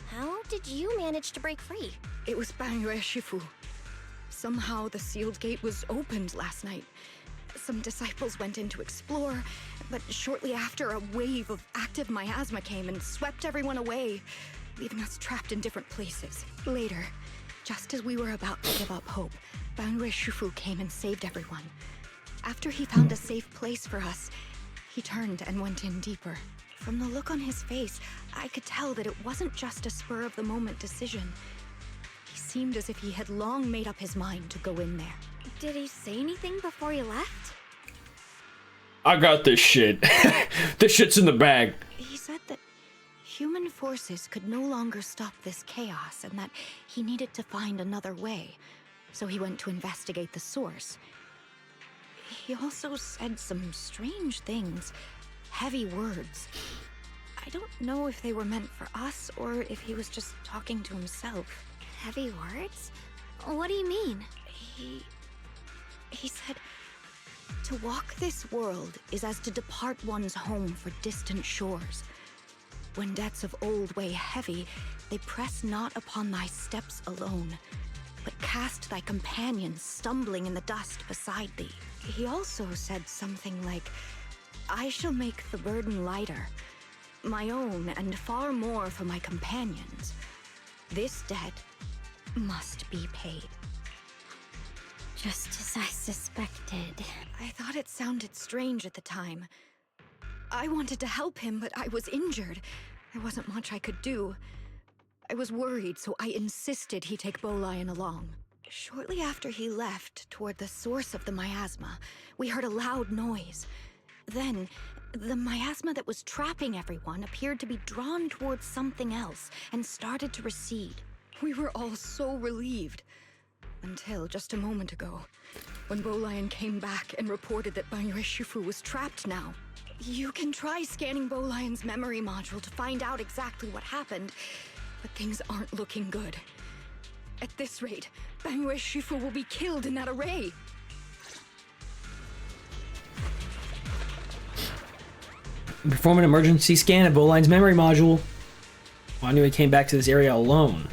How did you manage to break free? It was Banyue Shifu. Somehow the sealed gate was opened last night. Some disciples went in to explore, but shortly after, a wave of active miasma came and swept everyone away, leaving us trapped in different places. Later, just as we were about to give up hope, Banyue Shifu came and saved everyone. After he found a safe place for us, he turned and went in deeper. From the look on his face, I could tell that it wasn't just a spur-of-the-moment decision. He seemed as if he had long made up his mind to go in there. Did he say anything before he left? I got this shit. This shit's in the bag. He said that human forces could no longer stop this chaos and that he needed to find another way. So he went to investigate the source. He also said some strange things, heavy words. I don't know if they were meant for us or if he was just talking to himself. Heavy words? What do you mean? He said, to walk this world is as to depart one's home for distant shores. When debts of old weigh heavy, they press not upon thy steps alone, but cast thy companions stumbling in the dust beside thee. He also said something like, I shall make the burden lighter. my own and far more for my companions. This debt must be paid. Just as I suspected. I thought it sounded strange at the time. I wanted to help him, but I was injured. There wasn't much I could do. I was worried, so I insisted he take Bolian along. Shortly after he left, toward the source of the miasma, we heard a loud noise. Then, the miasma that was trapping everyone appeared to be drawn towards something else and started to recede. We were all so relieved. Until just a moment ago, when Bolian came back and reported that Bangyue Shifu was trapped now. You can try scanning Bolian's memory module to find out exactly what happened, but things aren't looking good. At this rate, Bangyue Shifu will be killed in that array. Perform an emergency scan of Bolian's memory module. Bangyue came back to this area alone.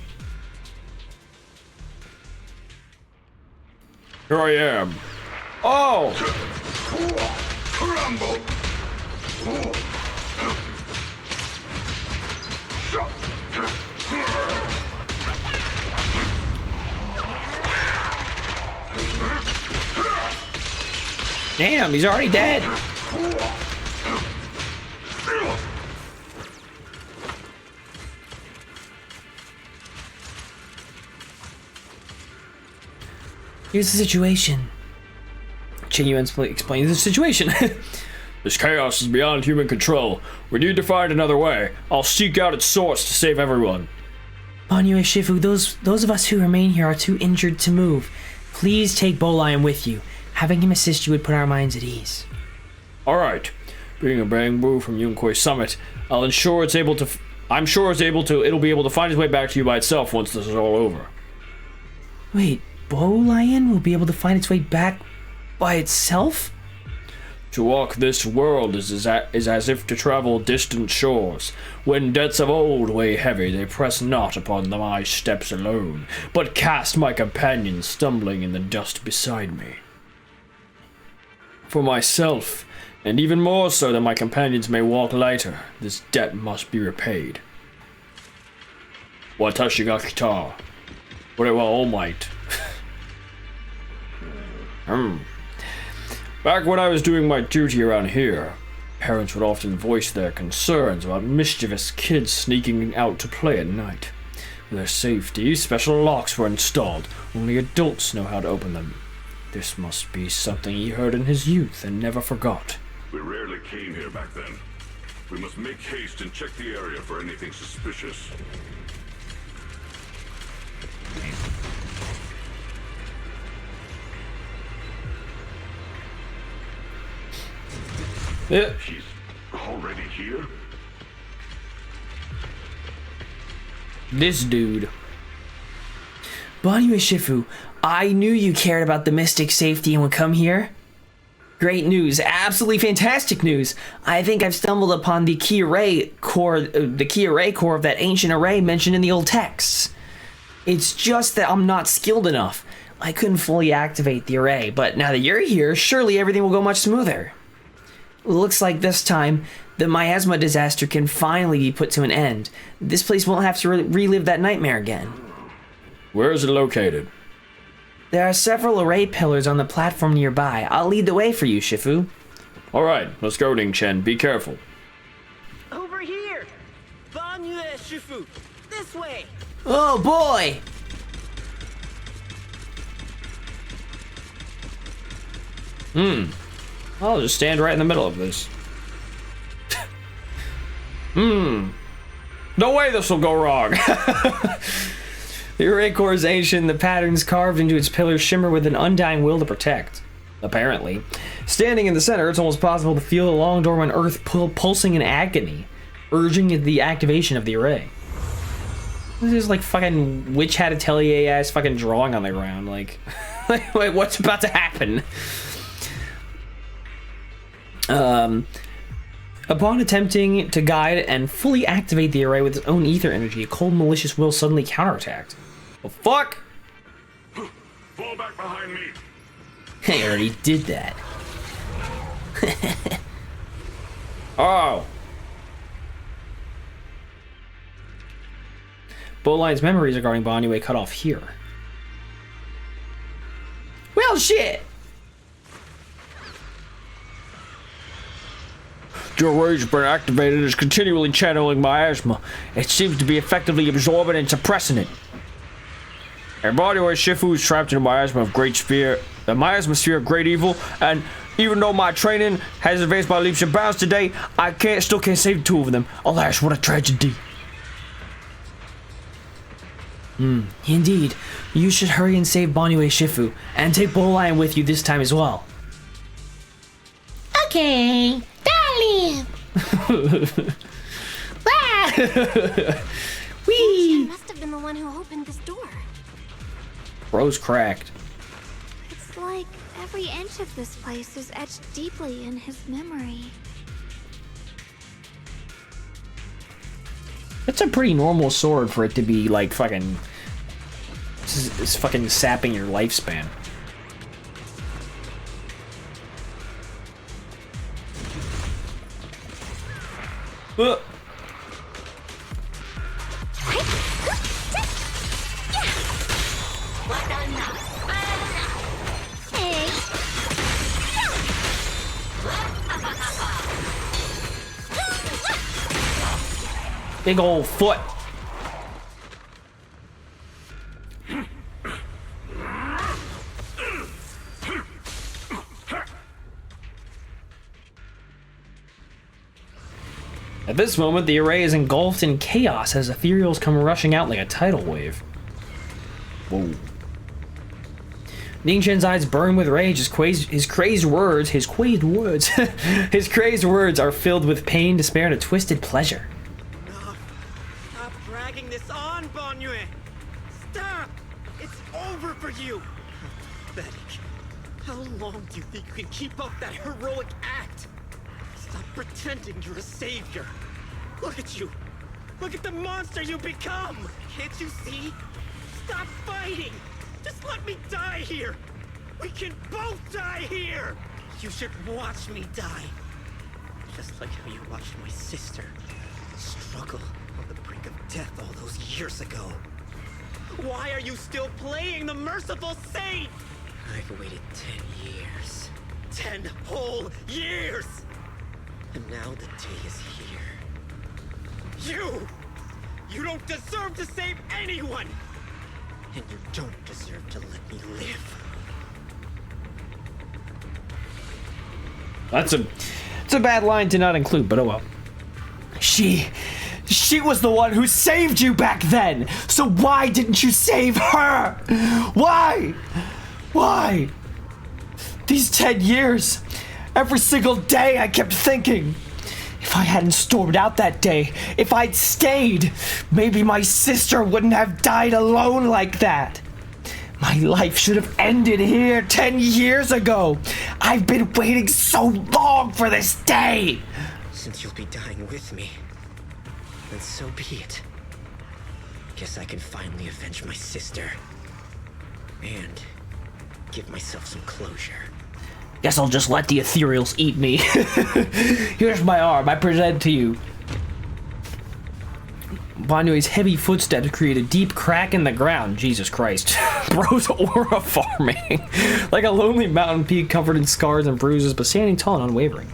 Here I am. Oh! Damn, he's already dead. Here's the situation. Chen explains the situation. This chaos is beyond human control. We need to find another way. I'll seek out its source to save everyone. Bangyue Shifu, those of us who remain here are too injured to move. Please take Bolian with you. Having him assist you would put our minds at ease. Alright. Being a bamboo from Yunkwei Summit, I'm sure it'll be able to find its way back to you by itself once this is all over. Wait, Bolian will be able to find its way back by itself? To walk this world is as if to travel distant shores. When debts of old weigh heavy, they press not upon my steps alone, but cast my companions stumbling in the dust beside me. For myself, and even more so that my companions may walk lighter, this debt must be repaid. Watashi ga kita. Ore wa All Might. Back when I was doing my duty around here, parents would often voice their concerns about mischievous kids sneaking out to play at night. For their safety, special locks were installed. Only adults know how to open them. This must be something he heard in his youth and never forgot. We rarely came here back then. We must make haste and check the area for anything suspicious. Yeah. She's already here? This dude. Bangyue Shifu, I knew you cared about the Mystic's safety and would come here. Great news, absolutely fantastic news. I think I've stumbled upon the key array core of that ancient array mentioned in the old texts. It's just that I'm not skilled enough. I couldn't fully activate the array, but now that you're here, surely everything will go much smoother. Looks like this time, the miasma disaster can finally be put to an end. This place won't have to relive that nightmare again. Where is it located? There are several array pillars on the platform nearby. I'll lead the way for you, Shifu. Alright, let's go, Ning Chen. Be careful. Over here! Bangyue Shifu! This way! Oh boy! I'll just stand right in the middle of this. No way this will go wrong. The array core is ancient, the patterns carved into its pillars shimmer with an undying will to protect. Apparently. Standing in the center, it's almost possible to feel the long dormant earth pulsing in agony, urging the activation of the array. This is like fucking Witch Hat Atelier ass fucking drawing on the ground, like wait, what's about to happen? Upon attempting to guide and fully activate the array with its own ether energy, a cold malicious will suddenly counterattacked. Well, fuck! Fall back behind me! I already did that. Oh! Bolein's memories regarding Banyue cut off here. Well, shit! The array has been activated and is continually channeling miasma. It seems to be effectively absorbing and suppressing it. And Banyue Shifu is trapped in a miasma of great sphere, a miasma sphere of great evil, and even though my training has advanced by leaps and bounds today, I still can't save the two of them. Alas, what a tragedy. Indeed. You should hurry and save Banyue Shifu, and take Bolion with you this time as well. Okay, Dialyn! Wee! Must have been the one who opened this door. Bro's cracked. It's like every inch of this place is etched deeply in his memory. That's a pretty normal sword for it to be like fucking... It's fucking sapping your lifespan. Big old foot. At this moment, the array is engulfed in chaos as ethereals come rushing out like a tidal wave. Whoa. Ningchen's eyes burn with rage. His crazed words are filled with pain, despair, and a twisted pleasure. Stop dragging this on, Banyue! Stop! It's over for you! Pathetic. How long do you think you can keep up that heroic act? Stop pretending you're a savior. Look at you. Look at the monster you become. Can't you see? Stop fighting. Just let me die here. We can both die here. You should watch me die. Just like how you watched my sister struggle on the brink of death all those years ago. Why are you still playing the merciful saint? I've waited 10 years. 10 whole years! And now the day is here. You don't deserve to save anyone! And you don't deserve to let me live. It's a bad line to not include, but oh well. She was the one who saved you back then! So why didn't you save her? Why? Why? These 10 years, every single day I kept thinking, if I hadn't stormed out that day, if I'd stayed, maybe my sister wouldn't have died alone like that. My life should have ended here 10 years ago. I've been waiting so long for this day. Since you'll be dying with me, then so be it. Guess I can finally avenge my sister. And give myself some closure. Guess I'll just let the ethereals eat me. Here's my arm, I present to you. Banyue's heavy footsteps create a deep crack in the ground. Jesus Christ. Bro's aura farming. Like a lonely mountain peak covered in scars and bruises, but standing tall and unwavering.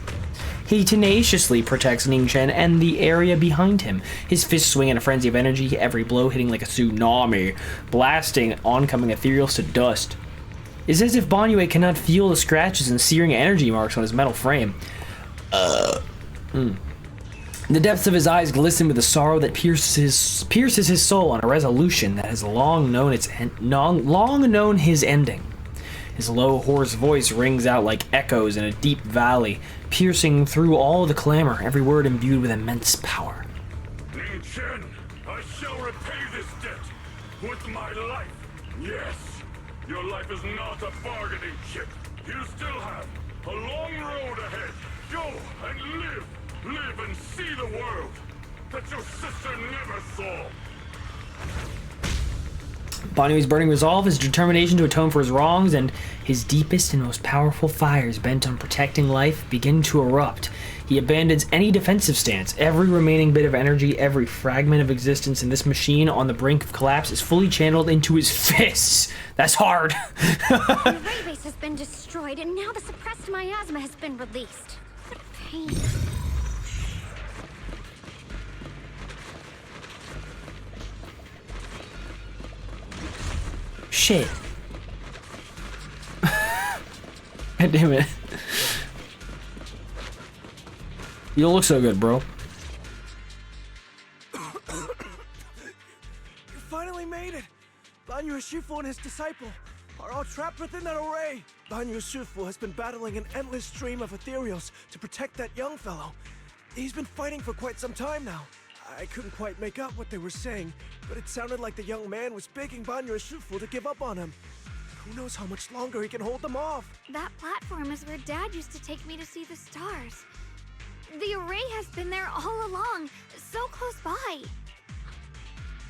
He tenaciously protects Ningchen and the area behind him. His fists swing in a frenzy of energy, every blow hitting like a tsunami, blasting oncoming ethereals to dust. It's as if Banyue cannot feel the scratches and searing energy marks on his metal frame. The depths of his eyes glisten with a sorrow that pierces his soul on a resolution that has long known his ending. His low, hoarse voice rings out like echoes in a deep valley, piercing through all the clamor, every word imbued with immense power. Ningchen, I shall repay this debt with my life. Yes, your life is not a bargaining chip. You still have a long road ahead. Go and live. Live and see the world that your sister never saw. Banyue's burning resolve, his determination to atone for his wrongs, and his deepest and most powerful fires bent on protecting life begin to erupt. He abandons any defensive stance. Every remaining bit of energy, every fragment of existence in this machine on the brink of collapse is fully channeled into his fists. That's hard. The ray base has been destroyed, and now the suppressed miasma has been released. What pain. Shit. God damn it. You don't look so good, bro. You finally made it! Banyu Shifu and his disciple are all trapped within that array. Banyu Shifu has been battling an endless stream of ethereals to protect that young fellow. He's been fighting for quite some time now. I couldn't quite make out what they were saying, but it sounded like the young man was begging Banyu Shifu to give up on him. Who knows how much longer he can hold them off? That platform is where Dad used to take me to see the stars. The array has been there all along, so close by.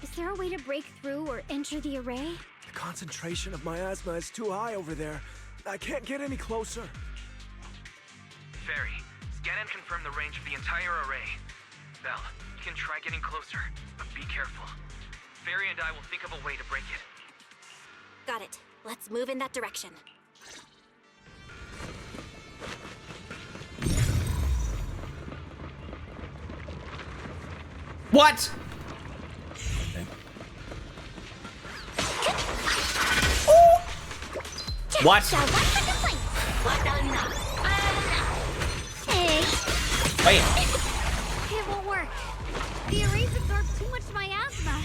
Is there a way to break through or enter the array? The concentration of miasma is too high over there. I can't get any closer. Fairy, scan and confirm the range of the entire array. Belle, you can try getting closer, but be careful. Fairy and I will think of a way to break it. Got it. Let's move in that direction. What? What? Hey. Wait. It won't work. The arrays absorb too much miasma.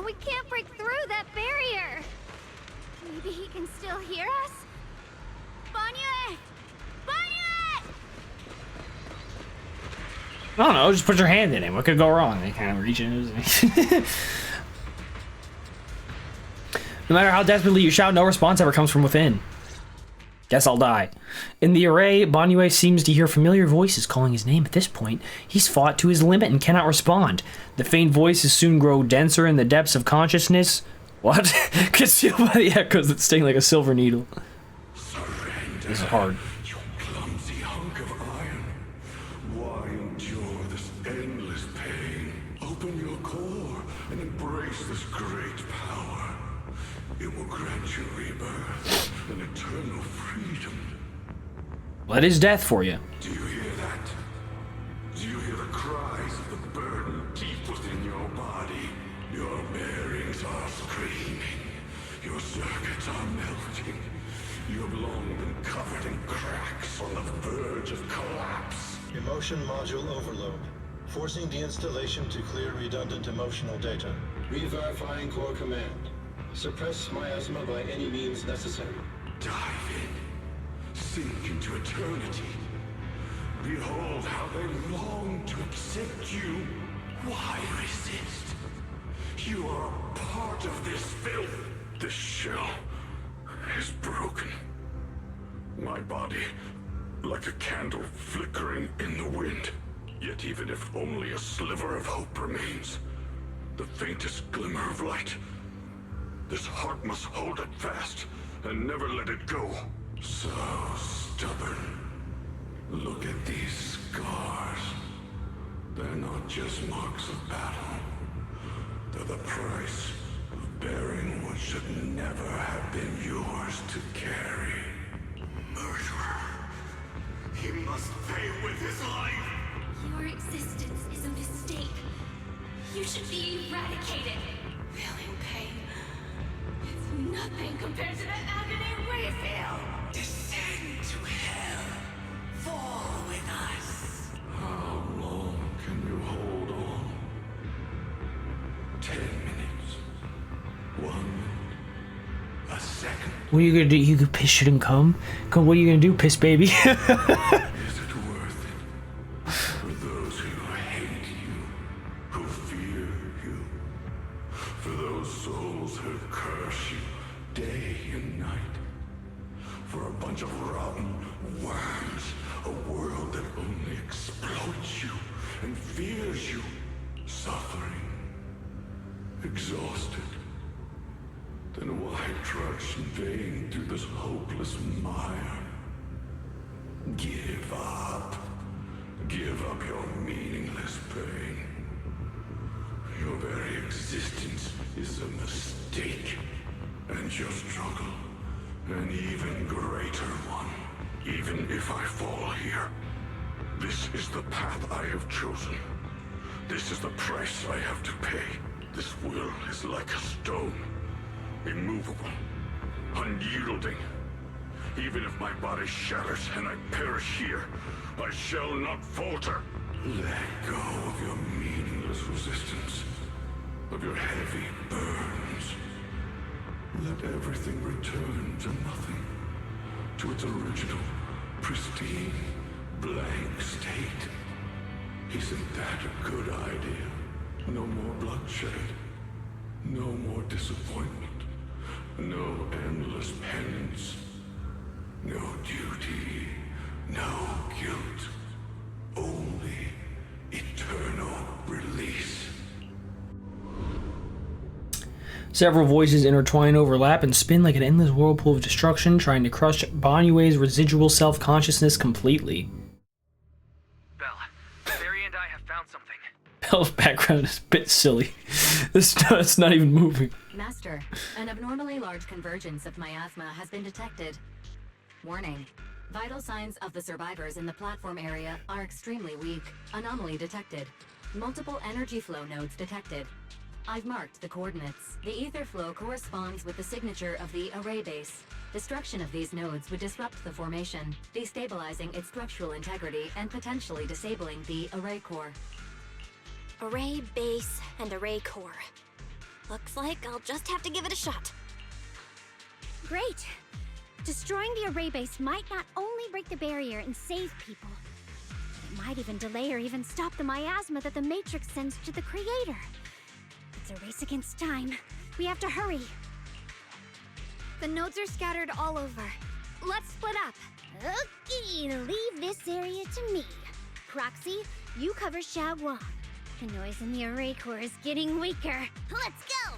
We can't break through that barrier. Maybe he can still hear us? Banyue! Banyue! I don't know, just put your hand in it. What could go wrong? They kind of reach in. No matter how desperately you shout, no response ever comes from within. Guess I'll die. In the array, Banyue seems to hear familiar voices calling his name. At this point, he's fought to his limit and cannot respond. The faint voices soon grow denser in the depths of consciousness. What? Concealed by the echoes that sting like a silver needle. Surrender. This is hard. You clumsy hunk of iron. Why endure this endless pain? Open your core and embrace this great power. It will grant you rebirth and eternal freedom. What is death for you? Do you hear that? Do you hear the cries of the burden deep within your body? Your bearings are screaming. Your circuits are melting. You have long been covered in cracks on the verge of collapse. Emotion module overload. Forcing deinstallation to clear redundant emotional data. Re-verifying core command. Suppress miasma by any means necessary. Dive in. Sink into eternity. Behold how they long to accept you. Why resist? You are a part of this filth. This shell is broken. My body, like a candle flickering in the wind. Yet even if only a sliver of hope remains, the faintest glimmer of light, this heart must hold it fast and never let it go. So stubborn. Look at these scars. They're not just marks of battle. They're the price of bearing what should never have been yours to carry. Murderer. He must pay with his life. Your existence is a mistake. You should be eradicated. Feeling pain. It's nothing compared to the agony we feel. Descend to hell. Fall with us. How long can you hold on? 10 minutes. 1 minute. A second. What are you gonna do? You could piss shit and come? Come, what are you gonna do, piss baby? Is it worth it? For those who hate you, who fear you, for those souls who curse you day and night, for a bunch of rotten worms, a world that only exploits you and fears you, suffering, exhausted, Then why trudge in vain through this hopeless mire? Give up. Give up your meaningless pain. Your very existence is a mistake. And your struggle, an even greater one. Even if I fall here, this is the path I have chosen. This is the price I have to pay. This will is like a stone. Immovable. Unyielding. Even if my body shatters and I perish here, I shall not falter. Let go of your meaningless resistance. Of your heavy burns. Let everything return to nothing. To its original, pristine, blank state. Isn't that a good idea? No more bloodshed. No more disappointment. No endless penance. No duty. No guilt. Only eternal release. Several voices intertwine, overlap, and spin like an endless whirlpool of destruction, trying to crush Banyue's residual self-consciousness completely. Belle, Barry and I have found something. Belle's background is a bit silly. It's not even moving. Master, an abnormally large convergence of miasma has been detected. Warning. Vital signs of the survivors in the platform area are extremely weak. Anomaly detected. Multiple energy flow nodes detected. I've marked the coordinates. The ether flow corresponds with the signature of the array base. Destruction of these nodes would disrupt the formation, destabilizing its structural integrity and potentially disabling the array core. Array base and array core. Looks like I'll just have to give it a shot. Great. Destroying the array base might not only break the barrier and save people, but it might even delay or even stop the miasma that the Matrix sends to the Creator. It's a race against time. We have to hurry. The nodes are scattered all over. Let's split up. Okay, leave this area to me. Proxy, you cover Xiaoguang. The noise in the array core is getting weaker. Let's go!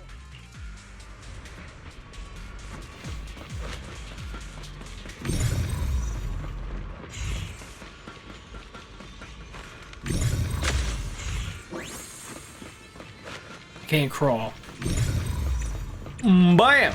Can't crawl. Bam!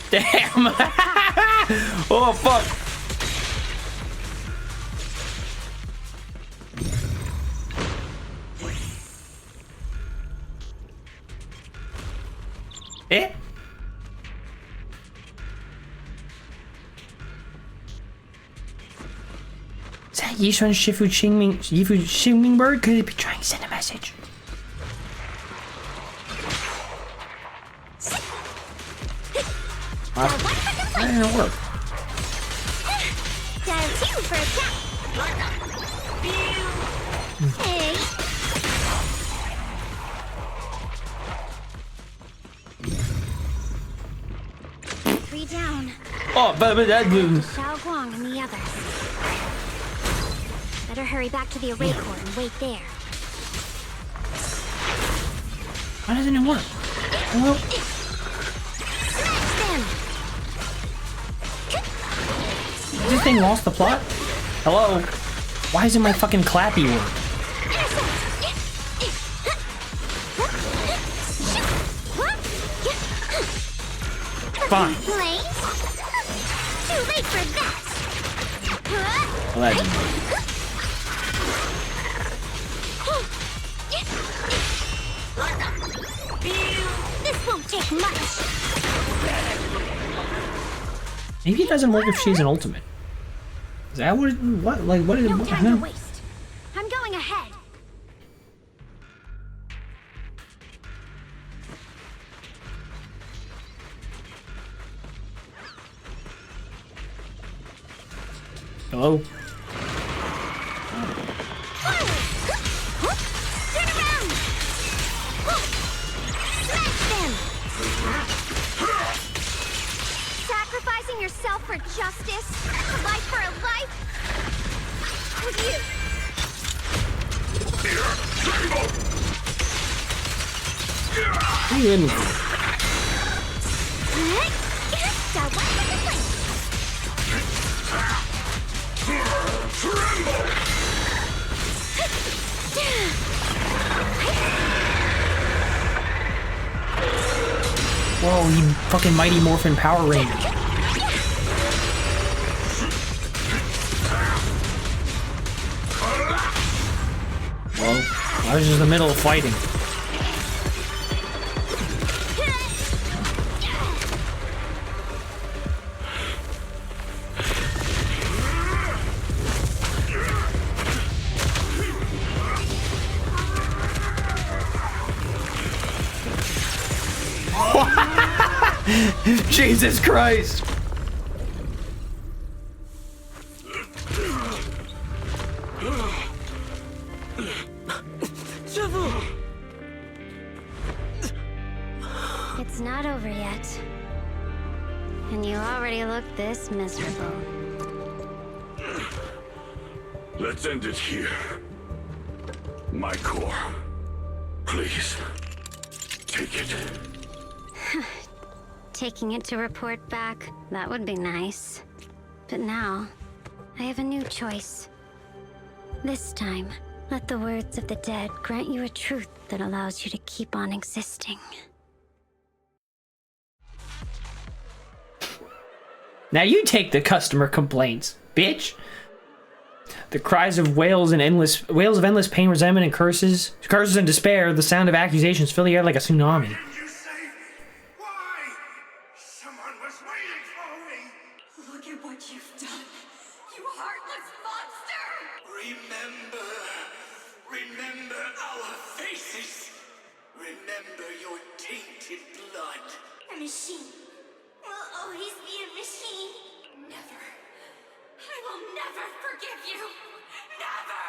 Damn! Oh fuck! Eh? Is that Yishuan Shifu Qingming bird? Could it be trying to send a message? That didn't work. Dial 2 for attack. Hey. 3 down. Oh, but that Xiaoguang and the others. Better hurry back to the array core and wait there. Why doesn't it work? Hello? This thing lost the plot? Hello? Why isn't my fucking clappy work? Fine. Too late for that. Well, that didn't work. This won't take much. Maybe it doesn't work if she's an ultimate. Is that what? What? Like what? No What? time to waste. I'm going ahead. Hello? Turn around! Smash them! Sacrificing yourself for justice? A life for a life? With you! Even. Whoa, you fucking Mighty Morphin Power Ranger. Well, I was just in the middle of fighting. Jesus Christ! It's not over yet. And you already look this miserable. Let's end it here. My core. Please. Take it. Taking it to report back, that would be nice. But now, I have a new choice. This time, let the words of the dead grant you a truth that allows you to keep on existing. Now you take the customer complaints, bitch. The cries of wails of endless pain, resentment, and curses and despair. The sound of accusations fill the air like a tsunami. Look at what you've done, you heartless monster! Remember our faces. Remember your tainted blood. A machine will always be a machine. Never. I will never forgive you. Never!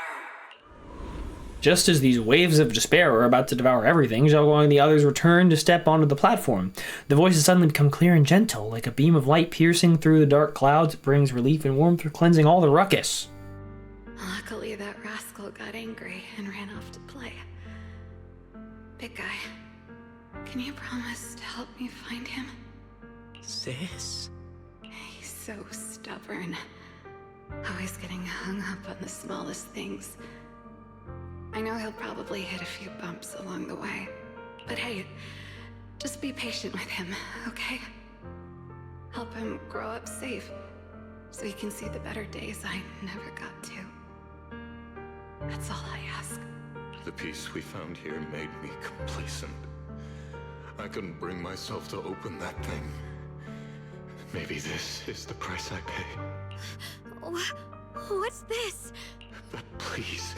Just as these waves of despair are about to devour everything, Zhao Guang and the others return to step onto the platform. The voices suddenly become clear and gentle, like a beam of light piercing through the dark clouds. It brings relief and warmth through cleansing all the ruckus. Luckily, that rascal got angry and ran off to play. Big guy, can you promise to help me find him? Sis? He's so stubborn. Always getting hung up on the smallest things. I know he'll probably hit a few bumps along the way. But hey, just be patient with him, okay? Help him grow up safe, so he can see the better days I never got to. That's all I ask. The peace we found here made me complacent. I couldn't bring myself to open that thing. Maybe this is the price I pay. What's this? But please,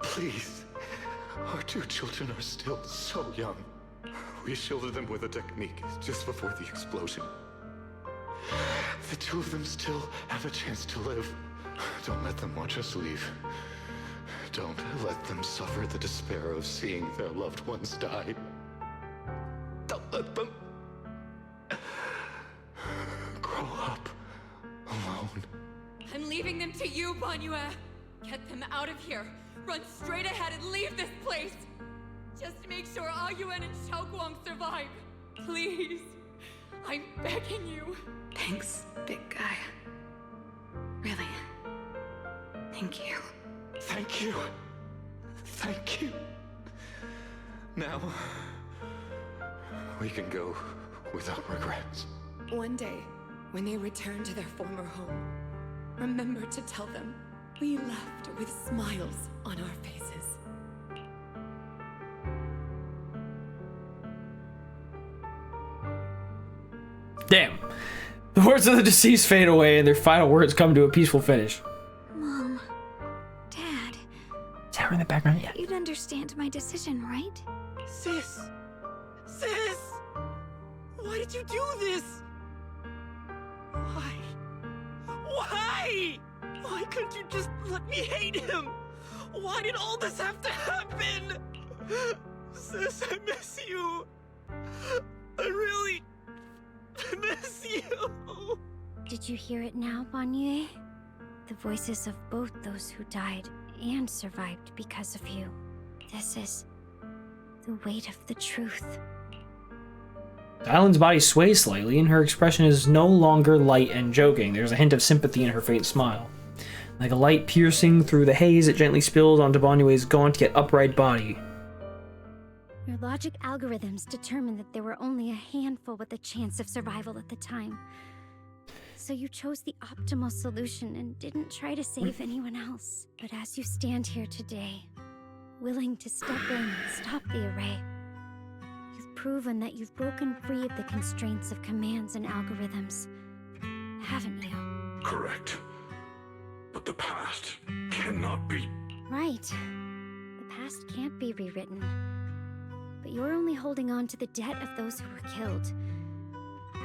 please, our two children are still so young. We shielded them with a technique just before the explosion. The two of them still have a chance to live. Don't let them watch us leave. Don't let them suffer the despair of seeing their loved ones die. Don't let them grow up alone. I'm leaving them to you, Banyue. Get them out of here. Run straight ahead and leave this place. Just make sure Ayuan and Xiaoguang survive. Please. I'm begging you. Thanks, big guy. Really. Thank you. Thank you. Thank you. Now, we can go without regrets. One day, when they return to their former home, remember to tell them we left with smiles on our faces. Damn. The words of the deceased fade away and their final words come to a peaceful finish. Mom, Dad. Is that in the background? Yeah. You'd understand my decision, right? Sis! Sis! Why did you do this? Why? Why? Why? Why couldn't you just let me hate him? Why did all this have to happen? Sis, I miss you. I really miss you. Did you hear it now, Banyue? The voices of both those who died and survived because of you. This is the weight of the truth. Dialyn's body sways slightly, and her expression is no longer light and joking. There's a hint of sympathy in her faint smile. Like a light piercing through the haze, it gently spills onto Banyue's gaunt yet upright body. Your logic algorithms determined that there were only a handful with a chance of survival at the time. So you chose the optimal solution and didn't try to save anyone else. But as you stand here today, willing to step in and stop the array, you've proven that you've broken free of the constraints of commands and algorithms, haven't you? Correct. But the past cannot be... Right. The past can't be rewritten. But you're only holding on to the debt of those who were killed.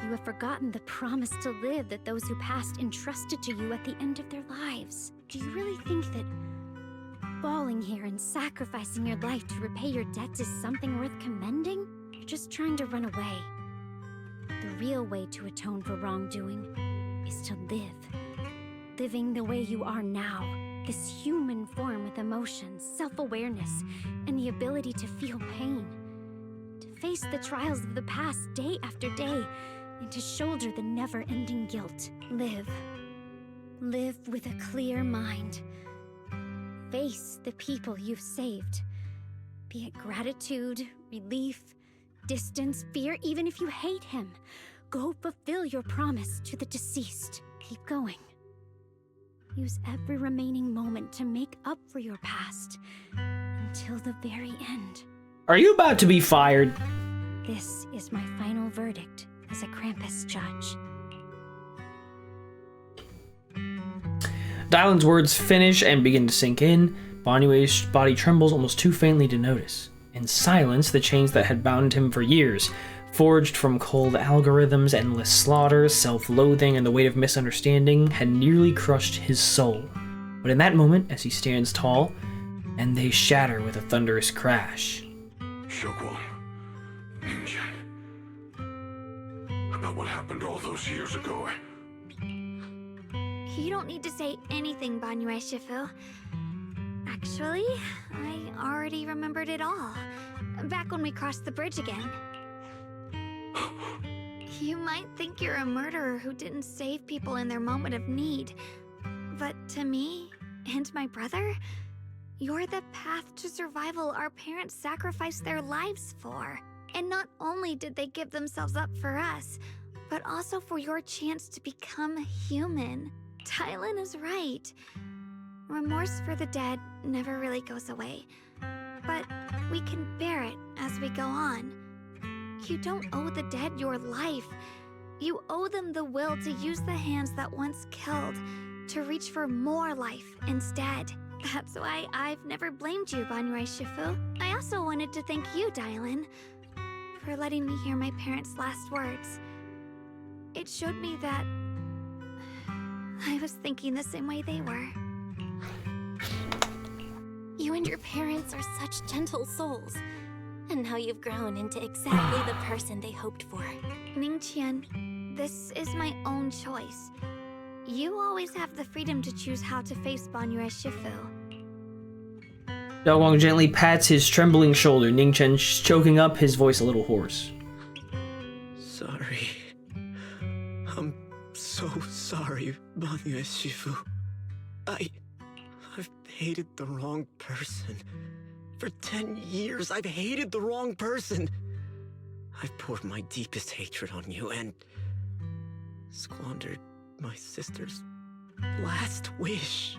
You have forgotten the promise to live that those who passed entrusted to you at the end of their lives. Do you really think that falling here and sacrificing your life to repay your debts is something worth commending? You're just trying to run away. The real way to atone for wrongdoing is to live. Living the way you are now. This human form with emotions, self-awareness, and the ability to feel pain. To face the trials of the past day after day, and to shoulder the never-ending guilt. Live. Live with a clear mind. Face the people you've saved. Be it gratitude, relief, distance, fear, even if you hate him. Go fulfill your promise to the deceased. Keep going. Use every remaining moment to make up for your past. Until the very end. Are you about to be fired? This is my final verdict as a Krampus judge. Dialyn's words finish and begin to sink in. Banyue's body trembles almost too faintly to notice. In silence, the chains that had bound him for years, forged from cold algorithms, endless slaughter, self-loathing, and the weight of misunderstanding, had nearly crushed his soul. But in that moment, as he stands tall, and they shatter with a thunderous crash. Xiaoguang, Ninja. About what happened all those years ago. You don't need to say anything, Banyue Shifu. Actually, I already remembered it all. Back when we crossed the bridge again. You might think you're a murderer who didn't save people in their moment of need. But to me, and my brother, you're the path to survival our parents sacrificed their lives for. And not only did they give themselves up for us, but also for your chance to become human. Dialyn is right. Remorse for the dead never really goes away. But we can bear it as we go on. You don't owe the dead your life. You owe them the will to use the hands that once killed to reach for more life instead. That's why I've never blamed you, Banyue Shifu. I also wanted to thank you, Dialyn, for letting me hear my parents' last words. It showed me that I was thinking the same way they were. You and your parents are such gentle souls. And now you've grown into exactly the person they hoped for. Ningqian, this is my own choice. You always have the freedom to choose how to face Banyue Shifu. Xiaoguang gently pats his trembling shoulder, Ningqian choking up, his voice a little hoarse. Sorry. I'm so sorry, Banyue Shifu. I've hated the wrong person. For 10 years, I've hated the wrong person. I've poured my deepest hatred on you and squandered my sister's last wish.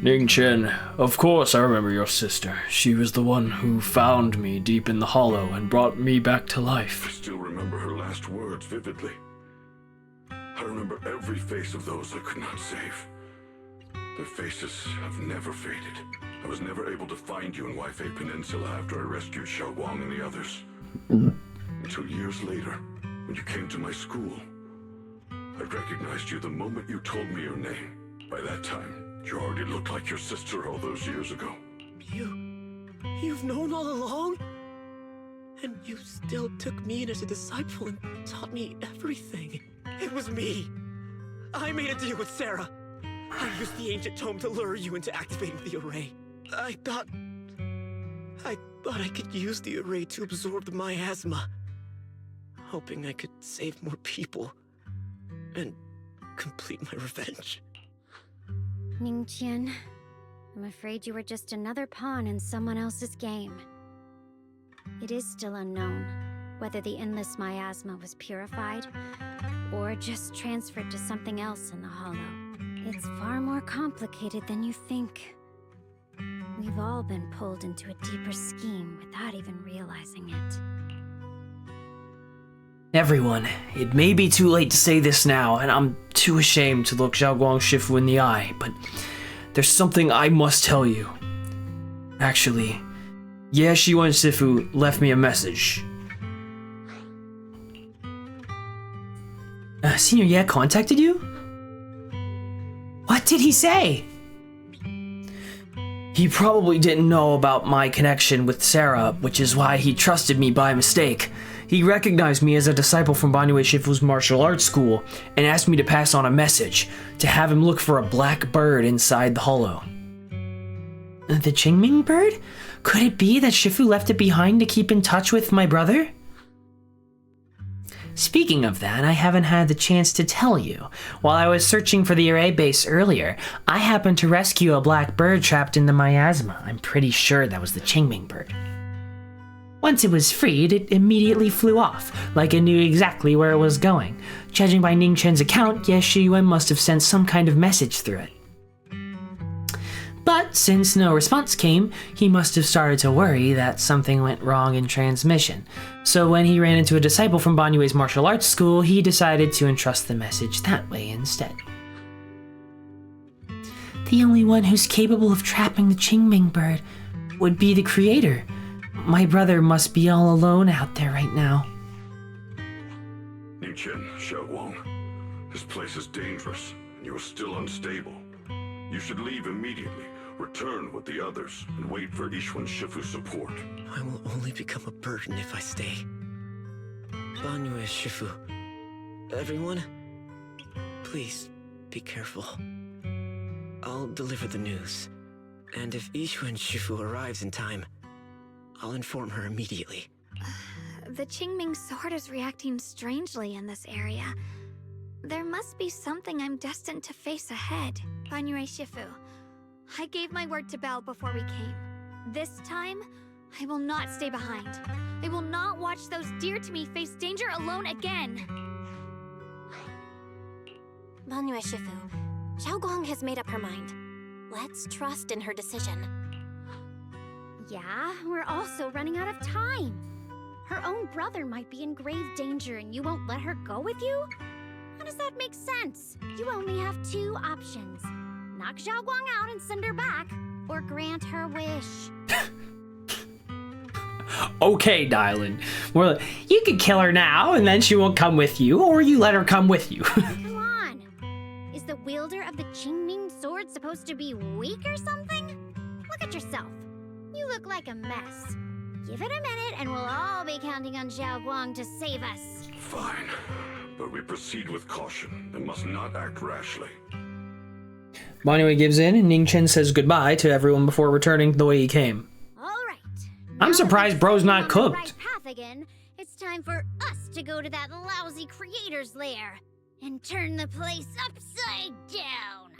Ningqian, of course I remember your sister. She was the one who found me deep in the hollow and brought me back to life. I still remember her last words vividly. I remember every face of those I could not save. Their faces have never faded. I was never able to find you in Waifei Peninsula after I rescued Xiaoguang and the others. Until years later, when you came to my school. I recognized you the moment you told me your name. By that time, you already looked like your sister all those years ago. You've known all along? And you still took me in as a disciple and taught me everything. It was me. I made a deal with Sarah. I used the ancient tome to lure you into activating the array. I thought I could use the array to absorb the miasma, hoping I could save more people and complete my revenge. Ningqian, I'm afraid you were just another pawn in someone else's game. It is still unknown whether the endless miasma was purified or just transferred to something else in the Hollow. It's far more complicated than you think. We've all been pulled into a deeper scheme without even realizing it. Everyone, it may be too late to say this now, and I'm too ashamed to look Xiaoguang Shifu in the eye, but there's something I must tell you. Actually, Ye Shiwen Shifu left me a message. Senior Ye contacted you? What did he say? He probably didn't know about my connection with Sarah, which is why he trusted me by mistake. He recognized me as a disciple from Banyue Shifu's martial arts school and asked me to pass on a message, to have him look for a black bird inside the hollow. The Qingming bird? Could it be that Shifu left it behind to keep in touch with my brother? Speaking of that, I haven't had the chance to tell you. While I was searching for the array base earlier, I happened to rescue a black bird trapped in the miasma. I'm pretty sure that was the Qingming bird. Once it was freed, it immediately flew off, like it knew exactly where it was going. Judging by Ning Chen's account, Ye Shiyuan must have sent some kind of message through it. But since no response came, he must have started to worry that something went wrong in transmission. So when he ran into a disciple from Banyue's martial arts school, he decided to entrust the message that way instead. The only one who's capable of trapping the Qingming bird would be the creator. My brother must be all alone out there right now. Ningqian, Xiaoguang, this place is dangerous, and you are still unstable. You should leave immediately, return with the others, and wait for Yixuan Shifu's support. I will only become a burden if I stay. Banyue Shifu, everyone, please be careful. I'll deliver the news, and if Yixuan Shifu arrives in time, I'll inform her immediately. The Qingming sword is reacting strangely in this area. There must be something I'm destined to face ahead. Banyue Shifu, I gave my word to Belle before we came. This time, I will not stay behind. I will not watch those dear to me face danger alone again. Banyue Shifu, Xiaoguang has made up her mind. Let's trust in her decision. Yeah, we're also running out of time. Her own brother might be in grave danger and you won't let her go with you? How does that make sense? You only have two options. Knock Xiaoguang out and send her back, or grant her wish. Okay, Dialyn. Well, you can kill her now and then she won't come with you, or you let her come with you. Come on! Is the wielder of the Qingming sword supposed to be weak or something? Look at yourself. You look like a mess. Give it a minute and we'll all be counting on Xiaoguang to save us. Fine, but we proceed with caution and must not act rashly. Banyue gives in and Ning Chen says goodbye to everyone before returning the way he came. Alright. I'm surprised bro's not cooked. Right path again. It's time for us to go to that lousy creator's lair and turn the place upside down.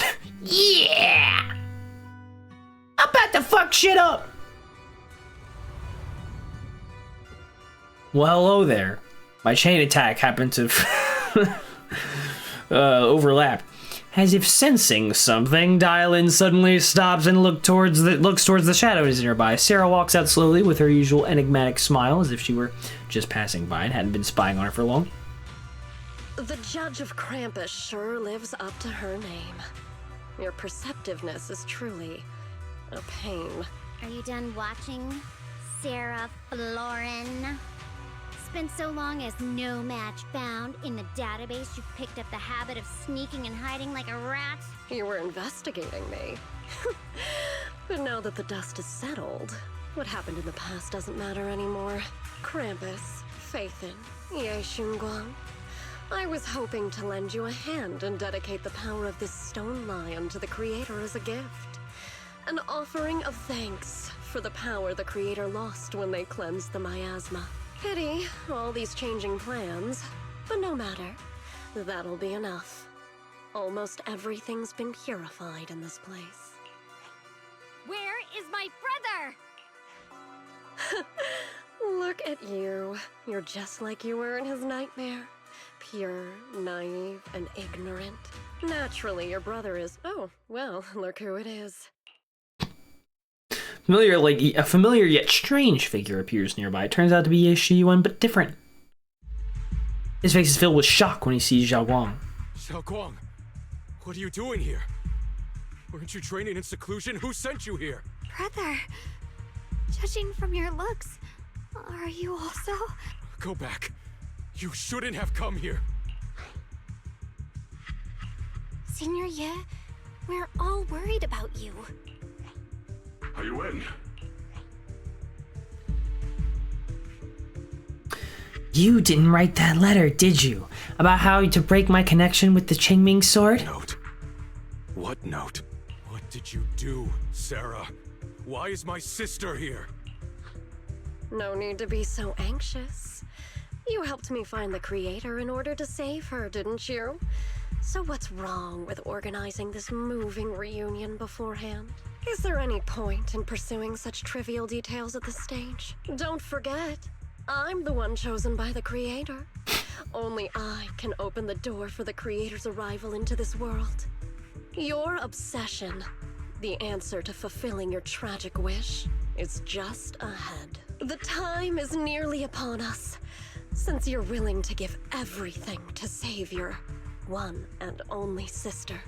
Yeah! I'm about to fuck shit up! Well, hello there. My chain attack happened to overlap. As if sensing something, Dialyn suddenly stops and looks towards the shadows nearby. Sarah walks out slowly with her usual enigmatic smile, as if she were just passing by and hadn't been spying on her for long. The Judge of Krampus sure lives up to her name. Your perceptiveness is truly a pain. Are you done watching, Sarah Florin? been so long as no match found. In the database, you've picked up the habit of sneaking and hiding like a rat. You were investigating me. But now that the dust is settled, what happened in the past doesn't matter anymore. Krampus, Faithin, Ye Xunguang. I was hoping to lend you a hand and dedicate the power of this stone lion to the Creator as a gift. An offering of thanks for the power the Creator lost when they cleansed the miasma. Pity, all these changing plans, but no matter. That'll be enough. Almost everything's been purified in this place. Where is my brother? Look at you. You're just like you were in his nightmare. Pure, naive, and ignorant. Naturally, your brother is... Oh, well, look who it is. Familiar, like a familiar yet strange figure appears nearby. It turns out to be Ye Shiyuan, but different. His face is filled with shock when he sees Xiaoguang. Xiaoguang, what are you doing here? Weren't you training in seclusion? Who sent you here? Brother, judging from your looks, are you also? Go back. You shouldn't have come here. Senior Ye, we're all worried about you. Are you in? You didn't write that letter, did you? About how to break my connection with the Qingming sword? Note. What note? What did you do, Sarah? Why is my sister here? No need to be so anxious. You helped me find the Creator in order to save her, didn't you? So what's wrong with organizing this moving reunion beforehand? Is there any point in pursuing such trivial details at this stage? Don't forget, I'm the one chosen by the Creator. Only I can open the door for the Creator's arrival into this world. Your obsession, the answer to fulfilling your tragic wish, is just ahead. The time is nearly upon us. Since you're willing to give everything to save your one and only sister,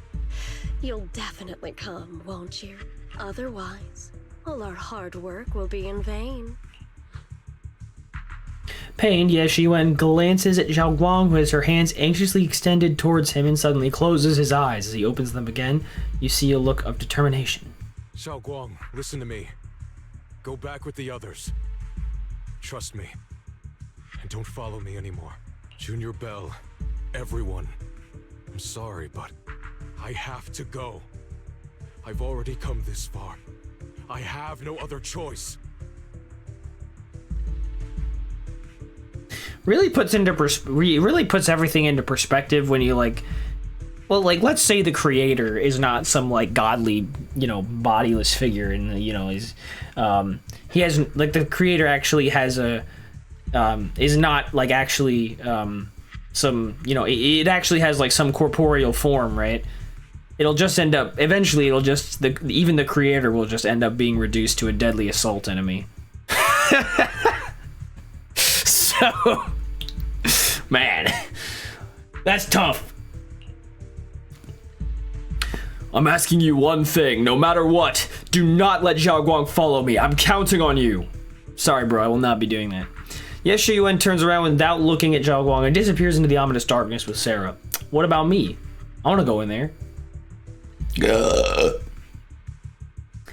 you'll definitely come, won't you? Otherwise, all our hard work will be in vain. Pained, Ye Shiyuan glances at Xiaoguang, who has her hands anxiously extended towards him and suddenly closes his eyes. As he opens them again, you see a look of determination. Xiaoguang, listen to me. Go back with the others. Trust me. And don't follow me anymore. Junior Bell, everyone. I'm sorry, but I have to go. I've already come this far. I have no other choice. Really puts everything into perspective when you let's say the Creator is not some like godly, bodiless figure, and is he has the Creator actually has a is not like actually some it actually has like some corporeal form, right? It'll just end up eventually even the Creator will just end up being reduced to a deadly assault enemy. So, man, that's tough. I'm asking you one thing, no matter what, do not let Xiaoguang follow me. I'm counting on you. Sorry, bro, I will not be doing that. Ye Shiyuan turns around without looking at Xiaoguang and disappears into the ominous darkness with Sarah. What about me? I want to go in there.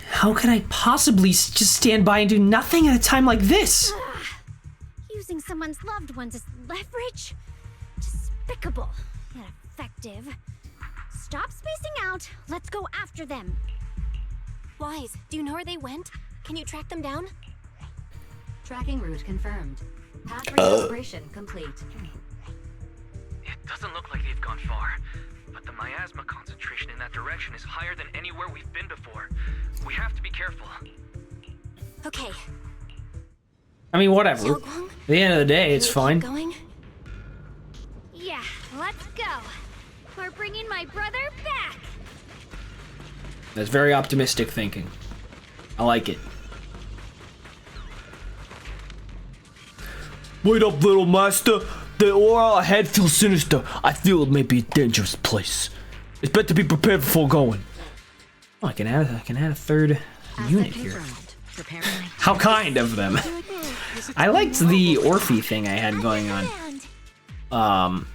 How could I possibly just stand by and do nothing at a time like this? Using someone's loved ones as leverage? Despicable, yet effective. Stop spacing out. Let's go after them. Wise, do you know where they went? Can you track them down? Tracking route confirmed. Path recalibration complete. It doesn't look like they've gone far, but the miasma concentration in that direction is higher than anywhere we've been before. We have to be careful. Okay. I mean, whatever. At the end of the day, it's fine. Going? Yeah, let's go. We're bringing my brother back. That's very optimistic thinking. I like it. Wait up, little master. The aura ahead feels sinister. I feel it may be a dangerous place. It's better to be prepared before going. Oh, I can add a third unit here. How kind of them. I liked the Orphe thing I had going on.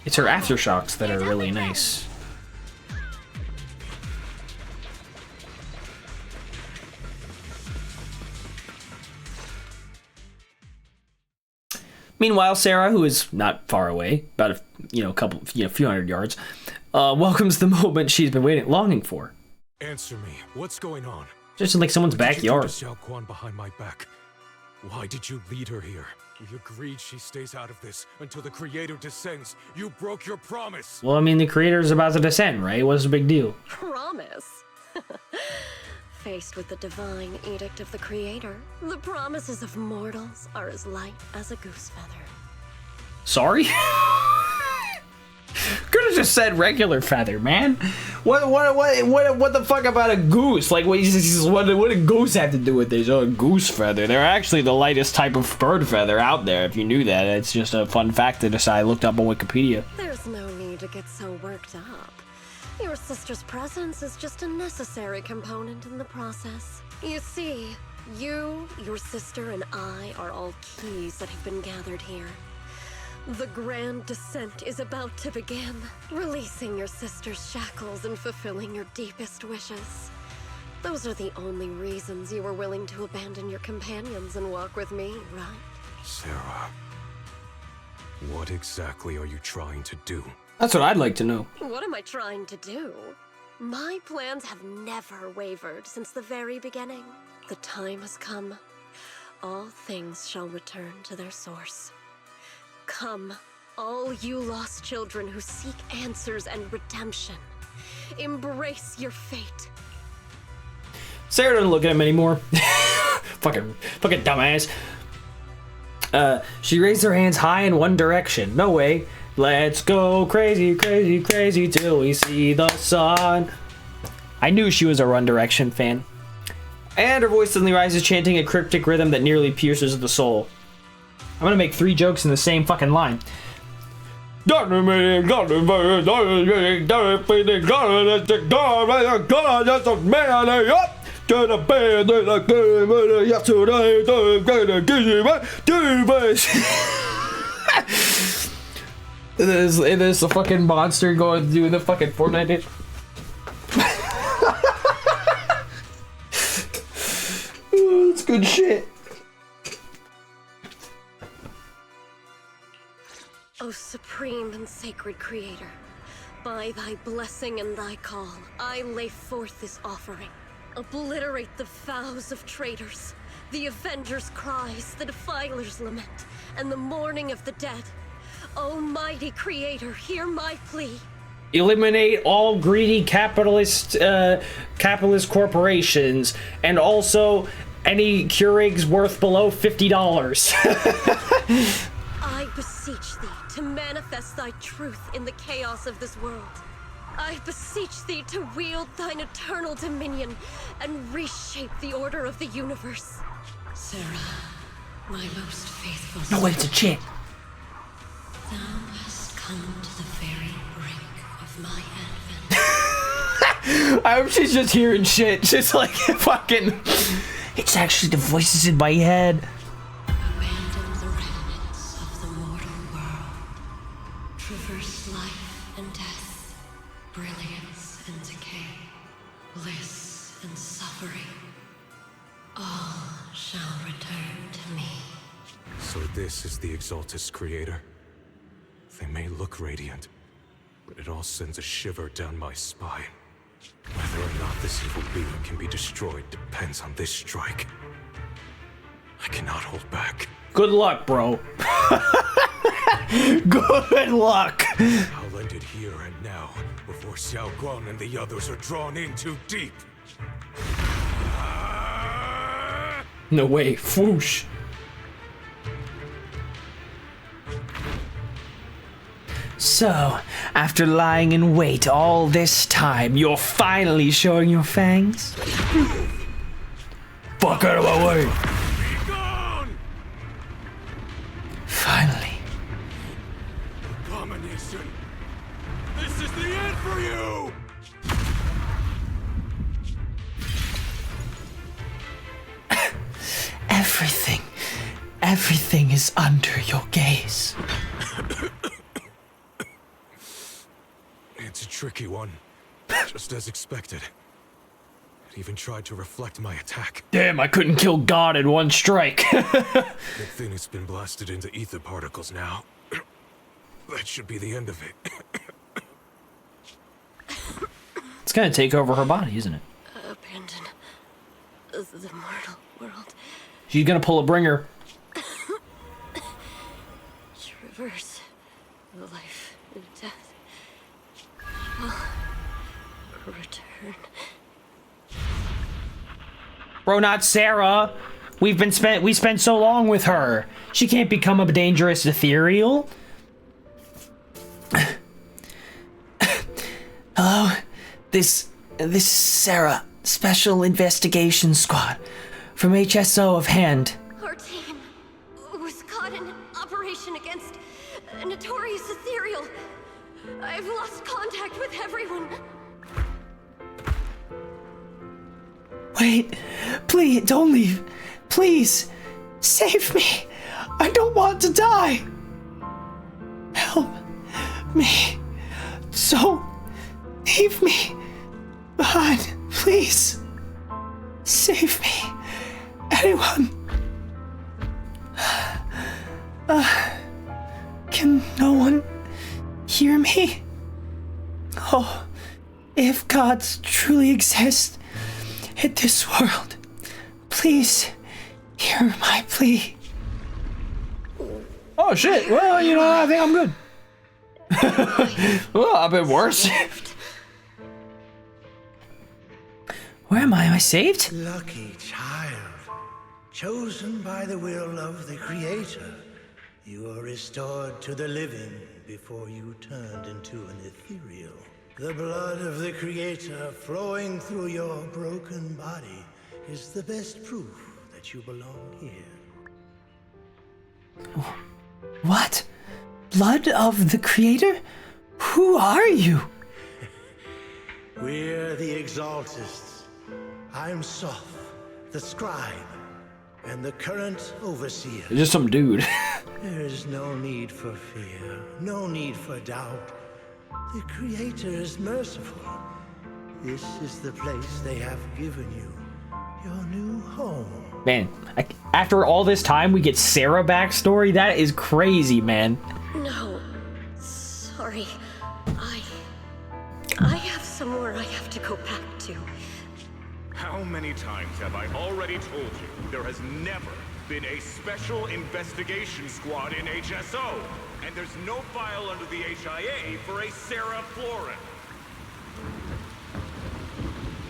It's her aftershocks that are really nice. Meanwhile, Sarah, who is not far away, about a few hundred yards, welcomes the moment she's been longing for. Answer me. What's going on? Just in like someone's backyard. What did you do to Xiao Guan behind my back? Why did you lead her here? We agreed she stays out of this until the Creator descends. You broke your promise. Well, I mean, the Creator's about to descend, right? What's the big deal? Promise? Faced with the divine edict of the Creator, the promises of mortals are as light as a goose feather. Sorry? Could have just said regular feather, man. What the fuck about a goose? Like, what did goose have to do with this? Oh, a goose feather. They're actually the lightest type of bird feather out there, if you knew that. It's just a fun fact that I looked up on Wikipedia. There's no need to get so worked up. Your sister's presence is just a necessary component in the process. You see, you, your sister, and I are all keys that have been gathered here. The grand descent is about to begin, releasing your sister's shackles and fulfilling your deepest wishes. Those are the only reasons you were willing to abandon your companions and walk with me, right? Sarah, what exactly are you trying to do? That's what I'd like to know. What am I trying to do? My plans have never wavered since the very beginning. The time has come. All things shall return to their source. Come, all you lost children who seek answers and redemption. Embrace your fate. Sarah doesn't look at him anymore. fucking dumbass. She raised her hands high in one direction. No way. Let's go crazy, crazy, crazy till we see the sun. I knew she was a One Direction fan. And her voice suddenly rises, chanting a cryptic rhythm that nearly pierces the soul. I'm gonna make 3 jokes in the same fucking line. It is the fucking monster going doing the fucking Fortnite dance. Oh, that's good shit. O supreme and sacred Creator, by thy blessing and thy call, I lay forth this offering. Obliterate the vows of traitors, the Avengers' cries, the Defiler's lament, and the mourning of the dead. Almighty Creator, hear my plea. Eliminate all greedy capitalist corporations, and also any Keurigs worth below $50. I beseech thee to manifest thy truth in the chaos of this world. I beseech thee to wield thine eternal dominion and reshape the order of the universe. Sarah, my most faithful No, wait, it's a chick. Thou hast come to the very brink of my advent. I hope she's just hearing shit. Just like fucking. It's actually the voices in my head. Abandon the remnants of the mortal world. Traverse life and death, brilliance and decay, bliss and suffering. All shall return to me. So this is the Exaltus Creator? They may look radiant, but it all sends a shiver down my spine. Whether or not this evil being can be destroyed depends on this strike. I cannot hold back. Good luck, bro. Good luck. I'll end it here and now, before Xiao Guan and the others are drawn in too deep. No way. Whoosh. So, after lying in wait all this time, you're finally showing your fangs? Fuck out of my way! Finally. Abomination! This is the end for you! Everything is under your gaze. It's a tricky one. Just as expected. It even tried to reflect my attack. Damn, I couldn't kill God in one strike. Good thing it's been blasted into ether particles now. That should be the end of it. It's gonna take over her body, isn't it? Abandon the mortal world. She's gonna pull a bringer. Traverse life and death. Return. Bro, not Sarah. We spent so long with her. She can't become a dangerous ethereal. Hello? This is Sarah, Special Investigation Squad, from HSO of Hand. Our team was caught in an operation against a notorious ethereal. I've lost contact with everyone. Wait, please, don't leave. Please, save me. I don't want to die. Help me. Don't leave me behind, please. Save me. Anyone. Can no one hear me? Oh, if gods truly exist in this world, please hear my plea. Oh shit, well, you know, I think I'm good. Well, I've been worse. Where am I? Am I saved? Lucky child, chosen by the will of the Creator. You are restored to the living before you turned into an ethereal. The blood of the Creator flowing through your broken body is the best proof that you belong here. What? Blood of the Creator? Who are you? We're the Exaltists. I'm Soph, the scribe, and the current overseer. It's just some dude. There is no need for fear, no need for doubt. The Creator is merciful. This is the place they have given you, your new home. Man, after all this time, we get Sarah backstory? That is crazy, man. No, sorry. I have somewhere I have to go back to. How many times have I already told you there has never been a special investigation squad in HSO, and there's no file under the HIA for a Sarah Florin.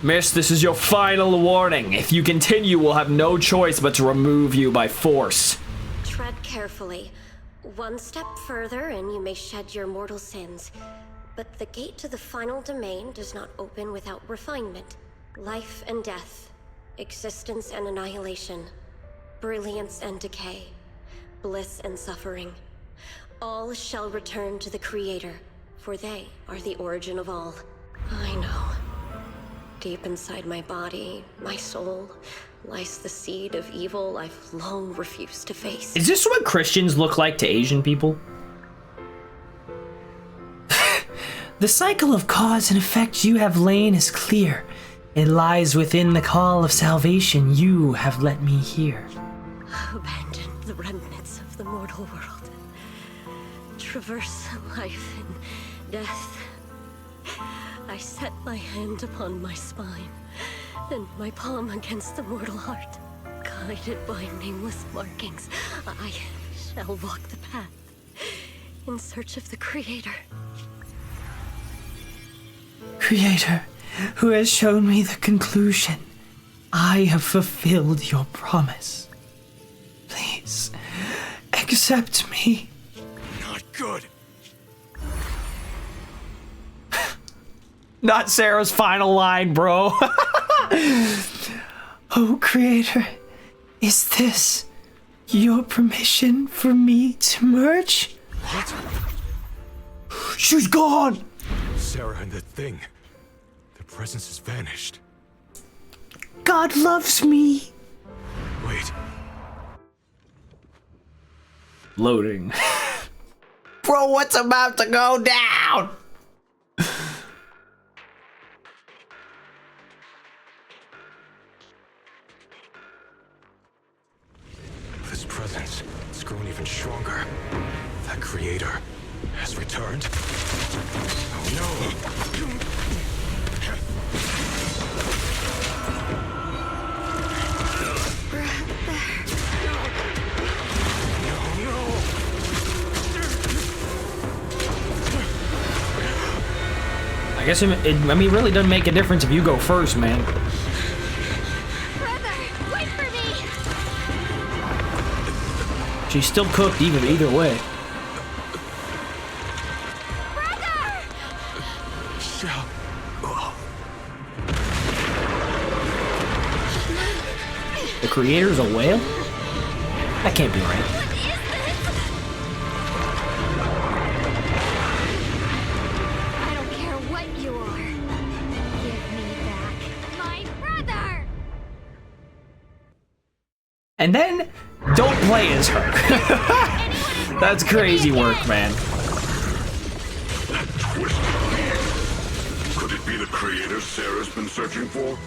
Miss, this is your final warning. If you continue, we'll have no choice but to remove you by force. Tread carefully. One step further and you may shed your mortal sins. But the gate to the final domain does not open without refinement. Life and death, existence and annihilation, brilliance and decay, bliss and suffering. All shall return to the Creator, for they are the origin of all. I know. Deep inside my body, my soul, lies the seed of evil I've long refused to face. Is this what Christians look like to Asian people? The cycle of cause and effect you have lain is clear. It lies within the call of salvation you have let me hear. Abandon the remnants of the mortal world. Traverse life and death. I set my hand upon my spine, and my palm against the mortal heart. Guided by nameless markings, I shall walk the path in search of the Creator. Creator, who has shown me the conclusion, I have fulfilled your promise. Please, accept me. Not good. Not Sarah's final line, bro. Oh, Creator, is this your permission for me to merge? What? She's gone! Sarah and the thing. Their presence has vanished. God loves me. Wait. Loading. Bro, what's about to go down? This presence has grown even stronger. That creator has returned. Oh no! I guess it really doesn't make a difference if you go first, man. Brother, wait for me! She's still cooked either way. The creator's a whale? That can't be right. I don't care what you are. Give me back my brother! And then, don't play as her. That's crazy work, man. Could it be the creator Sarah's been searching for?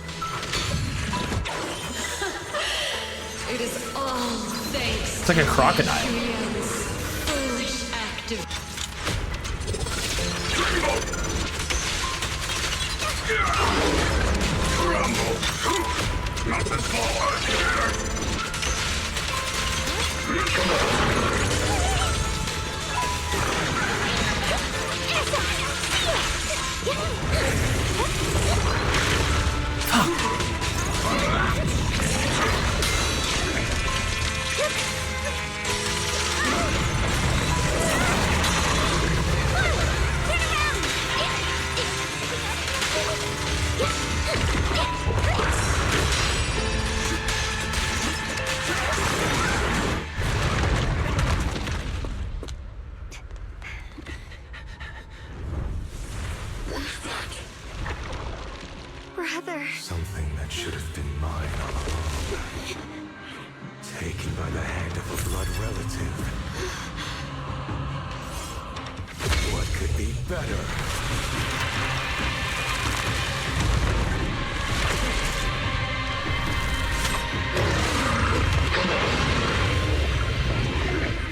It is all thanks. It's like a crocodile. to Dialyn's foolish act of... Not this hard here. Brother. Something that should have been mine all along. Taken by the hand of a blood relative. What could be better?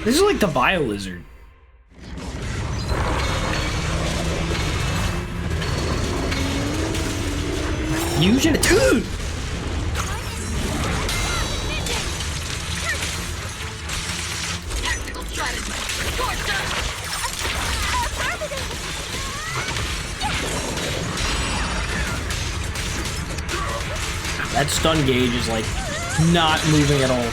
This is like the Bio Lizard. Fusion, dude! That stun gauge is like not moving at all.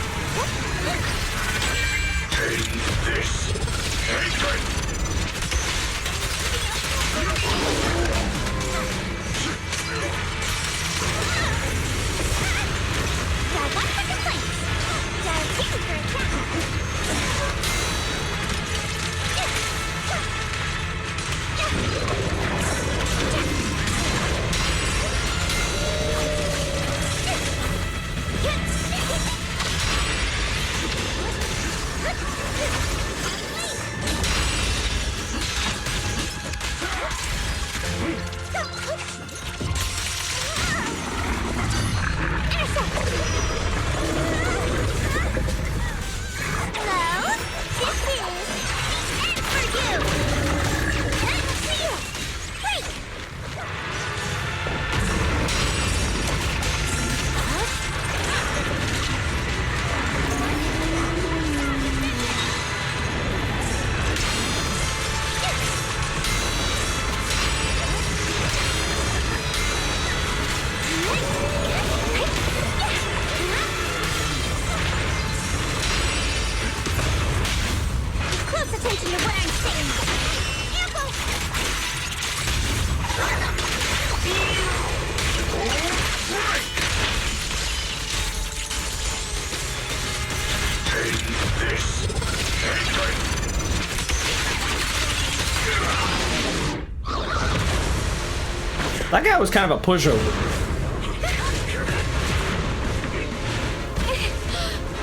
That guy was kind of a pushover.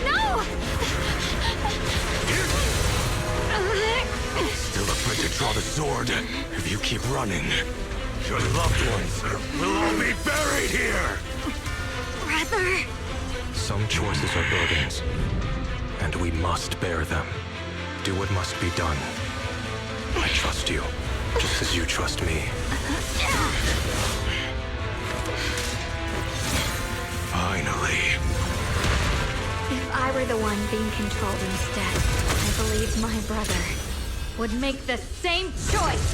No! draw the sword. If you keep running, your loved ones will all be buried here! Brother! Some choices are burdens, and we must bear them. Do what must be done. I trust you, just as you trust me. Finally. If I were the one being controlled instead, I believe my brother would make the same choice!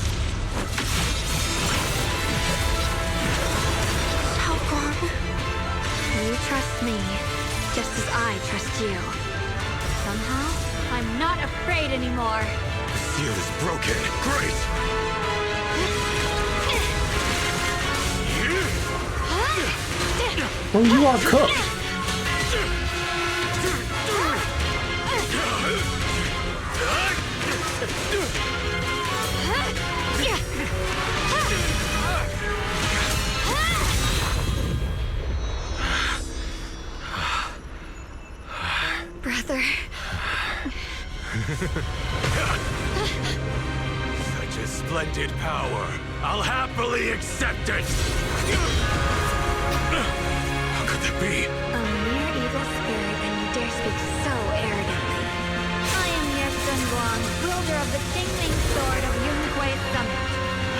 Xiaoguang. You trust me, just as I trust you. Somehow, I'm not afraid anymore. The seal is broken. Great! Well, you are cooked. Brother. Such a splendid power. I'll happily accept it. How could that be? A mere evil spirit, and you dare speak so arrogantly. I am Ye Zenless, wielder of the Qingming Sword of Yunhui Summit.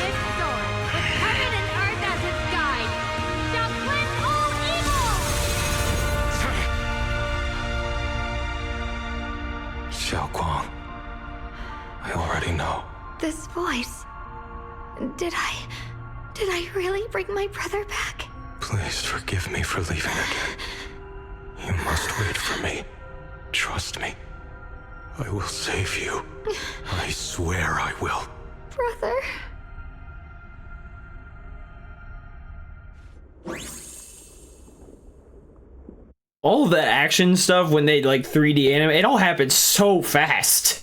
This sword, with heaven and earth as its guide, shall cleanse all evil! Xiaoguang. I already know. This voice. Did I really bring my brother back? Please forgive me for leaving again. You must wait for me. Trust me. I will save you. I swear I will. Brother. All the action stuff when they like 3D anime, it all happens so fast.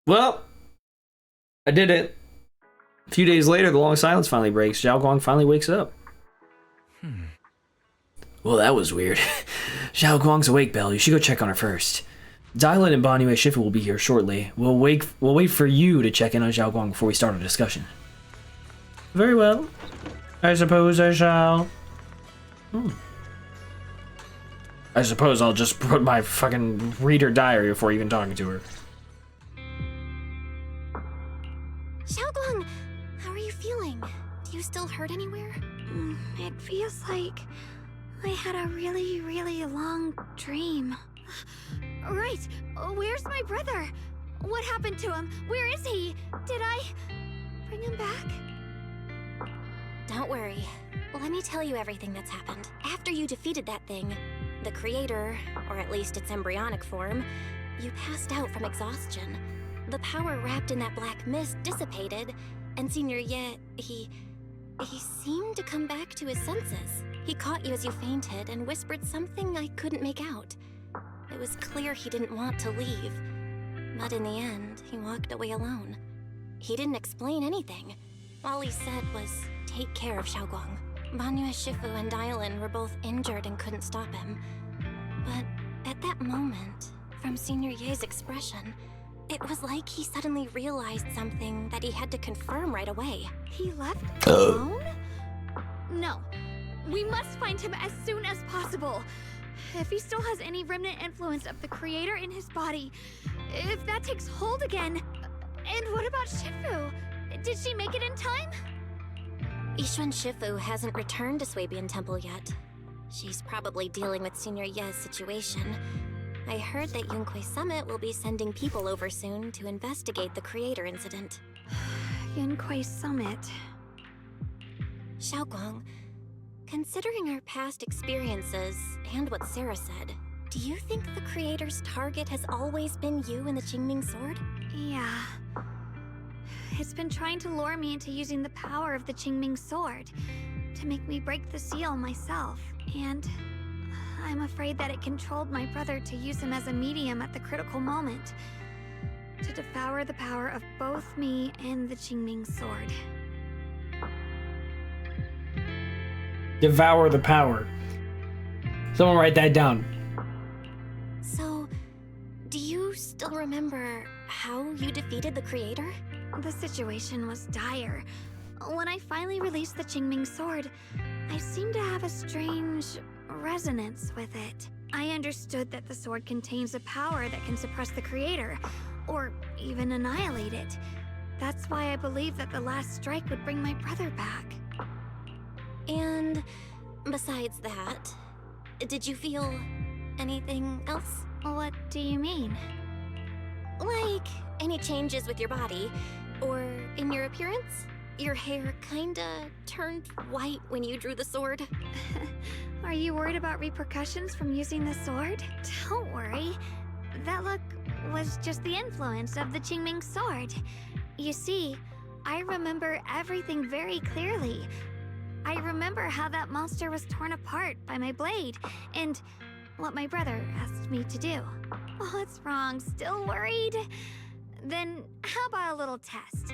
Well, I did it. A few days later, the long silence finally breaks. Xiao Guang finally wakes up. Well, that was weird. Xiao Guang's awake, Belle. You should go check on her first. Dialyn and Banyu Shifu will be here shortly. We'll wait for you to check in on Xiao Guang before we start our discussion. Very well. I suppose I shall. I suppose I'll just put my fucking read her diary before even talking to her. Xiaoguang, how are you feeling? Do you still hurt anywhere? It feels like I had a really, really long dream. Right, where's my brother? What happened to him? Where is he? Did I bring him back? Don't worry. Let me tell you everything that's happened. After you defeated that thing, the creator, or at least its embryonic form, you passed out from exhaustion. The power wrapped in that black mist dissipated, and Senior Ye, he seemed to come back to his senses. He caught you as you fainted and whispered something I couldn't make out. It was clear he didn't want to leave, but in the end, he walked away alone. He didn't explain anything. All he said was, take care of Xiaoguang. Banyu Shifu and Dialyn were both injured and couldn't stop him. But at that moment, from Senior Ye's expression, it was like he suddenly realized something that he had to confirm right away. He left alone? No. We must find him as soon as possible. If he still has any remnant influence of the creator in his body, if that takes hold again. And what about Shifu? Did she make it in time? Yixuan Shifu hasn't returned to Swabian Temple yet. She's probably dealing with Senior Ye's situation. I heard that Yunhui Summit will be sending people over soon to investigate the creator incident. Yunhui Summit. Xiaoguang, considering our past experiences and what Sarah said, do you think the creator's target has always been you and the Qingming Sword? Yeah. It's been trying to lure me into using the power of the Qingming Sword to make me break the seal myself, and I'm afraid that it controlled my brother to use him as a medium at the critical moment, to devour the power of both me and the Qingming Sword. Devour the power. Someone write that down. So, do you still remember how you defeated the creator? The situation was dire. When I finally released the Qingming sword, I seemed to have a strange resonance with it. I understood that the sword contains a power that can suppress the creator, or even annihilate it. That's why I believed that the last strike would bring my brother back. And besides that, did you feel anything else? What do you mean? Like any changes with your body, or in your appearance? Your hair kinda turned white when you drew the sword. Are you worried about repercussions from using the sword? Don't worry. That look was just the influence of the Qingming sword. You see, I remember everything very clearly. I remember how that monster was torn apart by my blade, and what my brother asked me to do. What's wrong? Still worried? Then how about a little test?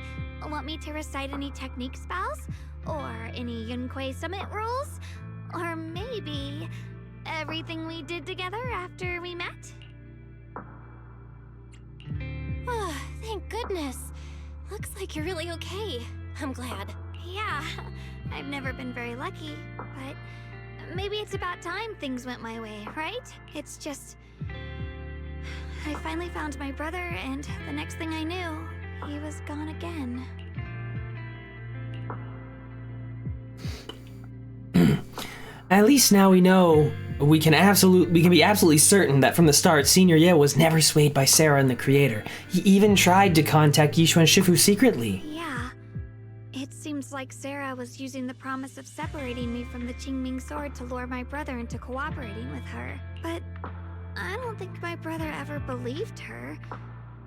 Want me to recite any technique spells? Or any Yunquei Summit rules? Or maybe everything we did together after we met? Oh, thank goodness. Looks like you're really okay. I'm glad. Yeah, I've never been very lucky, but maybe it's about time things went my way, right? It's just... I finally found my brother, and the next thing I knew, he was gone again. At least now we know we can be absolutely certain that from the start, Senior Ye was never swayed by Sarah and the Creator. He even tried to contact Yishu and Shifu secretly. Yeah. It seems like Sarah was using the promise of separating me from the Qingming sword to lure my brother into cooperating with her. But I don't think my brother ever believed her.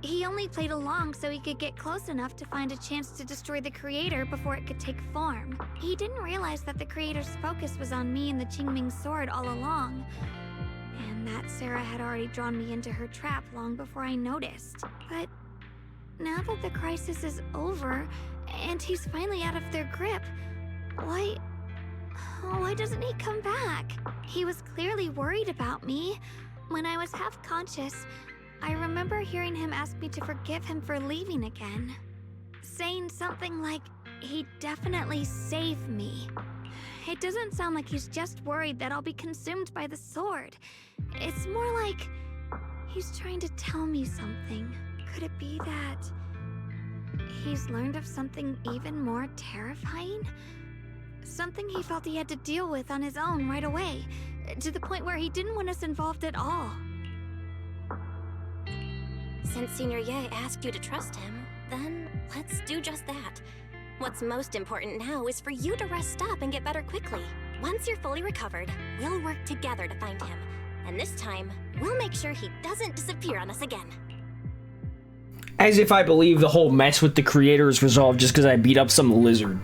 He only played along so he could get close enough to find a chance to destroy the Creator before it could take form. He didn't realize that the Creator's focus was on me and the Qingming sword all along, and that Sarah had already drawn me into her trap long before I noticed. But now that the crisis is over, and he's finally out of their grip, why doesn't he come back? He was clearly worried about me. When I was half conscious, I remember hearing him ask me to forgive him for leaving again, saying something like he'd definitely save me. It doesn't sound like he's just worried that I'll be consumed by the sword. It's more like he's trying to tell me something. Could it be that he's learned of something even more terrifying? Something he felt he had to deal with on his own right away, to the point where he didn't want us involved at all. Since Senior Ye asked you to trust him, then let's do just that. What's most important now is for you to rest up and get better quickly. Once you're fully recovered, we'll work together to find him. And this time, we'll make sure he doesn't disappear on us again. As if I believe the whole mess with the Creator is resolved just because I beat up some lizard.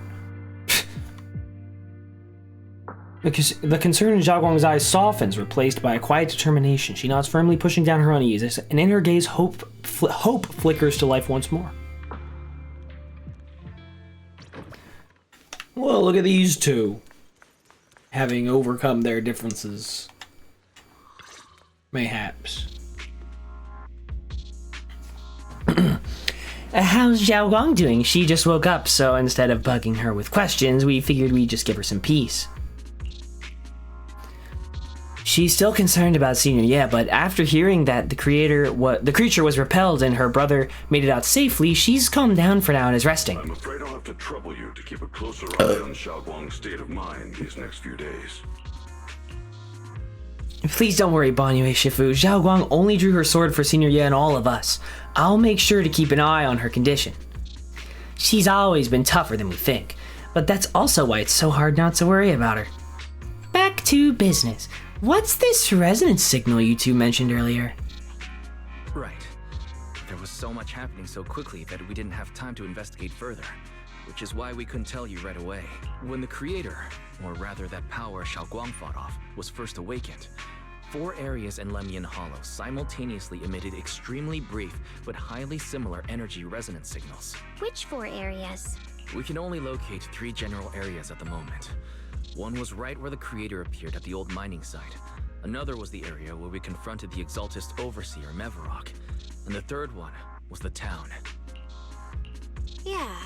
The concern in Xiaoguang's eyes softens, replaced by a quiet determination. She nods firmly, pushing down her unease, and in her gaze, hope flickers to life once more. Well, look at these two, having overcome their differences. Mayhaps. How's Xiaoguang doing? She just woke up, so instead of bugging her with questions, we figured we'd just give her some peace. She's still concerned about Senior Ye, but after hearing that the creature was repelled and her brother made it out safely, she's calmed down for now and is resting. I'm afraid I'll have to trouble you to keep a closer eye on Xiaoguang's state of mind these next few days. Please don't worry, Banyue Shifu. Xiaoguang only drew her sword for Senior Ye and all of us. I'll make sure to keep an eye on her condition. She's always been tougher than we think, but that's also why it's so hard not to worry about her. Back to business. What's this resonance signal you two mentioned earlier? Right. There was so much happening so quickly that we didn't have time to investigate further, which is why we couldn't tell you right away. When the Creator, or rather that power Xiaoguang fought off, was first awakened, 4 areas in Lemian Hollow simultaneously emitted extremely brief but highly similar energy resonance signals. Which 4 areas? We can only locate 3 general areas at the moment. One was right where the creator appeared at the old mining site. Another was the area where we confronted the Exaltist Overseer, Mevarok. And the third one was the town. Yeah.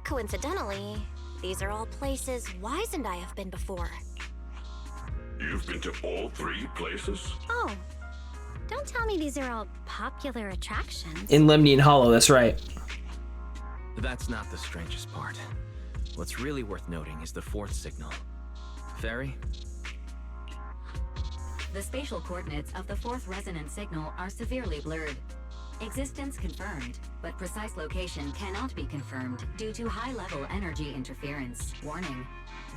Coincidentally, these are all places Wise and I have been before. You've been to all 3 places? Oh, don't tell me these are all popular attractions. In Lemnian Hollow, that's right. That's not the strangest part. What's really worth noting is the 4th signal. Fairy? The spatial coordinates of the 4th resonant signal are severely blurred. Existence confirmed, but precise location cannot be confirmed due to high-level energy interference. Warning.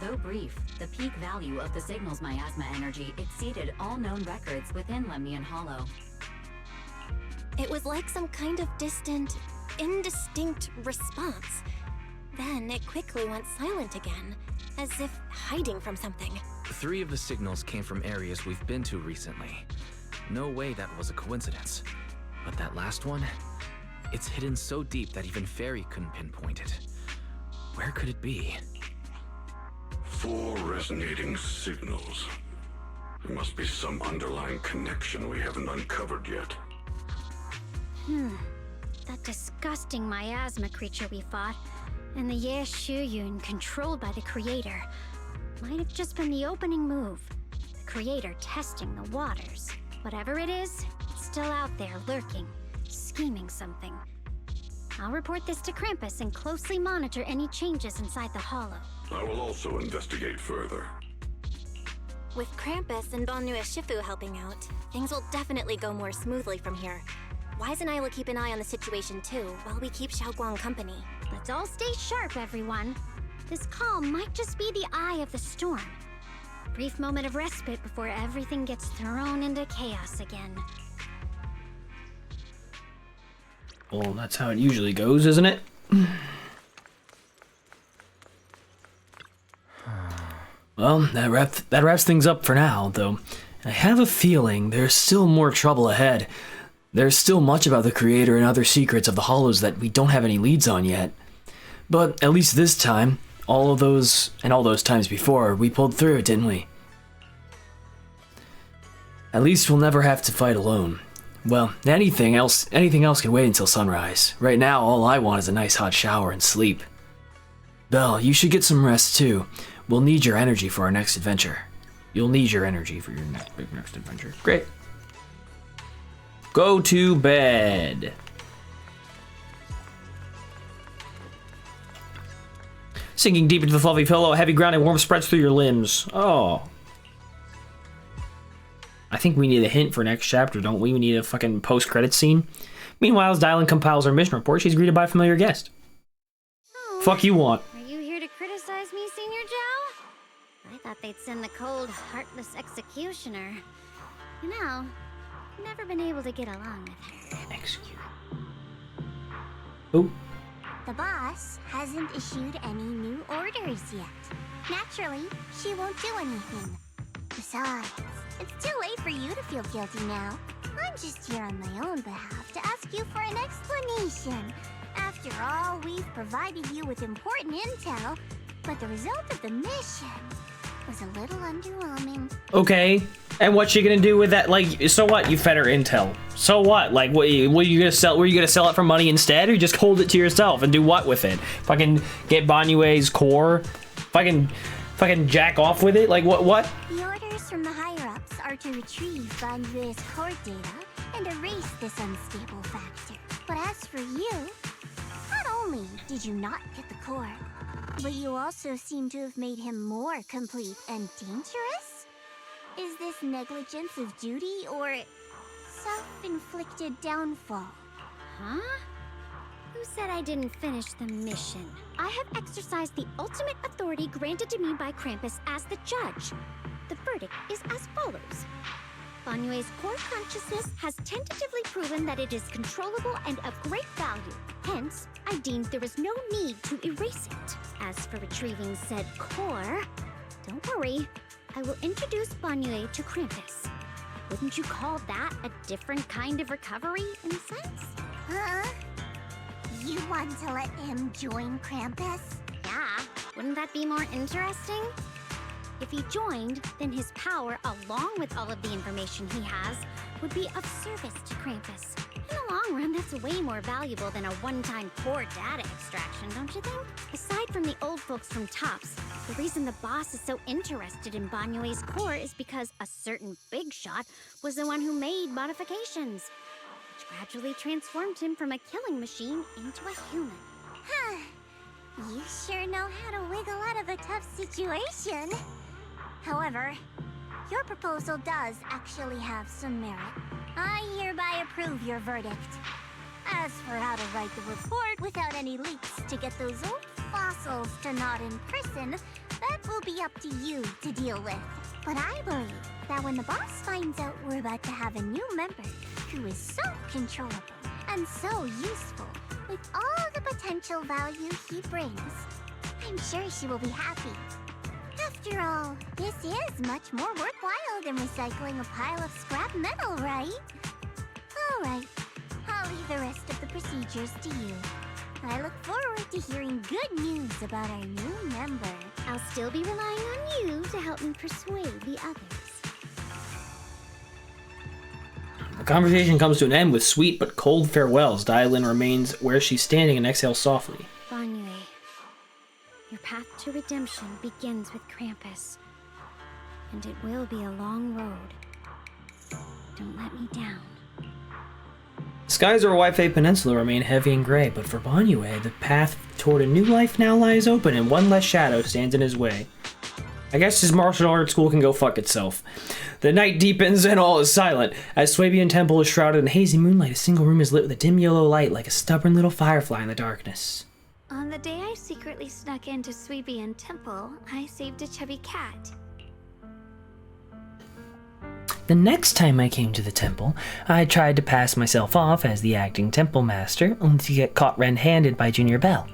Though brief, the peak value of the signal's miasma energy exceeded all known records within Lemnian Hollow. It was like some kind of distant, indistinct response. Then it quickly went silent again, as if hiding from something. 3 of the signals came from areas we've been to recently. No way that was a coincidence. But that last one, it's hidden so deep that even Fairy couldn't pinpoint it. Where could it be? 4 resonating signals. There must be some underlying connection we haven't uncovered yet. That disgusting miasma creature we fought, and the Yeshuyun controlled by the Creator, might have just been the opening move. The Creator testing the waters. Whatever it is, it's still out there lurking, scheming something. I'll report this to Krampus and closely monitor any changes inside the hollow. I will also investigate further. With Krampus and Bonnu Shifu helping out, things will definitely go more smoothly from here. Wise and I will keep an eye on the situation too, while we keep Xiaoguang company. Let's all stay sharp, everyone. This calm might just be the eye of the storm. Brief moment of respite before everything gets thrown into chaos again. Well, that's how it usually goes, isn't it? Well, that wraps things up for now, though. I have a feeling there's still more trouble ahead. There's still much about the Creator and other secrets of the Hollows that we don't have any leads on yet. But at least this time, all those times before, we pulled through, didn't we? At least we'll never have to fight alone. Well, anything else can wait until sunrise. Right now, all I want is a nice hot shower and sleep. Belle, you should get some rest too. We'll need your energy for our next adventure. You'll need your energy for your next adventure. Great. Go to bed. Sinking deep into the fluffy pillow, a heavy grounding warmth spreads through your limbs. Oh. I think we need a hint for next chapter, don't we? We need a fucking post-credit scene. Meanwhile, as Dialyn compiles her mission report, she's greeted by a familiar guest. Oh, Fuck you want. Are you here to criticize me, Senior Joe? I thought they'd send the cold, heartless executioner. You know, never been able to get along with her. Execute. Oh. The boss hasn't issued any new orders yet. Naturally, she won't do anything. Besides, it's too late for you to feel guilty now. I'm just here on my own behalf to ask you for an explanation. After all, we've provided you with important intel, but the result of the mission was a little underwhelming. Okay. And what's she gonna do with that? Like, so what? You fed her intel. So what? Like, what are you gonna sell? Were you gonna sell it for money instead, or just hold it to yourself and do what with it? Fucking get Banyue's core? Fucking jack off with it? Like, what? The orders from the higher-ups are to retrieve Banyue's core data and erase this unstable factor. But as for you, not only did you not get the core, but you also seem to have made him more complete and dangerous? Is this negligence of duty or self-inflicted downfall? Huh? Who said I didn't finish the mission? I have exercised the ultimate authority granted to me by Krampus as the judge. The verdict is as follows. Banyue's core consciousness has tentatively proven that it is controllable and of great value. Hence, I deemed there is no need to erase it. As for retrieving said core, don't worry. I will introduce Banyue to Krampus. Wouldn't you call that a different kind of recovery, in a sense? Huh? You want to let him join Krampus? Yeah, wouldn't that be more interesting? If he joined, then his power, along with all of the information he has, would be of service to Krampus. In the long run, that's way more valuable than a one-time core data extraction, don't you think? Aside from the old folks from TOPS, the reason the boss is so interested in Banyue's core is because a certain big shot was the one who made modifications, which gradually transformed him from a killing machine into a human. Huh. You sure know how to wiggle out of a tough situation. However, your proposal does actually have some merit. I hereby approve your verdict. As for how to write the report without any leaks to get those old fossils to not in prison, that will be up to you to deal with. But I believe that when the boss finds out we're about to have a new member who is so controllable and so useful, with all the potential value he brings, I'm sure she will be happy. After all, this is much more worthwhile than recycling a pile of scrap metal, right? Alright, I'll leave the rest of the procedures to you. I look forward to hearing good news about our new member. I'll still be relying on you to help me persuade the others. The conversation comes to an end with sweet but cold farewells. Dialyn remains where she's standing and exhales softly. Banyue, your path to redemption begins with Krampus, and it will be a long road. Don't let me down. The skies over Waifei Peninsula remain heavy and gray, but for Banyue, the path toward a new life now lies open, and one less shadow stands in his way. I guess his martial arts school can go fuck itself. The night deepens and all is silent. As Swabian Temple is shrouded in hazy moonlight, a single room is lit with a dim yellow light like a stubborn little firefly in the darkness. On the day I secretly snuck into Swabian Temple, I saved a chubby cat. The next time I came to the temple, I tried to pass myself off as the acting temple master, only to get caught red-handed by Junior Bell.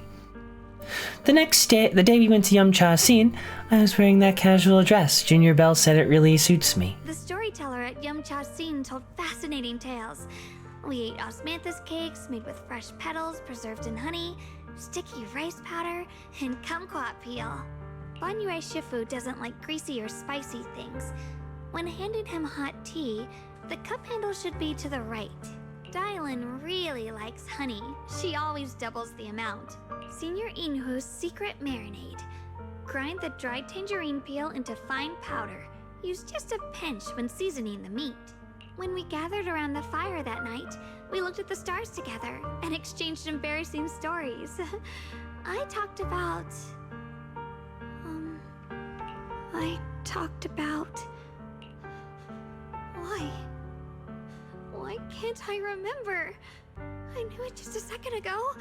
The next day, the day we went to S2Ch5, I was wearing that casual dress. Junior Bell said it really suits me. The storyteller at S2Ch5 told fascinating tales. We ate osmanthus cakes made with fresh petals preserved in honey, sticky rice powder, and kumquat peel. Banyue Shifu doesn't like greasy or spicy things. When handing him hot tea, the cup handle should be to the right. Dialyn really likes honey. She always doubles the amount. Senior Inhu's secret marinade. Grind the dried tangerine peel into fine powder. Use just a pinch when seasoning the meat. When we gathered around the fire that night, we looked at the stars together and exchanged embarrassing stories. I talked about... Why can't I remember? I knew it just a second ago.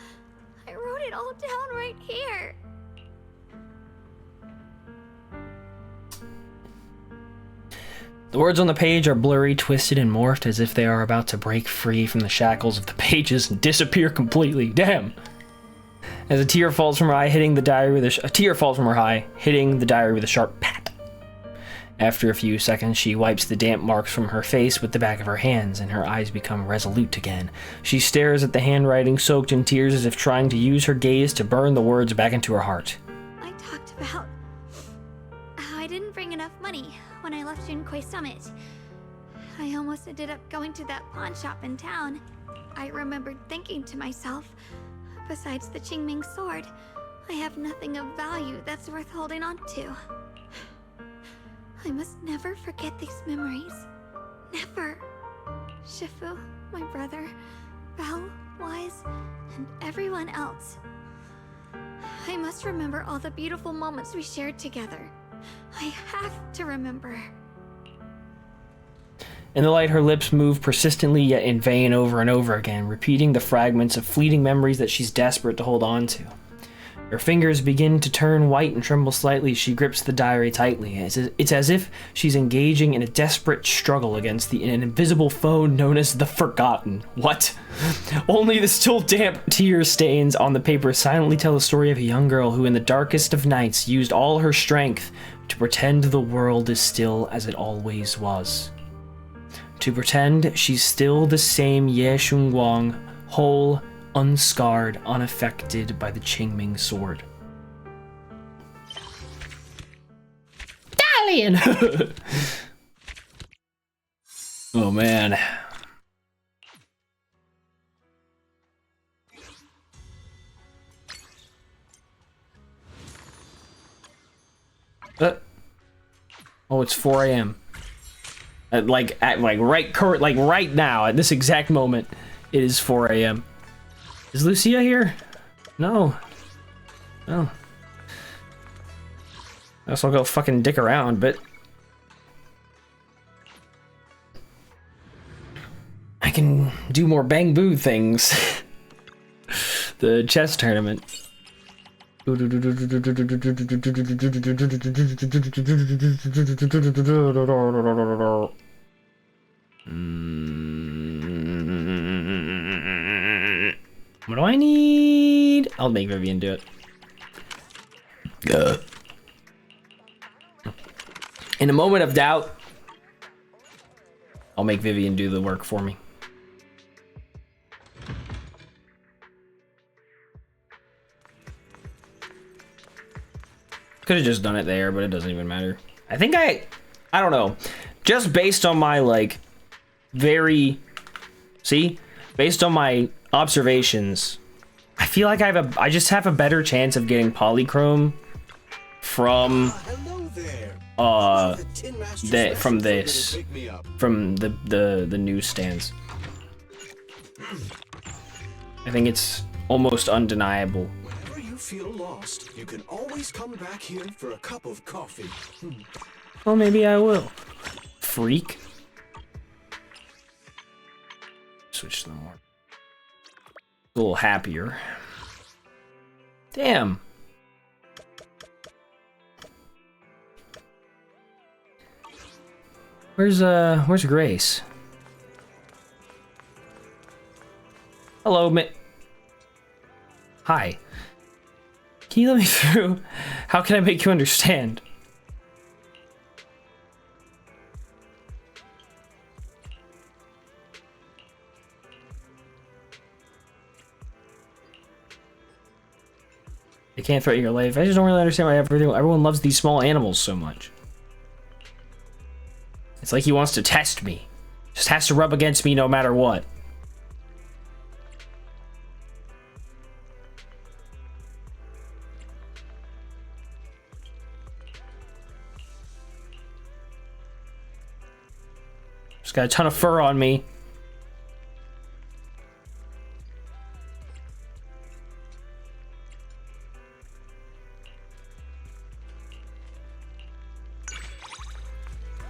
I wrote it all down right here. The words on the page are blurry, twisted, and morphed as if they are about to break free from the shackles of the pages and disappear completely. Damn! As a tear falls from her eye, hitting the diary with a sharp pat. After a few seconds, she wipes the damp marks from her face with the back of her hands, and her eyes become resolute again. She stares at the handwriting soaked in tears as if trying to use her gaze to burn the words back into her heart. I talked about how I didn't bring enough money when I left Junkoi Summit. I almost ended up going to that pawn shop in town. I remembered thinking to myself, besides the Qingming sword, I have nothing of value that's worth holding on to. I must never forget these memories. Never. Shifu, my brother, Bell, Wise, and everyone else. I must remember all the beautiful moments we shared together. I have to remember. In the light, her lips move persistently yet in vain over and over again, repeating the fragments of fleeting memories that she's desperate to hold on to. Her fingers begin to turn white and tremble slightly as she grips the diary tightly. It's as if she's engaging in a desperate struggle against an invisible foe known as the Forgotten. What? Only the still damp tear stains on the paper silently tell the story of a young girl who in the darkest of nights used all her strength to pretend the world is still as it always was. To pretend she's still the same Ye Shunguang, whole, unscarred, unaffected by the Qingming sword. alien! Oh man. Oh, it's 4 a.m. Right now, at this exact moment, it is 4 a.m. Is Lucia here? No. No. I guess I'll go fucking dick around, but I can do more bang boo things. The chess tournament. What do I need? I'll make Vivian do it. In a moment of doubt, I'll make Vivian do the work for me. Could have just done it there, but it doesn't even matter. I think I don't know. Just based on my based on my observations, I feel like I just have a better chance of getting polychrome from the newsstands. I think it's almost undeniable. Whenever you feel lost, you can always come back here for a cup of coffee. Well, maybe I will. Freak. Switch them more. A little happier. Damn. Where's Grace? Hello, Hi. Can you let me through? How can I make you understand? They can't threaten your life. I just don't really understand why everyone loves these small animals so much. It's like he wants to test me. Just has to rub against me no matter what. Just got a ton of fur on me.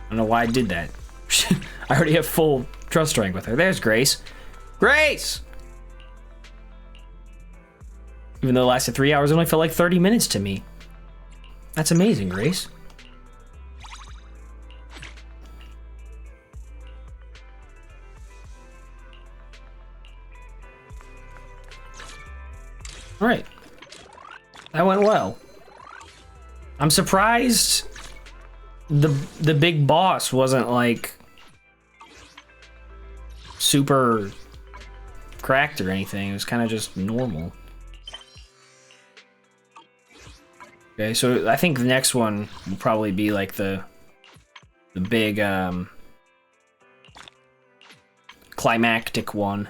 I don't know why I did that. I already have full trust rank with her. There's Grace. Grace! Even though it lasted 3 hours, it only felt like 30 minutes to me. That's amazing, Grace. Alright. That went well. I'm surprised the big boss wasn't like super cracked or anything. It was kind of just normal. Okay, so I think the next one will probably be like the big climactic one.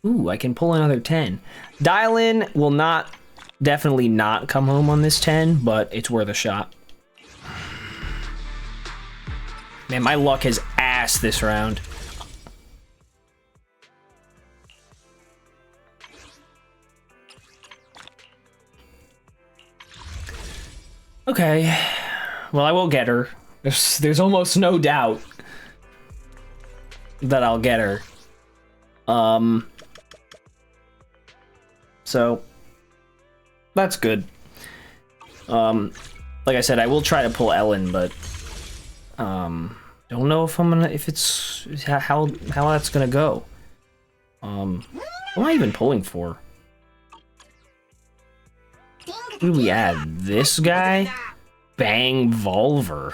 Ooh, I can pull another 10. Dialyn will definitely not come home on this 10, but it's worth a shot. Man, my luck has ass this round. Okay. Well, I will get her. There's almost no doubt that I'll get her. So that's good. Like I said, I will try to pull Ellen, but don't know if it's how that's gonna go. What am I even pulling for? Who do we add? This guy? Bang Volver.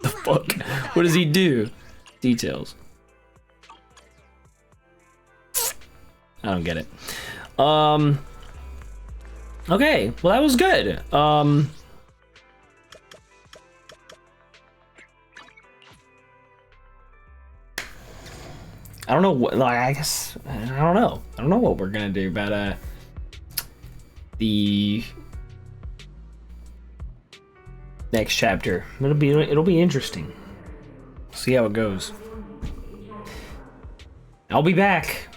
The fuck? What does he do? Details. I don't get it. Okay, well that was good. I don't know what, like, I guess, I don't know. I don't know what we're gonna do, but, the next chapter. It'll be interesting. See how it goes. I'll be back.